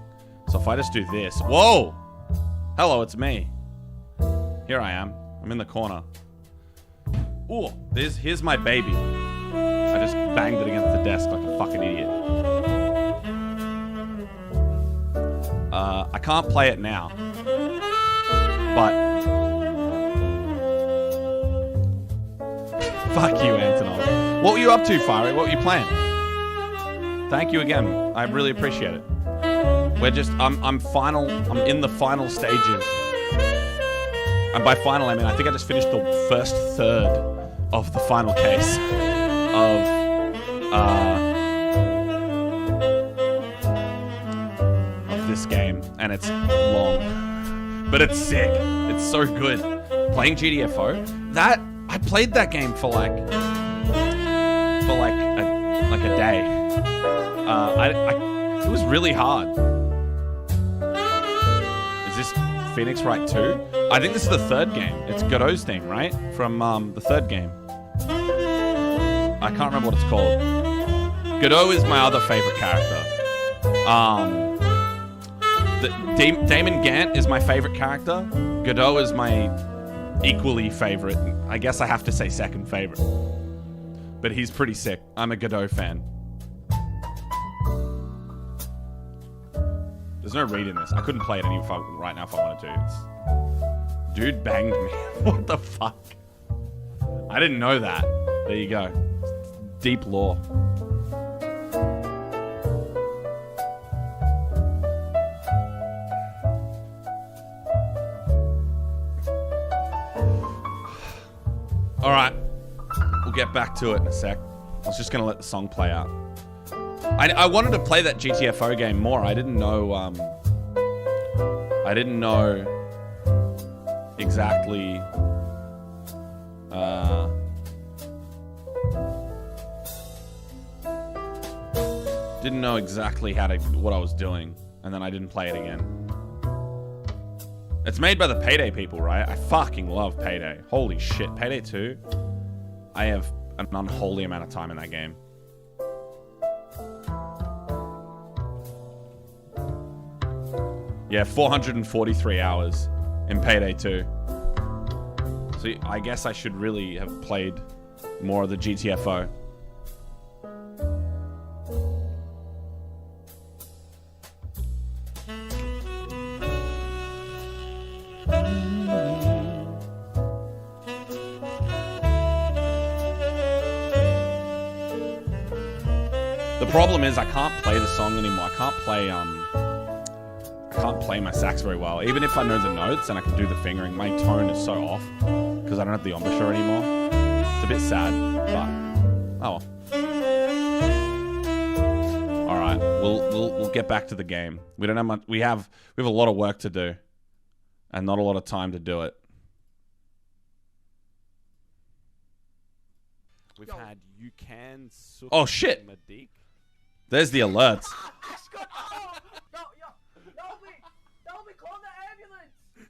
So if I just do this... Whoa! Hello, it's me. Here I am. I'm in the corner. Ooh, here's my baby. I just banged it against the desk like a fucking idiot. I can't play it now. But... Fuck you, Antonov. What were you up to, Fiery? What were you playing? Thank you again. I really appreciate it. We're just, I'm in the final stages. And by final, I mean, I think I just finished the first third of the final case of this game. And it's long. But it's sick. It's so good. Playing GTFO, I played that game for like a day. It was really hard. Is this Pheonix Wright 2? I think this is the third game. It's Godot's theme, right? From the third game. I can't remember what it's called. Godot is my other favorite character. Damon Gant is my favorite character. Godot is my equally favorite. I guess I have to say second favorite. But he's pretty sick. I'm a Godot fan. There's no read in this. I couldn't play it right now if I wanted to. Dude banged me. What the fuck? I didn't know that. There you go. Deep lore. All right. We'll get back to it in a sec. I was just going to let the song play out. I wanted to play that GTFO game more. I didn't know exactly what I was doing, and then I didn't play it again. It's made by the Payday people, right? I fucking love Payday. Holy shit. Payday 2. I have an unholy amount of time in that game. Yeah, 443 hours in Payday 2. So I guess I should really have played more of the GTFO. The problem is I can't play the song anymore. I can't play my sax very well. Even if I know the notes and I can do the fingering, my tone is so off because I don't have the embouchure anymore. It's a bit sad, but oh well. All right, we'll get back to the game. We don't have much. We have a lot of work to do, and not a lot of time to do it. We've had you can. Oh shit! There's the alerts.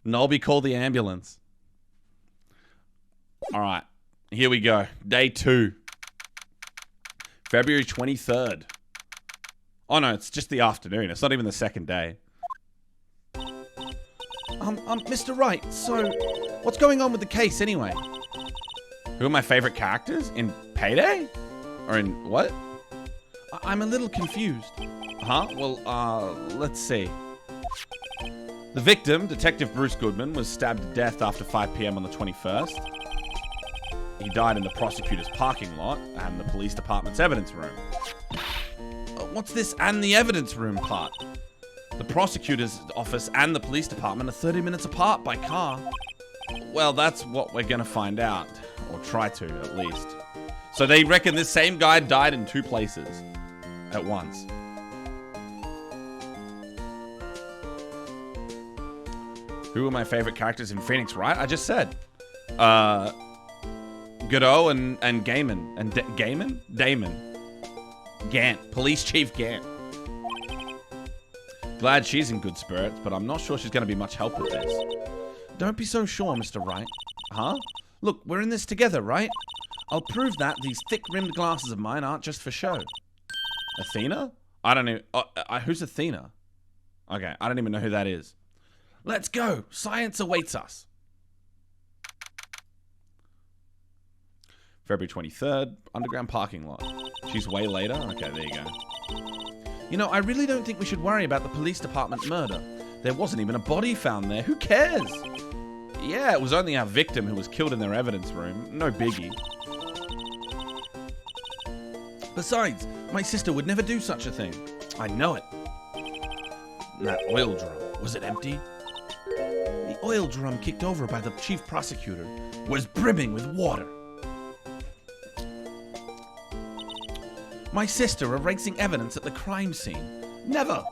Nolby, call the ambulance. All right, here we go. Day 2. February 23rd. Oh no, it's just the afternoon. It's not even the second day. Mr. Wright, so what's going on with the case anyway? Who are my favorite characters? In Payday? Or in what? I'm a little confused. Huh? Well, let's see. The victim, Detective Bruce Goodman, was stabbed to death after 5 p.m. on the 21st. He died in the prosecutor's parking lot and the police department's evidence room. What's this and the evidence room part? The prosecutor's office and the police department are 30 minutes apart by car. Well, that's what we're gonna find out. Or try to, at least. So they reckon this same guy died in 2 places. At once. Who are my favorite characters in Pheonix, right? I just said. Godot and Gaiman. And Gaiman? Damon. Gant. Police Chief Gant. Glad she's in good spirits, but I'm not sure she's going to be much help with this. Don't be so sure, Mr. Wright. Huh? Look, we're in this together, right? I'll prove that these thick-rimmed glasses of mine aren't just for show. Athena? I don't know. Who's Athena? Okay, I don't even know who that is. Let's go. Science awaits us. February 23rd, underground parking lot. She's way later? Okay, there you go. You know, I really don't think we should worry about the police department murder. There wasn't even a body found there. Who cares? Yeah, it was only our victim who was killed in their evidence room. No biggie. Besides, my sister would never do such a thing. I know it. That oil drum, was it empty? The oil drum kicked over by the chief prosecutor was brimming with water. My sister erasing evidence at the crime scene. Never!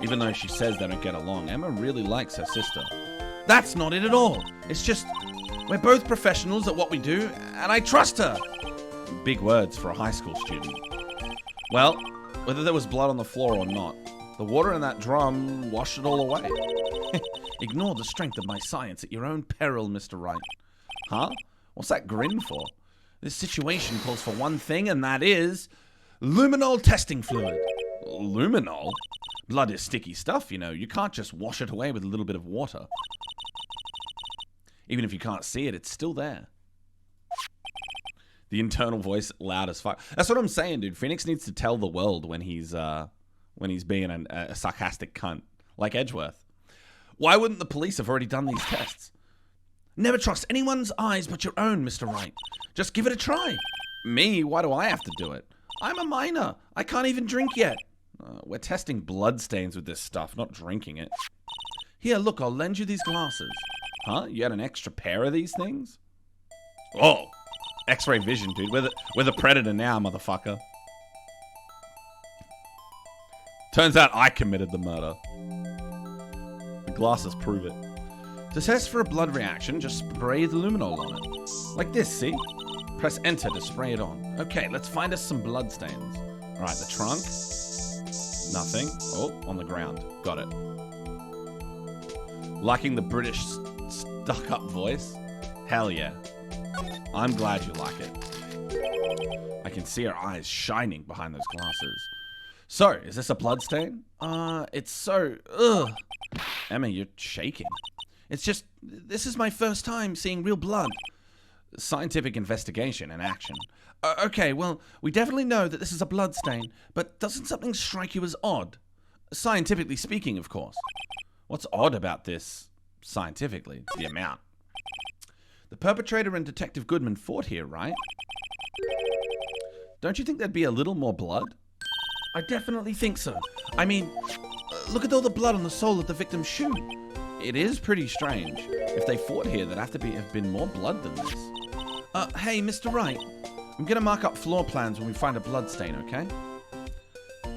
Even though she says they don't get along, Emma really likes her sister. That's not it at all. It's just, we're both professionals at what we do, and I trust her. Big words for a high school student. Well, whether there was blood on the floor or not, the water in that drum washed it all away. Ignore the strength of my science at your own peril, Mr. Wright. Huh? What's that grin for? This situation calls for one thing, and that is luminol testing fluid. Luminol? Blood is sticky stuff, you know. You can't just wash it away with a little bit of water. Even if you can't see it, it's still there. The internal voice loud as fuck. That's what I'm saying, dude. Pheonix needs to tell the world when he's being a sarcastic cunt, like Edgeworth. Why wouldn't the police have already done these tests? Never trust anyone's eyes but your own, Mr. Wright. Just give it a try. Me? Why do I have to do it? I'm a minor. I can't even drink yet. We're testing bloodstains with this stuff, not drinking it. Here, look, I'll lend you these glasses. Huh? You had an extra pair of these things? Oh, X-ray vision, dude. We're the predator now, motherfucker. Turns out I committed the murder. The glasses prove it. To test for a blood reaction, just spray the luminol on it. Like this, see? Press enter to spray it on. Okay, let's find us some blood stains. All right, the trunk. Nothing. Oh, on the ground. Got it. Liking the British stuck-up voice? Hell yeah. I'm glad you like it. I can see her eyes shining behind those glasses. So, is this a blood stain? It's so... Ugh. Emma, you're shaking. It's just, this is my first time seeing real blood. Scientific investigation in action. Okay, well, we definitely know that this is a blood stain, but doesn't something strike you as odd? Scientifically speaking, of course. What's odd about this, scientifically? The amount. The perpetrator and Detective Goodman fought here, right? Don't you think there'd be a little more blood? I definitely think so. I mean, look at all the blood on the sole of the victim's shoe. It is pretty strange. If they fought here, there'd have been more blood than this. Hey, Mr. Wright. I'm gonna mark up floor plans when we find a blood stain, okay?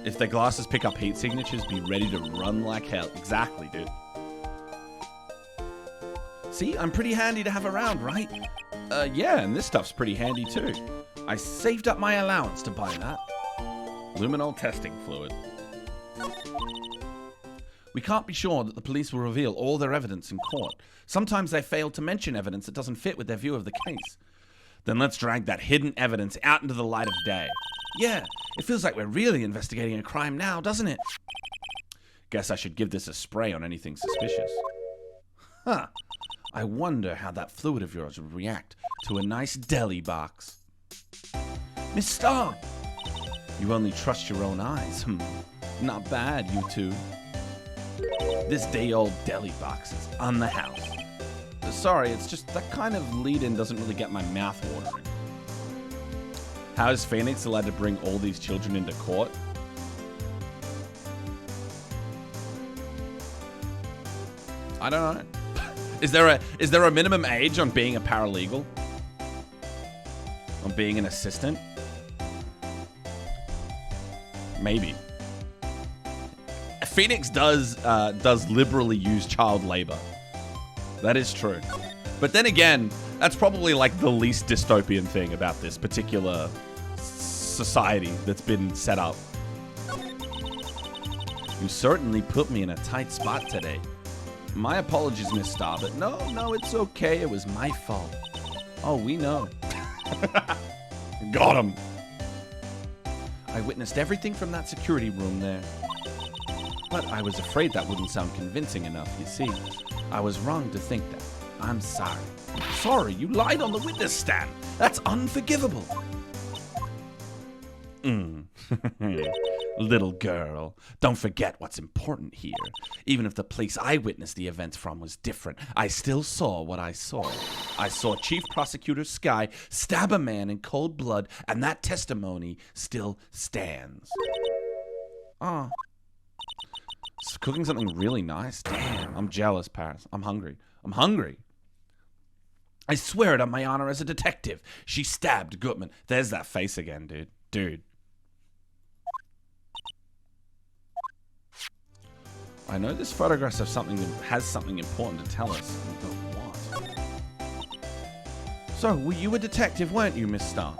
If their glasses pick up heat signatures, be ready to run like hell. Exactly, dude. See, I'm pretty handy to have around, right? Yeah, and this stuff's pretty handy too. I saved up my allowance to buy that. Luminol testing fluid. We can't be sure that the police will reveal all their evidence in court. Sometimes they fail to mention evidence that doesn't fit with their view of the case. Then let's drag that hidden evidence out into the light of day. Yeah, it feels like we're really investigating a crime now, doesn't it? Guess I should give this a spray on anything suspicious. Huh. I wonder how that fluid of yours would react to a nice deli box. Miss Starr! You only trust your own eyes. Not bad, you two. This day-old deli box is on the house. Sorry, it's just that kind of lead-in doesn't really get my mouth watering. How is Pheonix allowed to bring all these children into court? I don't know. Is there a minimum age on being a paralegal? On being an assistant? Maybe. Pheonix does liberally use child labor. That is true. But then again, that's probably like the least dystopian thing about this particular society that's been set up. You certainly put me in a tight spot today. My apologies, Miss Starr, but no, it's okay. It was my fault. Oh, we know. Got him. I witnessed everything from that security room there. But I was afraid that wouldn't sound convincing enough, you see. I was wrong to think that. I'm sorry. Sorry, you lied on the witness stand. That's unforgivable. Little girl, don't forget what's important here. Even if the place I witnessed the events from was different, I still saw what I saw. I saw Chief Prosecutor Skye stab a man in cold blood, and that testimony still stands. Oh. It's cooking something really nice. Damn, I'm jealous, Paris. I'm hungry. I swear it on my honor as a detective. She stabbed Goodman. There's that face again, dude. I know this photograph of something that has something important to tell us. But what? So, were you a detective, weren't you, Miss Starr?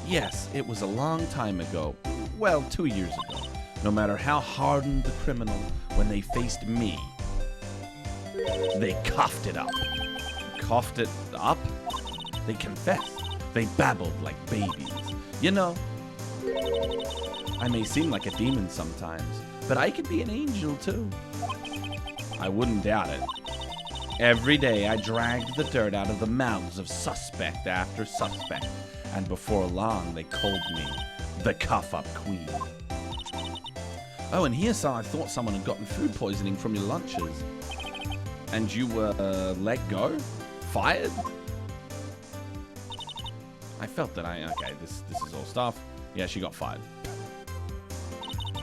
Yes, it was a long time ago. Well, 2 years ago. No matter how hardened the criminal, when they faced me, they coughed it up. Coughed it up? They confessed. They babbled like babies. You know, I may seem like a demon sometimes, but I could be an angel too. I wouldn't doubt it. Every day I dragged the dirt out of the mouths of suspect after suspect, and before long they called me the Cuff-Up Queen. Oh, and here's how I thought someone had gotten food poisoning from your lunches. And you were let go? Fired? I felt that okay, this is all stuff. Yeah, she got fired.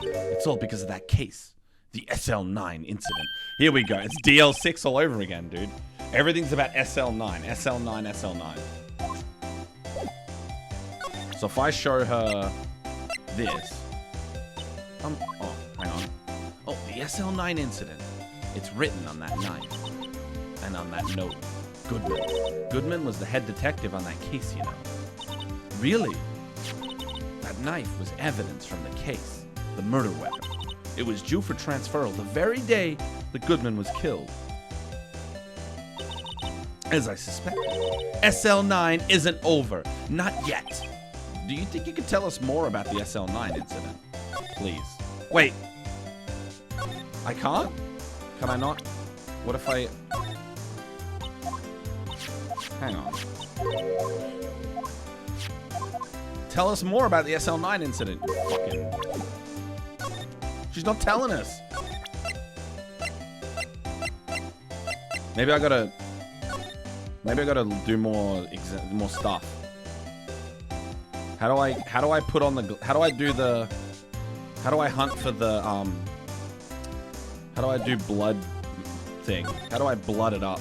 It's all because of that case. The SL9 incident. Here we go. It's DL6 all over again, dude. Everything's about SL9. SL9. So if I show her this. Oh, hang on. Oh, the SL9 incident. It's written on that knife. And on that note. Goodman was the head detective on that case, you know. Really? That knife was evidence from the case. The murder weapon. It was due for transferal the very day that Goodman was killed. As I suspected, SL9 isn't over. Not yet. Do you think you could tell us more about the SL9 incident? Please. Wait. I can't? Can I not? What if I... Hang on. Tell us more about the SL9 incident. Fucking. She's not telling us. Maybe I gotta do more stuff. How do I put on the, how do I hunt for the, how do I do blood thing? How do I blood it up?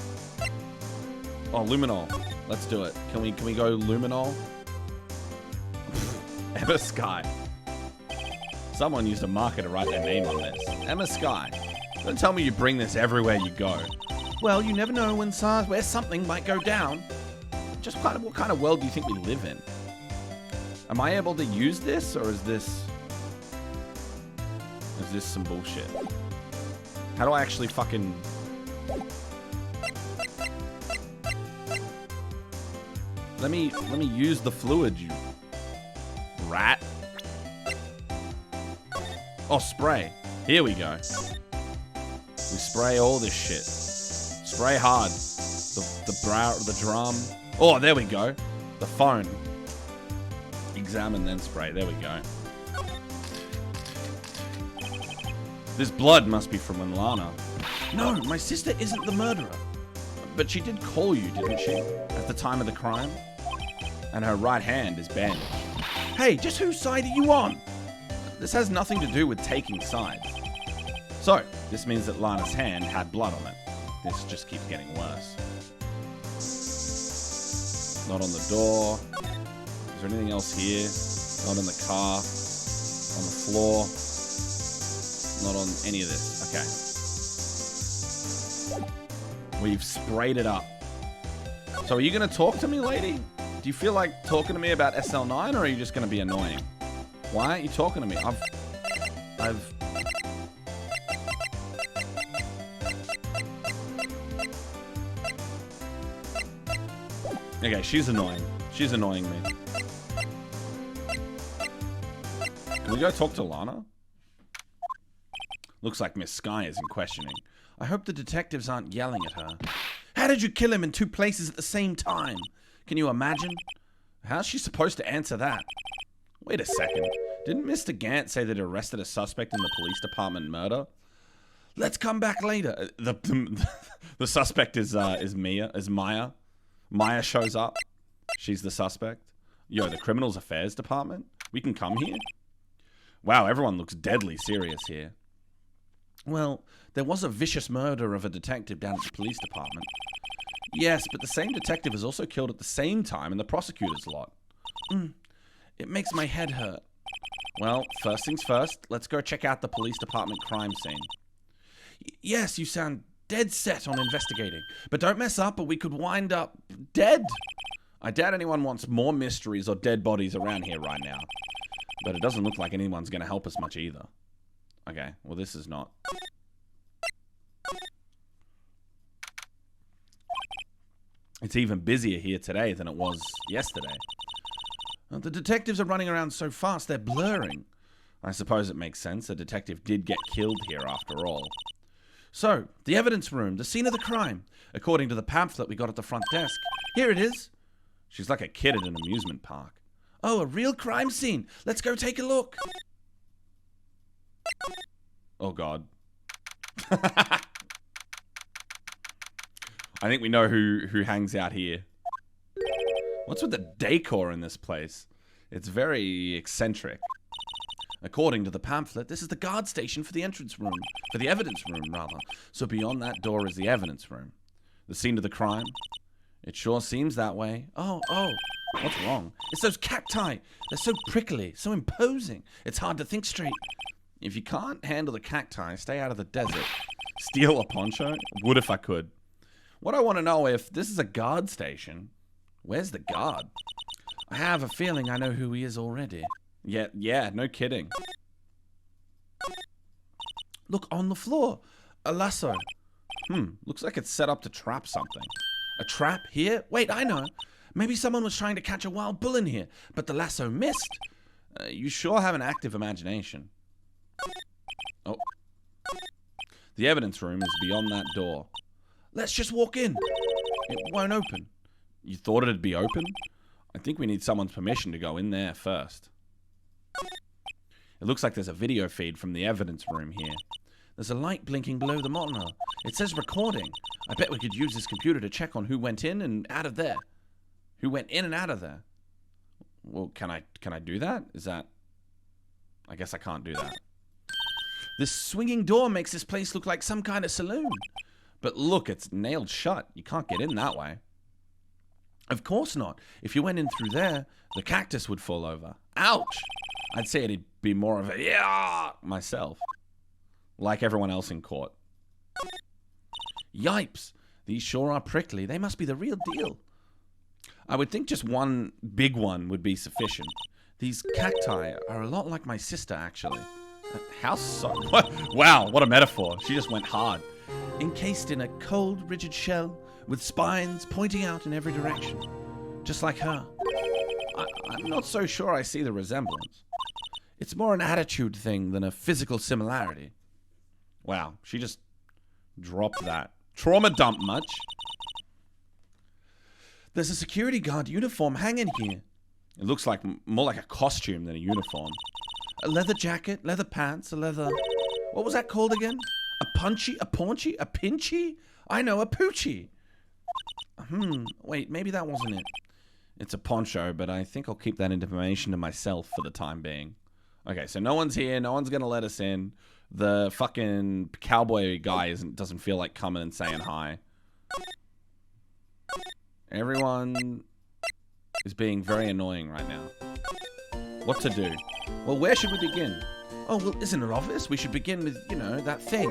Oh, luminol. Let's do it. Can we go luminol? Emma Sky. Someone used a marker to write their name on this. Emma Sky. Don't tell me you bring this everywhere you go. Well, you never know where something might go down. Just what kind of world do you think we live in? Am I able to use this, or is this some bullshit? How do I actually fucking... Let me use the fluid, you rat. Oh, spray. Here we go. We spray all this shit. Spray hard. The drum. Oh, there we go. The phone. Examine, then spray. There we go. This blood must be from Lana. No, my sister isn't the murderer. But she did call you, didn't she? At the time of the crime? And her right hand is bandaged. Hey, just whose side are you on? This has nothing to do with taking sides. So, this means that Lana's hand had blood on it. This just keeps getting worse. Not on the door. Is there anything else here? Not in the car. On the floor. Not on any of this. Okay. We've sprayed it up. So are you going to talk to me, lady? Do you feel like talking to me about SL9, or are you just going to be annoying? Why aren't you talking to me? Okay, she's annoying. She's annoying me. Can we go talk to Lana? Looks like Miss Sky is in questioning. I hope the detectives aren't yelling at her. How did you kill him in 2 places at the same time? Can you imagine? How's she supposed to answer that? Wait a second. Didn't Mr. Gant say that he arrested a suspect in the police department murder? Let's come back later. The suspect is Maya. Maya shows up. She's the suspect. Yo, the criminals affairs department? We can come here? Wow, everyone looks deadly serious here. Well, there was a vicious murder of a detective down at the police department. Yes, but the same detective was also killed at the same time in the prosecutor's lot. It makes my head hurt. Well, first things first, let's go check out the police department crime scene. Yes, you sound dead set on investigating, but don't mess up or we could wind up dead. I doubt anyone wants more mysteries or dead bodies around here right now. But it doesn't look like anyone's going to help us much either. Okay, well this is not. It's even busier here today than it was yesterday. The detectives are running around so fast they're blurring. I suppose it makes sense. The detective did get killed here after all. So, the evidence room, the scene of the crime, according to the pamphlet we got at the front desk. Here it is. She's like a kid at an amusement park. Oh, a real crime scene. Let's go take a look. Oh, God. I think we know who hangs out here. What's with the decor in this place? It's very eccentric. According to the pamphlet, this is the guard station for the entrance room. For the evidence room, rather. So beyond that door is the evidence room. The scene of the crime? It sure seems that way. Oh. What's wrong? It's those cacti. They're so prickly, so imposing. It's hard to think straight. If you can't handle the cacti, stay out of the desert. Steal a poncho? Would if I could. What I want to know, if this is a guard station, where's the guard? I have a feeling I know who he is already. Yeah, no kidding. Look, on the floor. A lasso. Looks like it's set up to trap something. A trap here? Wait, I know. Maybe someone was trying to catch a wild bull in here, but the lasso missed. You sure have an active imagination. Oh. The evidence room is beyond that door. Let's just walk in. It won't open. You thought it'd be open? I think we need someone's permission to go in there first. It looks like there's a video feed from the evidence room here. There's a light blinking below the monitor. It says recording. I bet we could use this computer to check on who went in and out of there. Who went in and out of there? Well, can I do that? Is that... I guess I can't do that. This swinging door makes this place look like some kind of saloon. But look, it's nailed shut. You can't get in that way. Of course not. If you went in through there, the cactus would fall over. Ouch! I'd say it'd be more of a yeah myself. Like everyone else in court. Yipes! These sure are prickly. They must be the real deal. I would think just one big one would be sufficient. These cacti are a lot like my sister, actually. How so? Wow, what a metaphor. She just went hard. Encased in a cold, rigid shell with spines pointing out in every direction. Just like her. I'm not so sure I see the resemblance. It's more an attitude thing than a physical similarity. Wow, she just dropped that. Trauma dump much? There's a security guard uniform hanging here. It looks like more like a costume than a uniform. A leather jacket, leather pants, a leather... What was that called again? A punchy, a paunchy, a pinchy? I know, a poochie. Wait, maybe that wasn't it. It's a poncho, but I think I'll keep that information to myself for the time being. Okay, so no one's here. No one's going to let us in. The fucking cowboy guy doesn't feel like coming and saying hi. Everyone is being very annoying right now. What to do? Well, where should we begin? Oh, well, isn't it obvious? We should begin with, you know, that thing.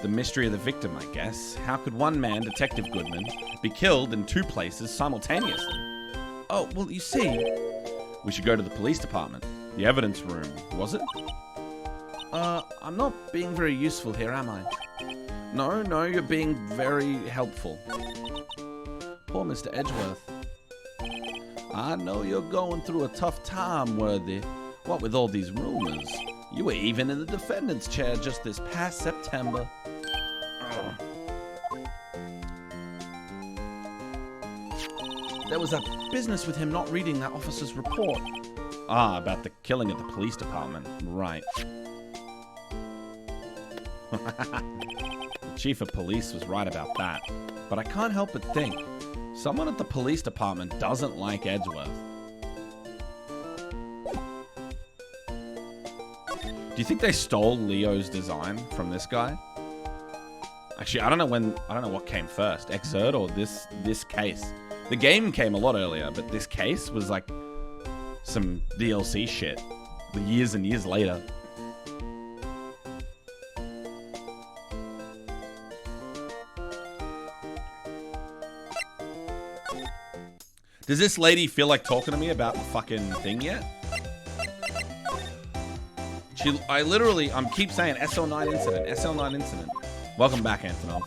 The mystery of the victim, I guess. How could one man, Detective Goodman, be killed in two places simultaneously? Oh, well, you see... We should go to the police department. The evidence room, was it? I'm not being very useful here, am I? No, you're being very helpful. Poor Mr. Edgeworth. I know you're going through a tough time, Worthy. What with all these rumors? You were even in the defendant's chair just this past September. There was that business with him not reading that officer's report. Ah, about the killing at the police department. Right. The chief of police was right about that. But I can't help but think, someone at the police department doesn't like Edgeworth. Do you think they stole Leo's design from this guy? Actually, I don't know what came first, Exert or this case. The game came a lot earlier, but this case was like some DLC shit. Years and years later. Does this lady feel like talking to me about the fucking thing yet? I'm keep saying SL9 incident, SL9 incident. Welcome back, Antonov.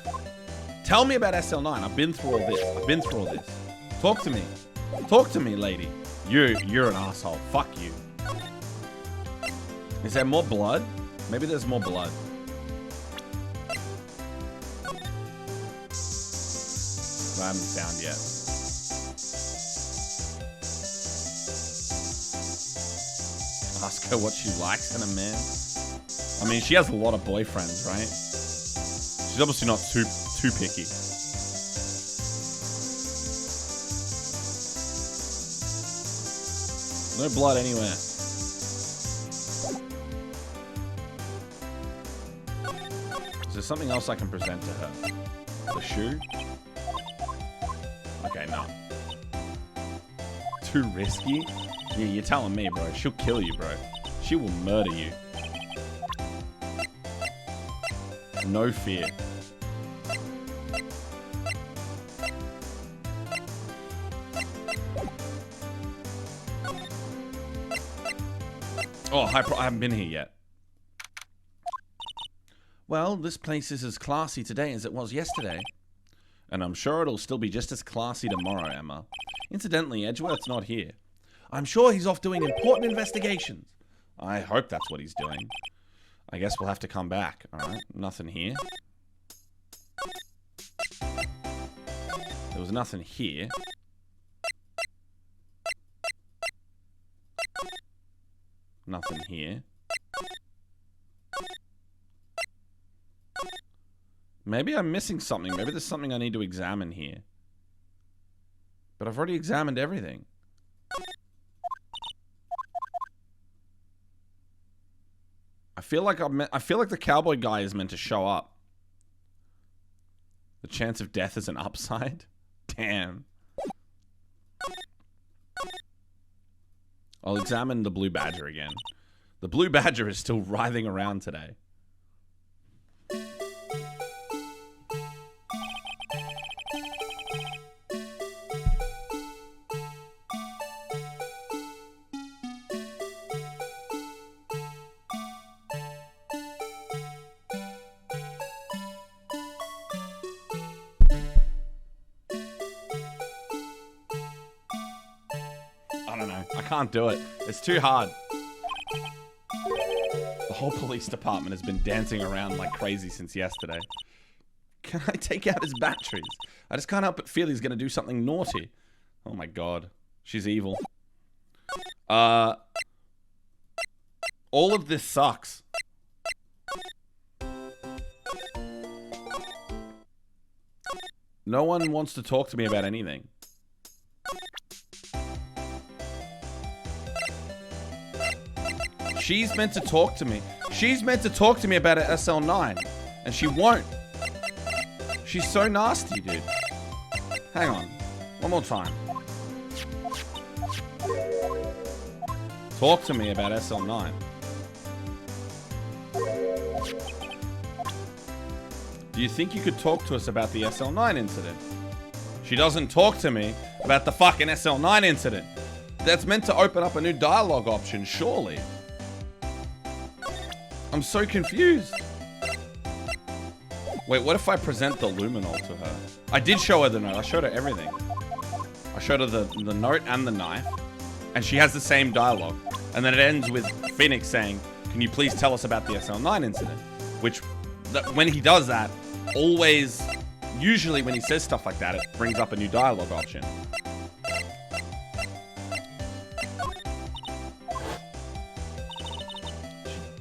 Tell me about SL9. I've been through all this. Talk to me. Talk to me, lady. You're an asshole. Fuck you. Is there more blood? Maybe there's more blood. That I haven't found yet. Ask her what she likes in a man. I mean, she has a lot of boyfriends, right? She's obviously not too picky. No blood anywhere. Is there something else I can present to her? The shoe? Okay, no. Too risky? Yeah, you're telling me, bro. She'll kill you, bro. She will murder you. No fear. Oh, I haven't been here yet. Well, this place is as classy today as it was yesterday. And I'm sure it'll still be just as classy tomorrow, Emma. Incidentally, Edgeworth's not here. I'm sure he's off doing important investigations. I hope that's what he's doing. I guess we'll have to come back. Alright, nothing here. There was nothing here. Nothing here. Maybe I'm missing something. Maybe there's something I need to examine here. But I've already examined everything. I feel like the cowboy guy is meant to show up. The chance of death is an upside? Damn. I'll examine the blue badger again. The blue badger is still writhing around today. I don't know. I can't do it. It's too hard. The whole police department has been dancing around like crazy since yesterday. Can I take out his batteries? I just can't help but feel he's going to do something naughty. Oh my god. She's evil. All of this sucks. No one wants to talk to me about anything. She's meant to talk to me. She's meant to talk to me about an SL9. And she won't. She's so nasty, dude. Hang on. One more time. Talk to me about SL9. Do you think you could talk to us about the SL9 incident? She doesn't talk to me about the fucking SL9 incident. That's meant to open up a new dialogue option, surely. I'm so confused. Wait, what if I present the luminol to her? I did show her the note. I showed her everything. I showed her the note and the knife. And she has the same dialogue. And then it ends with Pheonix saying, can you please tell us about the SL9 incident? Which, when he does that, always, usually when he says stuff like that, it brings up a new dialogue option.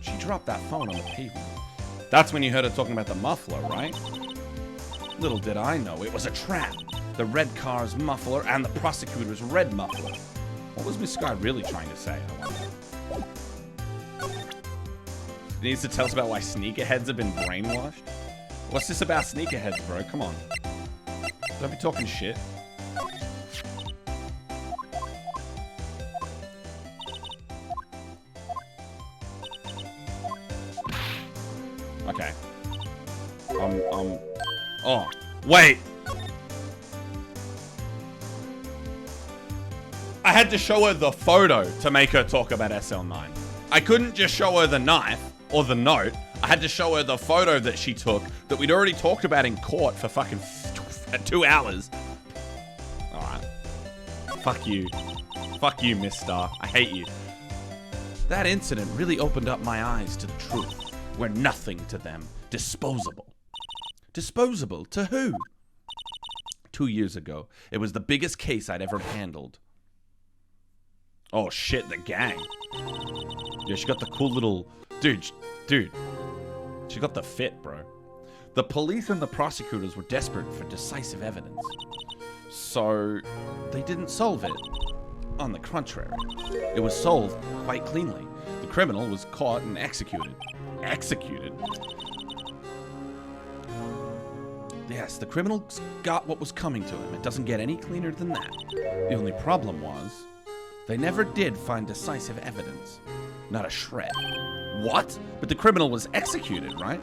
She dropped that phone on the pavement. That's when you heard her talking about the muffler, right? Little did I know, it was a trap. The red car's muffler and the prosecutor's red muffler. What was Miss Sky really trying to say, I wonder? He needs to tell us about why sneakerheads have been brainwashed? What's this about sneakerheads, bro? Come on. Don't be talking shit. Okay. Oh, wait. I had to show her the photo to make her talk about SL9. I couldn't just show her the knife or the note. I had to show her the photo that she took that we'd already talked about in court for fucking 2 hours. Alright. Fuck you. Fuck you, Miss Star. I hate you. That incident really opened up my eyes to the truth. We're nothing to them. Disposable. Disposable? To who? 2 years ago, it was the biggest case I'd ever handled. Oh shit, the gang. Yeah, she got the cool little... Dude. She got the fit, bro. The police and the prosecutors were desperate for decisive evidence. So, they didn't solve it. On the contrary, it was solved quite cleanly. The criminal was caught and executed. Executed? Yes, the criminal got what was coming to him. It doesn't get any cleaner than that. The only problem was, they never did find decisive evidence. Not a shred. What? But the criminal was executed, right?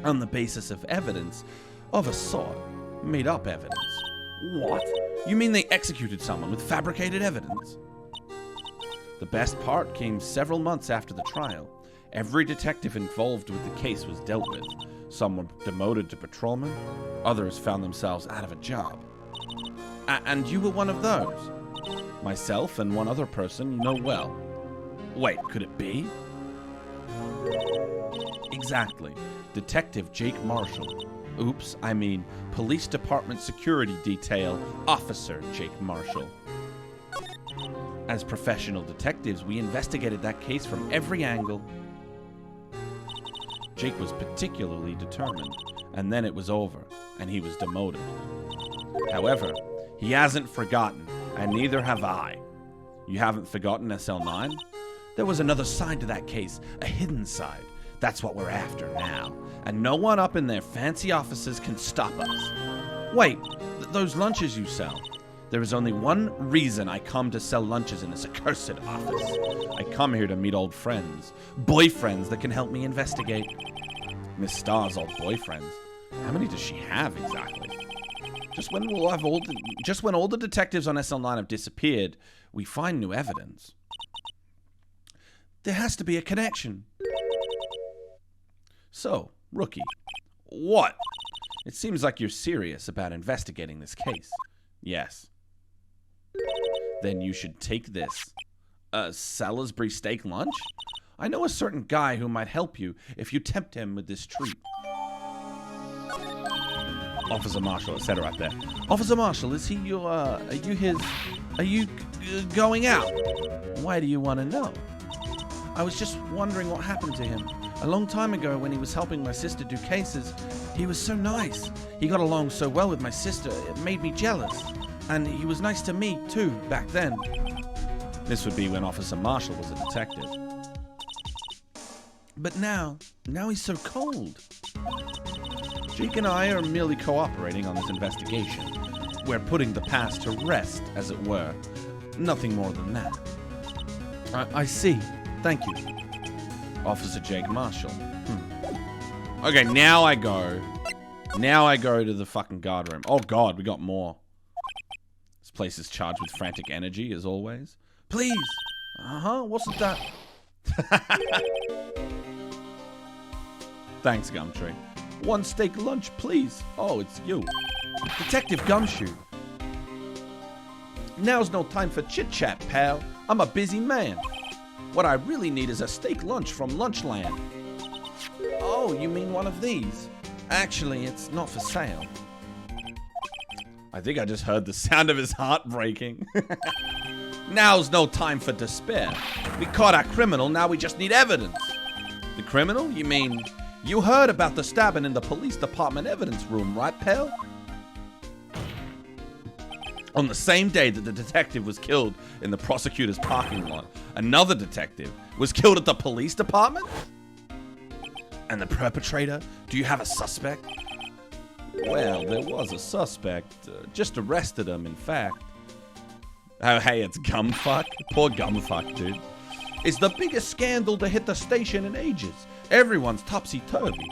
On the basis of evidence of a sort. Made up evidence. What? You mean they executed someone with fabricated evidence? The best part came several months after the trial. Every detective involved with the case was dealt with. Some were demoted to patrolman. Others found themselves out of a job. And you were one of those? Myself and one other person you know well. Wait, could it be? Exactly. Detective Jake Marshall. Oops, I mean Police Department Security Detail Officer Jake Marshall. As professional detectives, we investigated that case from every angle. Jake was particularly determined, and then it was over, and he was demoted. However, he hasn't forgotten, and neither have I. You haven't forgotten SL9? There was another side to that case, a hidden side. That's what we're after now, and no one up in their fancy offices can stop us. Wait, those lunches you sell. There is only one reason I come to sell lunches in this accursed office. I come here to meet old friends, boyfriends that can help me investigate. Miss Star's old boyfriends. How many does she have exactly? Just when all the detectives on SL9 have disappeared, we find new evidence. There has to be a connection. So, Rookie, what? It seems like you're serious about investigating this case. Yes. Then you should take this. A Salisbury steak lunch? I know a certain guy who might help you if you tempt him with this treat. Officer Marshall, etc. right there. Officer Marshall, is he your, are you going out? Why do you want to know? I was just wondering what happened to him. A long time ago when he was helping my sister do cases, he was so nice. He got along so well with my sister, it made me jealous. And he was nice to me, too, back then. This would be when Officer Marshall was a detective. But now he's so cold. Jake and I are merely cooperating on this investigation. We're putting the past to rest, as it were. Nothing more than that. I see. Thank you. Officer Jake Marshall. Okay, now I go to the fucking guard room. Oh god, we got more. This place is charged with frantic energy, as always. Please. What's that? Thanks, Gumtree. One steak lunch, please. Oh, it's you. Detective Gumshoe. Now's no time for chit-chat, pal. I'm a busy man. What I really need is a steak lunch from Lunchland. Oh, you mean one of these? Actually, it's not for sale. I think I just heard the sound of his heart breaking. Now's no time for despair. We caught our criminal, now we just need evidence. The criminal? You mean, you heard about the stabbing in the police department evidence room, right, pal? On the same day that the detective was killed in the prosecutor's parking lot, another detective was killed at the police department? And the perpetrator? Do you have a suspect? Well, there was a suspect. Just arrested him, in fact. Oh, hey, it's Gumfuck. Poor Gumfuck, dude. It's the biggest scandal to hit the station in ages. Everyone's topsy-turvy.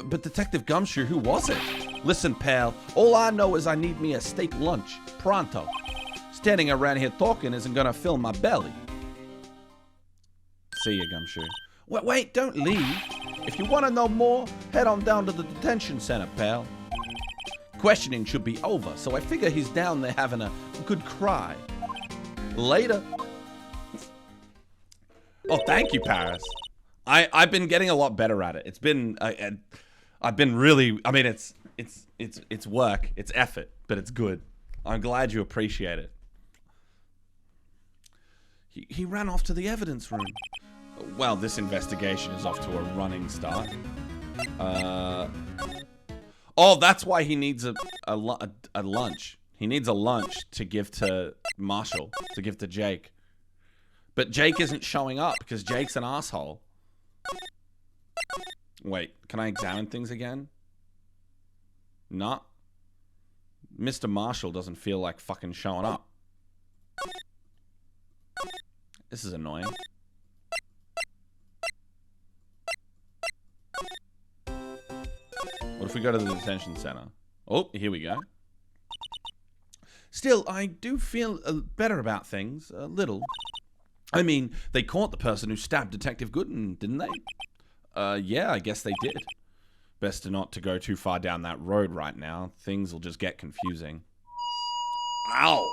But Detective Gumshoe, who was it? Listen, pal, all I know is I need me a steak lunch. Pronto. Standing around here talking isn't gonna fill my belly. See ya, Gumshoe. Wait, don't leave. If you want to know more, head on down to the detention center, pal. Questioning should be over, so I figure he's down there having a good cry. Later. Oh, thank you, Paris. I've been getting a lot better at it. It's been I've been really. I mean, it's work, it's effort, but it's good. I'm glad you appreciate it. He ran off to the evidence room. Well, this investigation is off to a running start. Oh, that's why he needs a lunch. He needs a lunch to give to Marshall, to give to Jake. But Jake isn't showing up because Jake's an asshole. Wait, can I examine things again? No. Mr. Marshall doesn't feel like fucking showing up. This is annoying. What if we go to the detention center? Oh, here we go. Still, I do feel better about things, a little. I mean, they caught the person who stabbed Detective Gooden, didn't they? Yeah, I guess they did. Best not to go too far down that road right now. Things will just get confusing. Ow!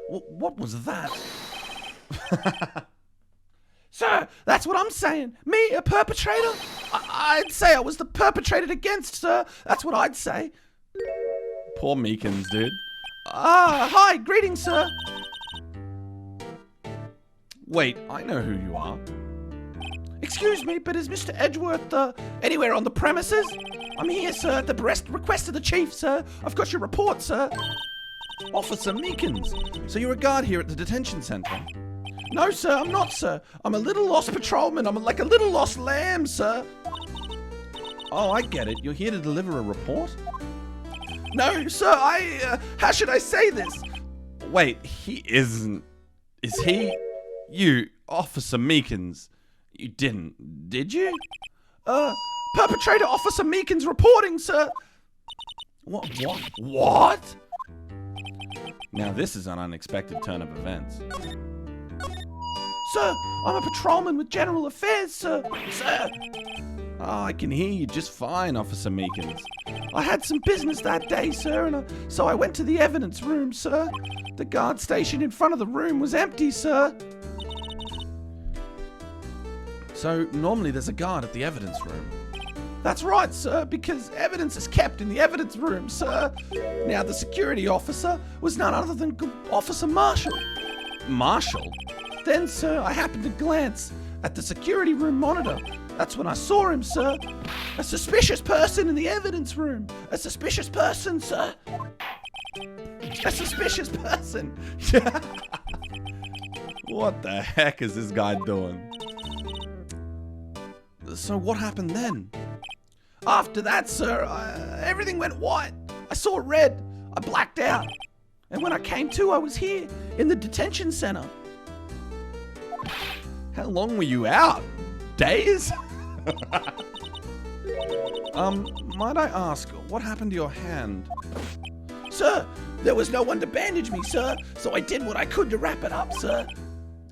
What was that? Sir, that's what I'm saying. Me, a perpetrator? I'd say I was the perpetrated against, sir. That's what I'd say. Poor Meekins, dude. Hi, greetings, sir. Wait, I know who you are. Excuse me, but is Mr. Edgeworth anywhere on the premises? I'm here, sir, at the request of the chief, sir. I've got your report, sir. Officer Meekins, so you're a guard here at the detention center? No, sir, I'm not, sir. I'm a little lost patrolman. I'm like a little lost lamb, sir. Oh, I get it. You're here to deliver a report? No, sir, how should I say this? Wait, he isn't. Is he? You, Officer Meekins. You didn't, did you? Perpetrator Officer Meekins reporting, sir. What? Now this is an unexpected turn of events. Sir, I'm a patrolman with General Affairs, sir. Sir. Oh, I can hear you just fine, Officer Meekins. I had some business that day, sir, and so I went to the evidence room, sir. The guard station in front of the room was empty, sir. So, normally there's a guard at the evidence room? That's right, sir, because evidence is kept in the evidence room, sir. Now, the security officer was none other than Officer Marshall. Marshall? Then, sir, I happened to glance at the security room monitor. That's when I saw him, sir. A suspicious person in the evidence room. A suspicious person, sir. A suspicious person. What the heck is this guy doing? So what happened then? After that, sir, everything went white. I saw red. I blacked out. And when I came to, I was here in the detention center. How long were you out? Days? Might I ask, what happened to your hand? Sir, there was no one to bandage me, sir, so I did what I could to wrap it up, sir.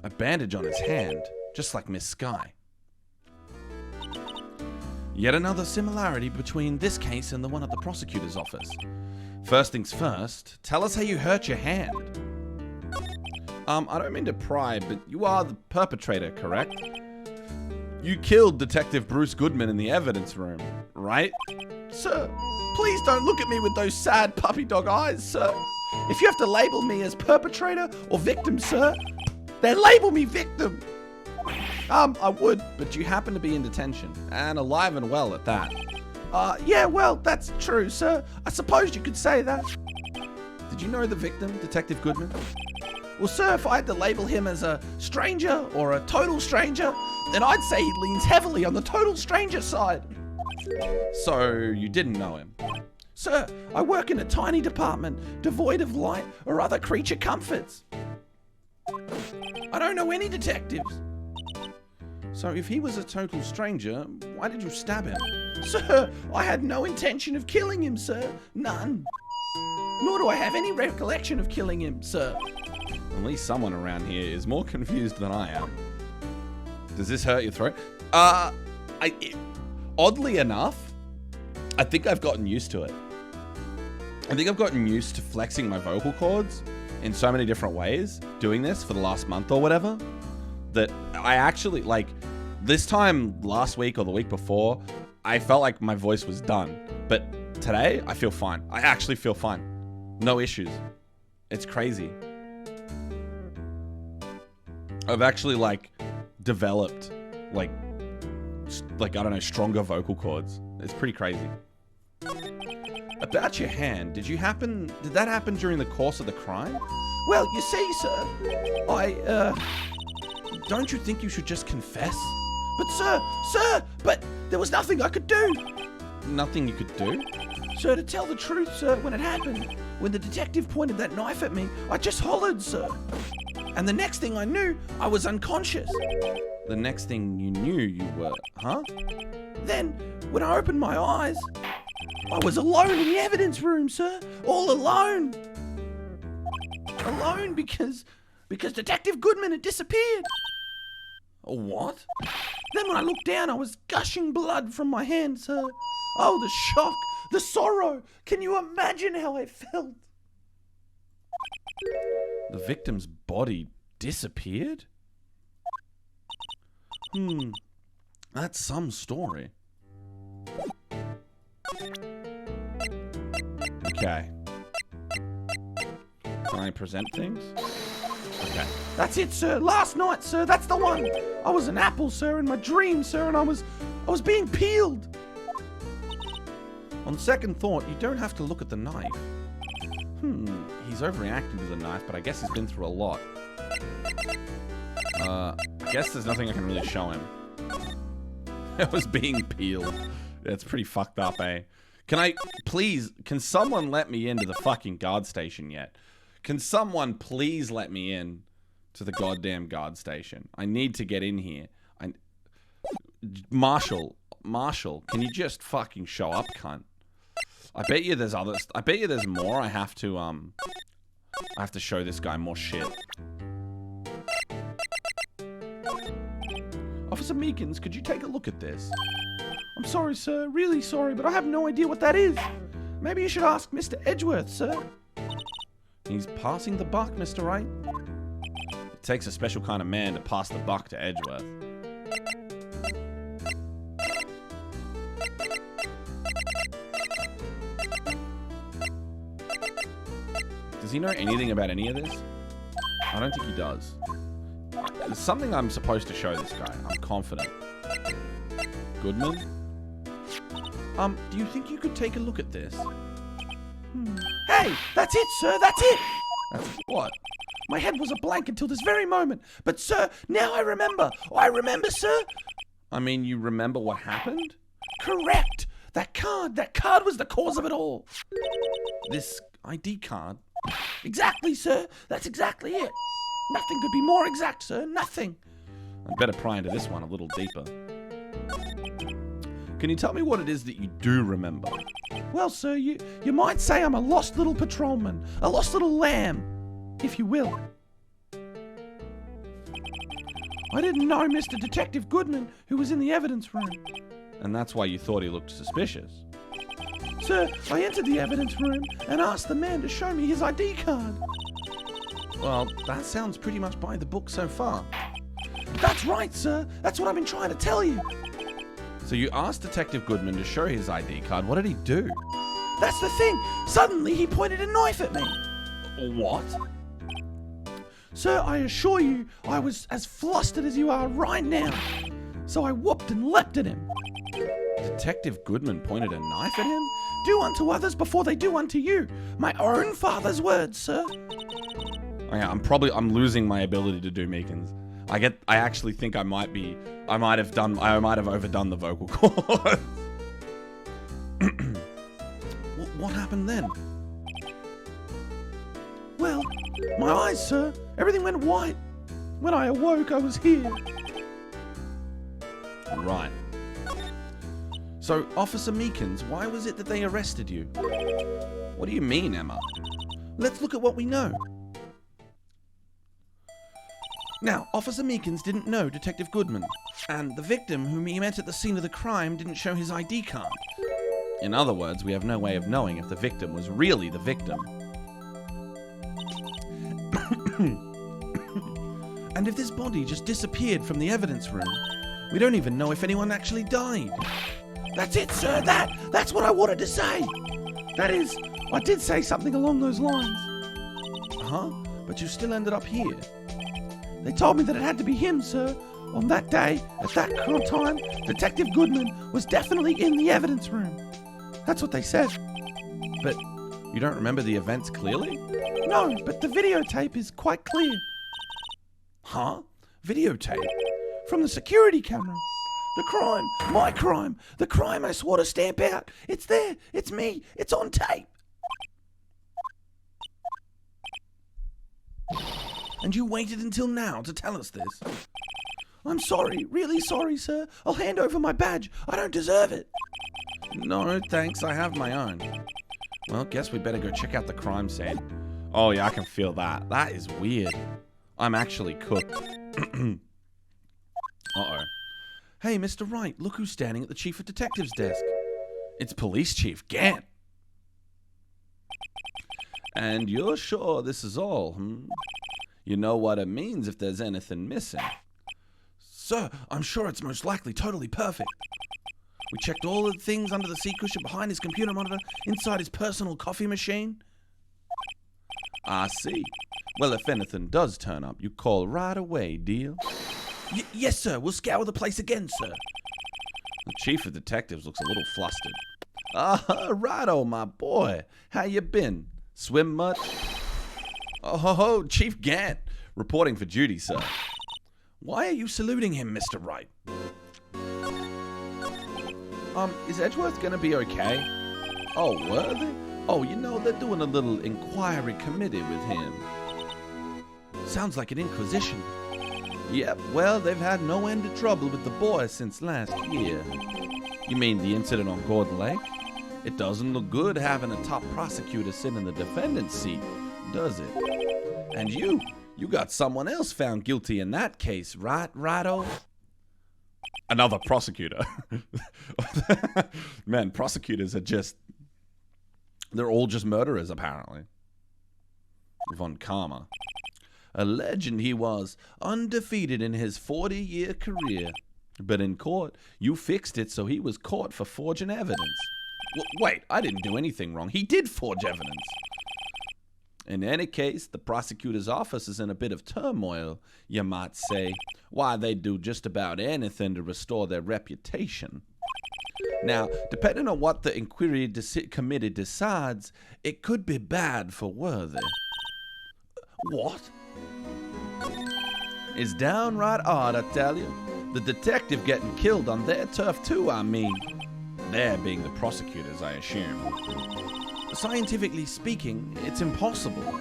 A bandage on his hand, just like Miss Sky. Yet another similarity between this case and the one at the prosecutor's office. First things first, tell us how you hurt your hand. I don't mean to pry, but you are the perpetrator, correct? You killed Detective Bruce Goodman in the evidence room, right? Sir, please don't look at me with those sad puppy dog eyes, sir. If you have to label me as perpetrator or victim, sir, then label me victim. I would, but you happen to be in detention, and alive and well at that. Yeah, well, that's true, sir. I suppose you could say that. Did you know the victim, Detective Goodman? Well, sir, if I had to label him as a stranger or a total stranger, then I'd say he leans heavily on the total stranger side. So, you didn't know him? Sir, I work in a tiny department, devoid of light or other creature comforts. I don't know any detectives. So if he was a total stranger, why did you stab him? Sir, I had no intention of killing him, sir. None. Nor do I have any recollection of killing him, sir. At least someone around here is more confused than I am. Does this hurt your throat? Oddly enough, I think I've gotten used to it. I think I've gotten used to flexing my vocal cords in so many different ways, doing this for the last month or whatever, that I actually, like, this time last week or the week before, I felt like my voice was done. But today, I feel fine. I actually feel fine. No issues. It's crazy. I've actually, like, developed, like, I don't know, stronger vocal cords. It's pretty crazy. About your hand, did that happen during the course of the crime? Well, you see, sir, Don't you think you should just confess? But but there was nothing I could do. Nothing you could do? Sir, to tell the truth, sir, when it happened, when the detective pointed that knife at me, I just hollered, sir. And the next thing I knew, I was unconscious. The next thing you knew, you were, huh? Then, when I opened my eyes, I was alone in the evidence room, sir. All alone. Alone because Detective Goodman had disappeared. What? Then when I looked down, I was gushing blood from my hand, sir. Oh, the shock, the sorrow. Can you imagine how I felt? The victim's body disappeared? That's some story. Okay. Can I present things? Okay. That's it, sir. Last night, sir. That's the one. I was an apple, sir, in my dream, sir, and I was being peeled. On second thought, you don't have to look at the knife. He's overreacting to the knife, but I guess he's been through a lot. I guess there's nothing I can really show him. It was being peeled. It's pretty fucked up, eh? Can someone let me into the fucking guard station yet? Can someone please let me in to the goddamn guard station? I need to get in here. Marshall, can you just fucking show up, cunt? I bet you there's others. I bet you there's more. I have to show this guy more shit. Officer Meekins, could you take a look at this? I'm sorry, sir. Really sorry, but I have no idea what that is. Maybe you should ask Mr. Edgeworth, sir. He's passing the buck, Mr. Wright. It takes a special kind of man to pass the buck to Edgeworth. Does he know anything about any of this? I don't think he does. There's something I'm supposed to show this guy. I'm confident. Goodman? Do you think you could take a look at this? Hey, that's it, sir. That's it. That's what? My head was a blank until this very moment. But, sir, now I remember. I remember, sir. I mean, you remember what happened? Correct. That card was the cause of it all. This ID card? Exactly, sir. That's exactly it. Nothing could be more exact, sir. Nothing. I'd better pry into this one a little deeper. Can you tell me what it is that you do remember? Well, sir, you might say I'm a lost little patrolman. A lost little lamb, if you will. I didn't know Mr. Detective Goodman, who was in the evidence room. And that's why you thought he looked suspicious? Sir, I entered the evidence room and asked the man to show me his ID card. Well, that sounds pretty much by the book so far. That's right, sir. That's what I've been trying to tell you. So you asked Detective Goodman to show his ID card. What did he do? That's the thing. Suddenly, he pointed a knife at me. What? Sir, I assure you, I was as flustered as you are right now. So I whooped and leapt at him. Detective Goodman pointed a knife at him? Do unto others before they do unto you. My own father's words, sir. Okay, I'm losing my ability to do Meekins. I actually think I might have overdone the vocal cords. What happened then? Well, my eyes, sir. Everything went white. When I awoke, I was here. Right. So, Officer Meekins, why was it that they arrested you? What do you mean, Emma? Let's look at what we know. Now, Officer Meekins didn't know Detective Goodman, and the victim whom he met at the scene of the crime didn't show his ID card. In other words, we have no way of knowing if the victim was really the victim. And if this body just disappeared from the evidence room, we don't even know if anyone actually died. That's it, sir. That's what I wanted to say. That is, I did say something along those lines. Huh? But you still ended up here. They told me that it had to be him, sir. On that day, at that time, Detective Goodman was definitely in the evidence room. That's what they said. But you don't remember the events clearly? No, but the videotape is quite clear. Huh? Videotape? From the security camera. The crime, my crime, the crime I swore to stamp out. It's there, it's me, it's on tape. And you waited until now to tell us this? I'm sorry, really sorry, sir. I'll hand over my badge. I don't deserve it. No, thanks. I have my own. Well, guess we better go check out the crime scene. Oh, yeah, I can feel that. That is weird. I'm actually cooked. Uh-oh. Hey, Mr. Wright, look who's standing at the Chief of Detectives desk. It's Police Chief Gant. And you're sure this is all, You know what it means if there's anything missing. Sir, I'm sure it's most likely totally perfect. We checked all the things under the seat cushion, behind his computer monitor, inside his personal coffee machine. I see. Well, if anything does turn up, you call right away, deal? Yes, sir. We'll scour the place again, sir. The chief of detectives looks a little flustered. Ah, righto, my boy. How you been? Swim much? Oh, Chief Gant. Reporting for duty, sir. Why are you saluting him, Mr. Wright? Is Edgeworth gonna be okay? Oh, were they? Oh, you know, they're doing a little inquiry committee with him. Sounds like an inquisition. Yep, well, they've had no end of trouble with the boy since last year. You mean the incident on Gordon Lake? It doesn't look good having a top prosecutor sit in the defendant's seat, does it? And you got someone else found guilty in that case, right, Righto? Another prosecutor. Man, prosecutors are just... They're all just murderers, apparently. Von Karma. A legend he was, undefeated in his 40-year career. But in court, you fixed it so he was caught for forging evidence. Wait, I didn't do anything wrong. He did forge evidence. In any case, the prosecutor's office is in a bit of turmoil, you might say. Why, they do just about anything to restore their reputation. Now, depending on what the inquiry committee decides, it could be bad for Worthy. What? It's downright odd, I tell you. The detective getting killed on their turf too, I mean. There being the prosecutors, I assume. Scientifically speaking, it's impossible.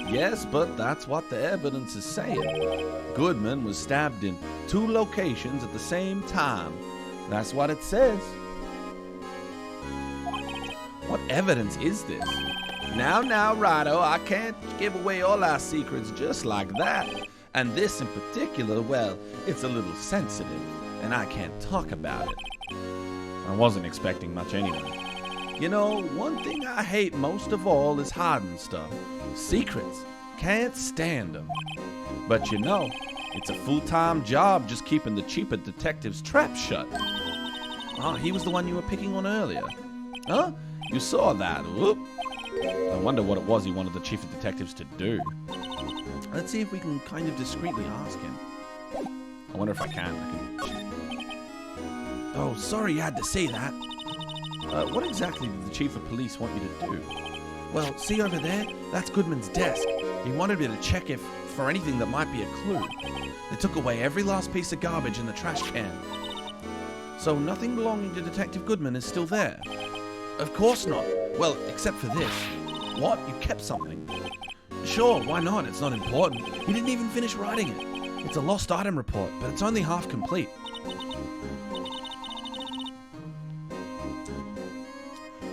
Yes, but that's what the evidence is saying. Goodman was stabbed in 2 locations at the same time. That's what it says. What evidence is this? Now, Righto, I can't give away all our secrets just like that. And this in particular, well, it's a little sensitive, and I can't talk about it. I wasn't expecting much anyway. You know, one thing I hate most of all is hiding stuff. Secrets. Can't stand them. But you know, it's a full-time job just keeping the cheaper detective's trap shut. Oh, he was the one you were picking on earlier. Huh? You saw that. Whoop. I wonder what it was he wanted the chief of detectives to do. Let's see if we can kind of discreetly ask him. I wonder if I can. Oh, sorry you had to say that. What exactly did the chief of police want you to do? Well, see over there? That's Goodman's desk. He wanted me to check for anything that might be a clue. They took away every last piece of garbage in the trash can. So nothing belonging to Detective Goodman is still there? Of course not. Well, except for this. What? You kept something? Sure, why not? It's not important. He didn't even finish writing it. It's a lost item report, but it's only half complete.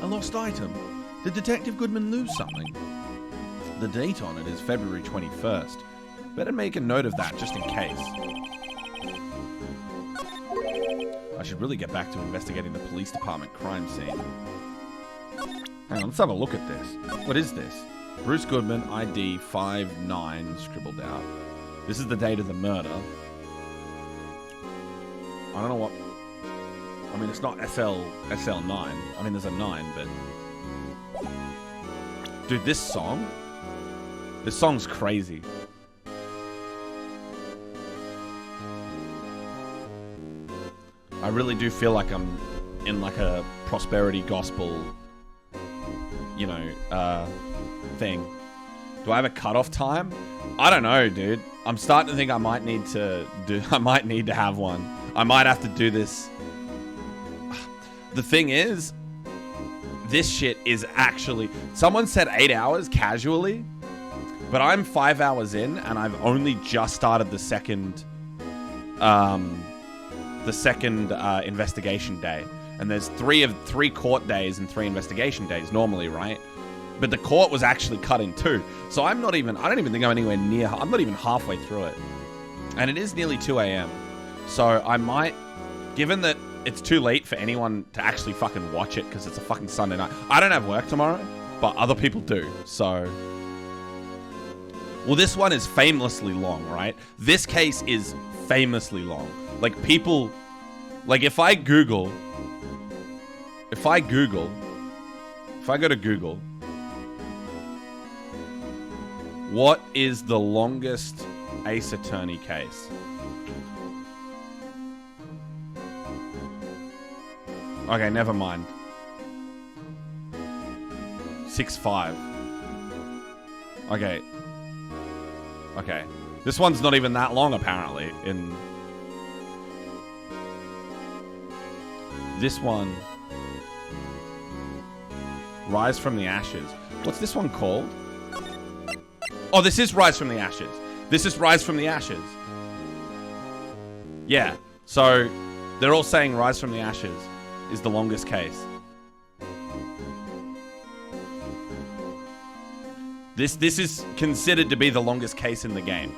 A lost item? Did Detective Goodman lose something? The date on it is February 21st. Better make a note of that just in case. I should really get back to investigating the police department crime scene. Hang on, let's have a look at this. What is this? Bruce Goodman, ID 59, scribbled out. This is the date of the murder. I don't know what... I mean, it's not SL9. I mean, there's a 9, but... Dude, this song's crazy. I really do feel like I'm in like a prosperity gospel, you know, thing. Do I have a cutoff time? I don't know, dude. I'm starting to think I might need to have one. I might have to do this. The thing is, this shit is actually... Someone said 8 hours casually, but I'm 5 hours in, and I've only just started the second investigation day. And there's three court days and 3 investigation days normally, right? But the court was actually cut in 2. So I don't even think I'm anywhere near... I'm not even halfway through it. And it is nearly 2 a.m. So I might... Given that it's too late for anyone to actually fucking watch it because it's a fucking Sunday night. I don't have work tomorrow, but other people do. So... Well, this one is famously long, right? This case is famously long. Like, people... Like, if I go to Google... What is the longest Ace Attorney case? Okay, never mind. 6-5. Okay. Okay. This one's not even that long, apparently. In this one, Rise from the Ashes. What's this one called? Oh, this is Rise from the Ashes. This is Rise from the Ashes. Yeah. So they're all saying Rise from the Ashes is the longest case. This is considered to be the longest case in the game.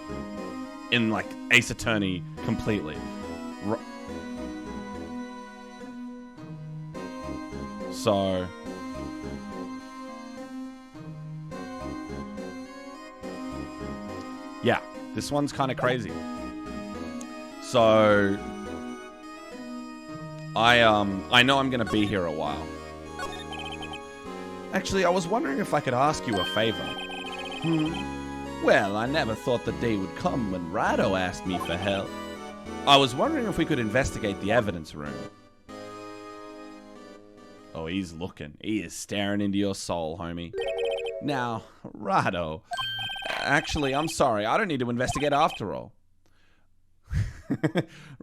In, like, Ace Attorney completely. So... yeah, this one's kind of crazy. So... I know I'm going to be here a while. Actually, I was wondering if I could ask you a favor. Well, I never thought the day would come when Rado asked me for help. I was wondering if we could investigate the evidence room. Oh, he's looking. He is staring into your soul, homie. Now, Rado. Actually, I'm sorry. I don't need to investigate after all.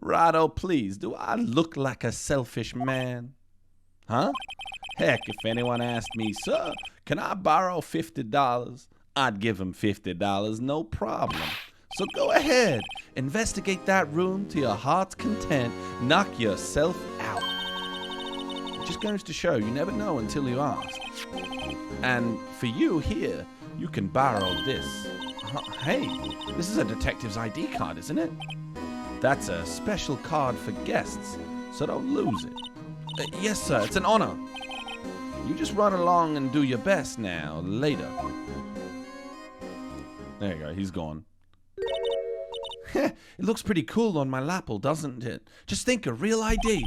Rado, please, do I look like a selfish man? Huh? Heck, if anyone asked me, sir, can I borrow $50? I'd give him $50, no problem. So go ahead, investigate that room to your heart's content, knock yourself out. It just goes to show you never know until you ask. And for you here, you can borrow this. Hey, this is a detective's ID card, isn't it? That's a special card for guests, so don't lose it. Yes, sir, it's an honor. You just run along and do your best now, later. There you go, he's gone. It looks pretty cool on my lapel, doesn't it? Just think, a real ID.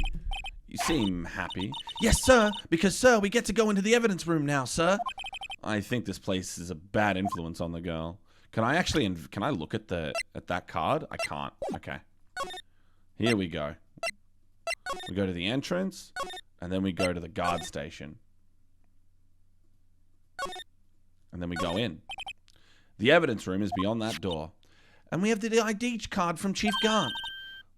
You seem happy. Yes, sir, because, sir, we get to go into the evidence room now, sir. I think this place is a bad influence on the girl. Can I actually, can I look at that card? I can't. Okay. Here we go. We go to the entrance, and then we go to the guard station. And then we go in. The evidence room is beyond that door. And we have the ID card from Chief Gant.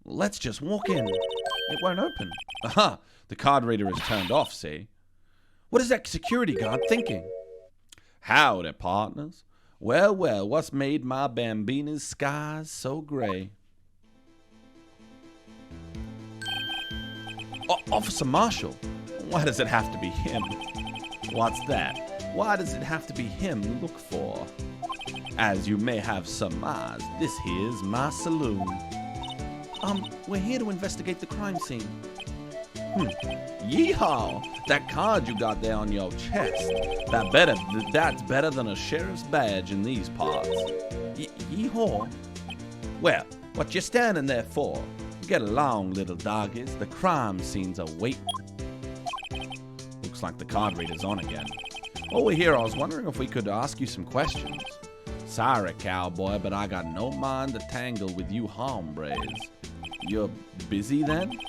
Let's just walk in. It won't open. Aha! The card reader is turned off, see? What is that security guard thinking? Howdy, partners. Well, well, what's made my Bambina's skies so gray? Officer Marshall. Why does it have to be him? What's that? Why does it have to be him to look for? As you may have surmised, this here's my saloon. We're here to investigate the crime scene. Yeehaw! That card you got there on your chest, that's better than a sheriff's badge in these parts. Yeehaw? Well, what you standing there for? Get along, little doggies. The crime scene's awaiting. Looks like the card reader's on again. While we're here, I was wondering if we could ask you some questions. Sorry, cowboy, but I got no mind to tangle with you hombres. You're busy then?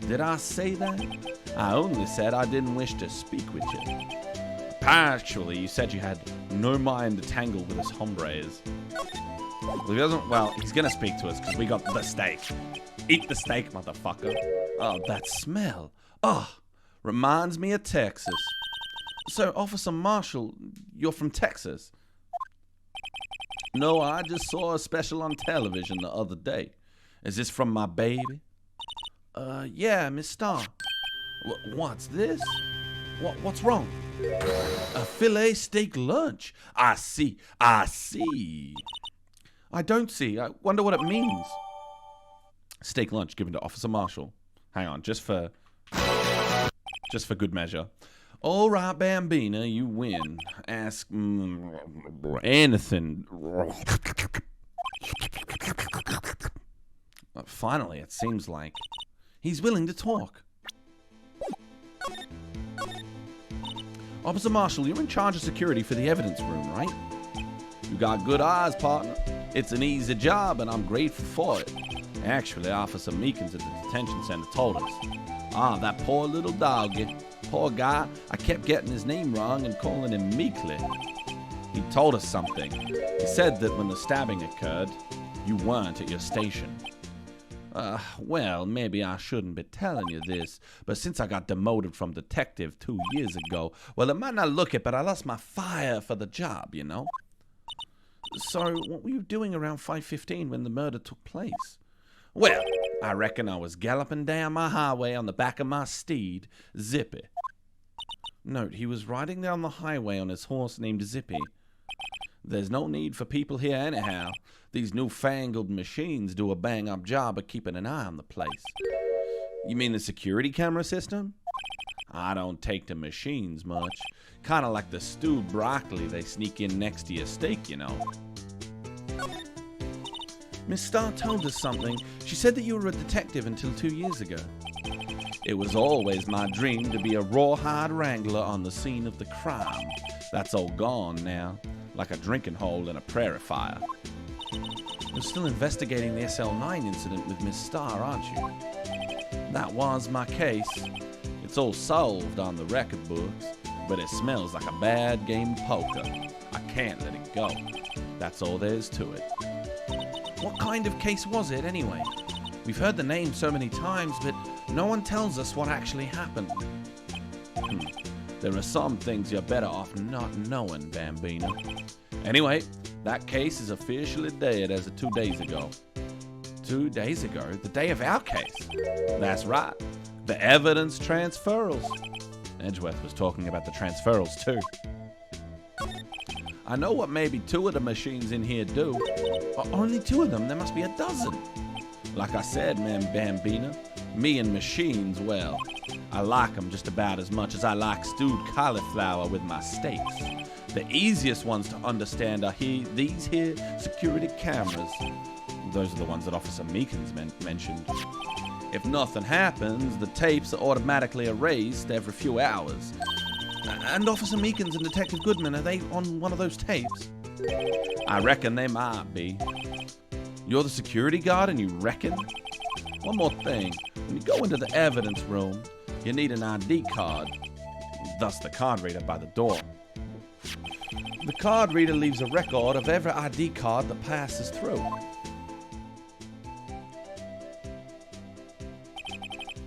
Did I say that? I only said I didn't wish to speak with you. Actually, you said you had no mind to tangle with us hombres. Well, he doesn't. Well, he's gonna speak to us because we got the steak. Eat the steak, motherfucker. Oh, that smell. Oh, reminds me of Texas. So, Officer Marshall, you're from Texas? No, I just saw a special on television the other day. Is this from my baby? Yeah, Miss Starr. What's this? What's wrong? A filet steak lunch. I see. I don't see. I wonder what it means. Steak lunch given to Officer Marshall. Hang on, just for good measure. All right, Bambina, you win. Ask anything. Finally, it seems like he's willing to talk. Officer Marshall, you're in charge of security for the evidence room, right? You got good eyes, partner. It's an easy job, and I'm grateful for it. Actually, Officer Meekins at the detention center told us. Ah, that poor little doggy. Poor guy, I kept getting his name wrong and calling him Meekly. He told us something. He said that when the stabbing occurred, you weren't at your station. Well, maybe I shouldn't be telling you this, but since I got demoted from detective 2 years ago, well, it might not look it, but I lost my fire for the job, you know? So, what were you doing around 5:15 when the murder took place? Well, I reckon I was galloping down my highway on the back of my steed, Zippy. Note, he was riding down the highway on his horse named Zippy. There's no need for people here anyhow. These newfangled machines do a bang-up job of keeping an eye on the place. You mean the security camera system? I don't take to machines much. Kinda like the stewed broccoli they sneak in next to your steak, you know. Miss Starr told us something. She said that you were a detective until 2 years ago. It was always my dream to be a rawhide wrangler on the scene of the crime. That's all gone now, like a drinking hole in a prairie fire. You're still investigating the SL9 incident with Miss Starr, aren't you? That was my case. It's all solved on the record books, but it smells like a bad game of poker. I can't let it go. That's all there is to it. What kind of case was it, anyway? We've heard the name so many times, but no one tells us what actually happened. There are some things you're better off not knowing, Bambino. Anyway, that case is officially dead as of 2 days ago. 2 days ago? The day of our case? That's right. The evidence transferals. Edgeworth was talking about the transferals too. I know what maybe 2 of the machines in here do. Only 2 of them? There must be a dozen. Like I said, man, Bambina, me and machines, well, I like them just about as much as I like stewed cauliflower with my steaks. The easiest ones to understand are these here security cameras. Those are the ones that Officer Meekins mentioned. If nothing happens, the tapes are automatically erased every few hours. And Officer Meekins and Detective Goodman, are they on one of those tapes? I reckon they might be. You're the security guard and you reckon? One more thing. When you go into the evidence room, you need an ID card. Thus the card reader by the door. The card reader leaves a record of every ID card that passes through.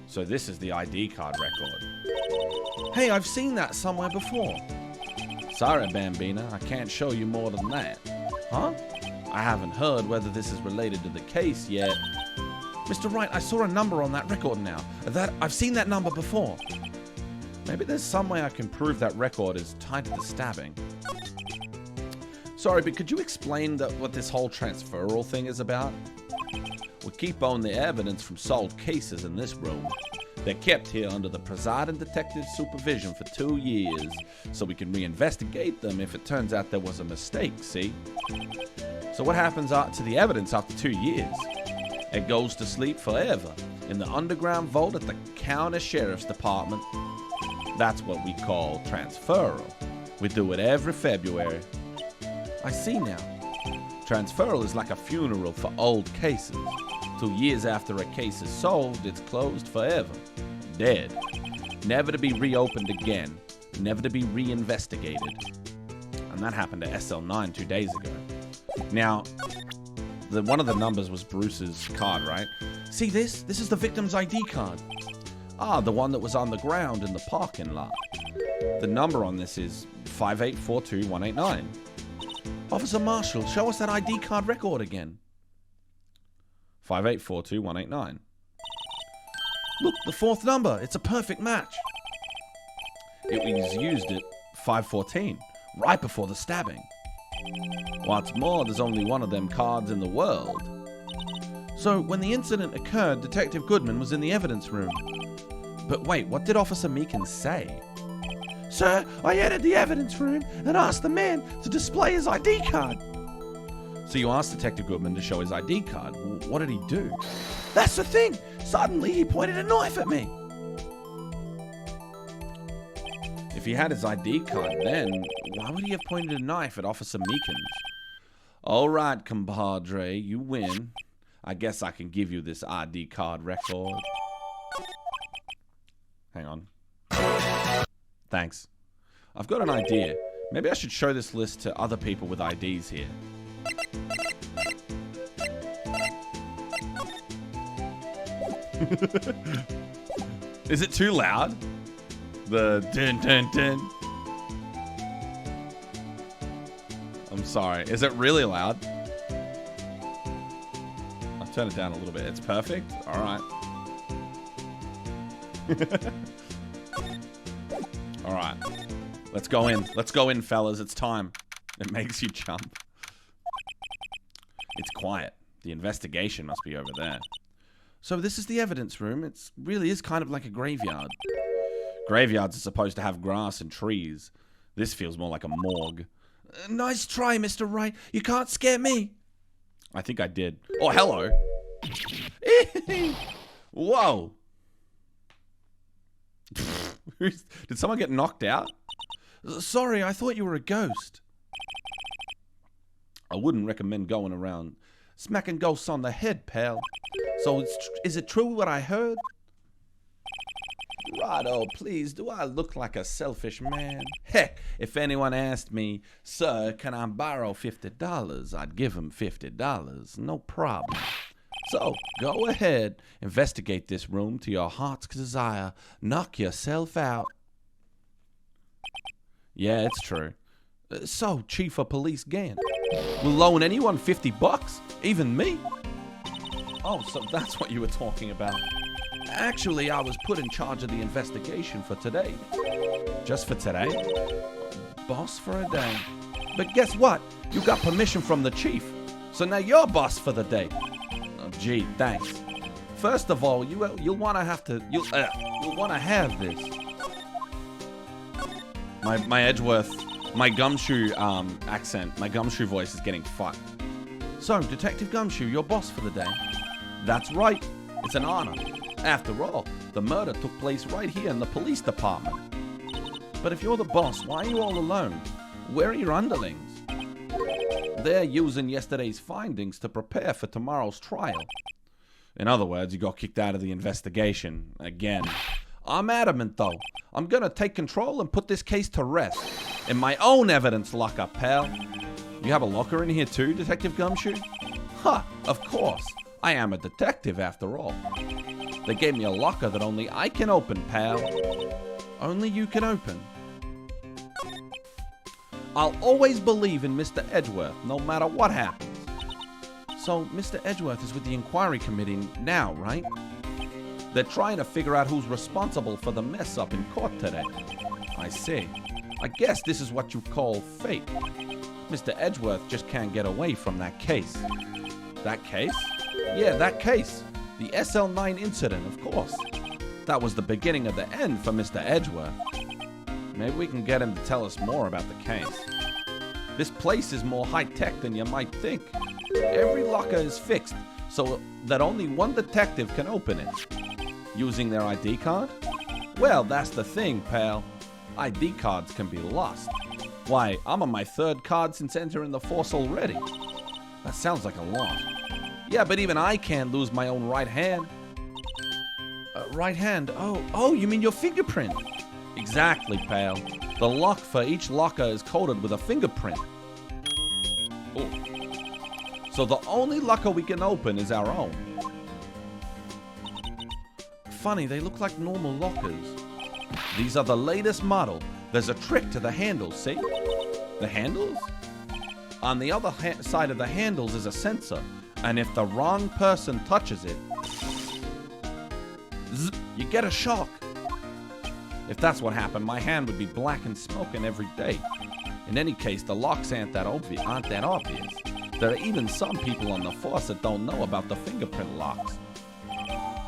So this is the ID card record. Hey, I've seen that somewhere before. Sorry, Bambina, I can't show you more than that. Huh? I haven't heard whether this is related to the case yet. Mr. Wright, I saw a number on that record now. I've seen that number before. Maybe there's some way I can prove that record is tied to the stabbing. Sorry, but could you explain what this whole transferal thing is about? We keep on the evidence from solved cases in this room. They're kept here under the presiding detective's supervision for 2 years, so we can reinvestigate them if it turns out there was a mistake, see? So what happens to the evidence after 2 years? It goes to sleep forever in the underground vault at the county sheriff's department. That's what we call transferal. We do it every February. I see now. Transferal is like a funeral for old cases. 2 years after a case is solved, it's closed forever. Dead. Never to be reopened again. Never to be reinvestigated. And that happened to SL9 2 days ago. Now, one of the numbers was Bruce's card, right? See this? This is the victim's ID card. Ah, the one that was on the ground in the parking lot. The number on this is 5842189. Officer Marshall, show us that ID card record again. 5842189. Look, the 4th number. It's a perfect match. It was used at 5:14, right before the stabbing. What's more, there's only one of them cards in the world. So, when the incident occurred, Detective Goodman was in the evidence room. But wait, what did Officer Meekins say? Sir, I entered the evidence room and asked the man to display his ID card. So you asked Detective Goodman to show his ID card. What did he do? That's the thing. Suddenly he pointed a knife at me. If he had his ID card then, why would he have pointed a knife at Officer Meekins? All right, compadre, you win. I guess I can give you this ID card record. Hang on. Thanks. I've got an idea. Maybe I should show this list to other people with IDs here. Is it too loud? The dun dun dun. I'm sorry. Is it really loud? I'll turn it down a little bit. It's perfect? Alright. Alright. Let's go in. Let's go in, fellas. It's time. It makes you jump. It's quiet. The investigation must be over there. So this is the evidence room. It really is kind of like a graveyard. Graveyards are supposed to have grass and trees. This feels more like a morgue. Nice try, Mr. Wright. You can't scare me. I think I did. Oh, hello. Whoa. Did someone get knocked out? Sorry, I thought you were a ghost. I wouldn't recommend going around smacking ghosts on the head, pal. So is it true what I heard? Righto, please, do I look like a selfish man? Heck, if anyone asked me, sir, can I borrow $50? I'd give him $50. No problem. So, go ahead, investigate this room to your heart's desire. Knock yourself out. Yeah, it's true. So, Chief of Police Gant, will loan anyone $50? Even me? Oh, so that's what you were talking about. Actually, I was put in charge of the investigation for today. Just for today? Boss for a day. But guess what? You got permission from the chief. So now you're boss for the day. Oh, gee, thanks. First of all, you'll want to have this. My Edgeworth, my Gumshoe accent, my Gumshoe voice is getting fucked. So, Detective Gumshoe, you're boss for the day. That's right. It's an honor. After all, the murder took place right here in the police department. But if you're the boss, why are you all alone? Where are your underlings? They're using yesterday's findings to prepare for tomorrow's trial. In other words, you got kicked out of the investigation again. I'm adamant, though. I'm gonna take control and put this case to rest. In my own evidence locker, pal. You have a locker in here too, Detective Gumshoe? Ha! Of course. I am a detective, after all. They gave me a locker that only I can open, pal. Only you can open? I'll always believe in Mr. Edgeworth, no matter what happens. So, Mr. Edgeworth is with the inquiry committee now, right? They're trying to figure out who's responsible for the mess up in court today. I see. I guess this is what you call fate. Mr. Edgeworth just can't get away from that case. That case? Yeah, that case. The SL9 incident, of course. That was the beginning of the end for Mr. Edgeworth. Maybe we can get him to tell us more about the case. This place is more high-tech than you might think. Every locker is fixed so that only one detective can open it. Using their ID card? Well, that's the thing, pal. ID cards can be lost. Why, I'm on my 3rd card since entering the force already. That sounds like a lot. Yeah, but even I can't lose my own right hand. Right hand? Oh, you mean your fingerprint? Exactly, pal. The lock for each locker is coded with a fingerprint. Oh. So the only locker we can open is our own. Funny, they look like normal lockers. These are the latest model. There's a trick to the handles, see? The handles? On the other side of the handles is a sensor, and if the wrong person touches it, zzz, you get a shock. If that's what happened, my hand would be black and smoking every day. In any case, the locks aren't that obvious. There are even some people on the force that don't know about the fingerprint locks.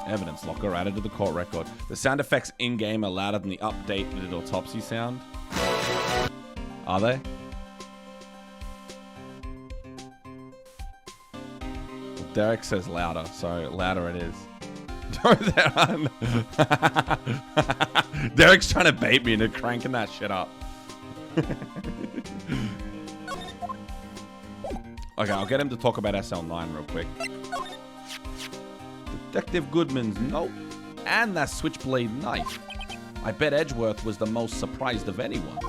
Evidence locker added to the court record. The sound effects in-game are louder than the updated autopsy sound. Are they? Derek says louder, so louder it is. Derek's trying to bait me into cranking that shit up. Okay, I'll get him to talk about SL9 real quick. Detective Goodman's note and that switchblade knife. I bet Edgeworth was the most surprised of anyone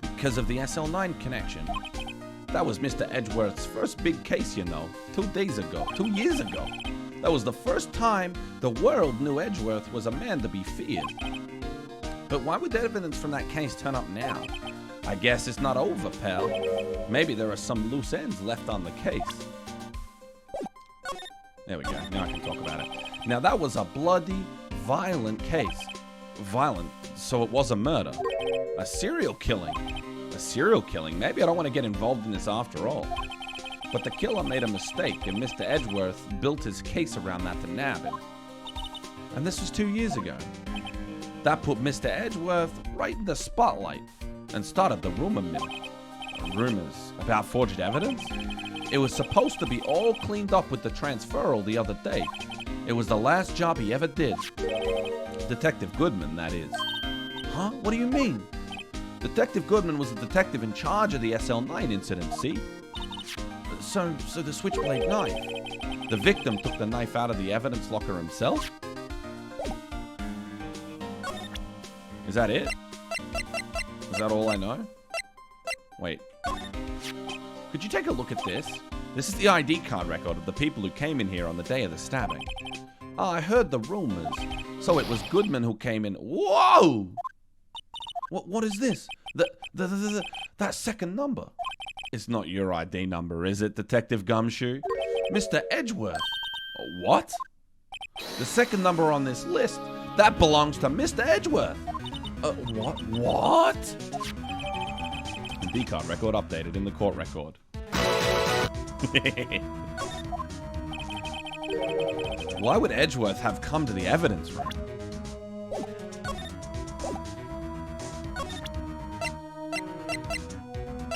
because of the SL9 connection. That was Mr. Edgeworth's first big case, you know, 2 years ago. That was the first time the world knew Edgeworth was a man to be feared. But why would evidence from that case turn up now? I guess it's not over, pal. Maybe there are some loose ends left on the case. There we go. Now I can talk about it. Now that was a bloody, violent case. Violent, so it was a murder. A serial killing. A serial killing? Maybe I don't want to get involved in this after all. But the killer made a mistake, and Mr. Edgeworth built his case around that to nab him. And this was 2 years ago. That put Mr. Edgeworth right in the spotlight and started the rumor mill. Rumors about forged evidence? It was supposed to be all cleaned up with the transferal the other day. It was the last job he ever did. Detective Goodman, that is. Huh? What do you mean? Detective Goodman was the detective in charge of the SL9 incident, see? So the switchblade knife. The victim took the knife out of the evidence locker himself? Is that it? Is that all I know? Wait. Could you take a look at this? This is the ID card record of the people who came in here on the day of the stabbing. Oh, I heard the rumors. So it was Goodman who came in. Whoa! What is this? That second number. It's not your ID number, is it, Detective Gumshoe? Mr. Edgeworth. What? The second number on this list, that belongs to Mr. Edgeworth. What? The D-card record updated in the court record. Why would Edgeworth have come to the evidence room?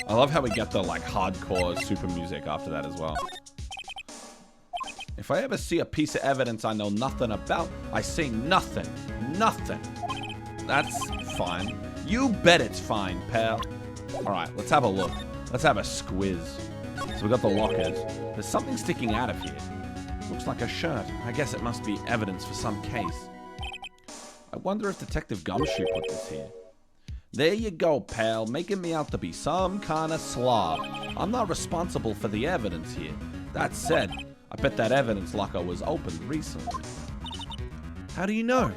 I love how we get the, like, hardcore super music after that as well. If I ever see a piece of evidence I know nothing about, I say nothing. Nothing. That's fine. You bet it's fine, pal. Alright, let's have a look. Let's have a squiz. So we got the lockers. There's something sticking out of here. Looks like a shirt. I guess it must be evidence for some case. I wonder if Detective Gumshoe put this here. There you go, pal, making me out to be some kind of slob. I'm not responsible for the evidence here. That said, I bet that evidence locker was opened recently. How do you know?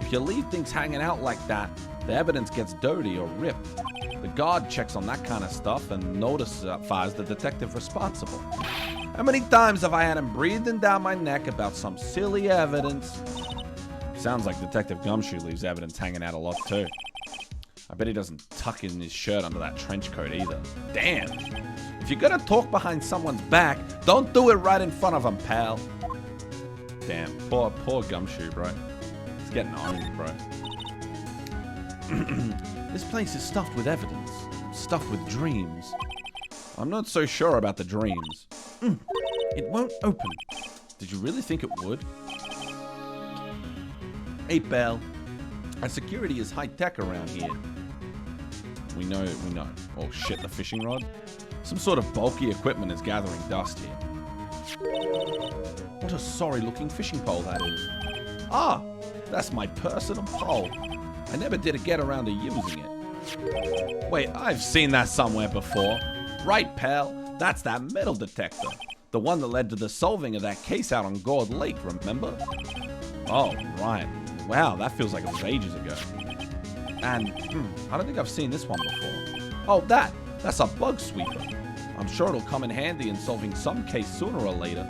If you leave things hanging out like that, the evidence gets dirty or ripped. The guard checks on that kind of stuff and notifies the detective responsible. How many times have I had him breathing down my neck about some silly evidence? Sounds like Detective Gumshoe leaves evidence hanging out a lot too. I bet he doesn't tuck in his shirt under that trench coat either. Damn! If you're gonna talk behind someone's back, don't do it right in front of them, pal. Damn, poor Gumshoe, bro. He's getting owned, bro. This place is stuffed with evidence. Stuffed with dreams. I'm not so sure about the dreams. It won't open. Did you really think it would? Hey, pal. Our security is high-tech around here. We know. Oh shit, the fishing rod? Some sort of bulky equipment is gathering dust here. What a sorry-looking fishing pole that is. Ah, that's my personal pole. I never did get around to using it. Wait, I've seen that somewhere before. Right, pal. That's that metal detector. The one that led to the solving of that case out on Gourd Lake, remember? Oh, right. Wow, that feels like it was ages ago. And, I don't think I've seen this one before. Oh, that's a bug sweeper. I'm sure it'll come in handy in solving some case sooner or later.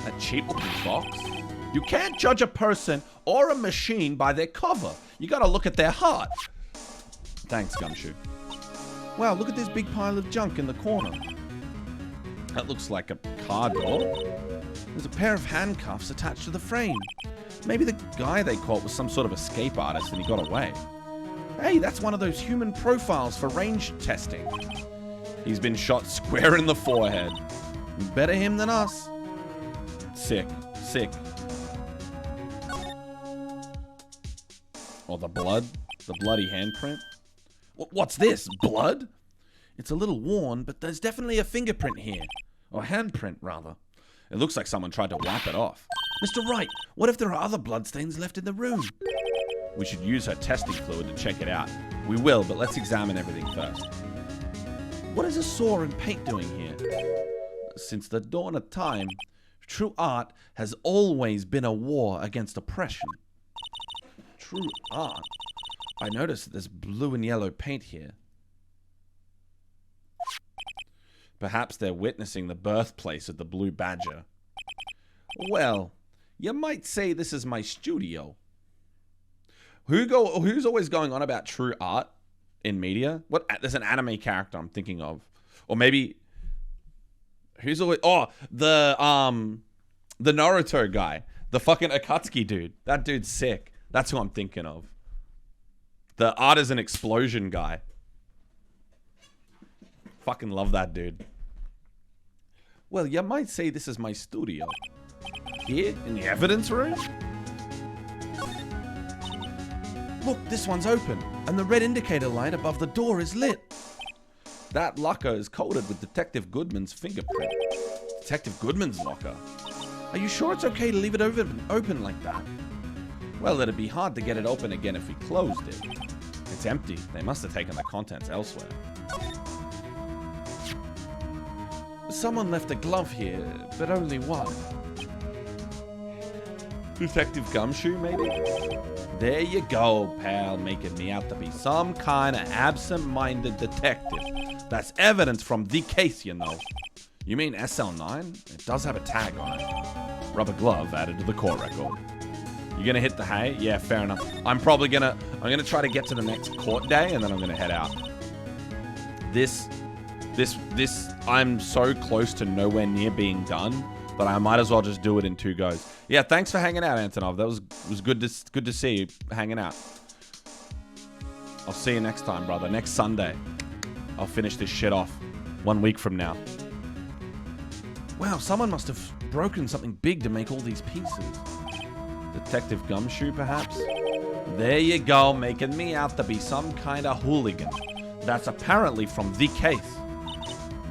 A cheap looking box. You can't judge a person or a machine by their cover. You gotta look at their heart. Thanks, Gumshoe. Wow, look at this big pile of junk in the corner. That looks like a car door. There's a pair of handcuffs attached to the frame. Maybe the guy they caught was some sort of escape artist and he got away. Hey, that's one of those human profiles for range testing. He's been shot square in the forehead. Better him than us. Sick. Oh, the blood? The bloody handprint? What's this? Blood? It's a little worn, but there's definitely a fingerprint here. Or handprint, rather. It looks like someone tried to wipe it off. Mr. Wright, what if there are other bloodstains left in the room? We should use her testing fluid to check it out. We will, but let's examine everything first. What is a saw and paint doing here? Since the dawn of time, true art has always been a war against oppression. True art? I noticed there's blue and yellow paint here. Perhaps they're witnessing the birthplace of the Blue Badger. Well, you might say this is my studio. Who's always going on about true art in media? There's an anime character I'm thinking of. Or maybe who's always the Naruto guy. The fucking Akatsuki dude. That dude's sick. That's who I'm thinking of. The art is an explosion guy. Fucking love that dude. Well, you might say this is my studio. Here in the evidence room? Look, this one's open, and the red indicator light above the door is lit. That locker is coated with Detective Goodman's fingerprint. Detective Goodman's locker? Are you sure it's okay to leave it open like that? Well, it'd be hard to get it open again if we closed it. It's empty. They must have taken the contents elsewhere. Someone left a glove here, but only one. Detective Gumshoe, maybe? There you go, pal, making me out to be some kind of absent-minded detective. That's evidence from the case, you know. You mean SL9? It does have a tag on it. Rubber glove added to the court record. You gonna hit the hay? Yeah, fair enough. I'm gonna try to get to the next court day and then I'm gonna head out. I'm so close to nowhere near being done that I might as well just do it in 2 goes. Yeah, thanks for hanging out, Antonov. That was good to see you hanging out. I'll see you next time, brother. Next Sunday. I'll finish this shit off. 1 week from now. Wow, someone must have broken something big to make all these pieces. Detective Gumshoe, perhaps? There you go, making me out to be some kind of hooligan. That's apparently from the case.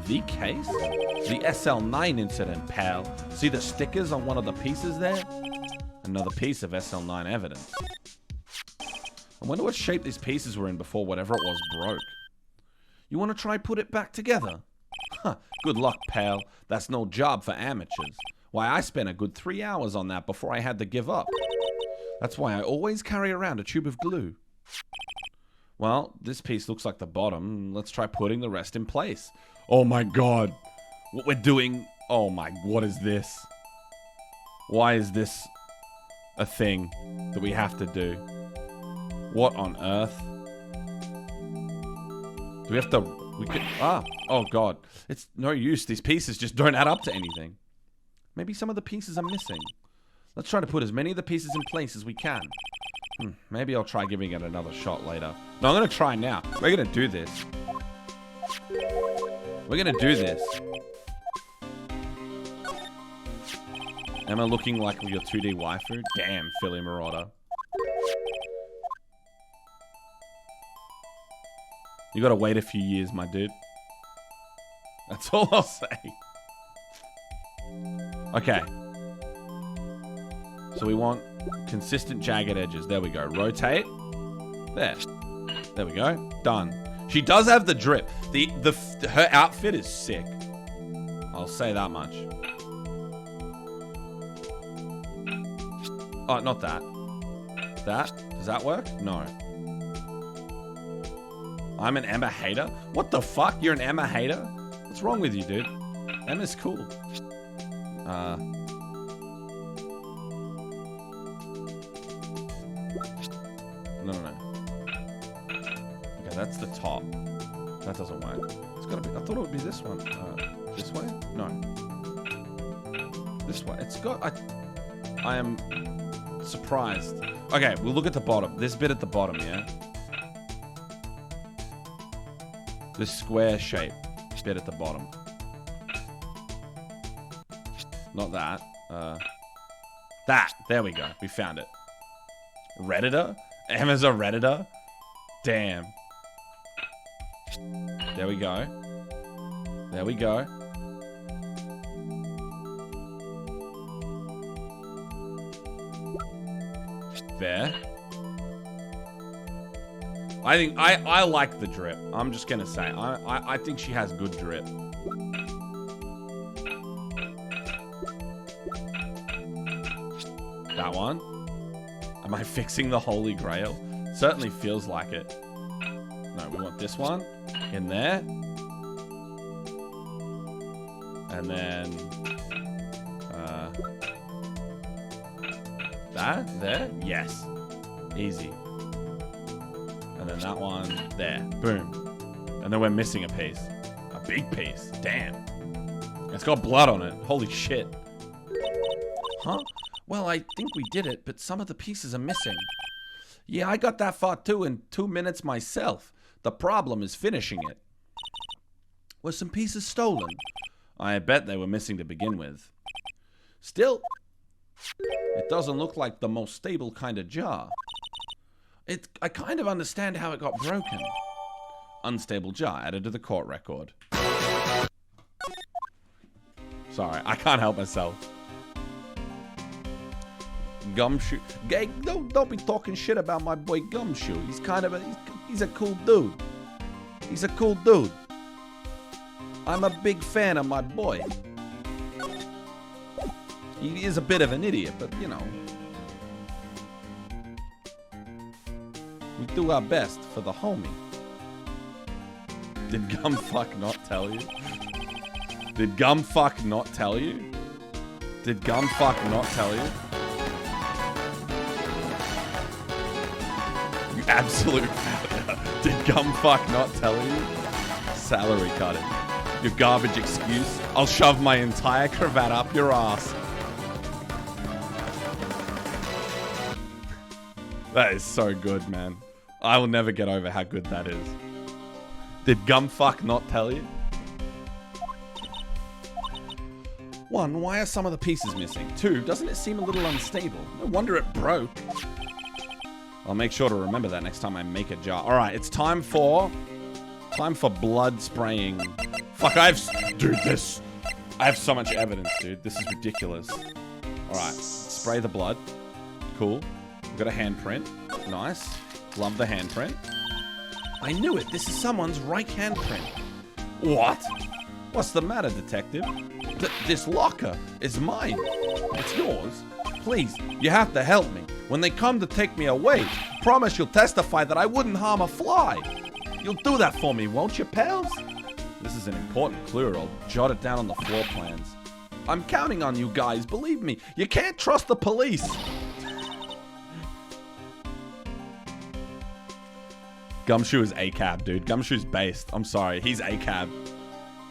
The case? The SL9 incident, pal. See the stickers on one of the pieces there? Another piece of SL9 evidence. I wonder what shape these pieces were in before whatever it was broke. You want to try put it back together? Huh, good luck, pal. That's no job for amateurs. Why, I spent a good 3 hours on that before I had to give up. That's why I always carry around a tube of glue. Well, this piece looks like the bottom. Let's try putting the rest in place. Oh my god. What we're doing... Oh my... What is this? Why is this a thing that we have to do? What on earth? Do we have to... We could... Oh god. It's no use. These pieces just don't add up to anything. Maybe some of the pieces are missing. Let's try to put as many of the pieces in place as we can. Maybe I'll try giving it another shot later. No, I'm going to try now. We're going to do this. We're going to do this. Am I looking like your 2D waifu? Damn, Philly Marauder. You got to wait a few years, my dude. That's all I'll say. Okay. So we want consistent jagged edges. There we go. Rotate. There. There we go. Done. She does have the drip. Her outfit is sick. I'll say that much. Oh, not that. That? Does that work? No. I'm an Emma hater? What the fuck? You're an Emma hater? What's wrong with you, dude? Emma's cool. No. Okay, that's the top. That doesn't work. It's gotta be... I thought it would be this one. This way? No. This way. It's got... I am surprised. Okay, we'll look at the bottom. This bit at the bottom, yeah? This square shape bit at the bottom. Not that. That. There we go. We found it. Redditor? Emma's a Redditor? Damn. There we go. There we go. There. I think I like the drip. I'm just gonna say I think she has good drip. That one. Am I fixing the Holy Grail? Certainly feels like it. No, we want this one in there, and then that there. Yes, easy. And then that one there. Boom. And then we're missing a piece. A big piece. Damn. It's got blood on it. Holy shit. Huh? Well, I think we did it, but some of the pieces are missing. Yeah, I got that far too in 2 minutes myself. The problem is finishing it. Were some pieces stolen? I bet they were missing to begin with. Still, it doesn't look like the most stable kind of jar. I kind of understand how it got broken. Unstable jar added to the court record. Sorry, I can't help myself. Gumshoe. Hey, don't be talking shit about my boy Gumshoe. He's kind of he's a cool dude. He's a cool dude. I'm a big fan of my boy. He is a bit of an idiot, but you know. We do our best for the homie. Did Gumfuck not tell you? Did Gumfuck not tell you? Did Gumfuck not tell you? You absolute failure. Did Gumfuck not tell you? Salary cutting. Your garbage excuse. I'll shove my entire cravat up your ass. That is so good, man. I will never get over how good that is. Did Gumfuck not tell you? 1, why are some of the pieces missing? 2, doesn't it seem a little unstable? No wonder it broke. I'll make sure to remember that next time I make a jar. Alright, it's time for blood spraying. Fuck, I have so much evidence, dude. This is ridiculous. Alright, spray the blood. Cool. We've got a handprint. Nice. Love the handprint. I knew it. This is someone's right handprint. What? What's the matter, detective? This locker is mine. It's yours. Please, you have to help me. When they come to take me away, promise you'll testify that I wouldn't harm a fly. You'll do that for me, won't you, pals? This is an important clue. I'll jot it down on the floor plans. I'm counting on you guys. Believe me, you can't trust the police. Gumshoe is ACAB, dude. Gumshoe's based. I'm sorry. He's ACAB.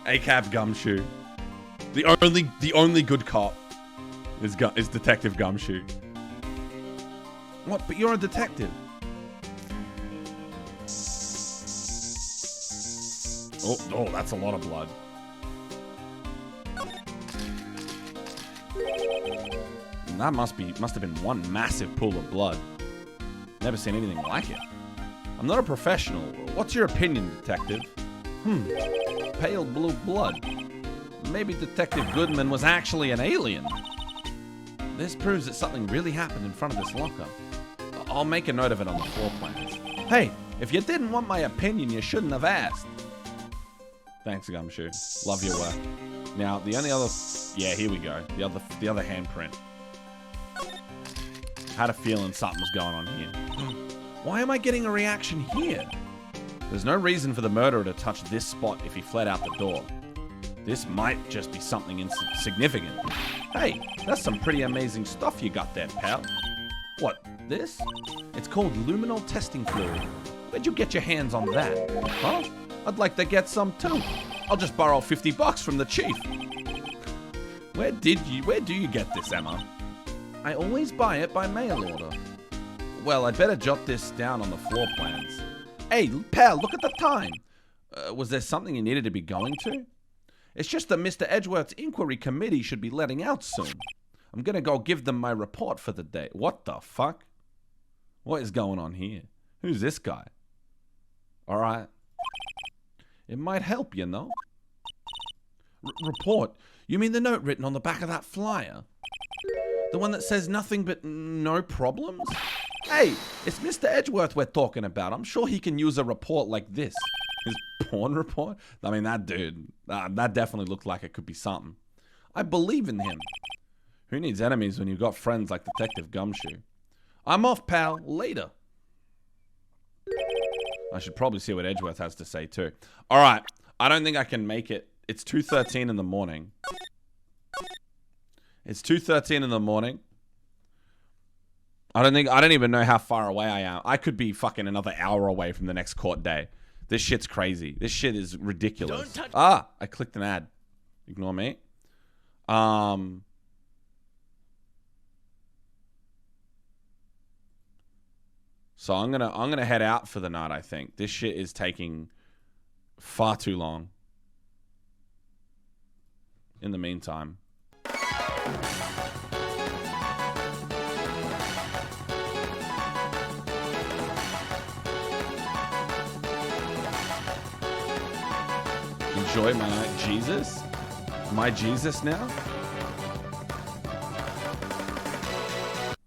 ACAB Gumshoe. The only good cop is Detective Gumshoe. What? But you're a detective. Oh, that's a lot of blood. And that must have been one massive pool of blood. Never seen anything like it. I'm not a professional. What's your opinion, detective? Pale blue blood. Maybe Detective Goodman was actually an alien. This proves that something really happened in front of this locker. I'll make a note of it on the floor plans. Hey, if you didn't want my opinion, you shouldn't have asked. Thanks, Gumshoe. Love your work. Now, the only other... Yeah, here we go. The other handprint. Had a feeling something was going on here. Why am I getting a reaction here? There's no reason for the murderer to touch this spot if he fled out the door. This might just be something insignificant. Hey, that's some pretty amazing stuff you got there, pal. What, this? It's called luminol testing fluid. Where'd you get your hands on that? Huh? I'd like to get some too. I'll just borrow $50 from the chief. Where do you get this, Emma? I always buy it by mail order. Well, I'd better jot this down on the floor plans. Hey, pal, look at the time. Was there something you needed to be going to? It's just that Mr. Edgeworth's inquiry committee should be letting out soon. I'm gonna go give them my report for the day. What the fuck? What is going on here? Who's this guy? Alright. It might help, you know. Report? You mean the note written on the back of that flyer? The one that says nothing but no problems? Hey, it's Mr. Edgeworth we're talking about. I'm sure he can use a report like this. His porn report? I mean, that dude, that definitely looked like it could be something. I believe in him. Who needs enemies when you've got friends like Detective Gumshoe? I'm off, pal. Later. I should probably see what Edgeworth has to say, too. All right. I don't think I can make it. It's 2:13 in the morning. It's 2:13 in the morning. I don't even know how far away I am. I could be fucking another hour away from the next court day. This shit's crazy. This shit is ridiculous. I clicked an ad. Ignore me. So I'm gonna head out for the night, I think. This shit is taking far too long. In the meantime. Enjoy my night. Jesus? Am I Jesus now?